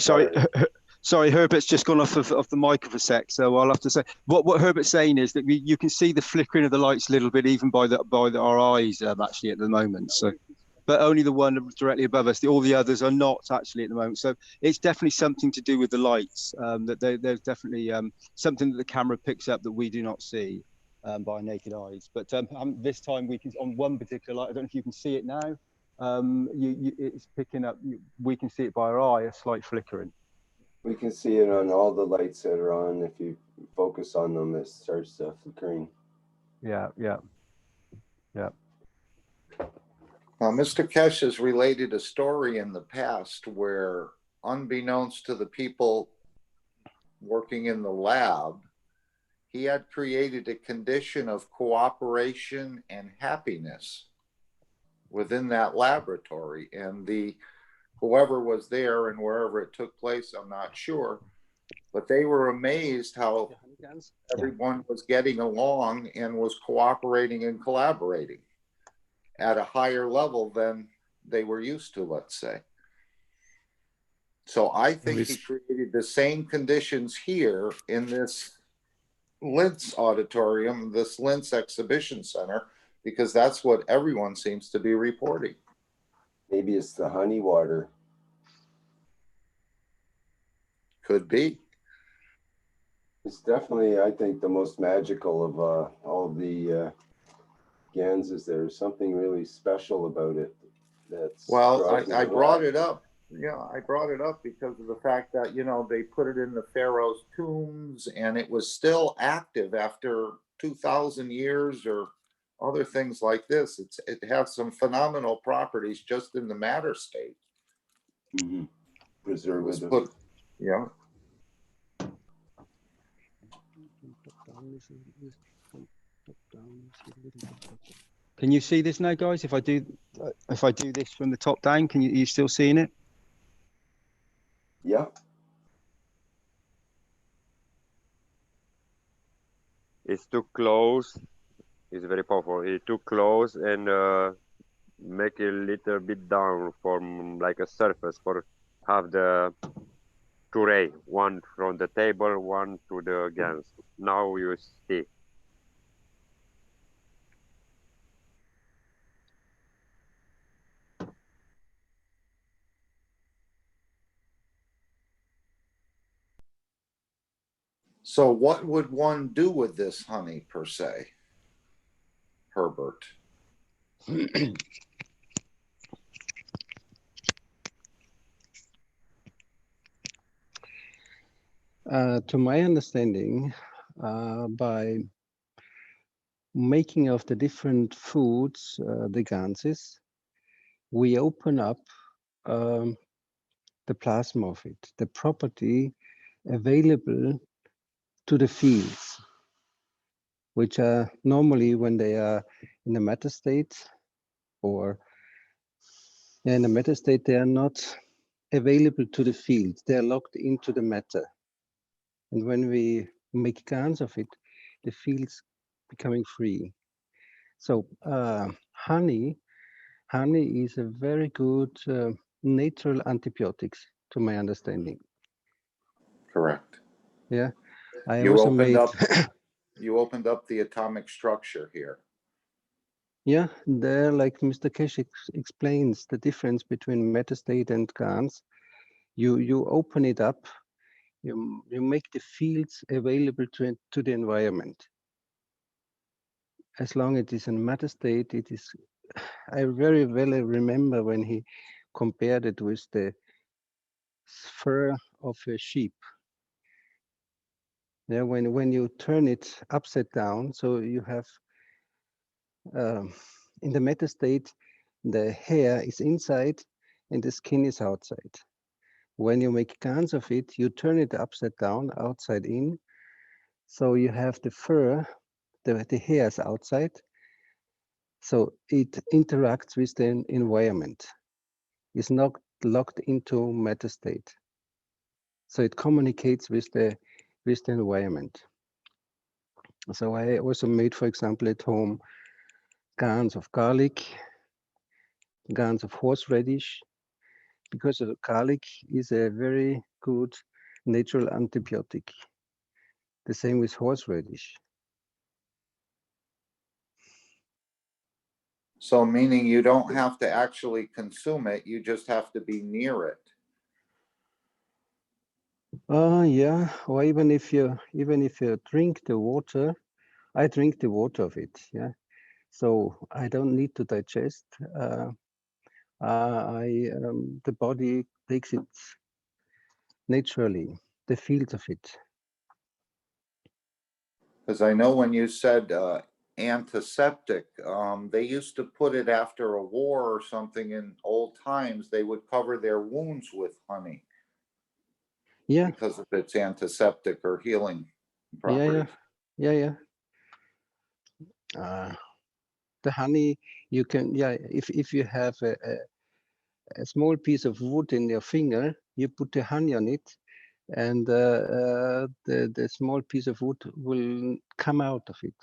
Speaker 8: Herbert's just gone off of the mic for a sec, so I'll have to say what Herbert's saying is that you can see the flickering of the lights a little bit even by our eyes actually at the moment. So, but only the one directly above us. All the others are not actually at the moment. So it's definitely something to do with the lights. That there's definitely something that the camera picks up that we do not see by naked eyes. But this time we can, on one particular light, I don't know if you can see it now. It's picking up. We can see it by our eye, a slight flickering.
Speaker 1: We can see it on all the lights that are on. If you focus on them, it starts flickering.
Speaker 9: Yeah.
Speaker 2: Well, Mr. Keshe has related a story in the past where, unbeknownst to the people working in the lab, he had created a condition of cooperation and happiness within that laboratory. And whoever was there and wherever it took place, I'm not sure, but they were amazed how everyone was getting along and was cooperating and collaborating at a higher level than they were used to, let's say. So I think he created the same conditions here in this Lintz auditorium, this Lintz exhibition center, because that's what everyone seems to be reporting.
Speaker 1: Maybe it's the honey water.
Speaker 2: Could be.
Speaker 1: It's definitely, I think, the most magical of all of the Ganses. There's something really special about it. That's
Speaker 2: well, I brought it up. Yeah, I brought it up because of the fact that, you know, they put it in the pharaoh's tombs and it was still active after 2,000 years or other things like this. It has some phenomenal properties just in the matter state.
Speaker 1: Mm-hmm. Preservative.
Speaker 2: Yeah.
Speaker 8: Can you see this now, guys? If I do this from the top down, are you still seeing it?
Speaker 1: Yeah.
Speaker 7: It's too close. It's very powerful. It's too close and make it a little bit down from like a surface for have the two ray, one from the table, one to the Gans. Now you see.
Speaker 2: So what would one do with this honey per se, Herbert?
Speaker 9: To my understanding, by making of the different foods, the ganses, we open up the plasma of it, the property available to the fields, which are normally when they are in a matter state or in a matter state, they are not available to the fields. They are locked into the matter. And when we make Gans of it, the fields becoming free. So honey is a very good natural antibiotics, to my understanding.
Speaker 2: Correct.
Speaker 9: Yeah,
Speaker 2: You opened up the atomic structure here.
Speaker 9: Yeah, there, like Mr. Keshe explains the difference between metastate and Gans. You open it up, you make the fields available to the environment. As long as it is in matter state, it is. I very well remember when he compared it with the fur of a sheep. Yeah, when you turn it upside down, so you have in the meta state, the hair is inside and the skin is outside. When you make Gans of it, you turn it upside down, outside in. So you have the fur, the hairs outside. So it interacts with the environment. It's not locked into matter state. So it communicates with the environment. So I also made, for example, at home, Gans of garlic, Gans of horseradish, because the garlic is a very good natural antibiotic. The same with horseradish.
Speaker 2: So meaning you don't have to actually consume it, you just have to be near it.
Speaker 9: Yeah, or even if you drink the water, I drink the water of it, yeah. So I don't need to digest. The body takes it naturally, the fields of it.
Speaker 2: Because I know when you said antiseptic. They used to put it after a war or something in old times. They would cover their wounds with honey.
Speaker 9: Yeah.
Speaker 2: Because of its antiseptic or healing properties.
Speaker 9: Yeah. The honey, you can, if you have a small piece of wood in your finger, you put the honey on it, and the small piece of wood will come out of it.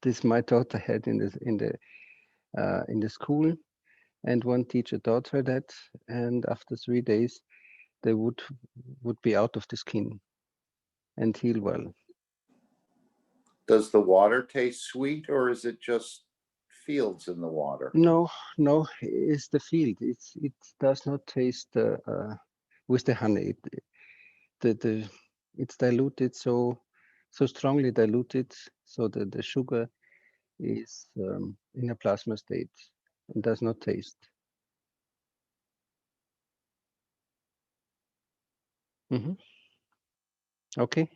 Speaker 9: This my daughter had in the school, and one teacher taught her that, and after 3 days, the wood would be out of the skin and heal well.
Speaker 2: Does the water taste sweet, or is it just fields in the water?
Speaker 9: No, it's the field. It does not taste with the honey. It's diluted so strongly diluted, so that the sugar is in a plasma state and does not taste. Okay.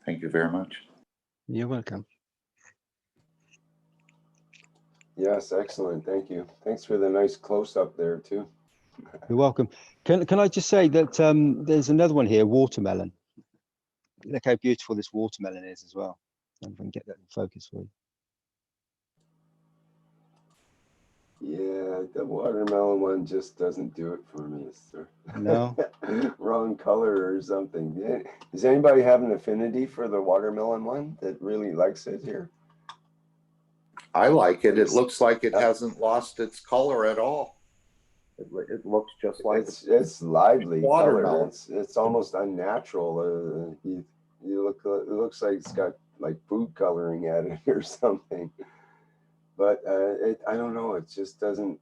Speaker 2: Thank you very much.
Speaker 9: You're welcome.
Speaker 1: Yes, excellent. Thank you. Thanks for the nice close-up there too.
Speaker 8: You're welcome. Can I just say that there's another one here, watermelon. Look how beautiful this watermelon is as well. If I can get that in focus for you.
Speaker 1: Yeah, the watermelon one just doesn't do it for me. Sir.
Speaker 8: No.
Speaker 1: Wrong color or something. Yeah. Does anybody have an affinity for the watermelon one that really likes it here?
Speaker 2: I like it. It looks like it hasn't lost its color at all. It looks just like
Speaker 1: it's lively
Speaker 2: watermelon.
Speaker 1: Color. It's almost unnatural. You look. It looks like it's got like food coloring at it or something. But I don't know. It just doesn't.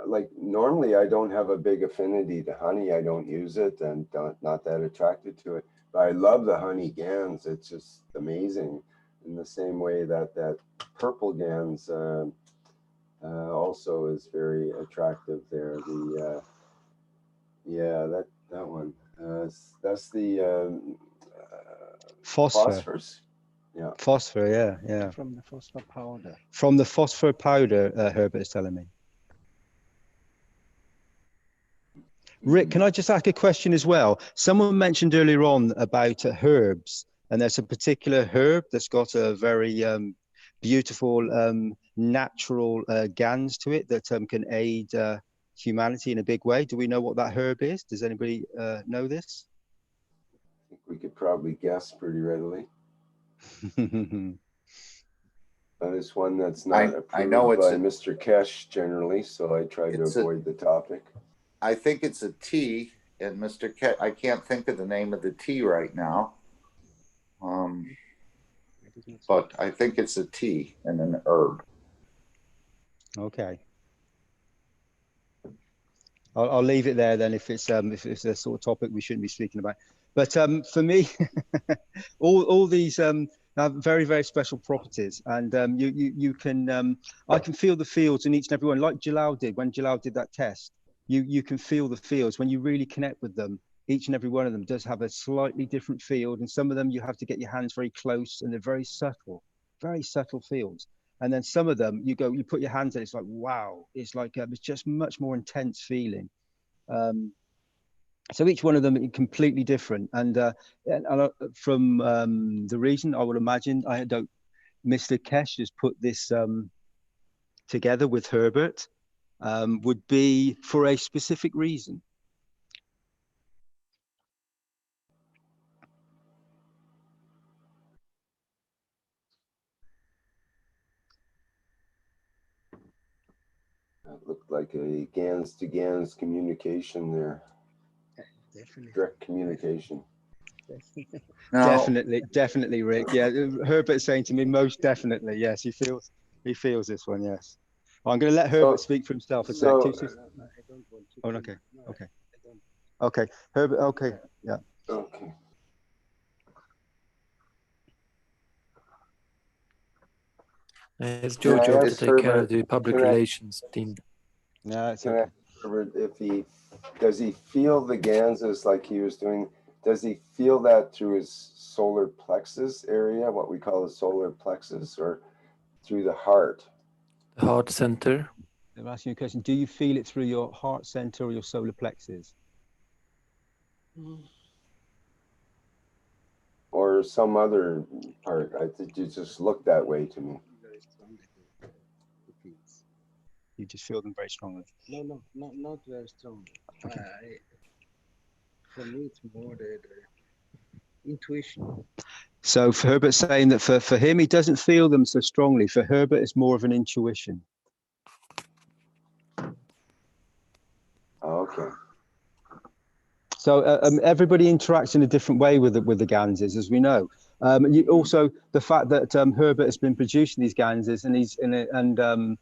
Speaker 1: Like normally, I don't have a big affinity to honey. I don't use it, and not that attracted to it. But I love the honey Gans. It's just amazing. In the same way that purple Gans also is very attractive there. The that one. That's the phosphorus. Yeah.
Speaker 8: Phosphor, yeah.
Speaker 9: From the phosphor powder.
Speaker 8: From the phosphor powder, Herbert is telling me. Rick, can I just ask a question as well? Someone mentioned earlier on about herbs, and there's a particular herb that's got a very beautiful natural Gans to it that can aid humanity in a big way. Do we know what that herb is? Does anybody know this?
Speaker 1: I think we could probably guess pretty readily. That is one that's not approved by Mr. Keshe generally, so I try to avoid the topic.
Speaker 2: I think it's a tea, and Mr. Keshe, I can't think of the name of the tea right now. But I think it's a tea and an herb.
Speaker 8: Okay. I'll leave it there then if it's a sort of topic we shouldn't be speaking about. But for me, all these have very, very special properties, and you can I can feel the fields in each and every one, like Jalal did when Jalal did that test. You can feel the fields when you really connect with them. Each and every one of them does have a slightly different field, and some of them you have to get your hands very close, and they're very subtle fields. And then some of them you put your hands in, it's like wow, it's like it's just much more intense feeling. So each one of them is completely different, and from the reason I would imagine Mr. Keshe has put this together with Herbert would be for a specific reason.
Speaker 1: That looked like a Gans to Gans communication there.
Speaker 9: Definitely.
Speaker 1: Direct communication.
Speaker 8: Definitely, Rick. Yeah, Herbert's saying to me, most definitely, yes. He feels this one, yes. I'm going to let Herbert speak for himself a sec. Oh, okay. Herbert, okay, yeah.
Speaker 1: Okay.
Speaker 6: It's your job to take care of the public relations team.
Speaker 8: No, it's okay.
Speaker 1: Herbert, does he feel the Gans as like he was doing? does he feel that through his solar plexus area, what we call the solar plexus, or through the heart?
Speaker 6: The heart center.
Speaker 8: I'm asking you a question. Do you feel it through your heart center or your solar plexus?
Speaker 1: Or some other part? I think you just look that way to me.
Speaker 8: You just feel them very strongly.
Speaker 9: No, not very strong. For me, it's more the intuition.
Speaker 8: So for Herbert's saying that for him, he doesn't feel them so strongly. For Herbert, it's more of an intuition.
Speaker 1: Okay.
Speaker 8: So everybody interacts in a different way with the Ganses, as we know. Also, the fact that Herbert has been producing these Ganses, and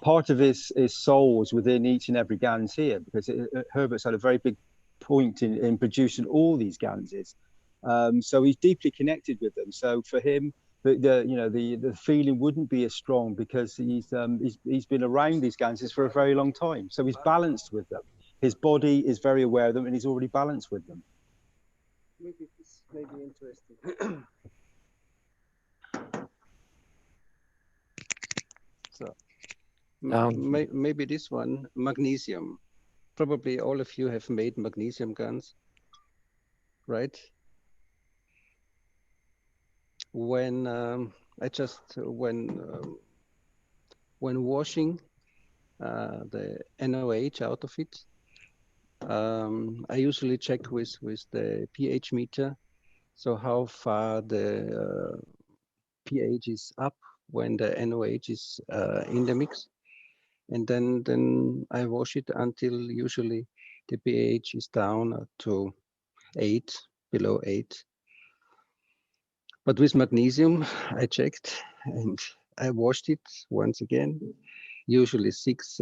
Speaker 8: part of his soul is within each and every Gans here, because Herbert's had a very big point in producing all these Ganses. So he's deeply connected with them. So for him, the feeling wouldn't be as strong because he's been around these Ganses for a very long time. So he's balanced with them. His body is very aware of them, and he's already balanced with them.
Speaker 9: Maybe this may be interesting. So maybe this one, magnesium. Probably all of you have made magnesium guns, right? When when washing the NaOH out of it, I usually check with the pH meter, so how far the pH is up when the NaOH is in the mix, and then I wash it until usually the pH is down to 8, below 8. But with magnesium, I checked and I washed it once again, usually six,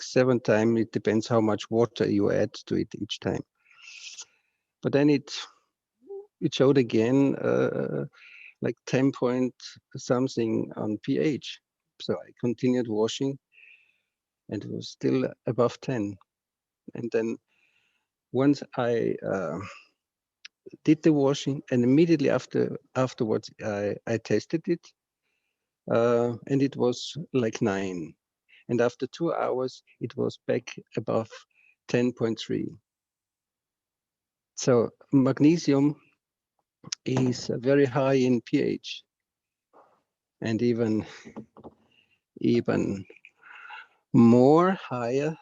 Speaker 9: 7 times. It depends how much water you add to it each time. But then it showed again like 10 point something on pH. So I continued washing and it was still above 10. And then once I did the washing, and immediately afterwards I tested it, and it was like 9. And after 2 hours, it was back above 10.3. So magnesium is very high in pH, and even more higher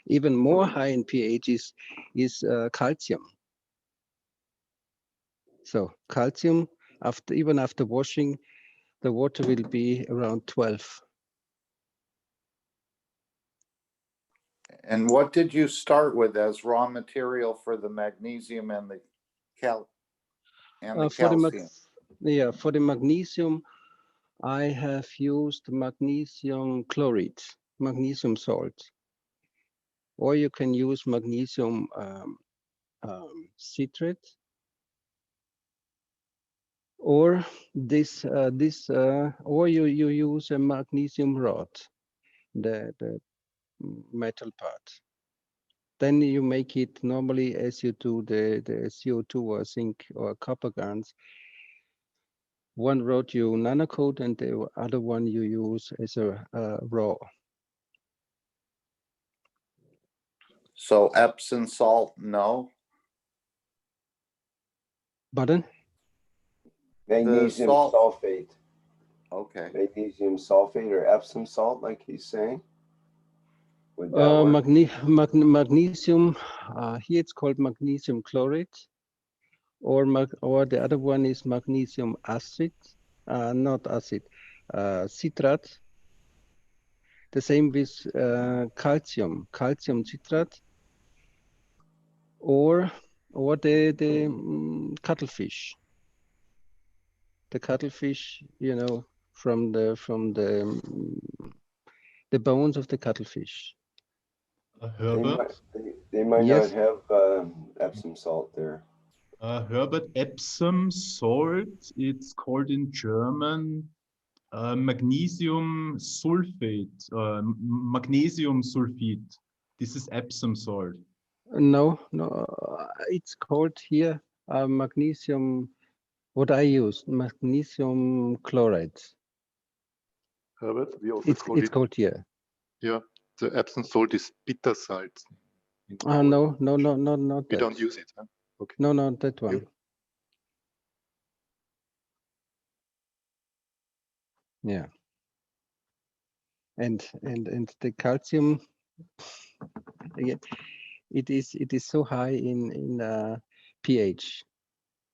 Speaker 9: high in pH is calcium. So calcium, even after washing, the water will be around 12.
Speaker 2: And what did you start with as raw material for the magnesium and the calcium?
Speaker 9: For the magnesium, I have used magnesium chloride, magnesium salt, or you can use magnesium citrate, or or you use a magnesium rod, the metal part. Then you make it normally as you do the CO2 or zinc or copper guns. One rod you nanocoat and the other one you use as a raw.
Speaker 2: So Epsom salt, no?
Speaker 9: Pardon?
Speaker 1: Magnesium sulfate.
Speaker 2: Okay.
Speaker 1: Magnesium sulfate or Epsom salt, like he's saying. Would that work?
Speaker 9: Magnesium, here it's called magnesium chloride, or the other one is magnesium acid, not acid, citrate. The same with calcium citrate, or the cuttlefish. The cuttlefish, from the bones of the cuttlefish.
Speaker 11: Herbert?
Speaker 1: They might
Speaker 9: Yes.
Speaker 1: not have Epsom salt there.
Speaker 11: Herbert, Epsom salt, it's called in German Magnesium sulfate, magnesium sulfite. This is Epsom salt.
Speaker 9: No, no, it's called here magnesium. What I use, magnesium chloride.
Speaker 14: Herbert, we also call
Speaker 9: It's
Speaker 14: it.
Speaker 9: called here.
Speaker 14: Yeah, the Epsom salt is bitter salt.
Speaker 9: No, not
Speaker 14: We
Speaker 9: that.
Speaker 14: don't use it. Huh? Okay.
Speaker 9: No, not that one. Yeah. And the calcium, again, it is so high in pH.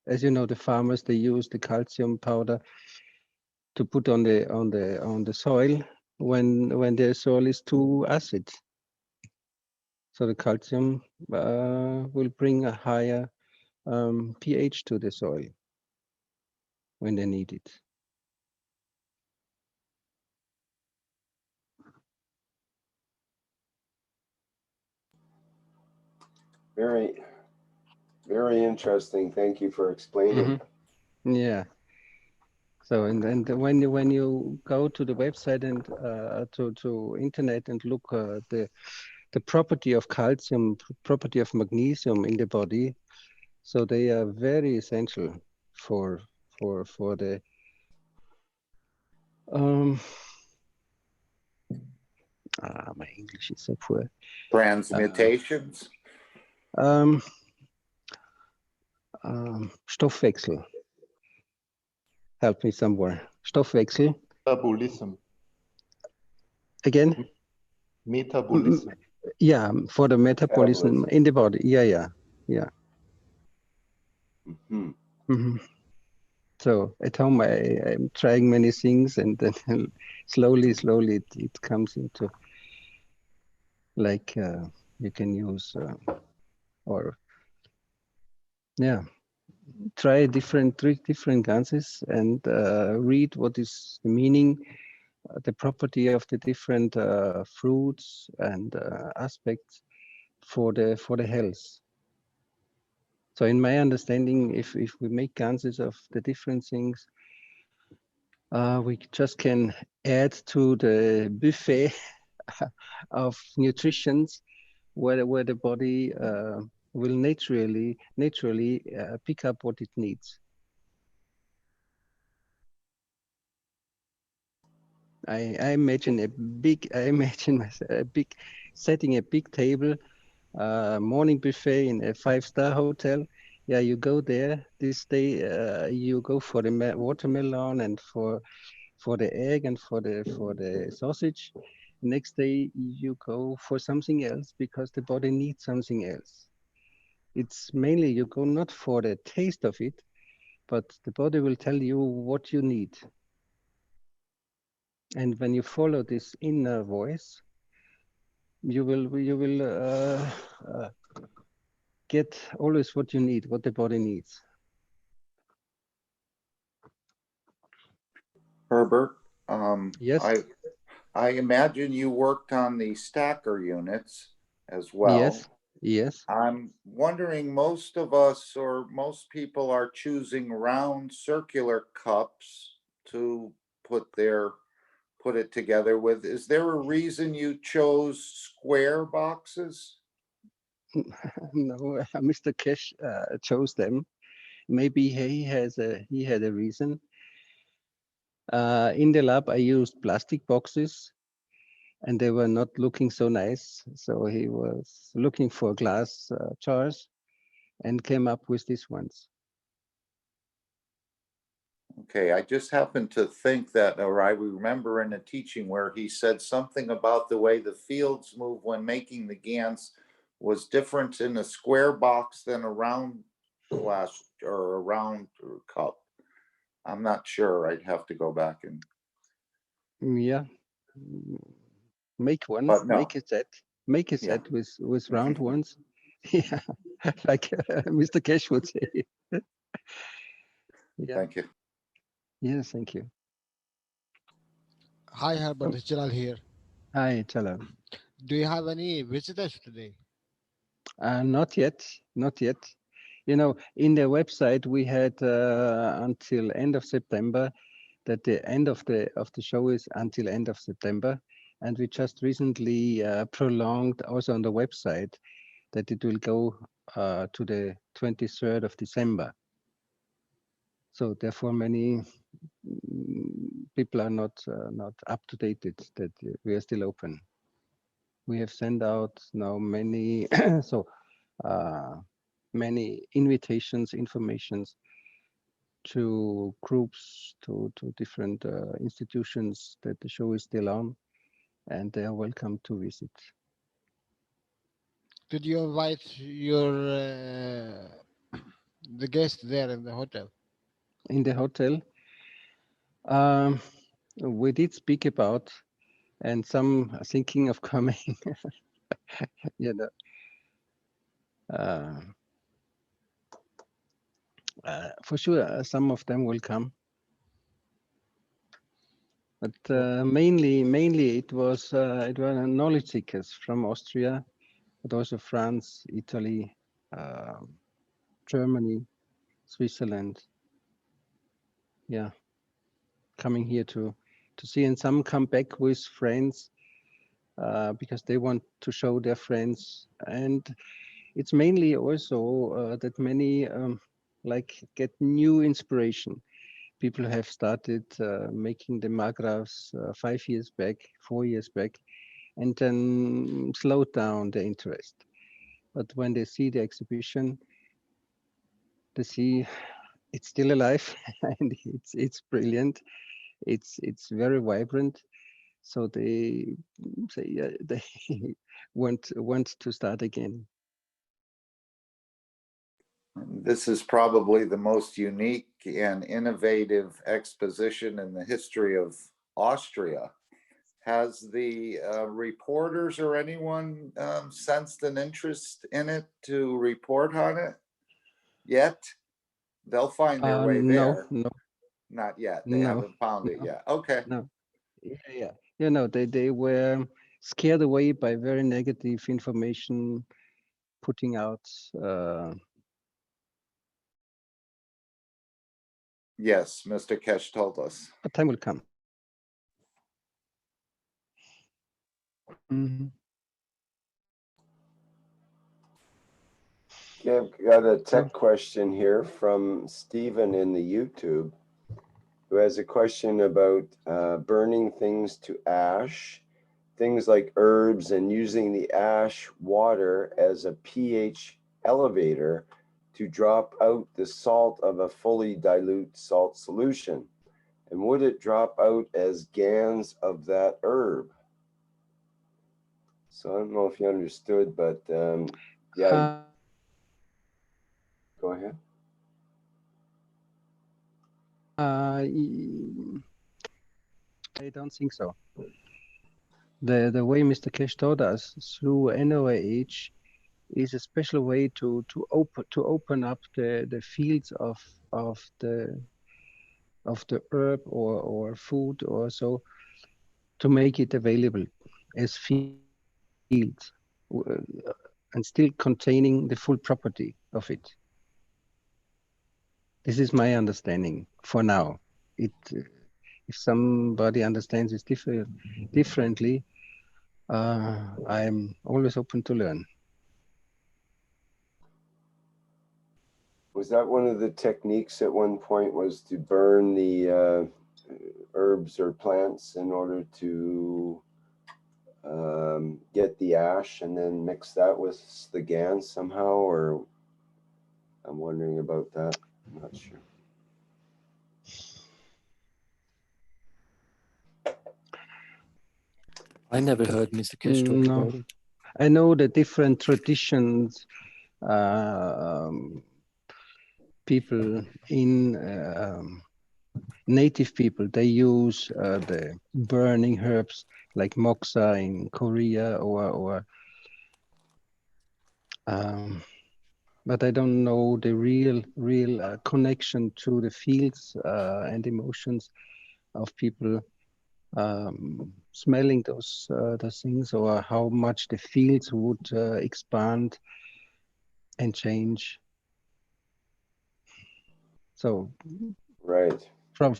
Speaker 9: As you know, the farmers, they use the calcium powder to put on the soil when the soil is too acid. So the calcium will bring a higher pH to the soil when they need it.
Speaker 1: Very, very interesting. Thank you for explaining.
Speaker 9: Yeah. So and when you go to the website and to internet and look the property of calcium, property of magnesium in the body, so they are very essential for the my English is so poor.
Speaker 2: Transmutations.
Speaker 9: Stoffwechsel. Help me somewhere. Stoffwechsel.
Speaker 14: Metabolism.
Speaker 9: Again?
Speaker 14: Metabolism.
Speaker 9: Yeah, for the metabolism in the body. Yeah. So at home, I'm trying many things, and then slowly it comes into like you can use or try three different ganses and read what is the meaning, the property of the different fruits and aspects for the health. So in my understanding, if we make ganses of the different things, we just can add to the buffet of nutrition where the body will naturally pick up what it needs. I imagine setting a big table, morning buffet in a 5-star hotel. Yeah, you go there this day. You go for the watermelon and for the egg and for the sausage. Next day you go for something else because the body needs something else. It's mainly you go not for the taste of it, but the body will tell you what you need. And when you follow this inner voice, you will get always what you need, what the body needs.
Speaker 2: Herbert,
Speaker 9: yes.
Speaker 2: I imagine you worked on the stacker units as well.
Speaker 9: Yes.
Speaker 2: I'm wondering, most of us or most people are choosing round circular cups to put it together with. Is there a reason you chose square boxes?
Speaker 9: No, Mr. Keshe chose them. Maybe he had a reason. In the lab, I used plastic boxes, and they were not looking so nice. So he was looking for glass jars, and came up with these ones.
Speaker 2: Okay, I just happened to think that, or I remember in a teaching where he said something about the way the fields move when making the Gans was different in a square box than a round glass or a round cup. I'm not sure. I'd have to go back and.
Speaker 9: Yeah, make one.
Speaker 2: But no.
Speaker 9: Make a set. Make a set with round ones. Yeah, like Mr. Keshe would say. Yeah.
Speaker 2: Thank you.
Speaker 9: Yes, thank you.
Speaker 10: Hi, Herbert. It's Jalal here.
Speaker 9: Hi, Jalal.
Speaker 10: Do you have any visitors today?
Speaker 9: Not yet. Not yet. You know, in the website we had until end of September, that the end of the show is until end of September, and we just recently prolonged also on the website that it will go to the 23rd of December. So therefore, many people are not up to date that we are still open. We have sent out now many many invitations, informations to groups, to different institutions that the show is still on, and they are welcome to visit.
Speaker 10: Did you invite your the guests there in the hotel?
Speaker 9: In the hotel, we did speak about, and some are thinking of coming. You know, for sure, some of them will come. But mainly it was knowledge seekers from Austria, but also France, Italy, Germany, Switzerland. Yeah, coming here to see, and some come back with friends because they want to show their friends. And it's mainly also that many like get new inspiration. People have started making the magraphs 5 years back, 4 years back, and then slowed down the interest. But when they see the exhibition, they see it's still alive and it's brilliant. It's very vibrant. So they say they want to start again.
Speaker 2: This is probably the most unique and innovative exposition in the history of Austria. Has the reporters or anyone sensed an interest in it to report on it yet? They'll find their way there.
Speaker 9: No,
Speaker 2: not yet. They haven't found it yet. Okay.
Speaker 9: No, yeah. You know, they were scared away by very negative information putting out.
Speaker 2: Yes, Mr. Keshe told us.
Speaker 9: A time will come. Mm-hmm.
Speaker 1: Okay, I've got a tech question here from Stephen in the YouTube, who has a question about burning things to ash, things like herbs, and using the ash water as a pH elevator to drop out the salt of a fully dilute salt solution. And would it drop out as Gans of that herb? So I don't know if you understood, but yeah. Go ahead.
Speaker 9: I don't think so. The way Mr. Keshe taught us through NOAH is a special way to open up the fields of the herb or food or so, to make it available as fields and still containing the full property of it. This is my understanding for now. If somebody understands it differently, I'm always open to learn.
Speaker 1: Was that one of the techniques at one point, was to burn the herbs or plants in order to get the ash and then mix that with the Gans somehow? Or I'm wondering about that. I'm not sure.
Speaker 6: I never heard Mr. Keshe talk about it.
Speaker 9: I know the different traditions. People in native people, they use the burning herbs like moxa in Korea or but I don't know the real connection to the fields and emotions of people smelling those things, or how much the fields would expand and change. So
Speaker 1: right,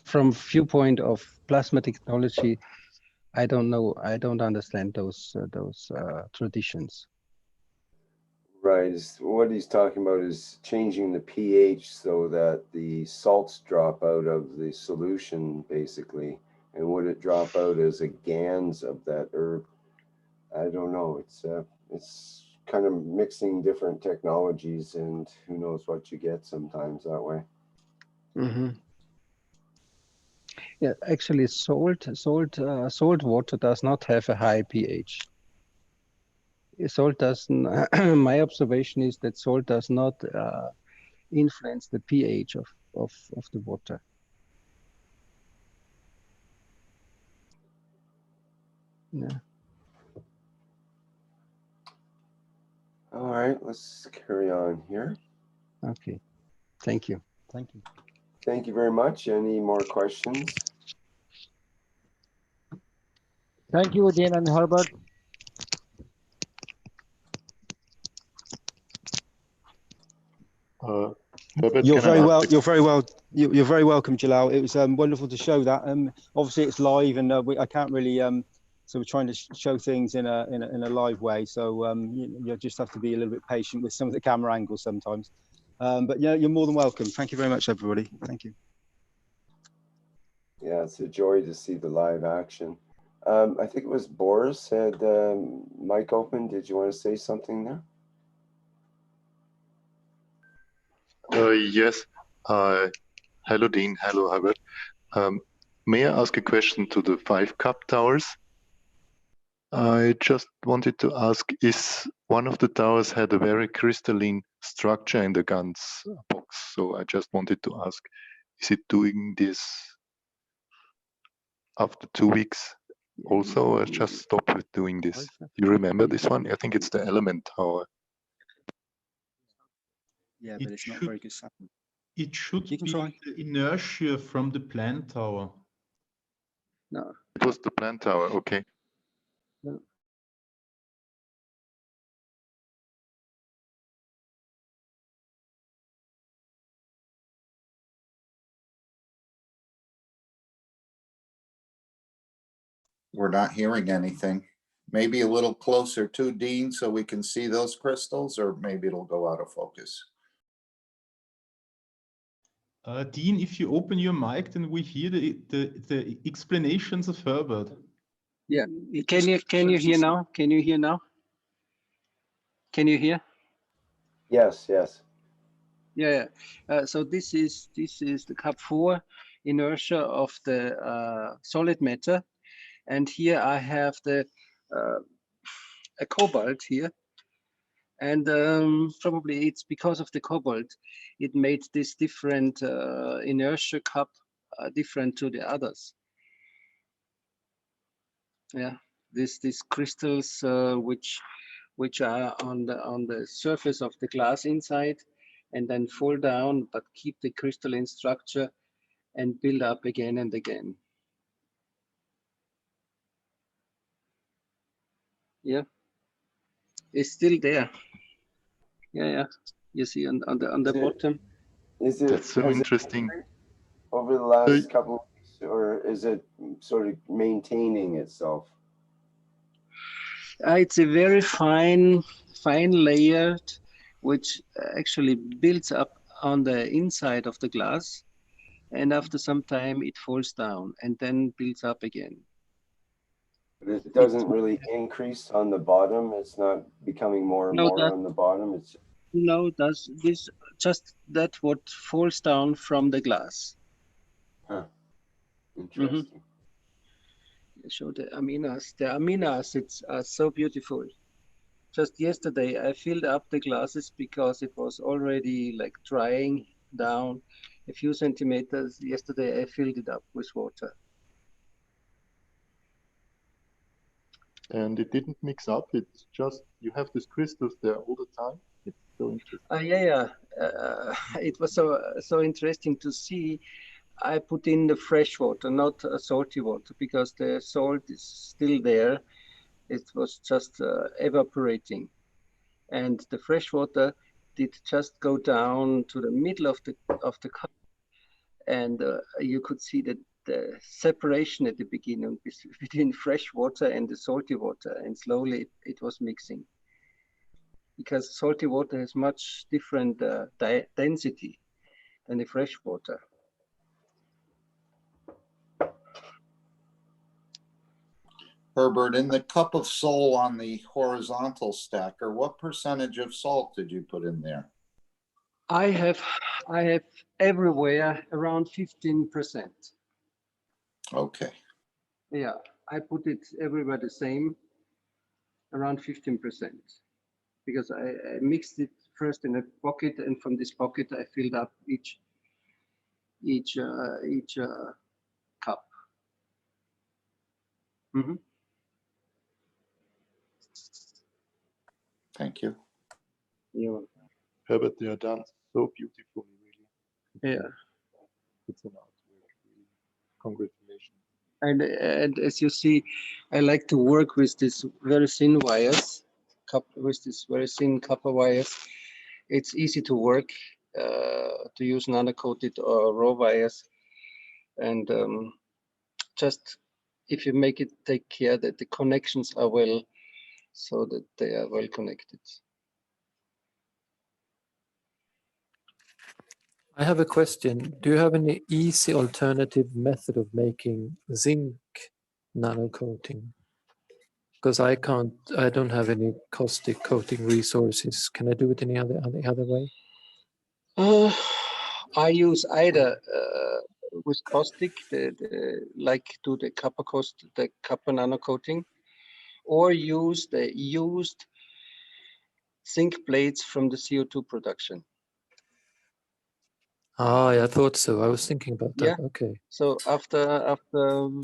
Speaker 9: from viewpoint of plasma technology, I don't know. I don't understand those traditions.
Speaker 1: Right. What he's talking about is changing the pH so that the salts drop out of the solution, basically. And would it drop out as a Gans of that herb? I don't know. It's kind of mixing different technologies, and who knows what you get sometimes that way.
Speaker 9: Mm-hmm. Yeah, actually, salt water does not have a high pH. Salt doesn't. My observation is that salt does not influence the pH of the water. Yeah.
Speaker 1: All right, let's carry on here.
Speaker 9: Okay. Thank you. Thank you.
Speaker 1: Thank you very much. Any more questions?
Speaker 10: Thank you, Dean and Herbert.
Speaker 8: Herbert, you're very welcome, Jalal. It was wonderful to show that. Obviously, it's live, and I can't really. So we're trying to show things in a live way. So you just have to be a little bit patient with some of the camera angles sometimes. But yeah, you're more than welcome. Thank you very much, everybody. Thank you.
Speaker 1: Yeah, it's a joy to see the live action. I think it was Boris had mic open. Did you want to say something there?
Speaker 14: Yes. Hello, Dean. Hello, Herbert. May I ask a question to the 5 cup towers? I just wanted to ask, is one of the towers had a very crystalline structure in the Gans box? So I just wanted to ask, is it doing this after 2 weeks also, or just stop with doing this? You remember this one? I think it's the element tower.
Speaker 8: Yeah, but it's not very good sound.
Speaker 11: It should be the inertia from the plant tower.
Speaker 9: No.
Speaker 14: It was the plant tower, okay.
Speaker 9: No.
Speaker 2: We're not hearing anything. Maybe a little closer to Dean so we can see those crystals, or maybe it'll go out of focus.
Speaker 11: Dean, if you open your mic, then we hear the explanations of Herbert.
Speaker 9: Yeah. Can you hear now? Can you hear now? Can you hear?
Speaker 1: Yes. Yes.
Speaker 9: Yeah. So this is the cup 4 inertia of the solid matter, and here I have the a cobalt here, and probably it's because of the cobalt it made this different inertia cup different to the others. Yeah, these crystals which are on the surface of the glass inside and then fall down but keep the crystalline structure and build up again and again. Yeah, it's still there. Yeah. You see on the bottom.
Speaker 14: That's so interesting.
Speaker 1: Over the last couple of weeks, or is it sort of maintaining itself?
Speaker 9: It's a very fine layer which actually builds up on the inside of the glass, and after some time it falls down and then builds up again.
Speaker 1: But it doesn't really increase on the bottom. It's not becoming more and more on the bottom. It's
Speaker 9: does this just that what falls down from the glass.
Speaker 1: Huh. Interesting.
Speaker 9: Show the amino acids are so beautiful. Just yesterday I filled up the glasses because it was already like drying down a few centimeters. Yesterday I filled it up with water.
Speaker 14: And it didn't mix up. It's just you have these crystals there all the time. It's so interesting.
Speaker 9: Yeah. It was so interesting to see. I put in the fresh water, not salty water, because the salt is still there. It was just evaporating, and the fresh water did just go down to the middle of the cup,
Speaker 8: and you could see that the separation at the beginning between fresh water and the salty water, and slowly it was mixing, because salty water has much different density than the fresh water.
Speaker 2: Herbert, in the cup of salt on the horizontal stacker, what percentage of salt did you put in there?
Speaker 8: I have everywhere around 15%.
Speaker 2: Okay.
Speaker 8: Yeah, I put it everywhere the same, around 15%, because I mixed it first in a bucket, and from this bucket I filled up each cup. Mm-hmm.
Speaker 2: Thank you.
Speaker 8: Yeah.
Speaker 14: Herbert, they are done so beautifully, really.
Speaker 8: Yeah.
Speaker 14: It's an artwork, really. Congratulations.
Speaker 8: And as you see, I like to work with these very thin wires, with these very thin copper wires. It's easy to work, to use nano-coated or raw wires. And just if you make it, take care that the connections are well, so that they are well connected.
Speaker 6: I have a question. Do you have any easy alternative method of making zinc nano coating? Because I don't have any caustic coating resources. Can I do it any other way?
Speaker 8: I use either with caustic, like do the copper nano coating, or use the used zinc plates from the CO2 production.
Speaker 6: Ah, yeah, I thought so. I was thinking about that.
Speaker 8: Yeah.
Speaker 6: Okay.
Speaker 8: So after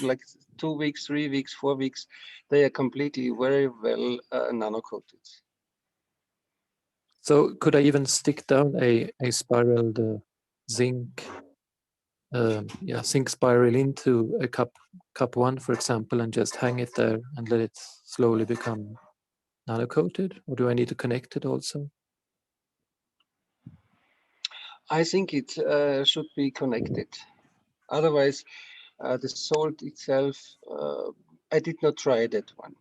Speaker 8: like 2 weeks, 3 weeks, 4 weeks, they are completely very well nano coated.
Speaker 6: So could I even stick down a spiraled zinc, zinc spiral into a cup 1, for example, and just hang it there and let it slowly become nano coated, or do I need to connect it also?
Speaker 8: I think it should be connected. Otherwise, the salt itself, I did not try that one,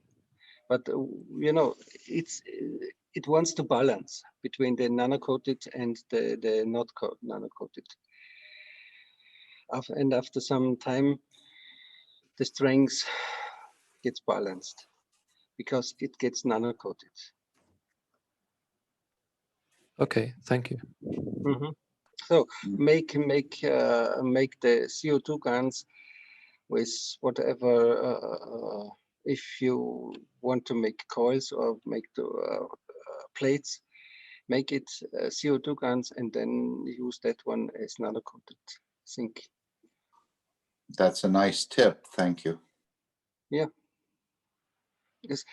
Speaker 8: but you know, it wants to balance between the nano coated and the not nano coated. And after some time, the strength gets balanced because it gets nano coated.
Speaker 6: Okay, thank you.
Speaker 8: Mm-hmm. So make the CO2 guns with whatever. If you want to make coils or make the plates, make it CO2 guns and then use that one as nano coated zinc.
Speaker 2: That's a nice tip. Thank you.
Speaker 8: Yeah. Because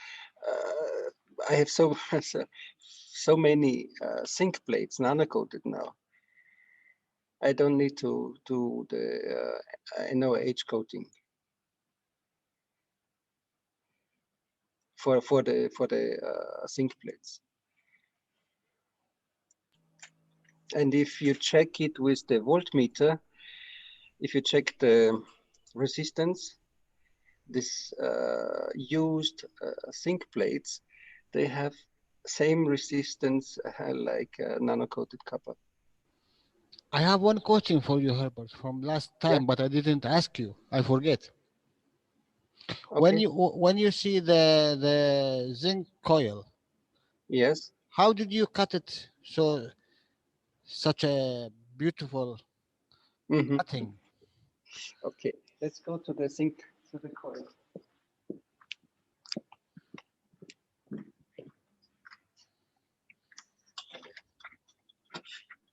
Speaker 8: I have so many zinc plates nano coated now. I don't need to do the NOH coating for the zinc plates. And if you check it with the voltmeter, if you check the resistance, this used zinc plates, they have same resistance like nano-coated copper.
Speaker 10: I have one question for you, Herbert, from last time, but I didn't ask you. I forget.
Speaker 8: Okay.
Speaker 10: When you see the zinc coil,
Speaker 8: yes,
Speaker 10: how did you cut it such a beautiful cutting?
Speaker 8: Okay, let's go to the zinc coil.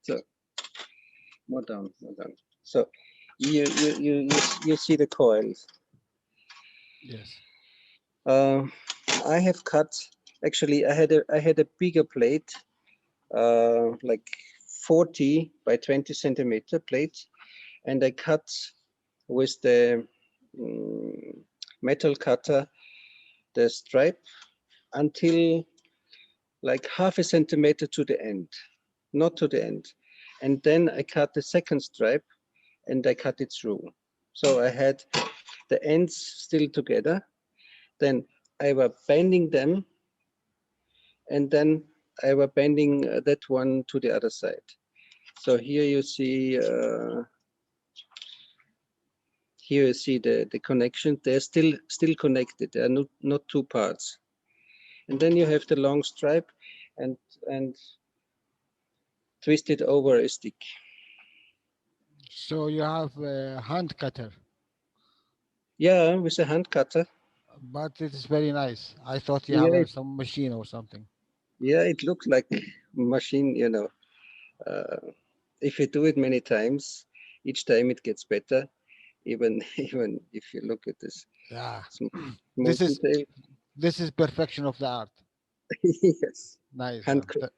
Speaker 8: So more down. So you see the coils.
Speaker 10: Yes.
Speaker 8: I have cut. Actually, I had a bigger plate, like 40 by 20 centimeter plate, and I cut with the metal cutter the stripe until like half a centimeter to the end, not to the end, and then I cut the second stripe
Speaker 9: and I cut it through. So I had the ends still together. Then I was bending them, and then I was bending that one to the other side. So here you see the connection. They're still connected. They are not two parts. And then you have the long stripe and twist it over a stick.
Speaker 10: So you have a hand cutter.
Speaker 9: Yeah, with a hand cutter.
Speaker 10: But it is very nice. I thought you have some machine or something.
Speaker 9: Yeah, it looks like machine, you know. If you do it many times, each time it gets better. Even if you look at this.
Speaker 10: Yeah.
Speaker 9: This
Speaker 10: is perfection of the art.
Speaker 9: Yes.
Speaker 10: Nice.
Speaker 9: Handcraft.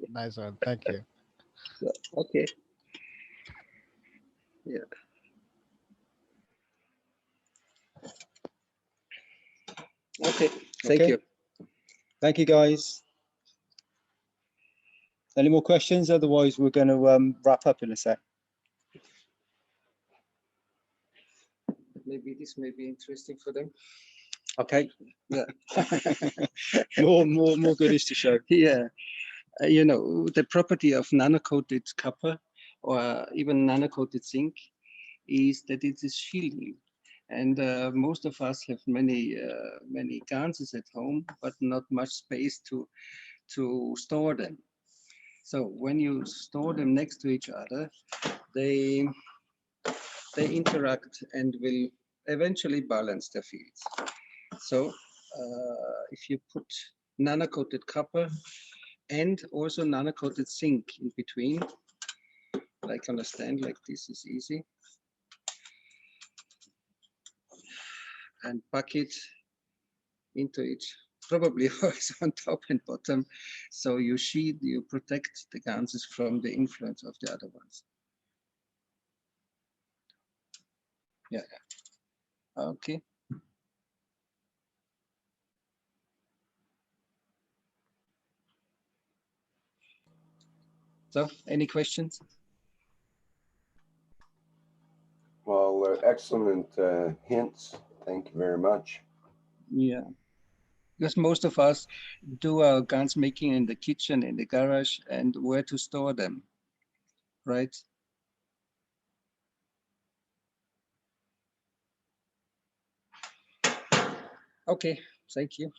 Speaker 10: Nice one. Thank you.
Speaker 9: So, okay. Yeah. Okay. Thank you.
Speaker 8: Thank you, guys. Any more questions? Otherwise, we're going to wrap up in a sec.
Speaker 9: Maybe this may be interesting for them.
Speaker 8: Okay.
Speaker 9: Yeah.
Speaker 8: more goodies to show.
Speaker 9: Yeah. You know, the property of nano-coated copper or even nano-coated zinc is that it is shielding. And most of us have many ganses at home, but not much space to store them. So when you store them next to each other, they interact and will eventually balance their fields. So if you put nano-coated copper and also nano-coated zinc in between, like on a stand like this is easy, and pack it into each, probably on top and bottom, so you protect the ganses from the influence of the other ones. Yeah. Okay. So, any questions?
Speaker 1: Well, excellent hints. Thank you very much.
Speaker 9: Yeah. Because most of us do our guns making in the kitchen, in the garage, and where to store them, right? Okay, thank you.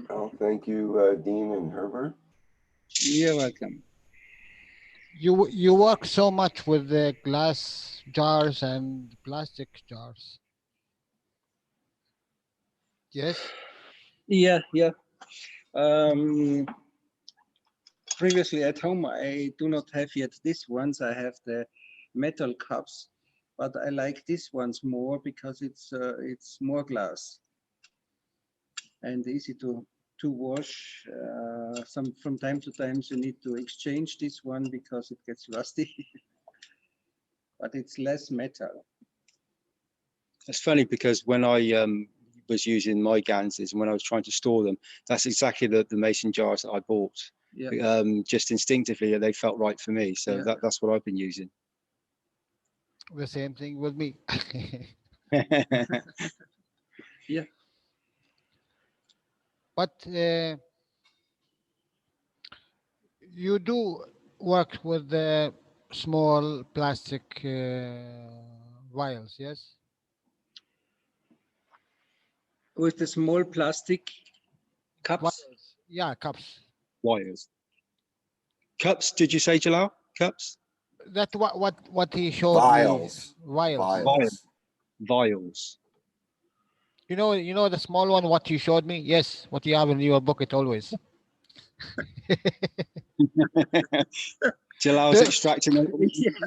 Speaker 1: Well, thank you, Dean and Herbert.
Speaker 9: You're welcome.
Speaker 10: You work so much with the glass jars and plastic jars. Yes.
Speaker 9: Yeah. Previously at home, I do not have yet these ones. I have the metal cups, but I like these ones more because it's more glass and easy to wash. From time to time, you need to exchange this one because it gets rusty, but it's less metal.
Speaker 8: It's funny because when I was using my ganses and when I was trying to store them, that's exactly the mason jars that I bought.
Speaker 9: Yeah.
Speaker 8: Just instinctively, they felt right for me. So
Speaker 9: Yeah.
Speaker 8: that's what I've been using.
Speaker 10: The same thing with me.
Speaker 9: Yeah.
Speaker 10: But you do work with the small plastic vials, yes?
Speaker 9: With the small plastic cups?
Speaker 10: Vials. Yeah, cups.
Speaker 8: Wires. Cups, did you say, Jalal? Cups?
Speaker 10: That's what he showed
Speaker 1: Vials.
Speaker 10: me. Vials.
Speaker 8: Vials.
Speaker 10: You know the small one, what you showed me? Yes, what you have in your pocket always.
Speaker 8: Jalal's extracting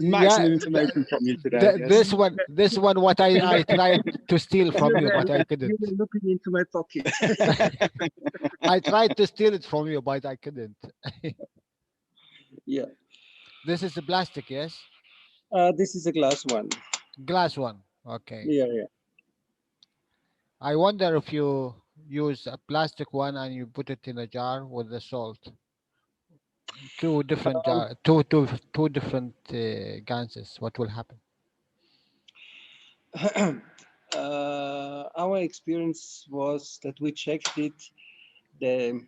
Speaker 8: maximum information from you today.
Speaker 10: This one, what I tried to steal from you, but I couldn't.
Speaker 9: You're looking into my pocket.
Speaker 10: I tried to steal it from you, but I couldn't.
Speaker 9: Yeah.
Speaker 10: This is the plastic, yes?
Speaker 9: This is a glass one.
Speaker 10: Glass one. Okay.
Speaker 9: Yeah.
Speaker 10: I wonder if you use a plastic one and you put it in a jar with the salt. Two different jar, two different ganses. What will happen?
Speaker 8: Our experience was that we checked it, the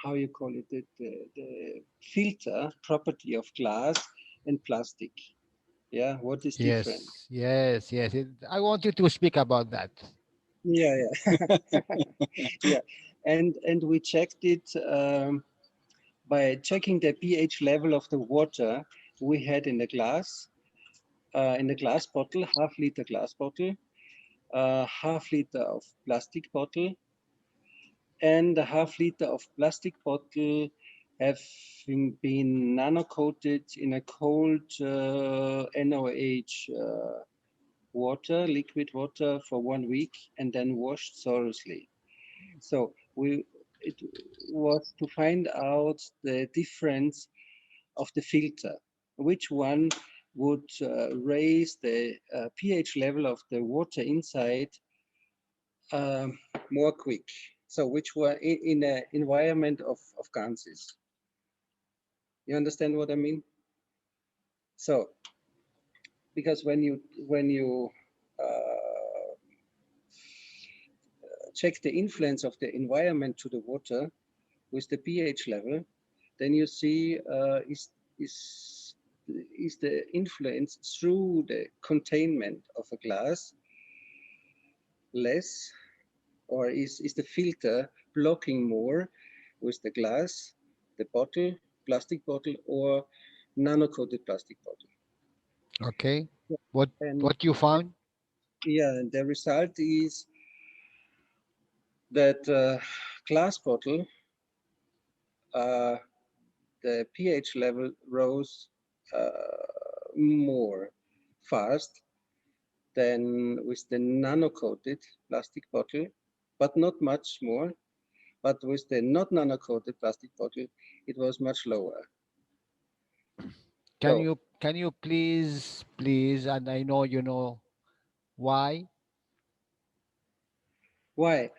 Speaker 8: how you call it, the filter property of glass and plastic. Yeah, what is different?
Speaker 10: Yes. I want you to speak about that.
Speaker 8: Yeah. Yeah, and we checked it by checking the pH level of the water we had in the glass bottle, half-liter glass bottle, half-liter of plastic bottle, and a half-liter of plastic bottle having been nano-coated in a cold NaOH water, liquid water, for 1 week, and then washed thoroughly. So it was to find out the difference of the filter, which one would raise the pH level of the water inside more quick. So which were in an environment of Ganses. You understand what I mean? So, because when you check the influence of the environment to the water with the pH level, then you see is the influence through the containment of a glass less, or is the filter blocking more with the glass, the bottle, plastic bottle, or nano-coated plastic bottle?
Speaker 10: Okay. What you found?
Speaker 8: Yeah, the result is that glass bottle, the pH level rose more fast than with the nano-coated plastic bottle, but not much more. But with the not nano-coated plastic bottle, it was much lower.
Speaker 10: Can you please, and I know you know why?
Speaker 8: Why?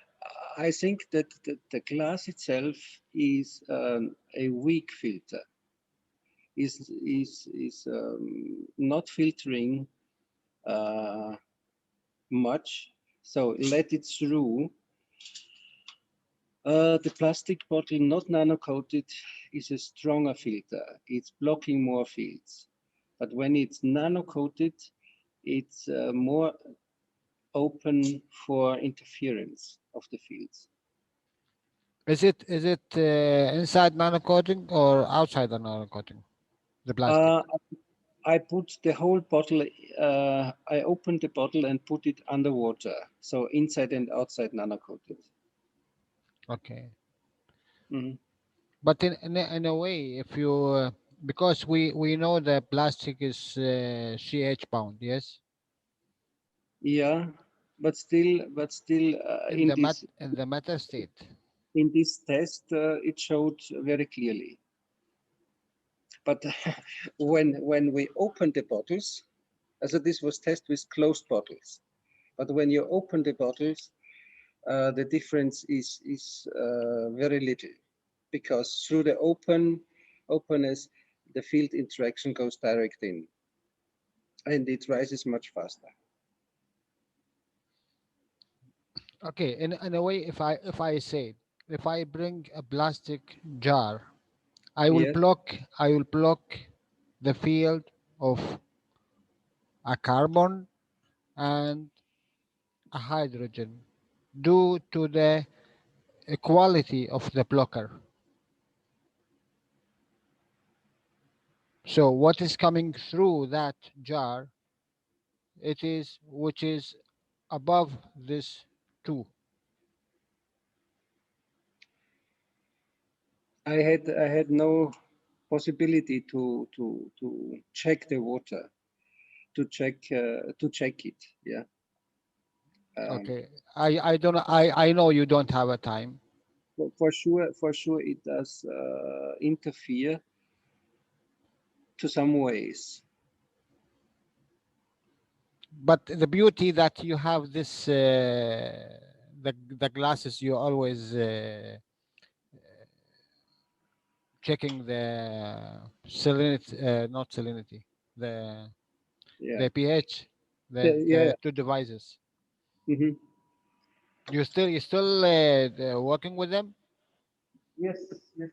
Speaker 8: I think that the glass itself is a weak filter. Is not filtering much, so let it through. The plastic bottle, not nano-coated, is a stronger filter. It's blocking more fields. But when it's nano-coated, it's more open for interference of the fields.
Speaker 10: Is it inside nano-coating or outside the nano-coating? The plastic.
Speaker 8: I put the whole bottle, I opened the bottle and put it underwater. So inside and outside nano-coated.
Speaker 10: Okay.
Speaker 8: Mm-hmm.
Speaker 10: But in a way, if you because we know the plastic is CH bound, yes.
Speaker 8: Yeah, but still
Speaker 10: in the matter state.
Speaker 8: In this test, it showed very clearly. But when we opened the bottles, so this was tested with closed bottles. But when you open the bottles, the difference is very little, because through the openness, the field interaction goes direct in, and it rises much faster.
Speaker 10: Okay, in a way, if I say, if I bring a plastic jar, I will block the field of a carbon and a hydrogen due to the equality of the blocker. So what is coming through that jar, it is which is above this two.
Speaker 8: I had no possibility to check the water, to check it. Yeah.
Speaker 10: Okay, I don't know. I know you don't have a time.
Speaker 8: For sure, it does interfere to some ways.
Speaker 10: But the beauty that you have this, the glasses, you always checking the salinity, not salinity, the pH, the two devices.
Speaker 9: Mm-hmm.
Speaker 10: You still working with them?
Speaker 9: Yes, yes.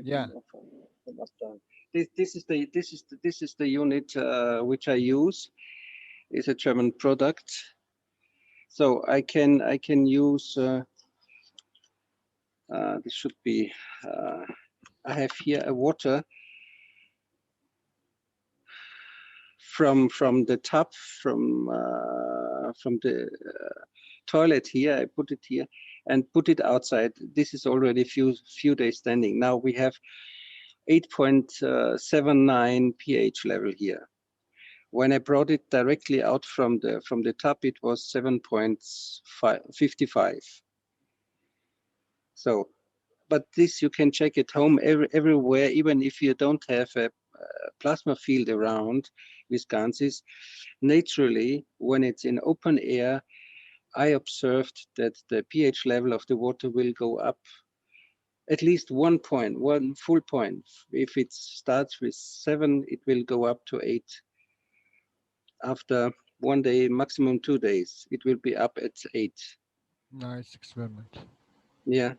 Speaker 10: Yeah.
Speaker 9: This is the unit which I use. It's a German product, so I can use. This should be. I have here a water from the tub from the toilet here. I put it here and put it outside. This is already few days standing. Now we have 8.79 pH level here. When I brought it directly out from the tub, it was 7.55. So, but this you can check at home everywhere, even if you don't have a plasma field around with Ganses. Naturally, when it's in open air, I observed that the pH level of the water will go up at least 1 point, 1 full point. If it starts with 7, it will go up to 8. After 1 day, maximum 2 days, it will be up at 8.
Speaker 10: Nice experiment.
Speaker 9: Yeah.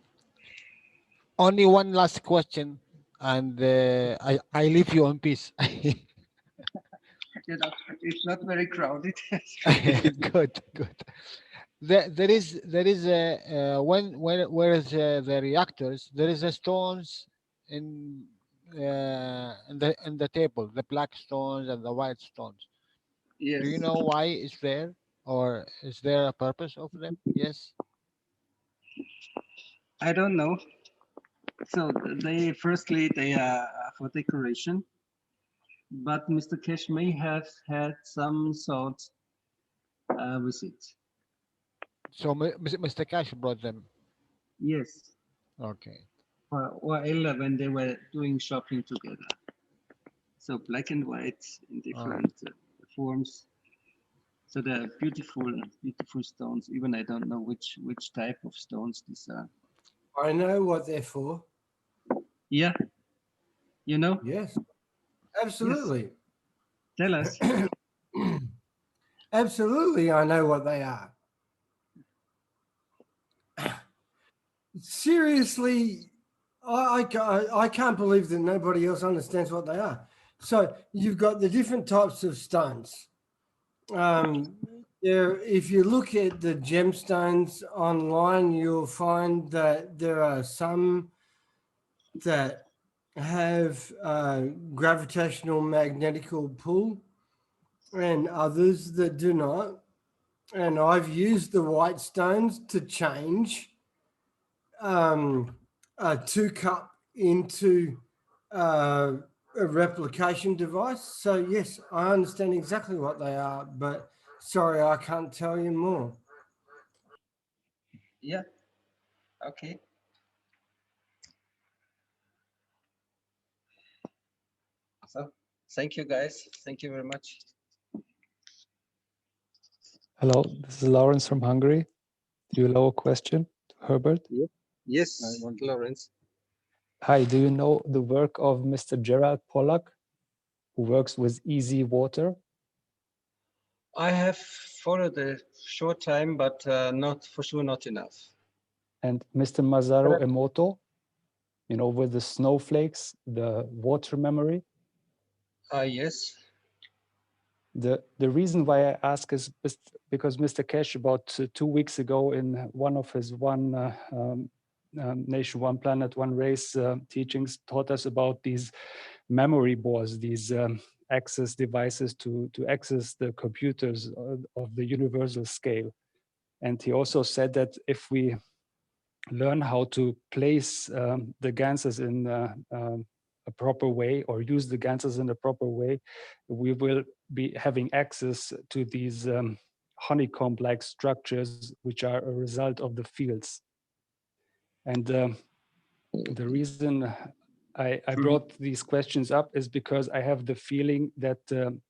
Speaker 10: Only one last question, and I leave you in peace.
Speaker 9: You know, it's not very crowded.
Speaker 10: Good. There is a whereas the reactors, there is a stones in the table, the black stones and the white stones.
Speaker 9: Yes.
Speaker 10: Do you know why it's there, or is there a purpose of them? Yes.
Speaker 9: I don't know. So firstly they are for decoration, but Mr. Keshe may have had some sort with it.
Speaker 10: So Mr. Keshe brought them.
Speaker 9: Yes.
Speaker 10: Okay.
Speaker 9: Or Ella when they were doing shopping together. So black and white in different forms. So they're beautiful stones. Even I don't know which type of stones these are.
Speaker 12: I know what they're for.
Speaker 9: Yeah. You know?
Speaker 12: Yes. Absolutely.
Speaker 9: Yes. Tell us.
Speaker 12: Absolutely, I know what they are. Seriously, I can't believe that nobody else understands what they are. So you've got the different types of stones. If you look at the gemstones online, you'll find that there are some that have gravitational magnetical pull and others that do not. And I've used the white stones to change a 2-cup into a replication device. So yes, I understand exactly what they are, but sorry, I can't tell you more.
Speaker 9: Yeah. Okay. So thank you guys. Thank you very much.
Speaker 6: Hello, this is Lawrence from Hungary. Do you allow a question to Herbert?
Speaker 9: Yes, Lawrence.
Speaker 6: Hi, do you know the work of Mr. Gerald Pollack, who works with easy water?
Speaker 9: I have followed a short time, but not for sure, not enough.
Speaker 6: And Mr. Masaru Emoto, you know, with the snowflakes, the water memory?
Speaker 9: Yes.
Speaker 6: The reason why I ask is because Mr. Keshe, about 2 weeks ago, in one of his Nation, One Planet, One Race teachings, taught us about these memory boards, these access devices to access the computers of the universal scale. And he also said that if we learn how to place the Ganses in a proper way, or use the Ganses in a proper way, we will be having access to these honeycomb-like structures, which are a result of the fields. And
Speaker 15: The reason I brought these questions up is because I have the feeling that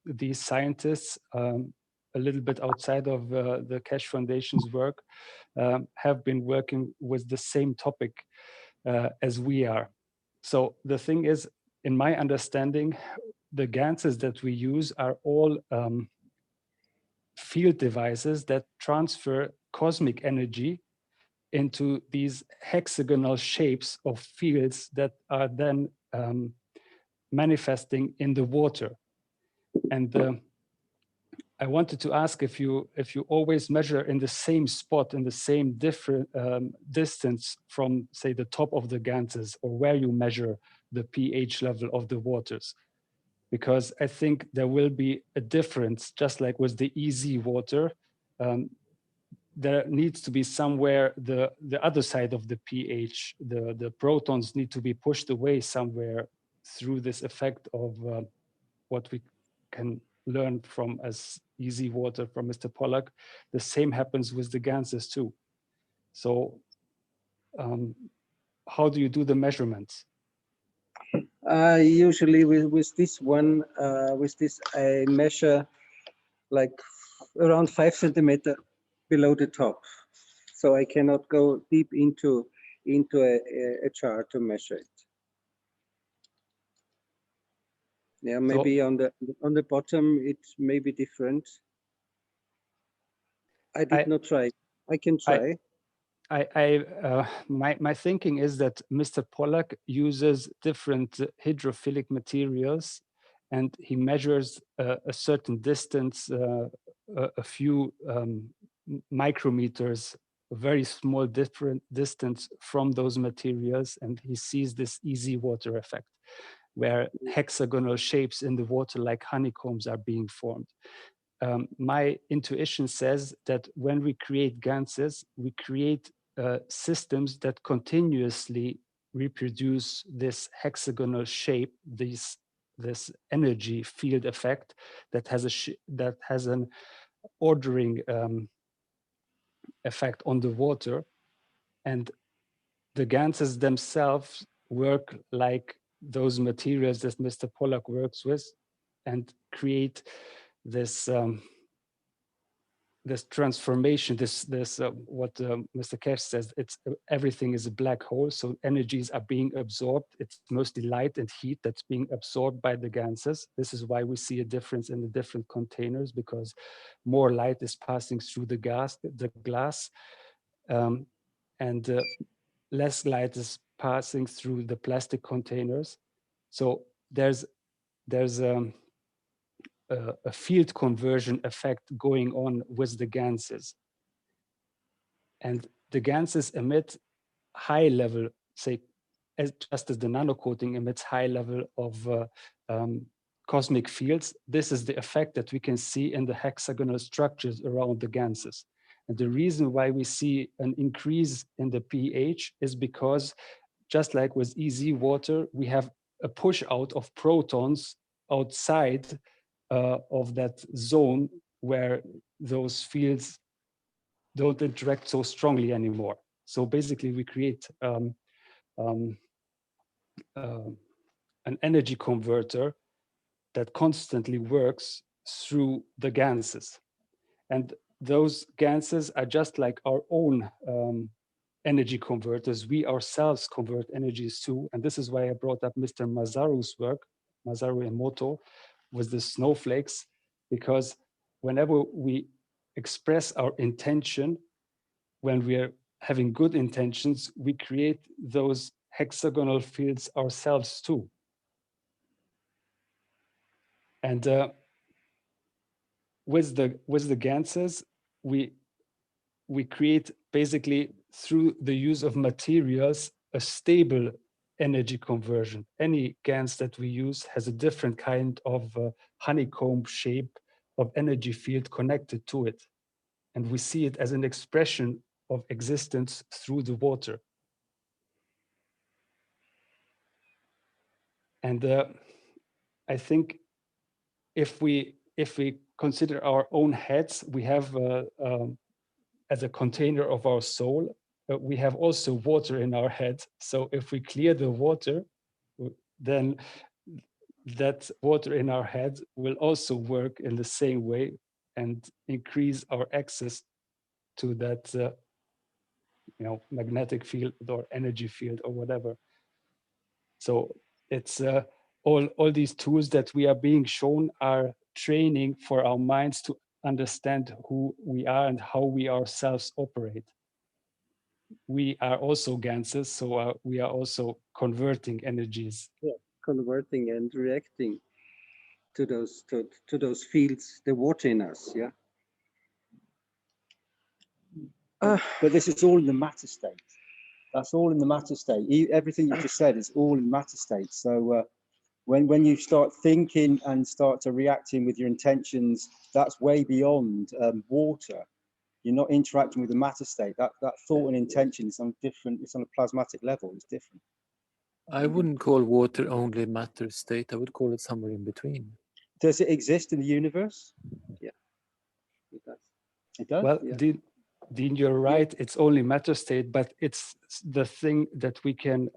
Speaker 15: these scientists, a little bit outside of the Keshe Foundation's work, have been working with the same topic as we are. So the thing is, in my understanding, the Ganses that we use are all field devices that transfer cosmic energy into these hexagonal shapes of fields that are then manifesting in the water. And I wanted to ask if you always measure in the same spot, in the same different distance from, say, the top of the Ganses, or where you measure the pH level of the waters. Because I think there will be a difference, just like with the easy water. There needs to be somewhere the other side of the pH. The protons need to be pushed away somewhere through this effect of what we can learn from as easy water from Mr. Pollack. The same happens with the Ganses too. So how do you do the measurements?
Speaker 9: Usually with this one, I measure like around 5 centimeters below the top. So I cannot go deep into a jar to measure it. Yeah, maybe so, on the bottom it may be different. I did not try. I can try.
Speaker 15: My thinking is that Mr. Pollack uses different hydrophilic materials, and he measures a certain distance, a few micrometers, a very small different distance from those materials, and he sees this easy water effect, where hexagonal shapes in the water like honeycombs are being formed. My intuition says that when we create Ganses, we create systems that continuously reproduce this hexagonal shape, this energy field effect that has an ordering effect on the water, and the Ganses themselves work like those materials that Mr. Pollack works with, and create this this transformation, this what Mr. Keshe says, it's everything is a black hole, so energies are being absorbed. It's mostly light and heat that's being absorbed by the Ganses. This is why we see a difference in the different containers, because more light is passing through the glass, and less light is passing through the plastic containers. So there's a field conversion effect going on with the Ganses. And the Ganses emit high level, say, just as the nanocoating emits high level of cosmic fields. This is the effect that we can see in the hexagonal structures around the Ganses. And the reason why we see an increase in the pH is because, just like with easy water, we have a push out of protons outside of that zone where those fields don't interact so strongly anymore. So basically we create an energy converter that constantly works through the Ganses. And those Ganses are just like our own energy converters. We ourselves convert energies too. And this is why I brought up Mr. Masaru's work, Masaru Emoto, with the snowflakes, because whenever we express our intention, when we are having good intentions, we create those hexagonal fields ourselves too. And with the Ganses, we create basically, through the use of materials, a stable energy conversion. Any Gans that we use has a different kind of honeycomb shape of energy field connected to it. And we see it as an expression of existence through the water. And I think if we consider our own heads, we have as a container of our soul, we have also water in our head. So if we clear the water, then that water in our head will also work in the same way and increase our access to that magnetic field or energy field or whatever. So it's all these tools that we are being shown are training for our minds to understand who we are and how we ourselves operate. We are also Ganses, so we are also converting energies.
Speaker 9: Yeah, converting and reacting to those fields, the water in us. Yeah. But this is all in the matter state. That's all in the matter state. Everything you just said is all in matter state. So when you start thinking and start to reacting with your intentions, that's way beyond water. You're not interacting with the matter state. That thought and intention is on different. It's on a plasmatic level. It's different.
Speaker 6: I wouldn't call water only matter state. I would call it somewhere in between.
Speaker 9: Does it exist in the universe? Yeah, it does. It does.
Speaker 15: Well,
Speaker 9: yeah.
Speaker 15: Dean, you're right. It's only matter state, but it's the thing that we can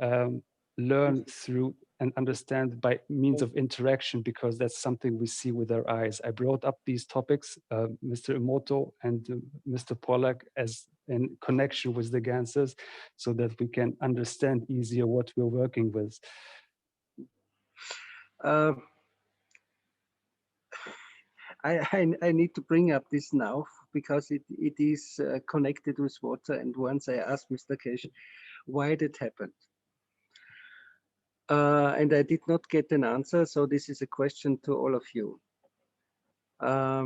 Speaker 15: learn through and understand by means of interaction, because that's something we see with our eyes. I brought up these topics, Mr. Emoto and Mr. Pollack, as in connection with the Ganses, so that we can understand easier what we're working with.
Speaker 9: I need to bring up this now because it is connected with water. And once I asked Mr. Keshe why that happened. And I did not get an answer. So this is a question to all of you. Yeah,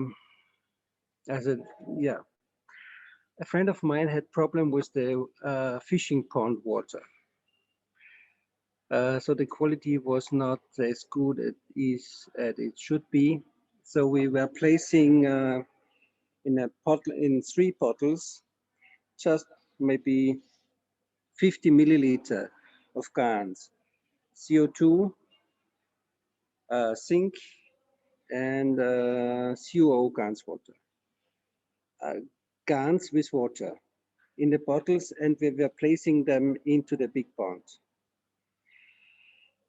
Speaker 9: a friend of mine had problem with the fishing pond water. So the quality was not as good as it should be. So we were placing in 3 bottles, just maybe 50 milliliter of Gans, CO2, zinc, and CuO Gans water. Gans with water in the bottles, and we were placing them into the big pond.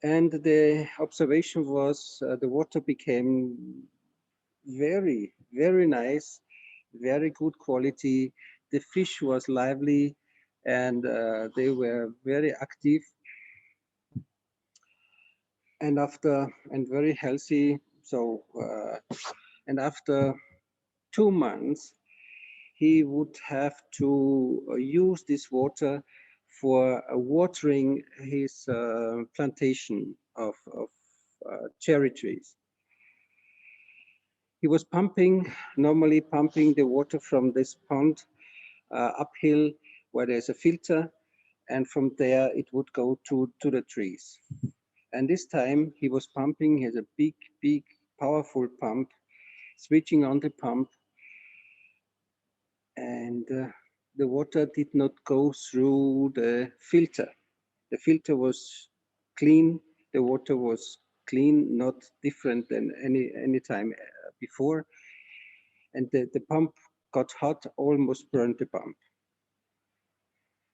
Speaker 9: And the observation was the water became very, very nice, very good quality. The fish was lively and they were very active and very healthy. So, and after 2 months, he would have to use this water for watering his plantation of cherry trees. He was normally pumping the water from this pond uphill where there's a filter, and from there it would go to the trees. And this time he was pumping, he has a big, powerful pump, switching on the pump, and the water did not go through the filter. The filter was clean, the water was clean, not different than any time before. And the pump got hot, almost burned the pump.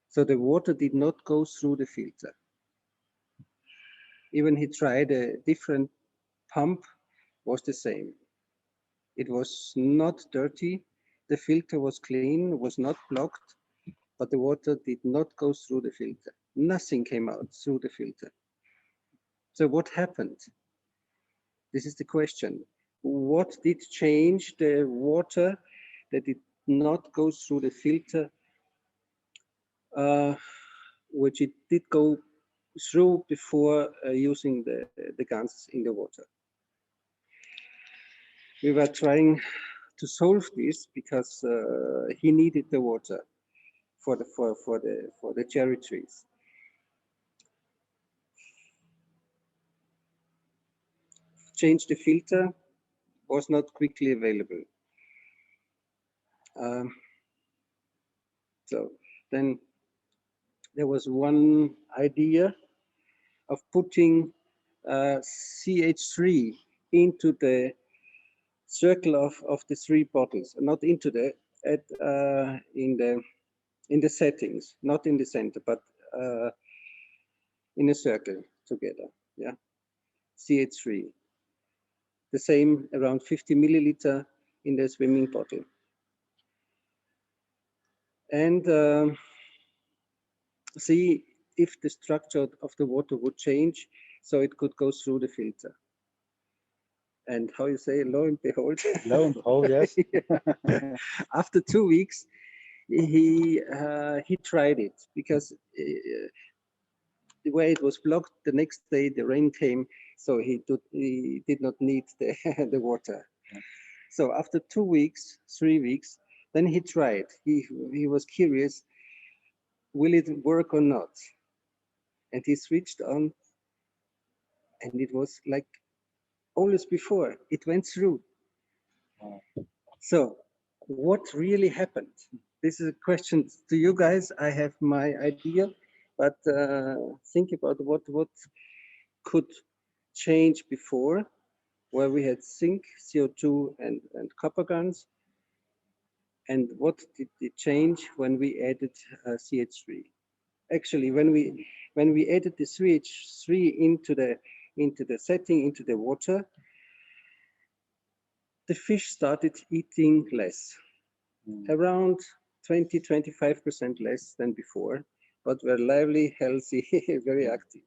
Speaker 9: So the water did not go through the filter. Even he tried a different pump, was the same. It was not dirty, the filter was clean, was not blocked, but the water did not go through the filter. Nothing came out through the filter. So what happened? This is the question. What did change the water that did not go through the filter, which it did go through before using the Gans in the water? We were trying to solve this because he needed the water for the cherry trees. Change the filter was not quickly available. So then there was one idea of putting CH3 into the circle of the 3 bottles, not into the in in the settings, not in the center, but in a circle together. Yeah, CH3. The same, around 50 milliliter in the swimming bottle. And see if the structure of the water would change, so it could go through the filter. And how you say, lo and behold.
Speaker 15: Lo and behold, yes.
Speaker 9: Yeah. After 2 weeks, he tried it, because the way it was blocked, the next day the rain came, so he did not need the, the water. Yeah. So after 2 weeks, 3 weeks, then he tried. He was curious, will it work or not? And he switched on, and it was like always before, it went through. So what really happened? This is a question to you guys. I have my idea, but think about what could change before, where we had zinc, CO2, and copper guns, and what did it change when we added CH3? Actually, when we added the CH3 into the setting, into the water, the fish started eating less, around 20–25% less than before, but were lively, healthy, very active.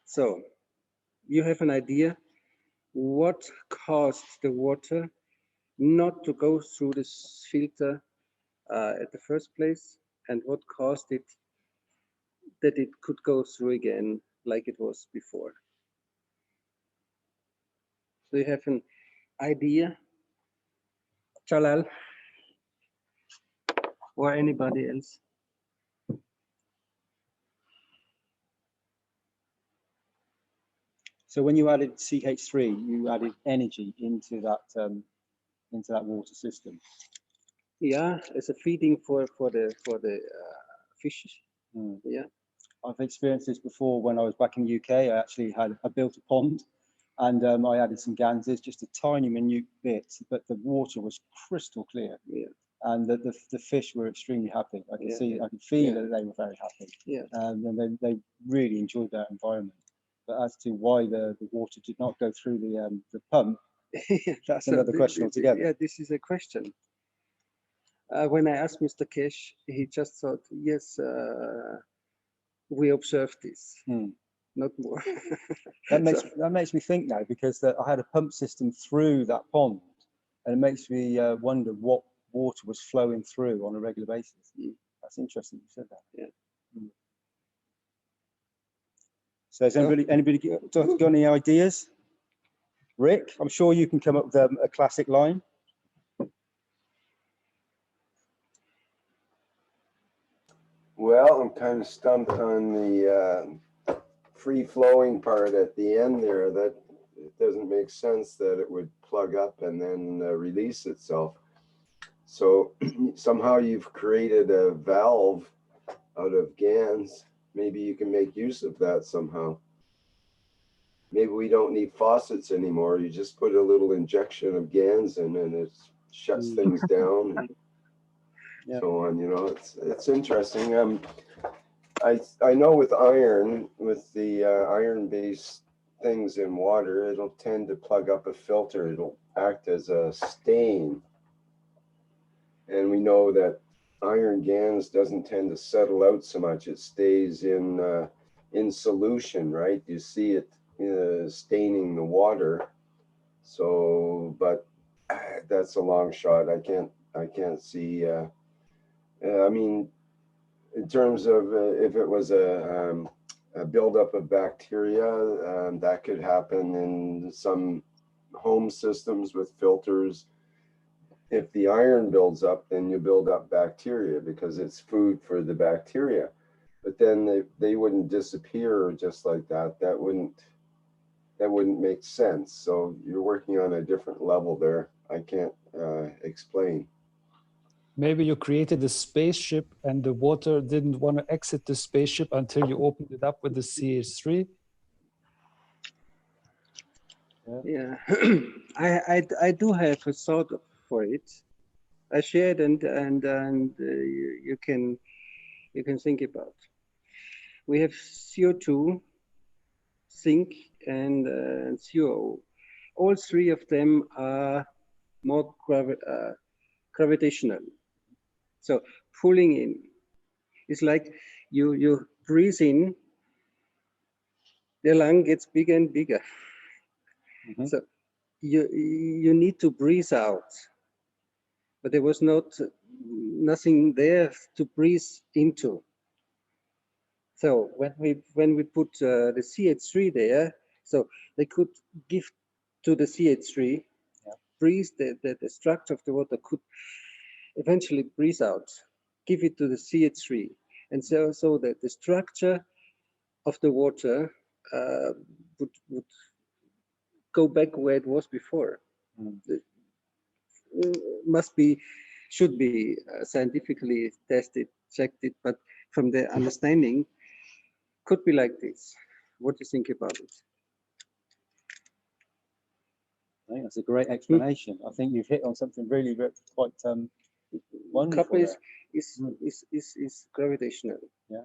Speaker 9: So you have an idea what caused the water not to go through this filter at the first place, and what caused it that it could go through again like it was before. Do you have an idea, Jalal, or anybody else?
Speaker 8: So when you added CH3, you added energy into that water system.
Speaker 9: Yeah, as a feeding for the fish. Yeah,
Speaker 8: I've experienced this before when I was back in the UK. I built a pond, and I added some ganses, just a tiny minute bit, but the water was crystal clear.
Speaker 9: Yeah.
Speaker 8: And the fish were extremely happy. I could see, I could feel that they were very happy.
Speaker 9: Yeah.
Speaker 8: And they really enjoyed that environment. But as to why the water did not go through the pump, that's another question altogether.
Speaker 9: Yeah, this is a question. When I asked Mr. Keshe, he just thought, yes, we observed this, not more.
Speaker 8: That makes me think now, because I had a pump system through that pond, and it makes me wonder what water was flowing through on a regular basis. That's interesting you said that.
Speaker 9: Yeah.
Speaker 8: So has anybody got any ideas? Rick, I'm sure you can come up with a classic line.
Speaker 1: Well, I'm kind of stumped on the free-flowing part at the end there. That it doesn't make sense that it would plug up and then release itself. So somehow you've created a valve out of Gans. Maybe you can make use of that somehow. Maybe we don't need faucets anymore. You just put a little injection of Gans in and it shuts things down and so on. You know, it's interesting. I know with iron, with the iron-based things in water, it'll tend to plug up a filter. It'll act as a stain. And we know that iron Gans doesn't tend to settle out so much. It stays in solution, right? You see it staining the water. So, but that's a long shot. I can't see. I mean, in terms of if it was a buildup of bacteria, that could happen in some home systems with filters. If the iron builds up, then you build up bacteria because it's food for the bacteria. But then they wouldn't disappear just like that. That wouldn't make sense. So you're working on a different level there. I can't explain.
Speaker 15: Maybe you created a spaceship and the water didn't want to exit the spaceship until you opened it up with the CH3.
Speaker 9: Yeah, I do have a thought for it. I shared and you can think about. We have CO2, zinc, and COO. All three of them are more gravitational. So pulling in, it's like you breathe in, the lung gets bigger and bigger. Mm-hmm. So you need to breathe out, but there was nothing there to breathe into. So when we put the CH3 there, so they could give to the CH3, breathe the structure of the water could eventually breathe out, give it to the CH3, and so that the structure of the water would go back where it was before. Should be scientifically tested, checked it, but from the understanding, could be like this. What do you think about it?
Speaker 8: I think that's a great explanation. I think you've hit on something really quite wonderful.
Speaker 9: Copper is gravitational.
Speaker 8: Yeah.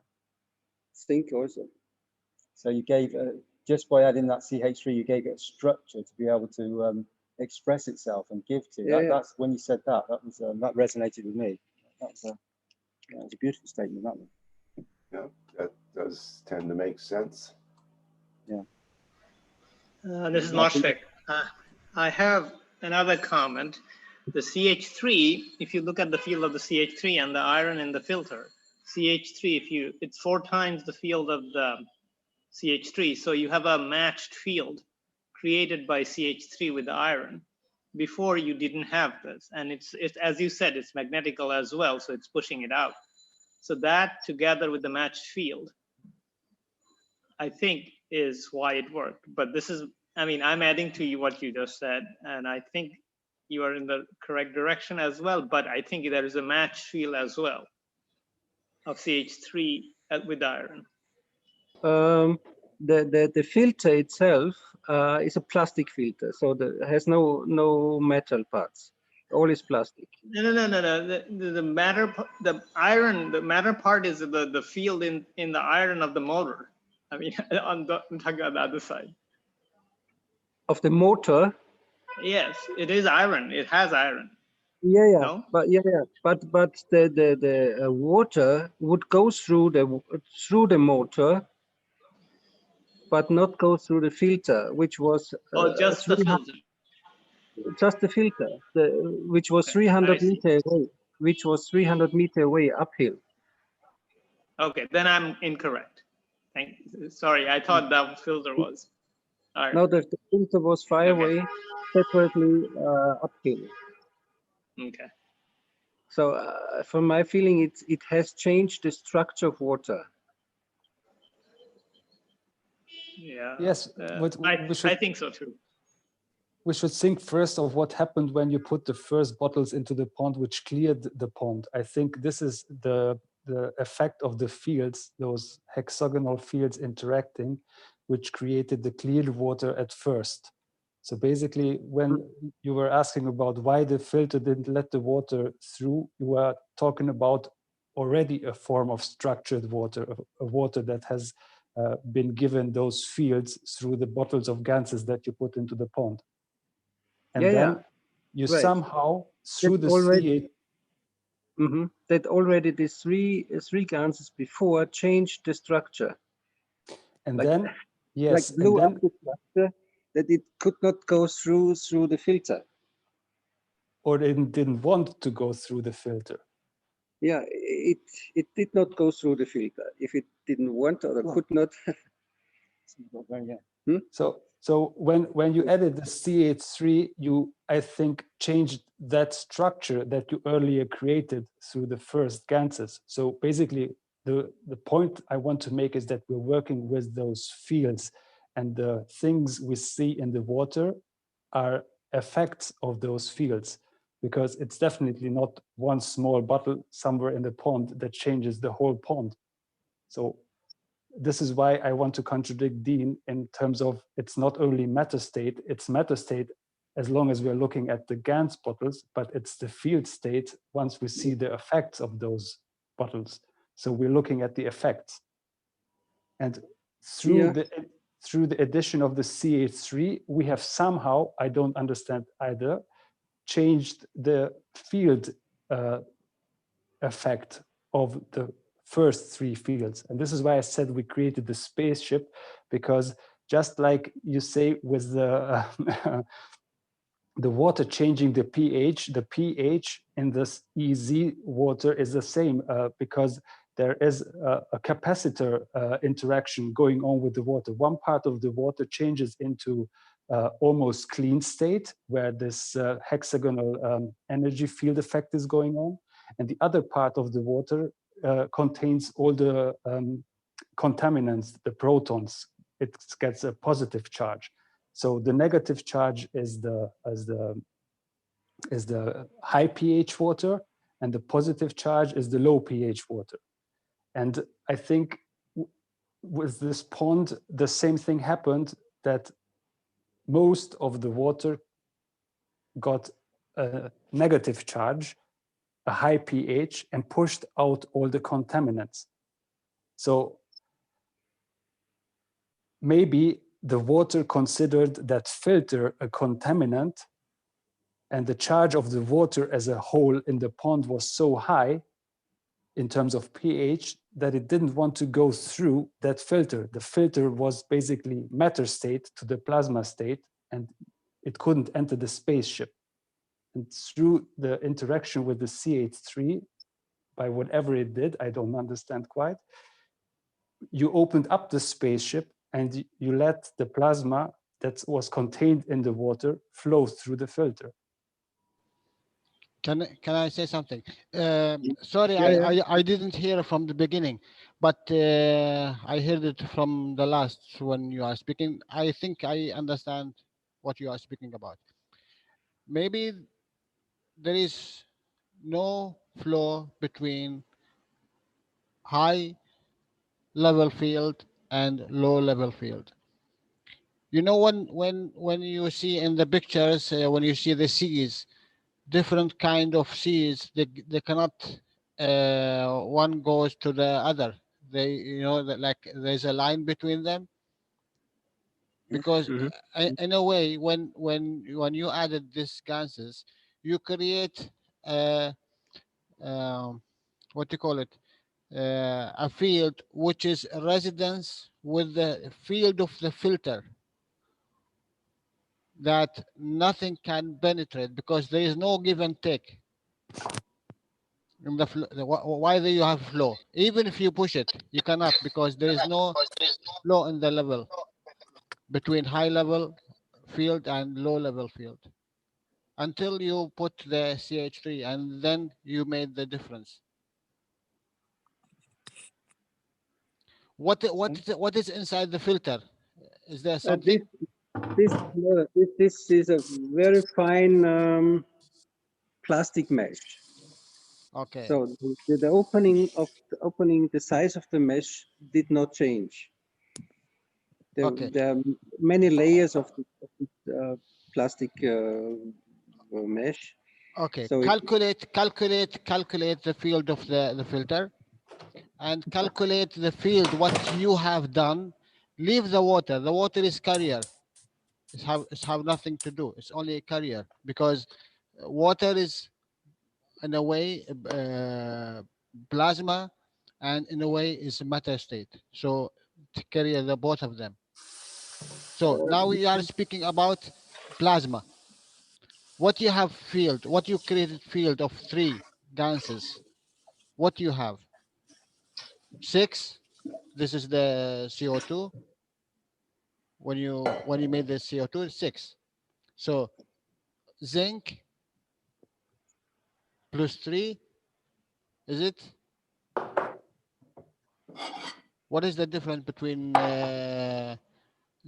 Speaker 9: Zinc also.
Speaker 8: So you gave, just by adding that CH3, you gave it a structure to be able to express itself and give to.
Speaker 9: Yeah,
Speaker 8: That's when you said that. That resonated with me. That was a beautiful statement. That one.
Speaker 1: Yeah, that does tend to make sense.
Speaker 8: Yeah.
Speaker 16: This is Marshak. I have another comment. The CH3, if you look at the field of the CH3 and the iron in the filter, CH3, it's 4 times the field of the CH3. So you have a matched field created by CH3 with the iron. Before you didn't have this. And it's as you said, it's magnetical as well. So it's pushing it out. So that together with the matched field, I think is why it worked. But this is, I mean, I'm adding to you what you just said, and I think you are in the correct direction as well. But I think there is a match field as well of CH3 with iron.
Speaker 9: The filter itself is a plastic filter, so it has no metal parts. All is plastic.
Speaker 16: No. The matter part is the field in the iron of the motor. I mean, I'm talking about the other side.
Speaker 9: Of the motor?
Speaker 16: Yes, it is iron. It has iron.
Speaker 9: Yeah.
Speaker 16: No?
Speaker 9: But the water would go through the motor, but not go through the filter, which was
Speaker 16: just the filter.
Speaker 9: Just the filter, which was 300 meters away, which was 300 meters away uphill.
Speaker 16: Okay, then I'm incorrect. Sorry, I thought that filter was. All right.
Speaker 9: No, the filter was far away, separately uphill.
Speaker 16: Okay.
Speaker 9: So from my feeling, it has changed the structure of water.
Speaker 16: Yeah.
Speaker 15: Yes,
Speaker 16: I think so too.
Speaker 15: We should think first of what happened when you put the first bottles into the pond, which cleared the pond. I think this is the effect of the fields, those hexagonal fields interacting, which created the clear water at first. So basically, when you were asking about why the filter didn't let the water through, you were talking about already a form of structured water, a water that has been given those fields through the bottles of Ganses that you put into the pond. And then you somehow, through the CH...
Speaker 9: that already the three Ganses before changed the structure.
Speaker 15: And then, yes,
Speaker 9: like blew up the structure that it could not go through the filter.
Speaker 15: Or it didn't want to go through the filter.
Speaker 9: Yeah, it did not go through the filter. If it didn't want or could not.
Speaker 15: So when you added the CH3, you, I think, changed that structure that you earlier created through the first Ganses. So basically, the point I want to make is that we're working with those fields, and the things we see in the water are effects of those fields, because it's definitely not one small bottle somewhere in the pond that changes the whole pond. So this is why I want to contradict Dean in terms of it's not only matter state, it's matter state as long as we're looking at the Gans bottles, but it's the field state once we see the effects of those bottles. So we're looking at the effects. And through the addition of the CH3, we have somehow, I don't understand either, changed the field effect of the first three fields. And this is why I said we created the spaceship, because just like you say with the the water changing the pH in this EZ water is the same because there is a capacitor interaction going on with the water. One part of the water changes into almost clean state, where this hexagonal energy field effect is going on. And the other part of the water contains all the contaminants, the protons. It gets a positive charge. So the negative charge is the high pH water, and the positive charge is the low pH water. And I think with this pond, the same thing happened, that most of the water got a negative charge, a high pH, and pushed out all the contaminants. So maybe the water considered that filter a contaminant, and the charge of the water as a whole in the pond was so high in terms of pH that it didn't want to go through that filter. The filter was basically matter state to the plasma state, and it couldn't enter the spaceship. And through the interaction with the CH3, by whatever it did, I don't understand quite, you opened up the spaceship and you let the plasma that was contained in the water flow through the filter.
Speaker 10: Can I say something? Sorry, I didn't hear from the beginning, but I heard it from the last when you are speaking. I think I understand what you are speaking about. Maybe there is no flow between high level field and low level field. You know, when you see in the pictures, when you see the seas, different kind of seas, they cannot one goes to the other. They, you know, like there's a line between them, because in a way when you added these gases, you create what do you call it, a field which is a residence with the field of the filter, that nothing can penetrate because there is no give and take. In the why do you have flow? Even if you push it, you cannot, because there is no flow in the level between high level field and low level field until you put the CH3, and then you made the difference. What is inside the filter? Is there something?
Speaker 17: This is a very fine plastic mesh.
Speaker 10: Okay.
Speaker 17: So the opening, the size of the mesh did not change. There are many layers of the plastic mesh.
Speaker 10: Okay.
Speaker 17: So
Speaker 10: calculate the field of the filter, and calculate the field what you have done. Leave the water. The water is carrier. It's have nothing to do. It's only a carrier, because water is in a way plasma, and in a way is matter state. So to carry the both of them. So now we are speaking about plasma. What you have field, what you created field of 3 Ganses. What you have? 6. This is the CO2. When you made the CO2, 6. So zinc plus 3, is it? What is the difference between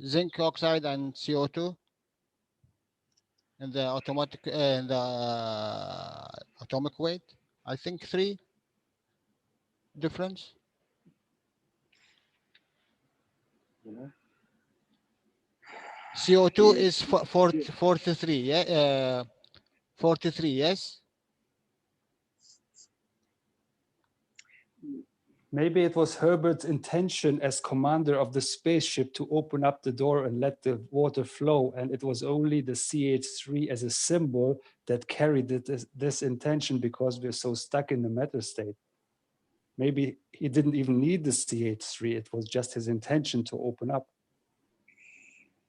Speaker 10: zinc oxide and CO2 and the atomic weight? I think 3 difference. CO2 is 43, yeah? 43, yes?
Speaker 15: Maybe it was Herbert's intention as commander of the spaceship to open up the door and let the water flow, and it was only the CH3 as a symbol that carried this intention because we're so stuck in the matter state. Maybe he didn't even need the CH3, it was just his intention to open up.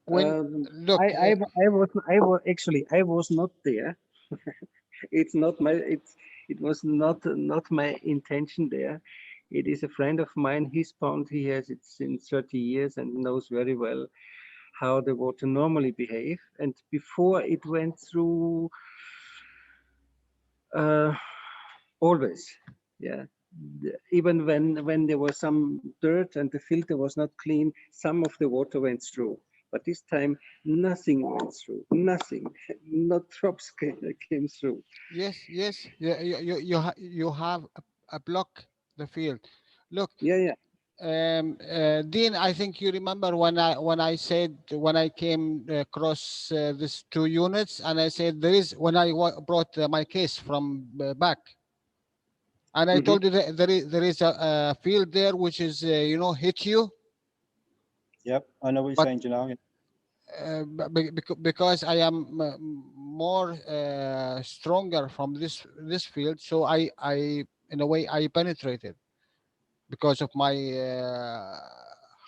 Speaker 10: Look,
Speaker 17: I was actually, I was not there. It's not my, it was not my intention there. It is a friend of mine. His pond, he has it since 30 years and knows very well how the water normally behave. And before it went through, always, yeah. Even when there was some dirt and the filter was not clean, some of the water went through. But this time, nothing went through. Nothing, not drops came through.
Speaker 10: Yes, yes. You have a block the field. Look.
Speaker 17: Yeah.
Speaker 10: Dean, I think you remember when I said when I came across these two units, and I said there is when I brought my case from back, and I told you that there is a field there which is hit you.
Speaker 8: Yep, I know what you're saying, Jalal.
Speaker 10: Because I am more stronger from this field, so I in a way I penetrated because of my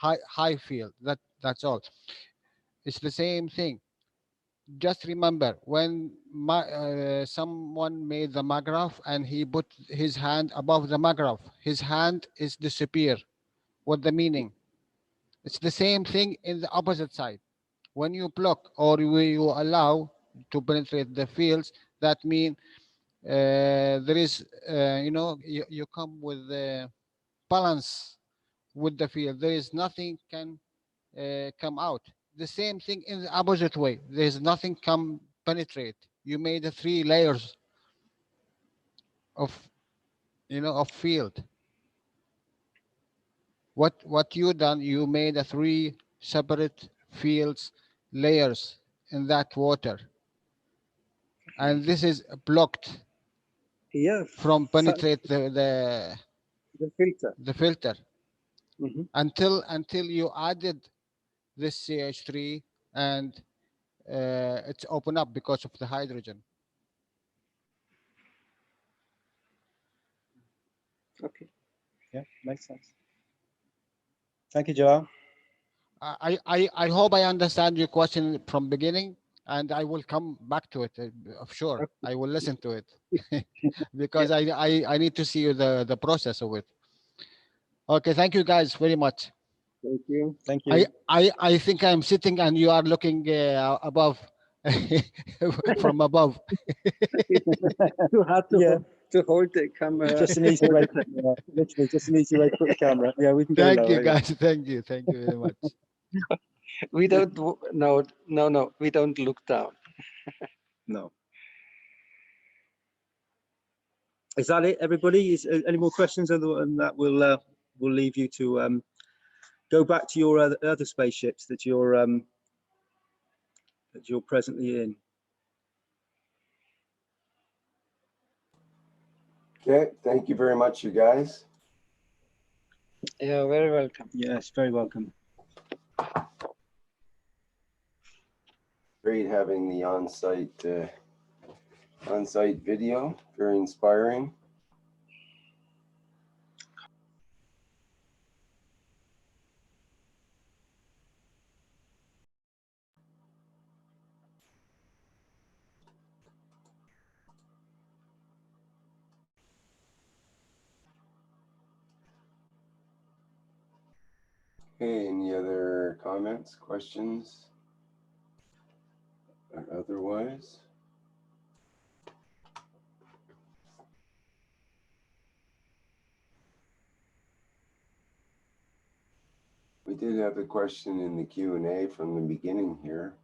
Speaker 10: high field. That's all. It's the same thing. Just remember when someone made the magraph and he put his hand above the magraph, his hand is disappear. What the meaning? It's the same thing in the opposite side. When you block or you allow to penetrate the fields, that means there is, you come with balance with the field. There is nothing can come out. The same thing in the opposite way. There is nothing come penetrate. You made the 3 layers of, of field. What you done? You made a 3 separate fields layers in that water, and this is blocked.
Speaker 17: Yeah.
Speaker 10: From penetrate the filter. Until you added this CH3 and it's open up because of the hydrogen.
Speaker 17: Okay.
Speaker 8: Yeah, makes sense. Thank you, Jalal.
Speaker 10: I hope I understand your question from beginning, and I will come back to it. Sure, I will listen to it because I need to see the process of it. Okay, thank you guys very much.
Speaker 17: Thank you.
Speaker 8: Thank you.
Speaker 10: I think I'm sitting and you are looking above from above.
Speaker 17: Too hard to hold the camera.
Speaker 8: Just an easy way. Literally, just an easy way to put the camera. Yeah, we can go.
Speaker 10: Thank you, guys. Thank you very much.
Speaker 17: We don't. No. We don't look down.
Speaker 8: No. Is that it, everybody? Is any more questions? And that we'll leave you to go back to your other spaceships that you're presently in.
Speaker 1: Okay, thank you very much, you guys.
Speaker 17: You're very welcome.
Speaker 8: Yes, very welcome.
Speaker 1: Great having the on-site video. Very inspiring. Okay, any other comments, questions, or otherwise? We did have a question in the Q&A from the beginning here.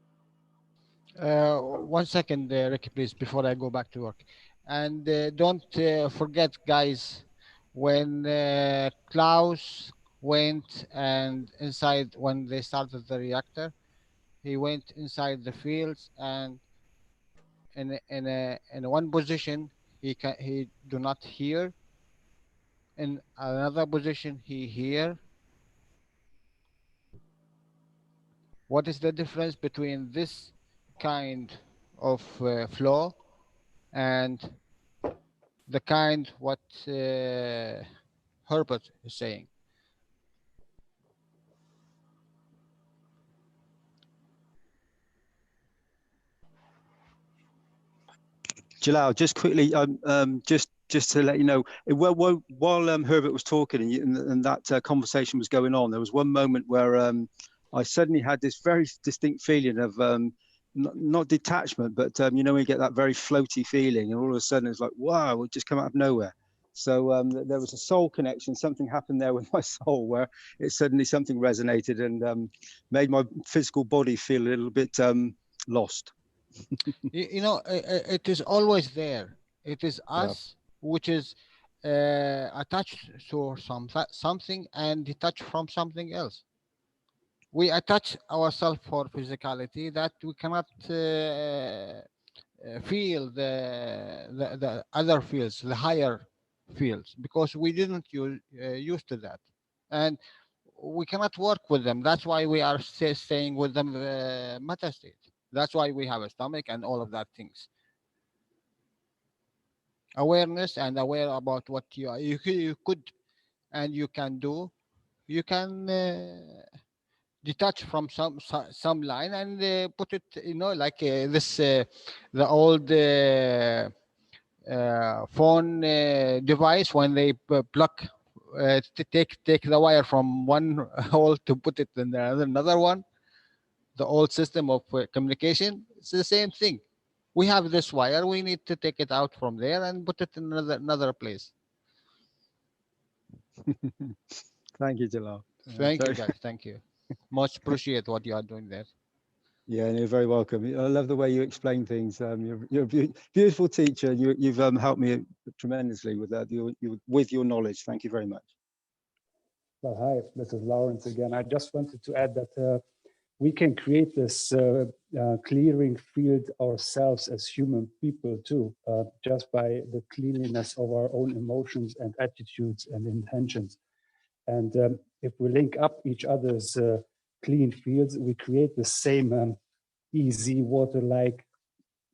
Speaker 10: 1 second, Ricky, please, before I go back to work. And don't forget, guys, when Klaus went and inside when they started the reactor, he went inside the fields, and in one position he do not hear, in another position he hear. What is the difference between this kind of flow and the kind what Herbert is saying?
Speaker 8: Jalal, just quickly, just to let you know, while Herbert was talking and that conversation was going on, there was one moment where I suddenly had this very distinct feeling of not detachment, but you know, when you get that very floaty feeling, and all of a sudden it's like, wow, it just come out of nowhere. So there was a soul connection. Something happened there with my soul, where it suddenly something resonated and made my physical body feel a little bit lost.
Speaker 10: You know, it is always there. It is us which is attached to something and detached from something else. We attach ourselves for physicality that we cannot feel the other fields, the higher fields, because we didn't used to that, and we cannot work with them. That's why we are staying with them matter state. That's why we have a stomach and all of that things. Awareness and aware about what you are, you could and you can do. You can detach from some line and put it, you know, like this the old phone device, when they plug to take the wire from one hole to put it in another one, the old system of communication. It's the same thing. We have this wire, we need to take it out from there and put it in another place.
Speaker 8: Thank you, Jalal.
Speaker 10: Thank you, guys. Thank you. Much appreciate what you are doing there.
Speaker 8: Yeah, and you're very welcome. I love the way you explain things. You're a beautiful teacher. You've helped me tremendously with that. With your knowledge. Thank you very much.
Speaker 15: Well, hi, this is Lawrence again. I just wanted to add that we can create this clearing field ourselves as human people too, just by the cleanliness of our own emotions and attitudes and intentions. And if we link up each other's clean fields, we create the same easy water-like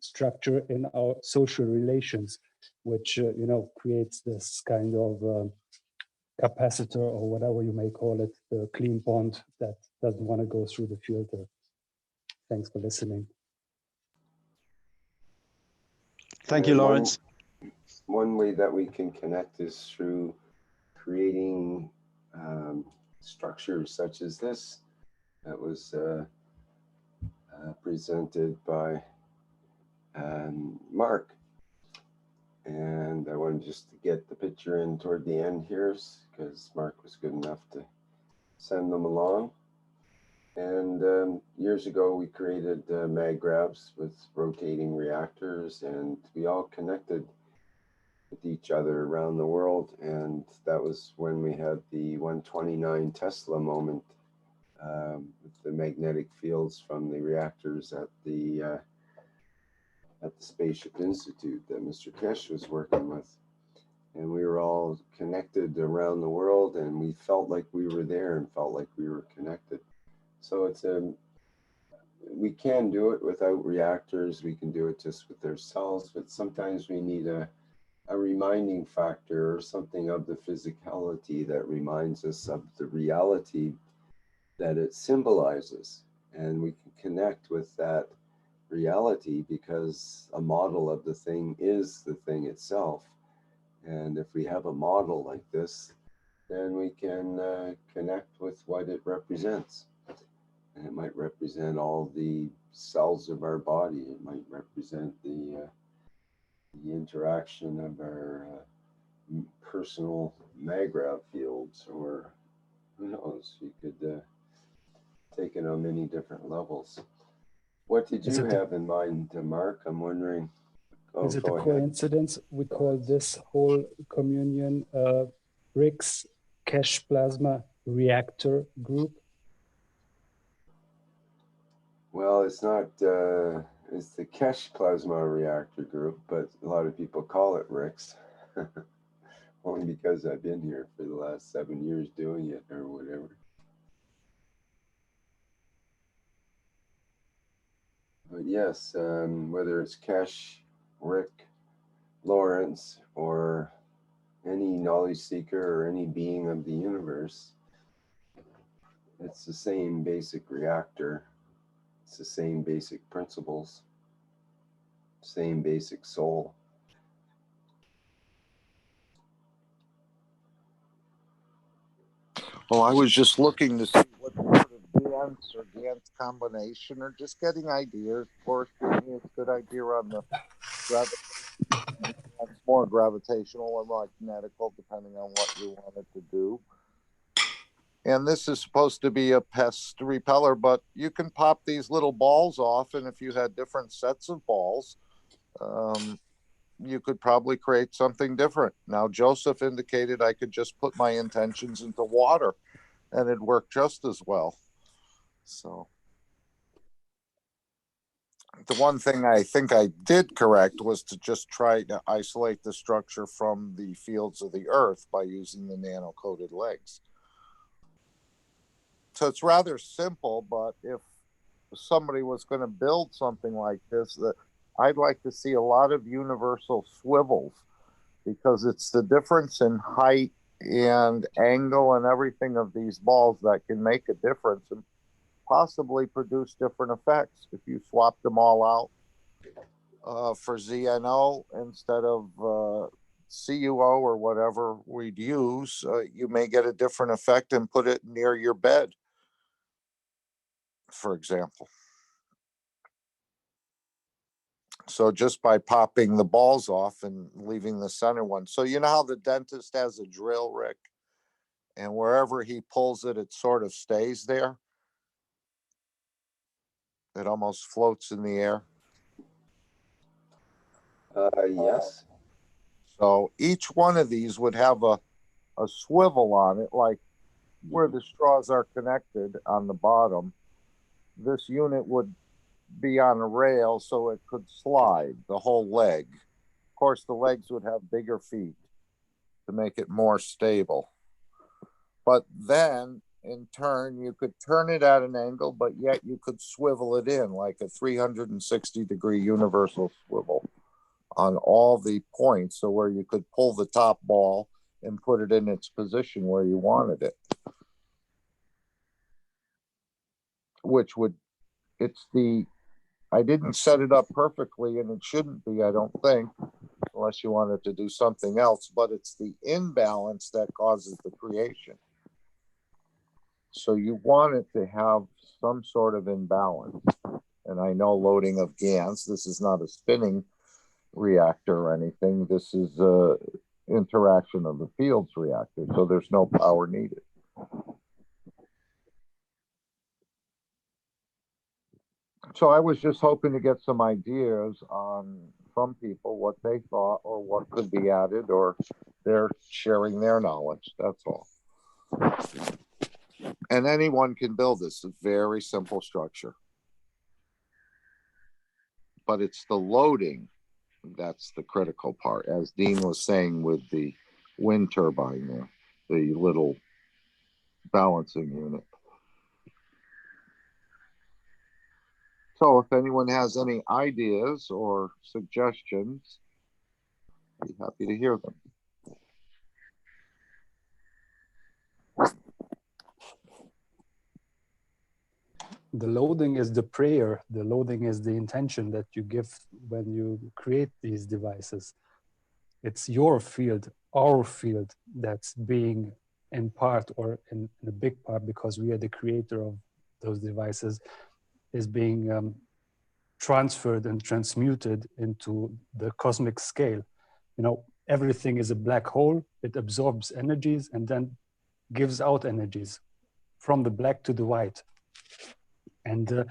Speaker 15: structure in our social relations, which you know, creates this kind of capacitor, or whatever you may call it, the clean bond that doesn't want to go through the filter. Thanks for listening.
Speaker 8: Thank you, Lawrence.
Speaker 1: One way that we can connect is through creating structures such as this that was presented by Mark. And I wanted just to get the picture in toward the end here, because Mark was good enough to send them along. And years ago, we created mag grabs with rotating reactors, and we all connected with each other around the world. And that was when we had the 129 Tesla moment with the magnetic fields from the reactors at the Spaceship Institute that Mr. Keshe was working with. And we were all connected around the world, and we felt like we were there and felt like we were connected. So it's we can do it without reactors. We can do it just with ourselves, but sometimes we need a reminding factor or something of the physicality that reminds us of the reality that it symbolizes. And we can connect with that reality because a model of the thing is the thing itself. And if we have a model like this, then we can connect with what it represents. And it might represent all the cells of our body. It might represent the interaction of our personal MAGRAV fields, or who knows, you could take it on many different levels. What did you have in mind, Mark? I'm wondering.
Speaker 15: Is it a coincidence we call this whole communion BRICS Keshe Plasma Reactor group?
Speaker 1: Well, it's not, it's the Keshe Plasma Reactor Group, but a lot of people call it RICS. Only because I've been here for the last 7 years doing it or whatever. But yes, whether it's Keshe, Rick, Lawrence, or any knowledge seeker or any being of the universe, it's the same basic reactor. It's the same basic principles, same basic soul.
Speaker 2: Well, I was just looking to see what sort of Gans or Gans combination, or just getting ideas. Of course, giving me a good idea on the it's more gravitational or magnetical, depending on what you want it to do. And this is supposed to be a pest repeller, but you can pop these little balls off, and if you had different sets of balls, you could probably create something different. Now, Joseph indicated I could just put my intentions into water, and it'd work just as well. So the one thing I think I did correct was to just try to isolate the structure from the fields of the Earth by using the nano-coated legs. So it's rather simple, but if somebody was going to build something like this, that I'd like to see a lot of universal swivels, because it's the difference in height and angle and everything of these balls that can make a difference and possibly produce different effects. If you swap them all out for ZNO instead of CUO or whatever we'd use, you may get a different effect and put it near your bed, for example. So just by popping the balls off and leaving the center one. So you know how the dentist has a drill, Rick? And wherever he pulls it, it sort of stays there. It almost floats in the air.
Speaker 1: Yes.
Speaker 2: So each one of these would have a swivel on it, like where the straws are connected on the bottom. This unit would be on a rail so it could slide the whole leg. Of course, the legs would have bigger feet to make it more stable. But then, in turn, you could turn it at an angle, but yet you could swivel it in like a 360-degree universal swivel on all the points, so where you could pull the top ball and put it in its position where you wanted it. Which would, I didn't set it up perfectly, and it shouldn't be, I don't think, unless you wanted to do something else, but it's the imbalance that causes the creation. So you want it to have some sort of imbalance. And I know loading of Gans, this is not a spinning reactor or anything. This is a interaction of the fields reactor, so there's no power needed. So I was just hoping to get some ideas from people what they thought or what could be added, or they're sharing their knowledge. That's all. And anyone can build this. A very simple structure. But it's the loading that's the critical part, as Dean was saying with the wind turbine there, the little balancing unit. So if anyone has any ideas or suggestions, I'd be happy to hear them.
Speaker 15: The loading is the prayer. The loading is the intention that you give when you create these devices. It's your field, our field, that's being in part or in a big part, because we are the creator of those devices, is being transferred and transmuted into the cosmic scale. You know, everything is a black hole. It absorbs energies and then gives out energies from the black to the white. And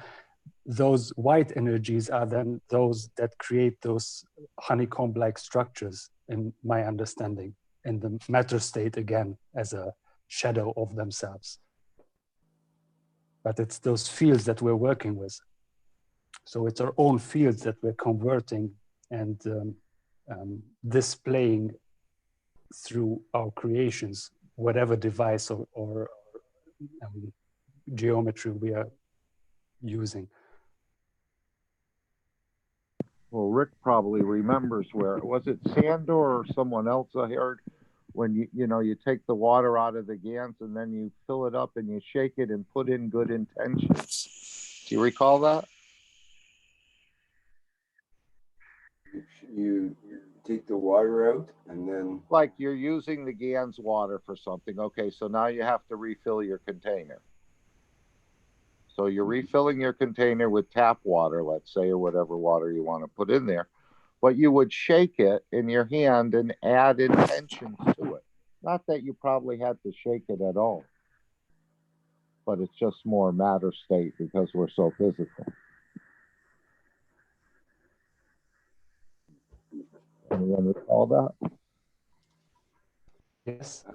Speaker 15: those white energies are then those that create those honeycomb-like structures, in my understanding, in the matter state, again, as a shadow of themselves. But it's those fields that we're working with. So it's our own fields that we're converting and displaying through our creations, whatever device or geometry we are using.
Speaker 2: Well, Rick probably remembers where, was it Sandor or someone else I heard, when you take the water out of the Gans and then you fill it up and you shake it and put in good intentions. Do you recall that?
Speaker 1: You take the water out and then...
Speaker 2: Like you're using the Gans water for something. Okay, so now you have to refill your container. So you're refilling your container with tap water, let's say, or whatever water you want to put in there. But you would shake it in your hand and add intentions to it. Not that you probably had to shake it at all, but it's just more matter state because we're so physical. Anyone recall that?
Speaker 15: Yes.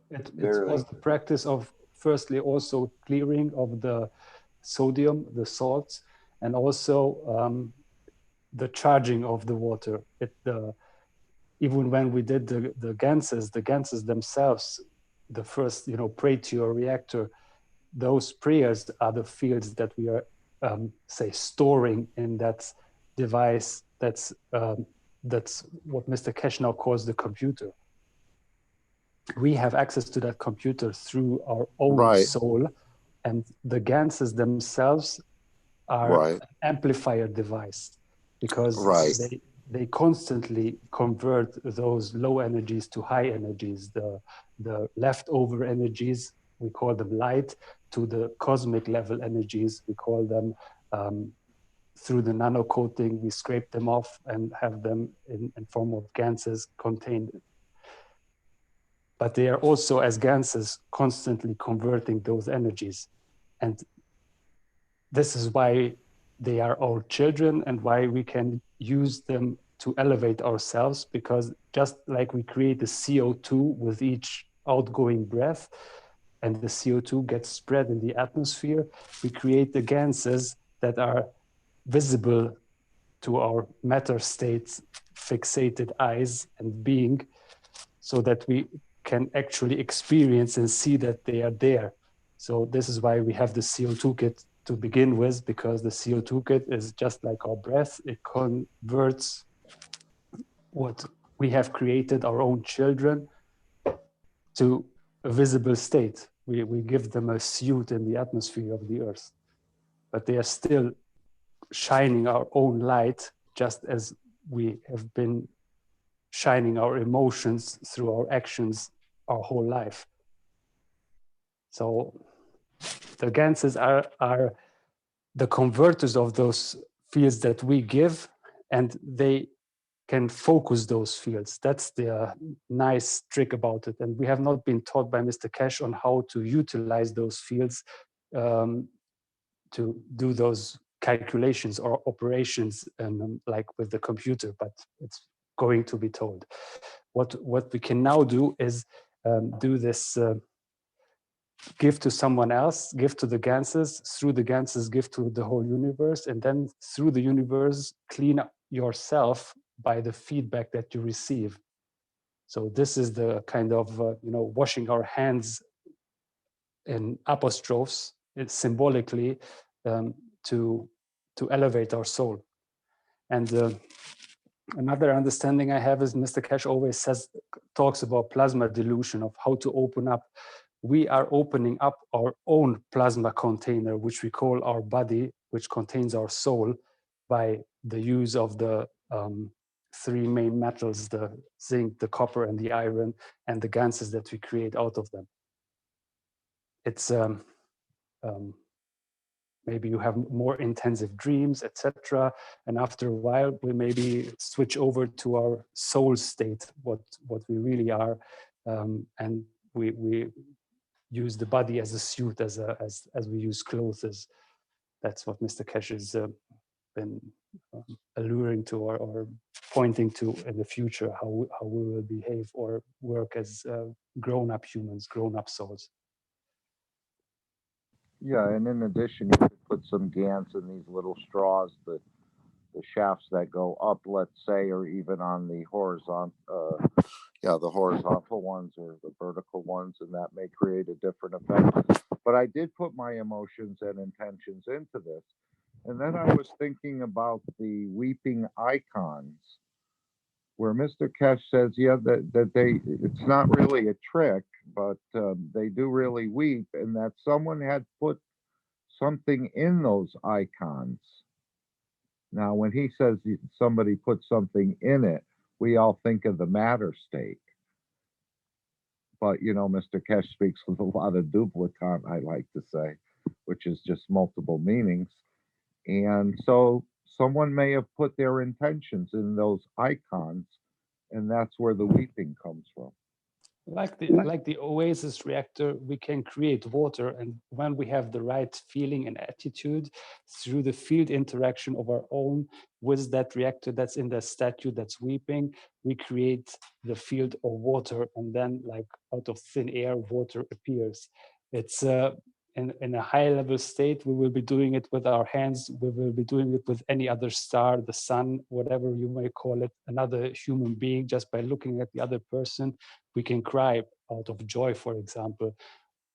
Speaker 15: It was the practice of firstly also clearing of the sodium, the salts, and also the charging of the water. Even when we did the Ganses themselves, the first, pray to your reactor, those prayers are the fields that we are, say, storing in that device. That's what Mr. Keshe now calls the computer. We have access to that computer through our own soul, and the Ganses themselves are an amplifier device, because they constantly convert those low energies to high energies. The leftover energies, we call them light, to the cosmic level energies, we call them, through the nano coating, we scrape them off and have them in form of Ganses contained. But they are also, as Ganses, constantly converting those energies. And this is why they are our children and why we can use them to elevate ourselves, because just like we create the CO2 with each outgoing breath, and the CO2 gets spread in the atmosphere, we create the Ganses that are visible to our matter states, fixated eyes and being, so that we can actually experience and see that they are there. So this is why we have the CO2 kit to begin with, because the CO2 kit is just like our breath. It converts what we have created, our own children, to a visible state. We give them a suit in the atmosphere of the earth, but they are still shining our own light, just as we have been shining our emotions through our actions our whole life. So the Ganses are the converters of those fields that we give, and they can focus those fields. That's the nice trick about it. And we have not been taught by Mr. Keshe on how to utilize those fields to do those calculations or operations, like with the computer, but it's going to be told. What we can now do is do this, give to someone else, give to the Ganses, through the Ganses give to the whole universe, and then through the universe clean up yourself by the feedback that you receive. So this is the kind of washing our hands in apostrophes, it's symbolically, to elevate our soul. And another understanding I have is Mr. Keshe always talks about plasma dilution, of how to open up. We are opening up our own plasma container, which we call our body, which contains our soul, by the use of the three main metals, the zinc, the copper, and the iron, and the Ganses that we create out of them. It's maybe you have more intensive dreams, etc. And after a while, we maybe switch over to our soul state, what we really are, and we use the body as a suit, as we use clothes. That's what Mr. Keshe has been alluring to or pointing to in the future, how we will behave or work as grown-up humans, grown-up souls.
Speaker 2: Yeah, and in addition, you could put put some Gans in these little straws, the shafts that go up, let's say, or even on the horizontal, the horizontal ones or the vertical ones, and that may create a different effect. But I did put my emotions and intentions into this. And then I was thinking about the weeping icons, where Mr. Keshe says, yeah, that it's not really a trick, but they do really weep, and that someone had put something in those icons. Now, when he says somebody put something in it, we all think of the matter state. But, you know, Mr. Keshe speaks with a lot of duplicate, I like to say, which is just multiple meanings. And so someone may have put their intentions in those icons, and that's where the weeping comes from.
Speaker 15: Like the Oasis reactor, we can create water, and when we have the right feeling and attitude through the field interaction of our own with that reactor that's in the statue that's weeping, we create the field of water, and then like out of thin air, water appears. It's in a high level state, we will be doing it with our hands, we will be doing it with any other star, the sun, whatever you may call it, another human being. Just by looking at the other person, we can cry out of joy, for example.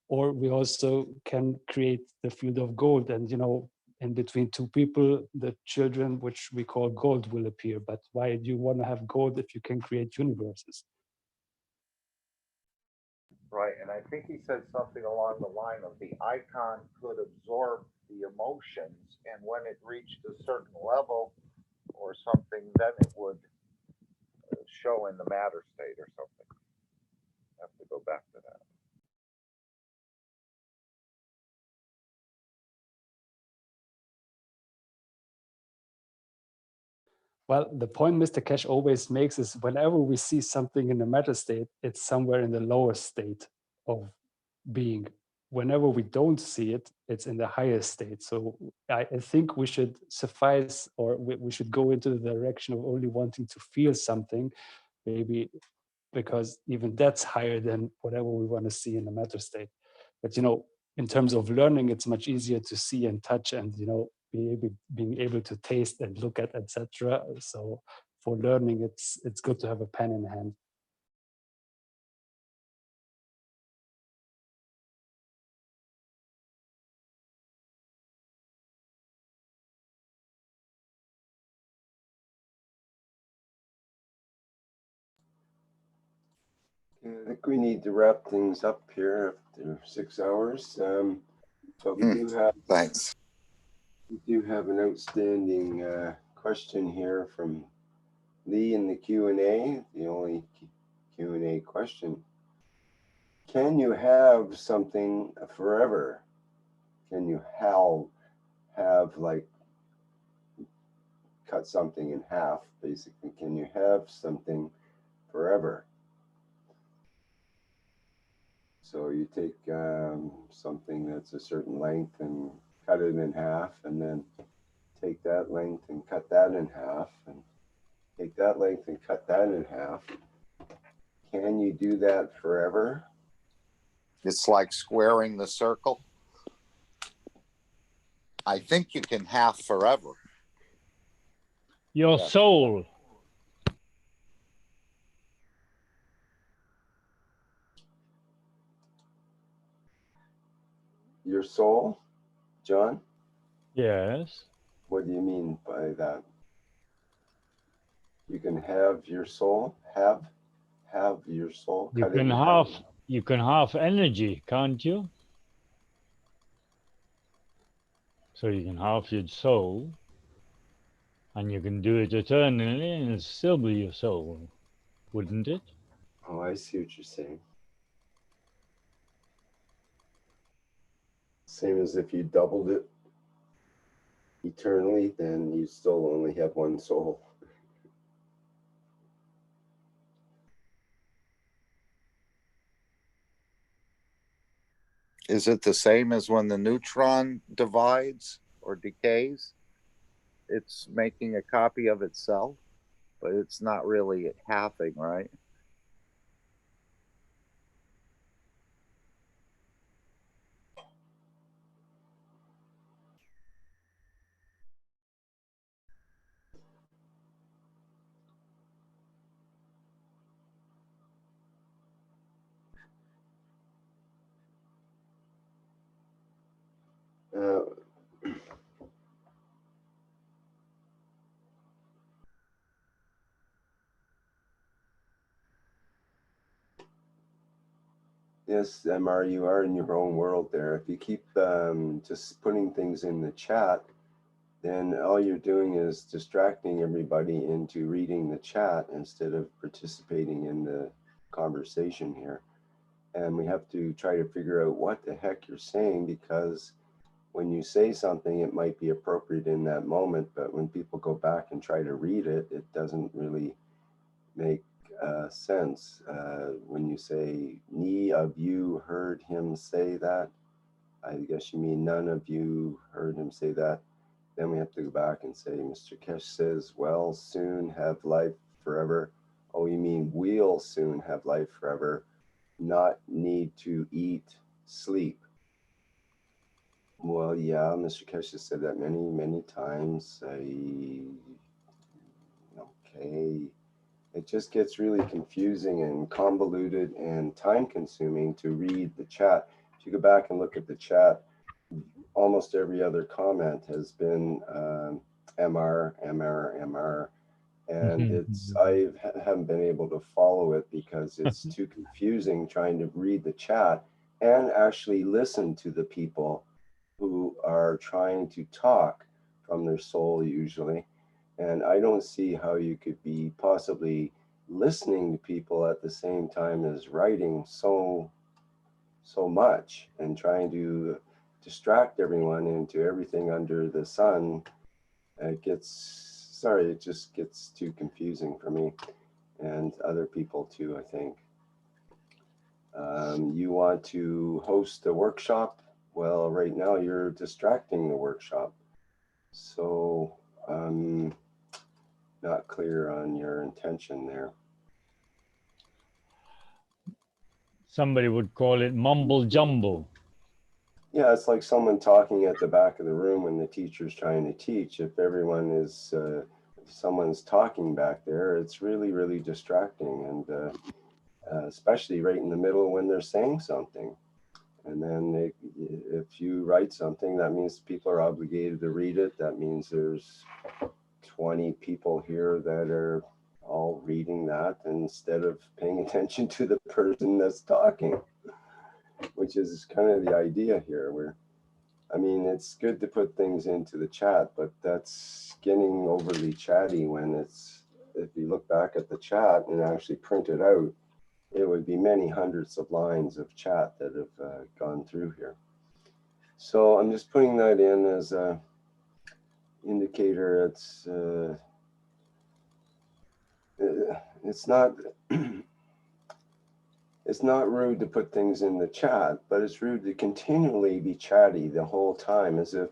Speaker 15: Or we also can create the field of gold, and you know, in between two people, the children, which we call gold, will appear. But why do you want to have gold if you can create universes?
Speaker 2: Right, and I think he said something along the line of the icon could absorb the emotions, and when it reached a certain level or something, then it would show in the matter state or something. I have to go back to that.
Speaker 15: Well, the point Mr. Keshe always makes is whenever we see something in the matter state, it's somewhere in the lower state of being. Whenever we don't see it, it's in the higher state. So I think we should suffice, or we should go into the direction of only wanting to feel something, maybe because even that's higher than whatever we want to see in the matter state. But, you know, in terms of learning, it's much easier to see and touch and, you know, being able to taste and look at, etc. So for learning, it's good to have a pen in hand.
Speaker 1: I think we need to wrap things up here after 6 hours. But we do have
Speaker 2: Thanks.
Speaker 1: We do have an outstanding question here from Lee in the Q&A, the only Q&A question. Can you have something forever? Can you have like cut something in half, basically? Can you have something forever? So you take something that's a certain length and cut it in half, and then take that length and cut that in half, and take that length and cut that in half. Can you do that forever?
Speaker 2: It's like squaring the circle. I think you can half forever.
Speaker 3: Your soul.
Speaker 1: Your soul, John?
Speaker 3: Yes.
Speaker 1: What do you mean by that? You can have your soul, have your soul.
Speaker 3: You can half energy, can't you? So you can half your soul, and you can do it eternally, and it'll still be your soul, wouldn't it?
Speaker 1: Oh, I see what you're saying. Same as if you doubled it eternally, then you still only have one soul.
Speaker 2: Is it the same as when the neutron divides or decays? It's making a copy of itself, but it's not really halving, right?
Speaker 1: Yes, MR, you are in your own world there. If you keep just putting things in the chat, then all you're doing is distracting everybody into reading the chat instead of participating in the conversation here. And we have to try to figure out what the heck you're saying, because when you say something, it might be appropriate in that moment, but when people go back and try to read it, it doesn't really make sense. When you say, "Ni of you heard him say that," I guess you mean none of you heard him say that. Then we have to go back and say, Mr. Keshe says, "Well, soon have life forever." Oh, you mean we'll soon have life forever, not need to eat, sleep. Well, yeah, Mr. Keshe has said that many, many times. Okay. It just gets really confusing and convoluted and time consuming to read the chat. If you go back and look at the chat, almost every other comment has been MR, MR, MR. And I haven't been able to follow it because it's too confusing trying to read the chat and actually listen to the people who are trying to talk from their soul usually. And I don't see how you could be possibly listening to people at the same time as writing so much and trying to distract everyone into everything under the sun. It just gets too confusing for me and other people too, I think. You want to host a workshop? Well, right now you're distracting the workshop. So I'm not clear on your intention there.
Speaker 3: Somebody would call it mumble jumble.
Speaker 1: Yeah, it's like someone talking at the back of the room when the teacher's trying to teach. If everyone is, if someone's talking back there, it's really, really distracting. And especially right in the middle when they're saying something. And then if you write something, that means people are obligated to read it. That means there's 20 people here that are all reading that instead of paying attention to the person that's talking, which is kind of the idea here. I mean, it's good to put things into the chat, but that's getting overly chatty when if you look back at the chat and actually print it out, it would be many hundreds of lines of chat that have gone through here. So I'm just putting that in as a indicator. It's not it's not rude to put things in the chat, but it's rude to continually be chatty the whole time as if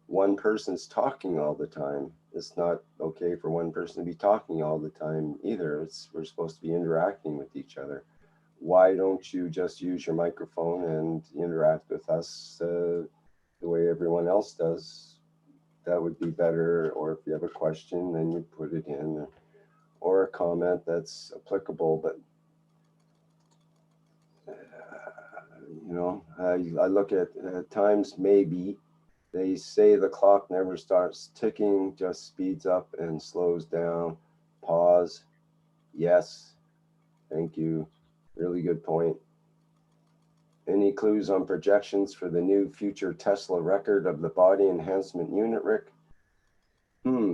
Speaker 1: one person's talking all the time. It's not okay for one person to be talking all the time either. We're supposed to be interacting with each other. Why don't you just use your microphone and interact with us the way everyone else does? That would be better. Or if you have a question, then you put it in, or a comment that's applicable. But you know, I look at times maybe. They say the clock never starts ticking, just speeds up and slows down. Pause. Yes. Thank you. Really good point. Any clues on projections for the new future Tesla record of the body enhancement unit, Rick?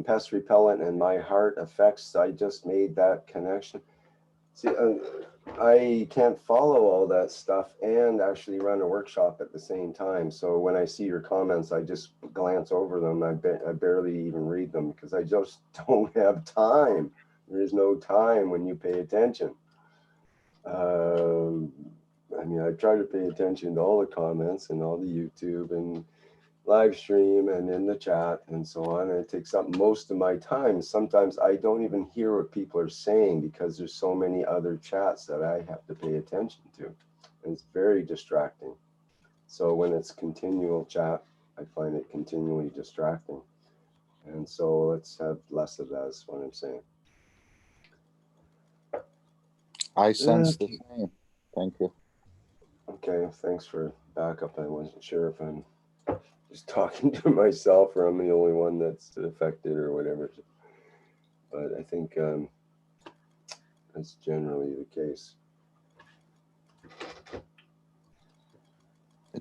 Speaker 1: Pest repellent and my heart effects. I just made that connection. See, I can't follow all that stuff and actually run a workshop at the same time. So when I see your comments, I just glance over them. I barely even read them because I just don't have time. There's no time when you pay attention. I mean, I try to pay attention to all the comments and all the YouTube and live stream and in the chat and so on. And it takes up most of my time. Sometimes I don't even hear what people are saying because there's so many other chats that I have to pay attention to. And it's very distracting. So when it's continual chat, I find it continually distracting. And so let's have less of that is what I'm saying.
Speaker 2: I sense the same. Thank you.
Speaker 1: Okay, thanks for backup. I wasn't sure if I'm just talking to myself or I'm the only one that's affected or whatever. But I think that's generally the case.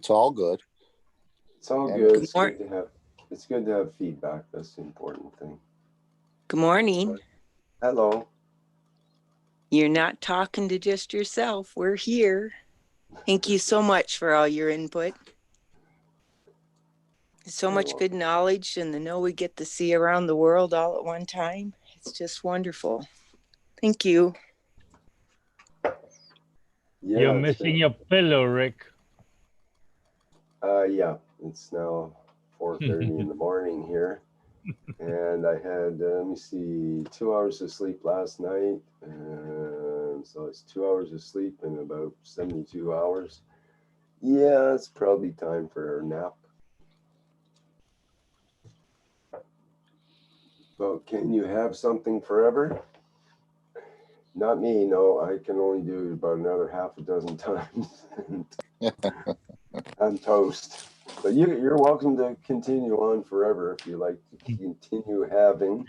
Speaker 2: It's all good.
Speaker 1: It's all
Speaker 2: And
Speaker 1: good. It's good to have feedback. That's the important thing.
Speaker 18: Good morning.
Speaker 1: Hello.
Speaker 18: You're not talking to just yourself. We're here. Thank you so much for all your input. So much good knowledge and the know we get to see around the world all at one time. It's just wonderful. Thank you.
Speaker 1: Yeah,
Speaker 3: You're missing your pillow, Rick.
Speaker 1: Yeah, it's now 4:30 in the morning here. And I had, let me see, 2 hours of sleep last night. And so it's 2 hours of sleep in about 72 hours. Yeah, it's probably time for a nap. But can you have something forever? Not me, no. I can only do it about another half a dozen times. I'm toast. But you're welcome to continue on forever if you like to continue having.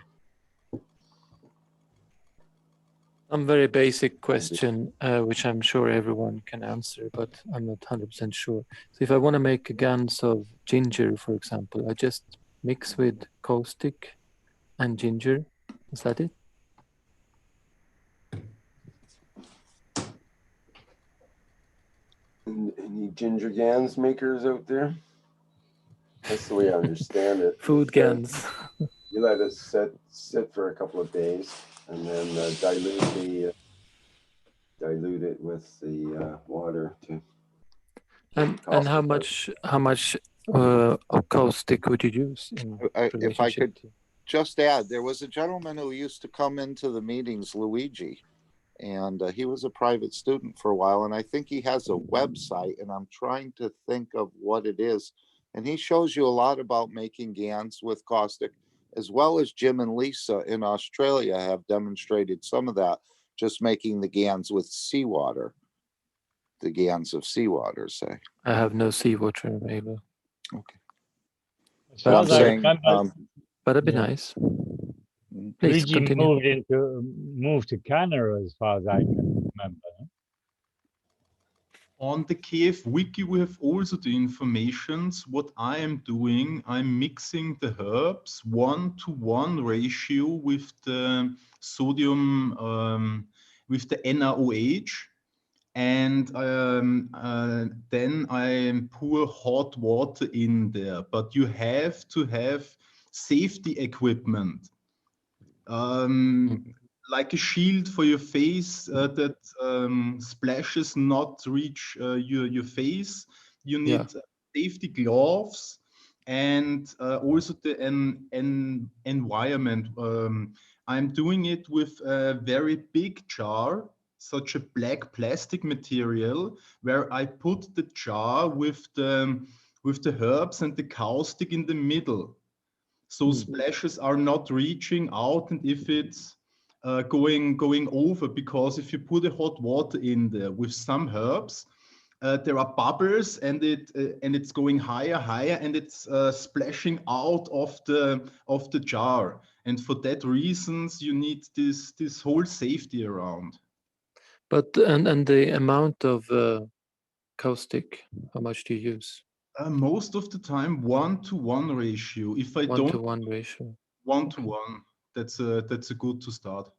Speaker 6: A very basic question, which I'm sure everyone can answer, but I'm not 100% sure. So if I want to make a Gans of ginger, for example, I just mix with caustic and ginger. Is that it?
Speaker 1: Any ginger Gans makers out there? That's the way I understand it.
Speaker 6: Food Gans.
Speaker 1: You let it sit for a couple of days, and then dilute it with the water to.
Speaker 6: And how much of caustic would you use?
Speaker 2: If I could just add, there was a gentleman who used to come into the meetings, Luigi, and he was a private student for a while, and I think he has a website, and I'm trying to think of what it is, and he shows you a lot about making Gans with caustic, as well as Jim and Lisa in Australia have demonstrated some of that, just making the Gans with seawater, the Gans of seawater, say.
Speaker 6: I have no seawater available.
Speaker 2: Okay.
Speaker 3: But I'm saying,
Speaker 6: but it'd be nice. Please
Speaker 3: Luigi
Speaker 6: continue.
Speaker 3: moved to Canada, as far as I can remember.
Speaker 11: On the KF wiki, we have also the informations. What I am doing, I'm mixing the herbs 1-to-1 ratio with the sodium, with the NaOH. And then I pour hot water in there. But you have to have safety equipment. Like a shield for your face that splashes not reach your face. You need safety gloves and also the environment. I'm doing it with a very big jar, such a black plastic material, where I put the jar with the herbs and the caustic in the middle. So splashes are not reaching out, and if it's going over, because if you put a hot water in there with some herbs, there are bubbles, and it's going higher, and it's splashing out of the jar. And for that reasons, you need this whole safety around.
Speaker 6: But and the amount of caustic, how much do you use?
Speaker 11: Most of the time, 1-to-1 ratio. If I don't
Speaker 6: 1-to-1 ratio.
Speaker 11: 1-to-1, that's a good to start.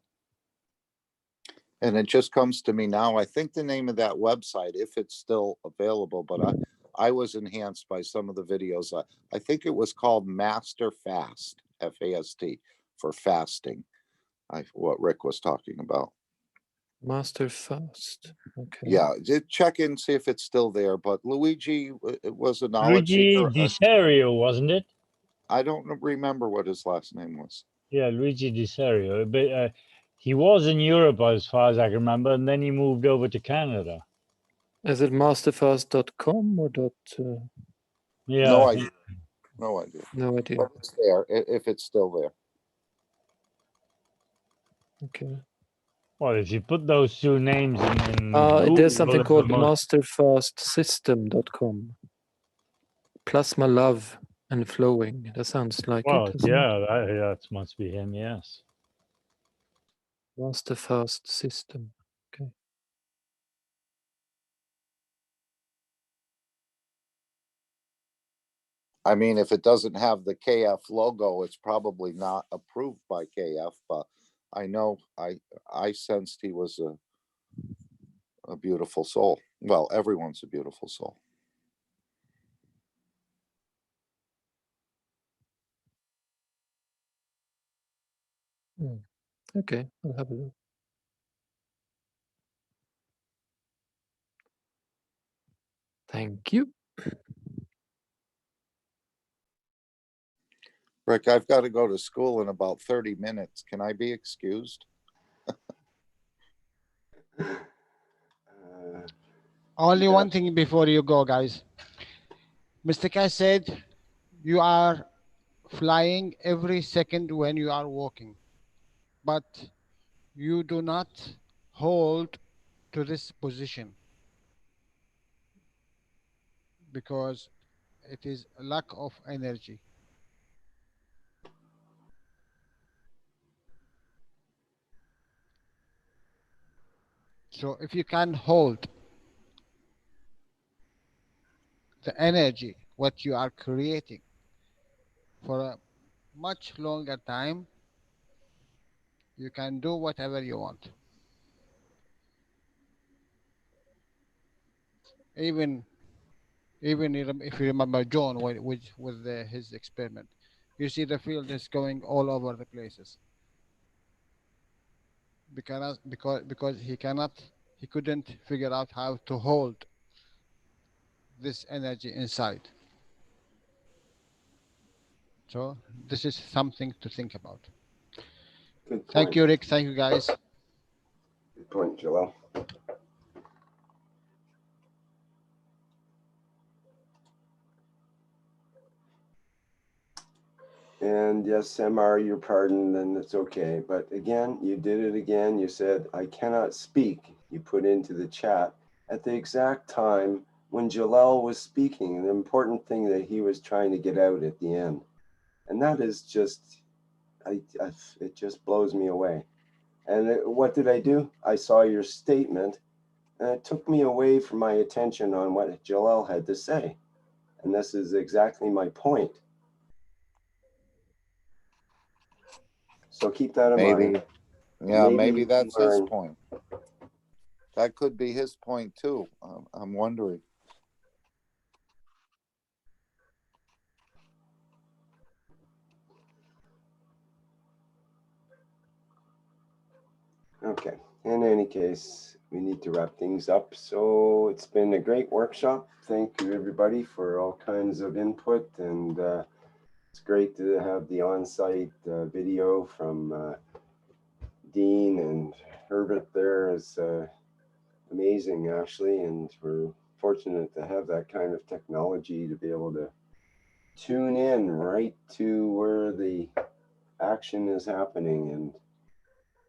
Speaker 2: And it just comes to me now, I think the name of that website, if it's still available, but I was enhanced by some of the videos. I think it was called Master Fast, F-A-S-T, for fasting, what Rick was talking about.
Speaker 6: Master Fast. Okay.
Speaker 2: Yeah, check in, see if it's still there. But Luigi was a knowledge
Speaker 3: Luigi
Speaker 2: seeker.
Speaker 3: Di wasn't it?
Speaker 2: I don't remember what his last name was.
Speaker 3: Yeah, Luigi Di but he was in Europe as far as I can remember, and then he moved over to Canada.
Speaker 6: Is it masterfast.com or
Speaker 3: Yeah.
Speaker 2: No idea. No idea.
Speaker 6: No idea.
Speaker 2: But it's there, if it's still there.
Speaker 6: Okay.
Speaker 3: Well, if you put those two names in Google,
Speaker 6: there's something called masterfastsystem.com. Plasma love and flowing. That sounds like
Speaker 3: well,
Speaker 6: it.
Speaker 3: yeah, that must be him, yes.
Speaker 6: Masterfast system. Okay.
Speaker 2: I mean, if it doesn't have the KF logo, it's probably not approved by KF, but I know I sensed he was a beautiful soul. Well, everyone's a beautiful soul.
Speaker 6: Okay, I'll have a look. Thank you.
Speaker 2: Rick, I've got to go to school in about 30 minutes. Can I be excused?
Speaker 10: Only one thing before you go, guys. Mr. Keshe said you are flying every second when you are walking, but you do not hold to this position because it is a lack of energy. So if you can hold the energy, what you are creating for a much longer time, you can do whatever you want. Even if you remember John with his experiment, you see the field is going all over the places because he couldn't figure out how to hold this energy inside. So this is something to think about.
Speaker 1: Good
Speaker 10: Thank
Speaker 1: point.
Speaker 10: you, Rick. Thank you, guys.
Speaker 1: Good point, Jalal. And yes, MR, you're pardoned, and it's okay. But again, you did it again. You said, I cannot speak. You put into the chat at the exact time when Jalal was speaking, an important thing that he was trying to get out at the end. And that is just, it just blows me away. And what did I do? I saw your statement, and it took me away from my attention on what Jalal had to say. And this is exactly my point. So keep that in mind.
Speaker 2: Yeah, maybe that's his point. That could be his point too. I'm wondering.
Speaker 1: Okay, in any case, we need to wrap things up. So it's been a great workshop. Thank you everybody for all kinds of input, and it's great to have the on-site video from Dean and Herbert there. Is amazing actually, and we're fortunate to have that kind of technology to be able to tune in right to where the action is happening, and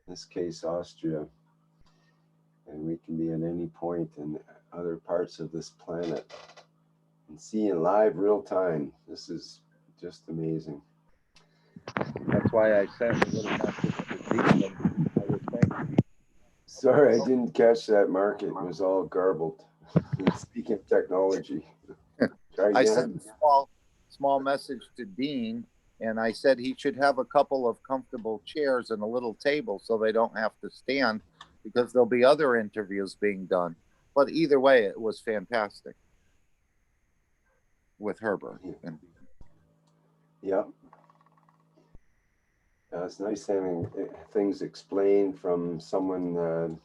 Speaker 1: in this case Austria, and we can be at any point in other parts of this planet and see in live real time. This is just amazing.
Speaker 2: That's why I said a little message to Dean. I was saying.
Speaker 1: Sorry, I didn't catch that, Mark. It was all garbled. Speaking of technology.
Speaker 2: I sent a small message to Dean, and I said he should have a couple of comfortable chairs and a little table so they don't have to stand, because there'll be other interviews being done. But either way, it was fantastic with Herbert.
Speaker 1: Yep. It's nice having things explained from someone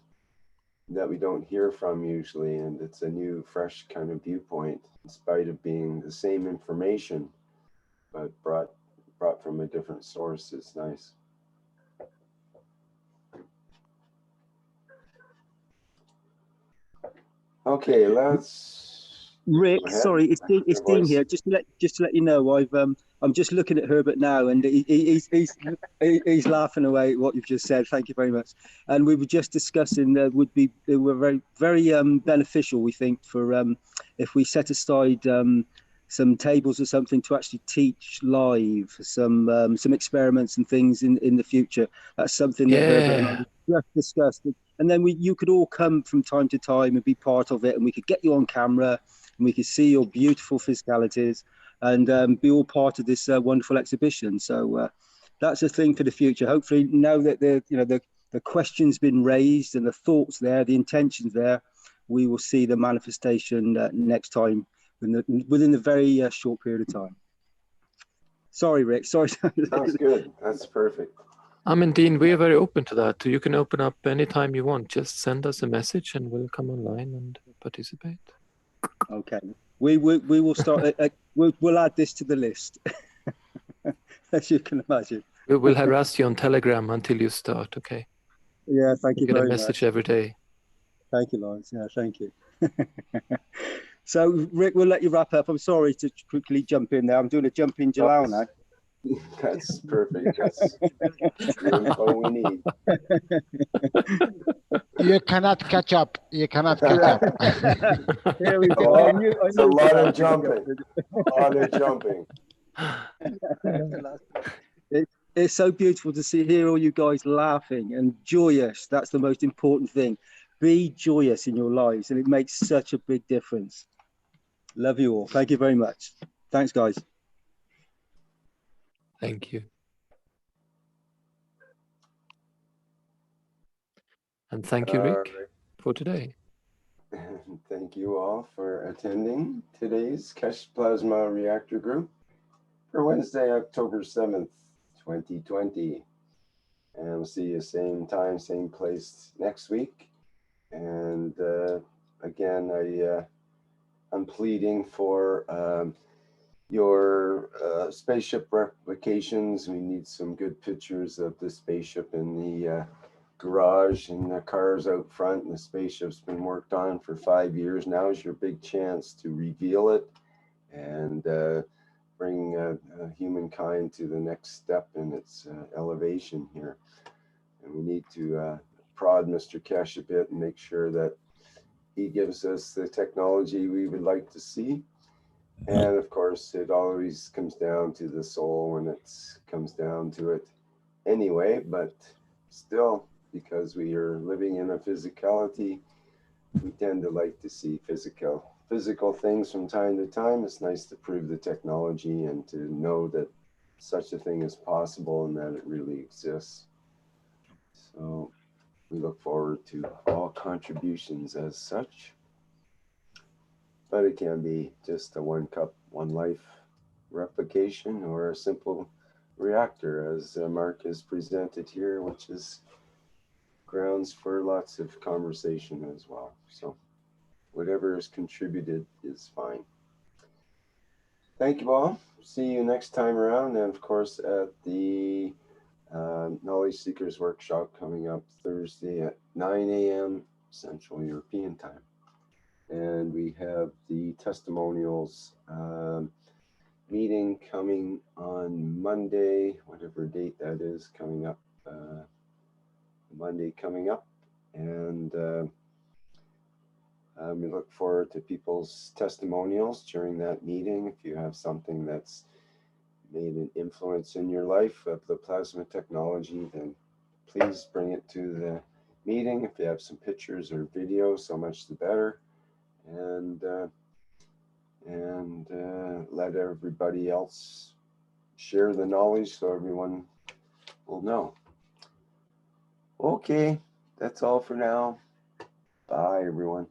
Speaker 1: that we don't hear from usually, and it's a new, fresh kind of viewpoint, in spite of being the same information, but brought from a different source. Is nice. Okay, let's.
Speaker 8: Rick, sorry, it's Dean here. Just to let you know, I'm just looking at Herbert now, and he's laughing away at what you've just said. Thank you very much. And we were just discussing they were very beneficial, we think, for if we set aside some tables or something to actually teach live some experiments and things in the future. That's something that Herbert and I just discussed. And then you could all come from time to time and be part of it, and we could get you on camera, and we could see your beautiful physicalities, and be all part of this wonderful exhibition. So that's a thing for the future. Hopefully, now that the question's been raised and the thoughts there, the intentions there, we will see the manifestation next time within a very short period of time. Sorry, Rick. Sorry.
Speaker 1: Sounds good. That's perfect.
Speaker 6: I mean, Dean, we are very open to that. You can open up anytime you want. Just send us a message and we'll come online and participate.
Speaker 8: Okay. We will start. We'll add this to the list, as you can imagine.
Speaker 6: We will harass you on Telegram until you start. Okay.
Speaker 8: Yeah. Thank you very much.
Speaker 6: Get a message every day.
Speaker 8: Thank you, Lawrence. Yeah. Thank you. So, Rick, we'll let you wrap up. I'm sorry to quickly jump in there. I'm doing a jump in Jalal now.
Speaker 1: That's perfect. That's the info we need.
Speaker 10: You cannot catch up. You cannot catch up.
Speaker 8: Here we go.
Speaker 1: It's a lot of jumping. A lot of jumping.
Speaker 8: It's so beautiful to hear all you guys laughing and joyous. That's the most important thing. Be joyous in your lives, and it makes such a big difference. Love you all. Thank you very much. Thanks, guys.
Speaker 6: Thank you. And thank you, Rick, for today.
Speaker 1: And thank you all for attending today's Keshe Plasma Reactor Group for Wednesday, October 7th, 2020. And we'll see you same time, same place next week. And again, I'm pleading for your spaceship replications. We need some good pictures of the spaceship in the garage and the cars out front, and the spaceship's been worked on for 5 years. Now is your big chance to reveal it and bring humankind to the next step in its elevation here. And we need to prod Mr. Keshe a bit and make sure that he gives us the technology we would like to see. And of course, it always comes down to the soul when it comes down to it anyway, but still, because we are living in a physicality, we tend to like to see physical things from time to time. It's nice to prove the technology and to know that such a thing is possible and that it really exists. So we look forward to all contributions as such. But it can be just a one cup, one life replication or a simple reactor, as Mark has presented here, which is grounds for lots of conversation as well. So whatever is contributed is fine. Thank you all. See you next time around. And of course, at the Knowledge Seekers Workshop coming up Thursday at 9 a.m. Central European Time. And we have the Testimonials meeting coming on Monday, whatever date that is, coming up, Monday coming up. And we look forward to people's testimonials during that meeting. If you have something that's made an influence in your life of the plasma technology, then please bring it to the meeting. If you have some pictures or video, so much the better. And let everybody else share the knowledge so everyone will know. Okay, that's all for now. Bye, everyone.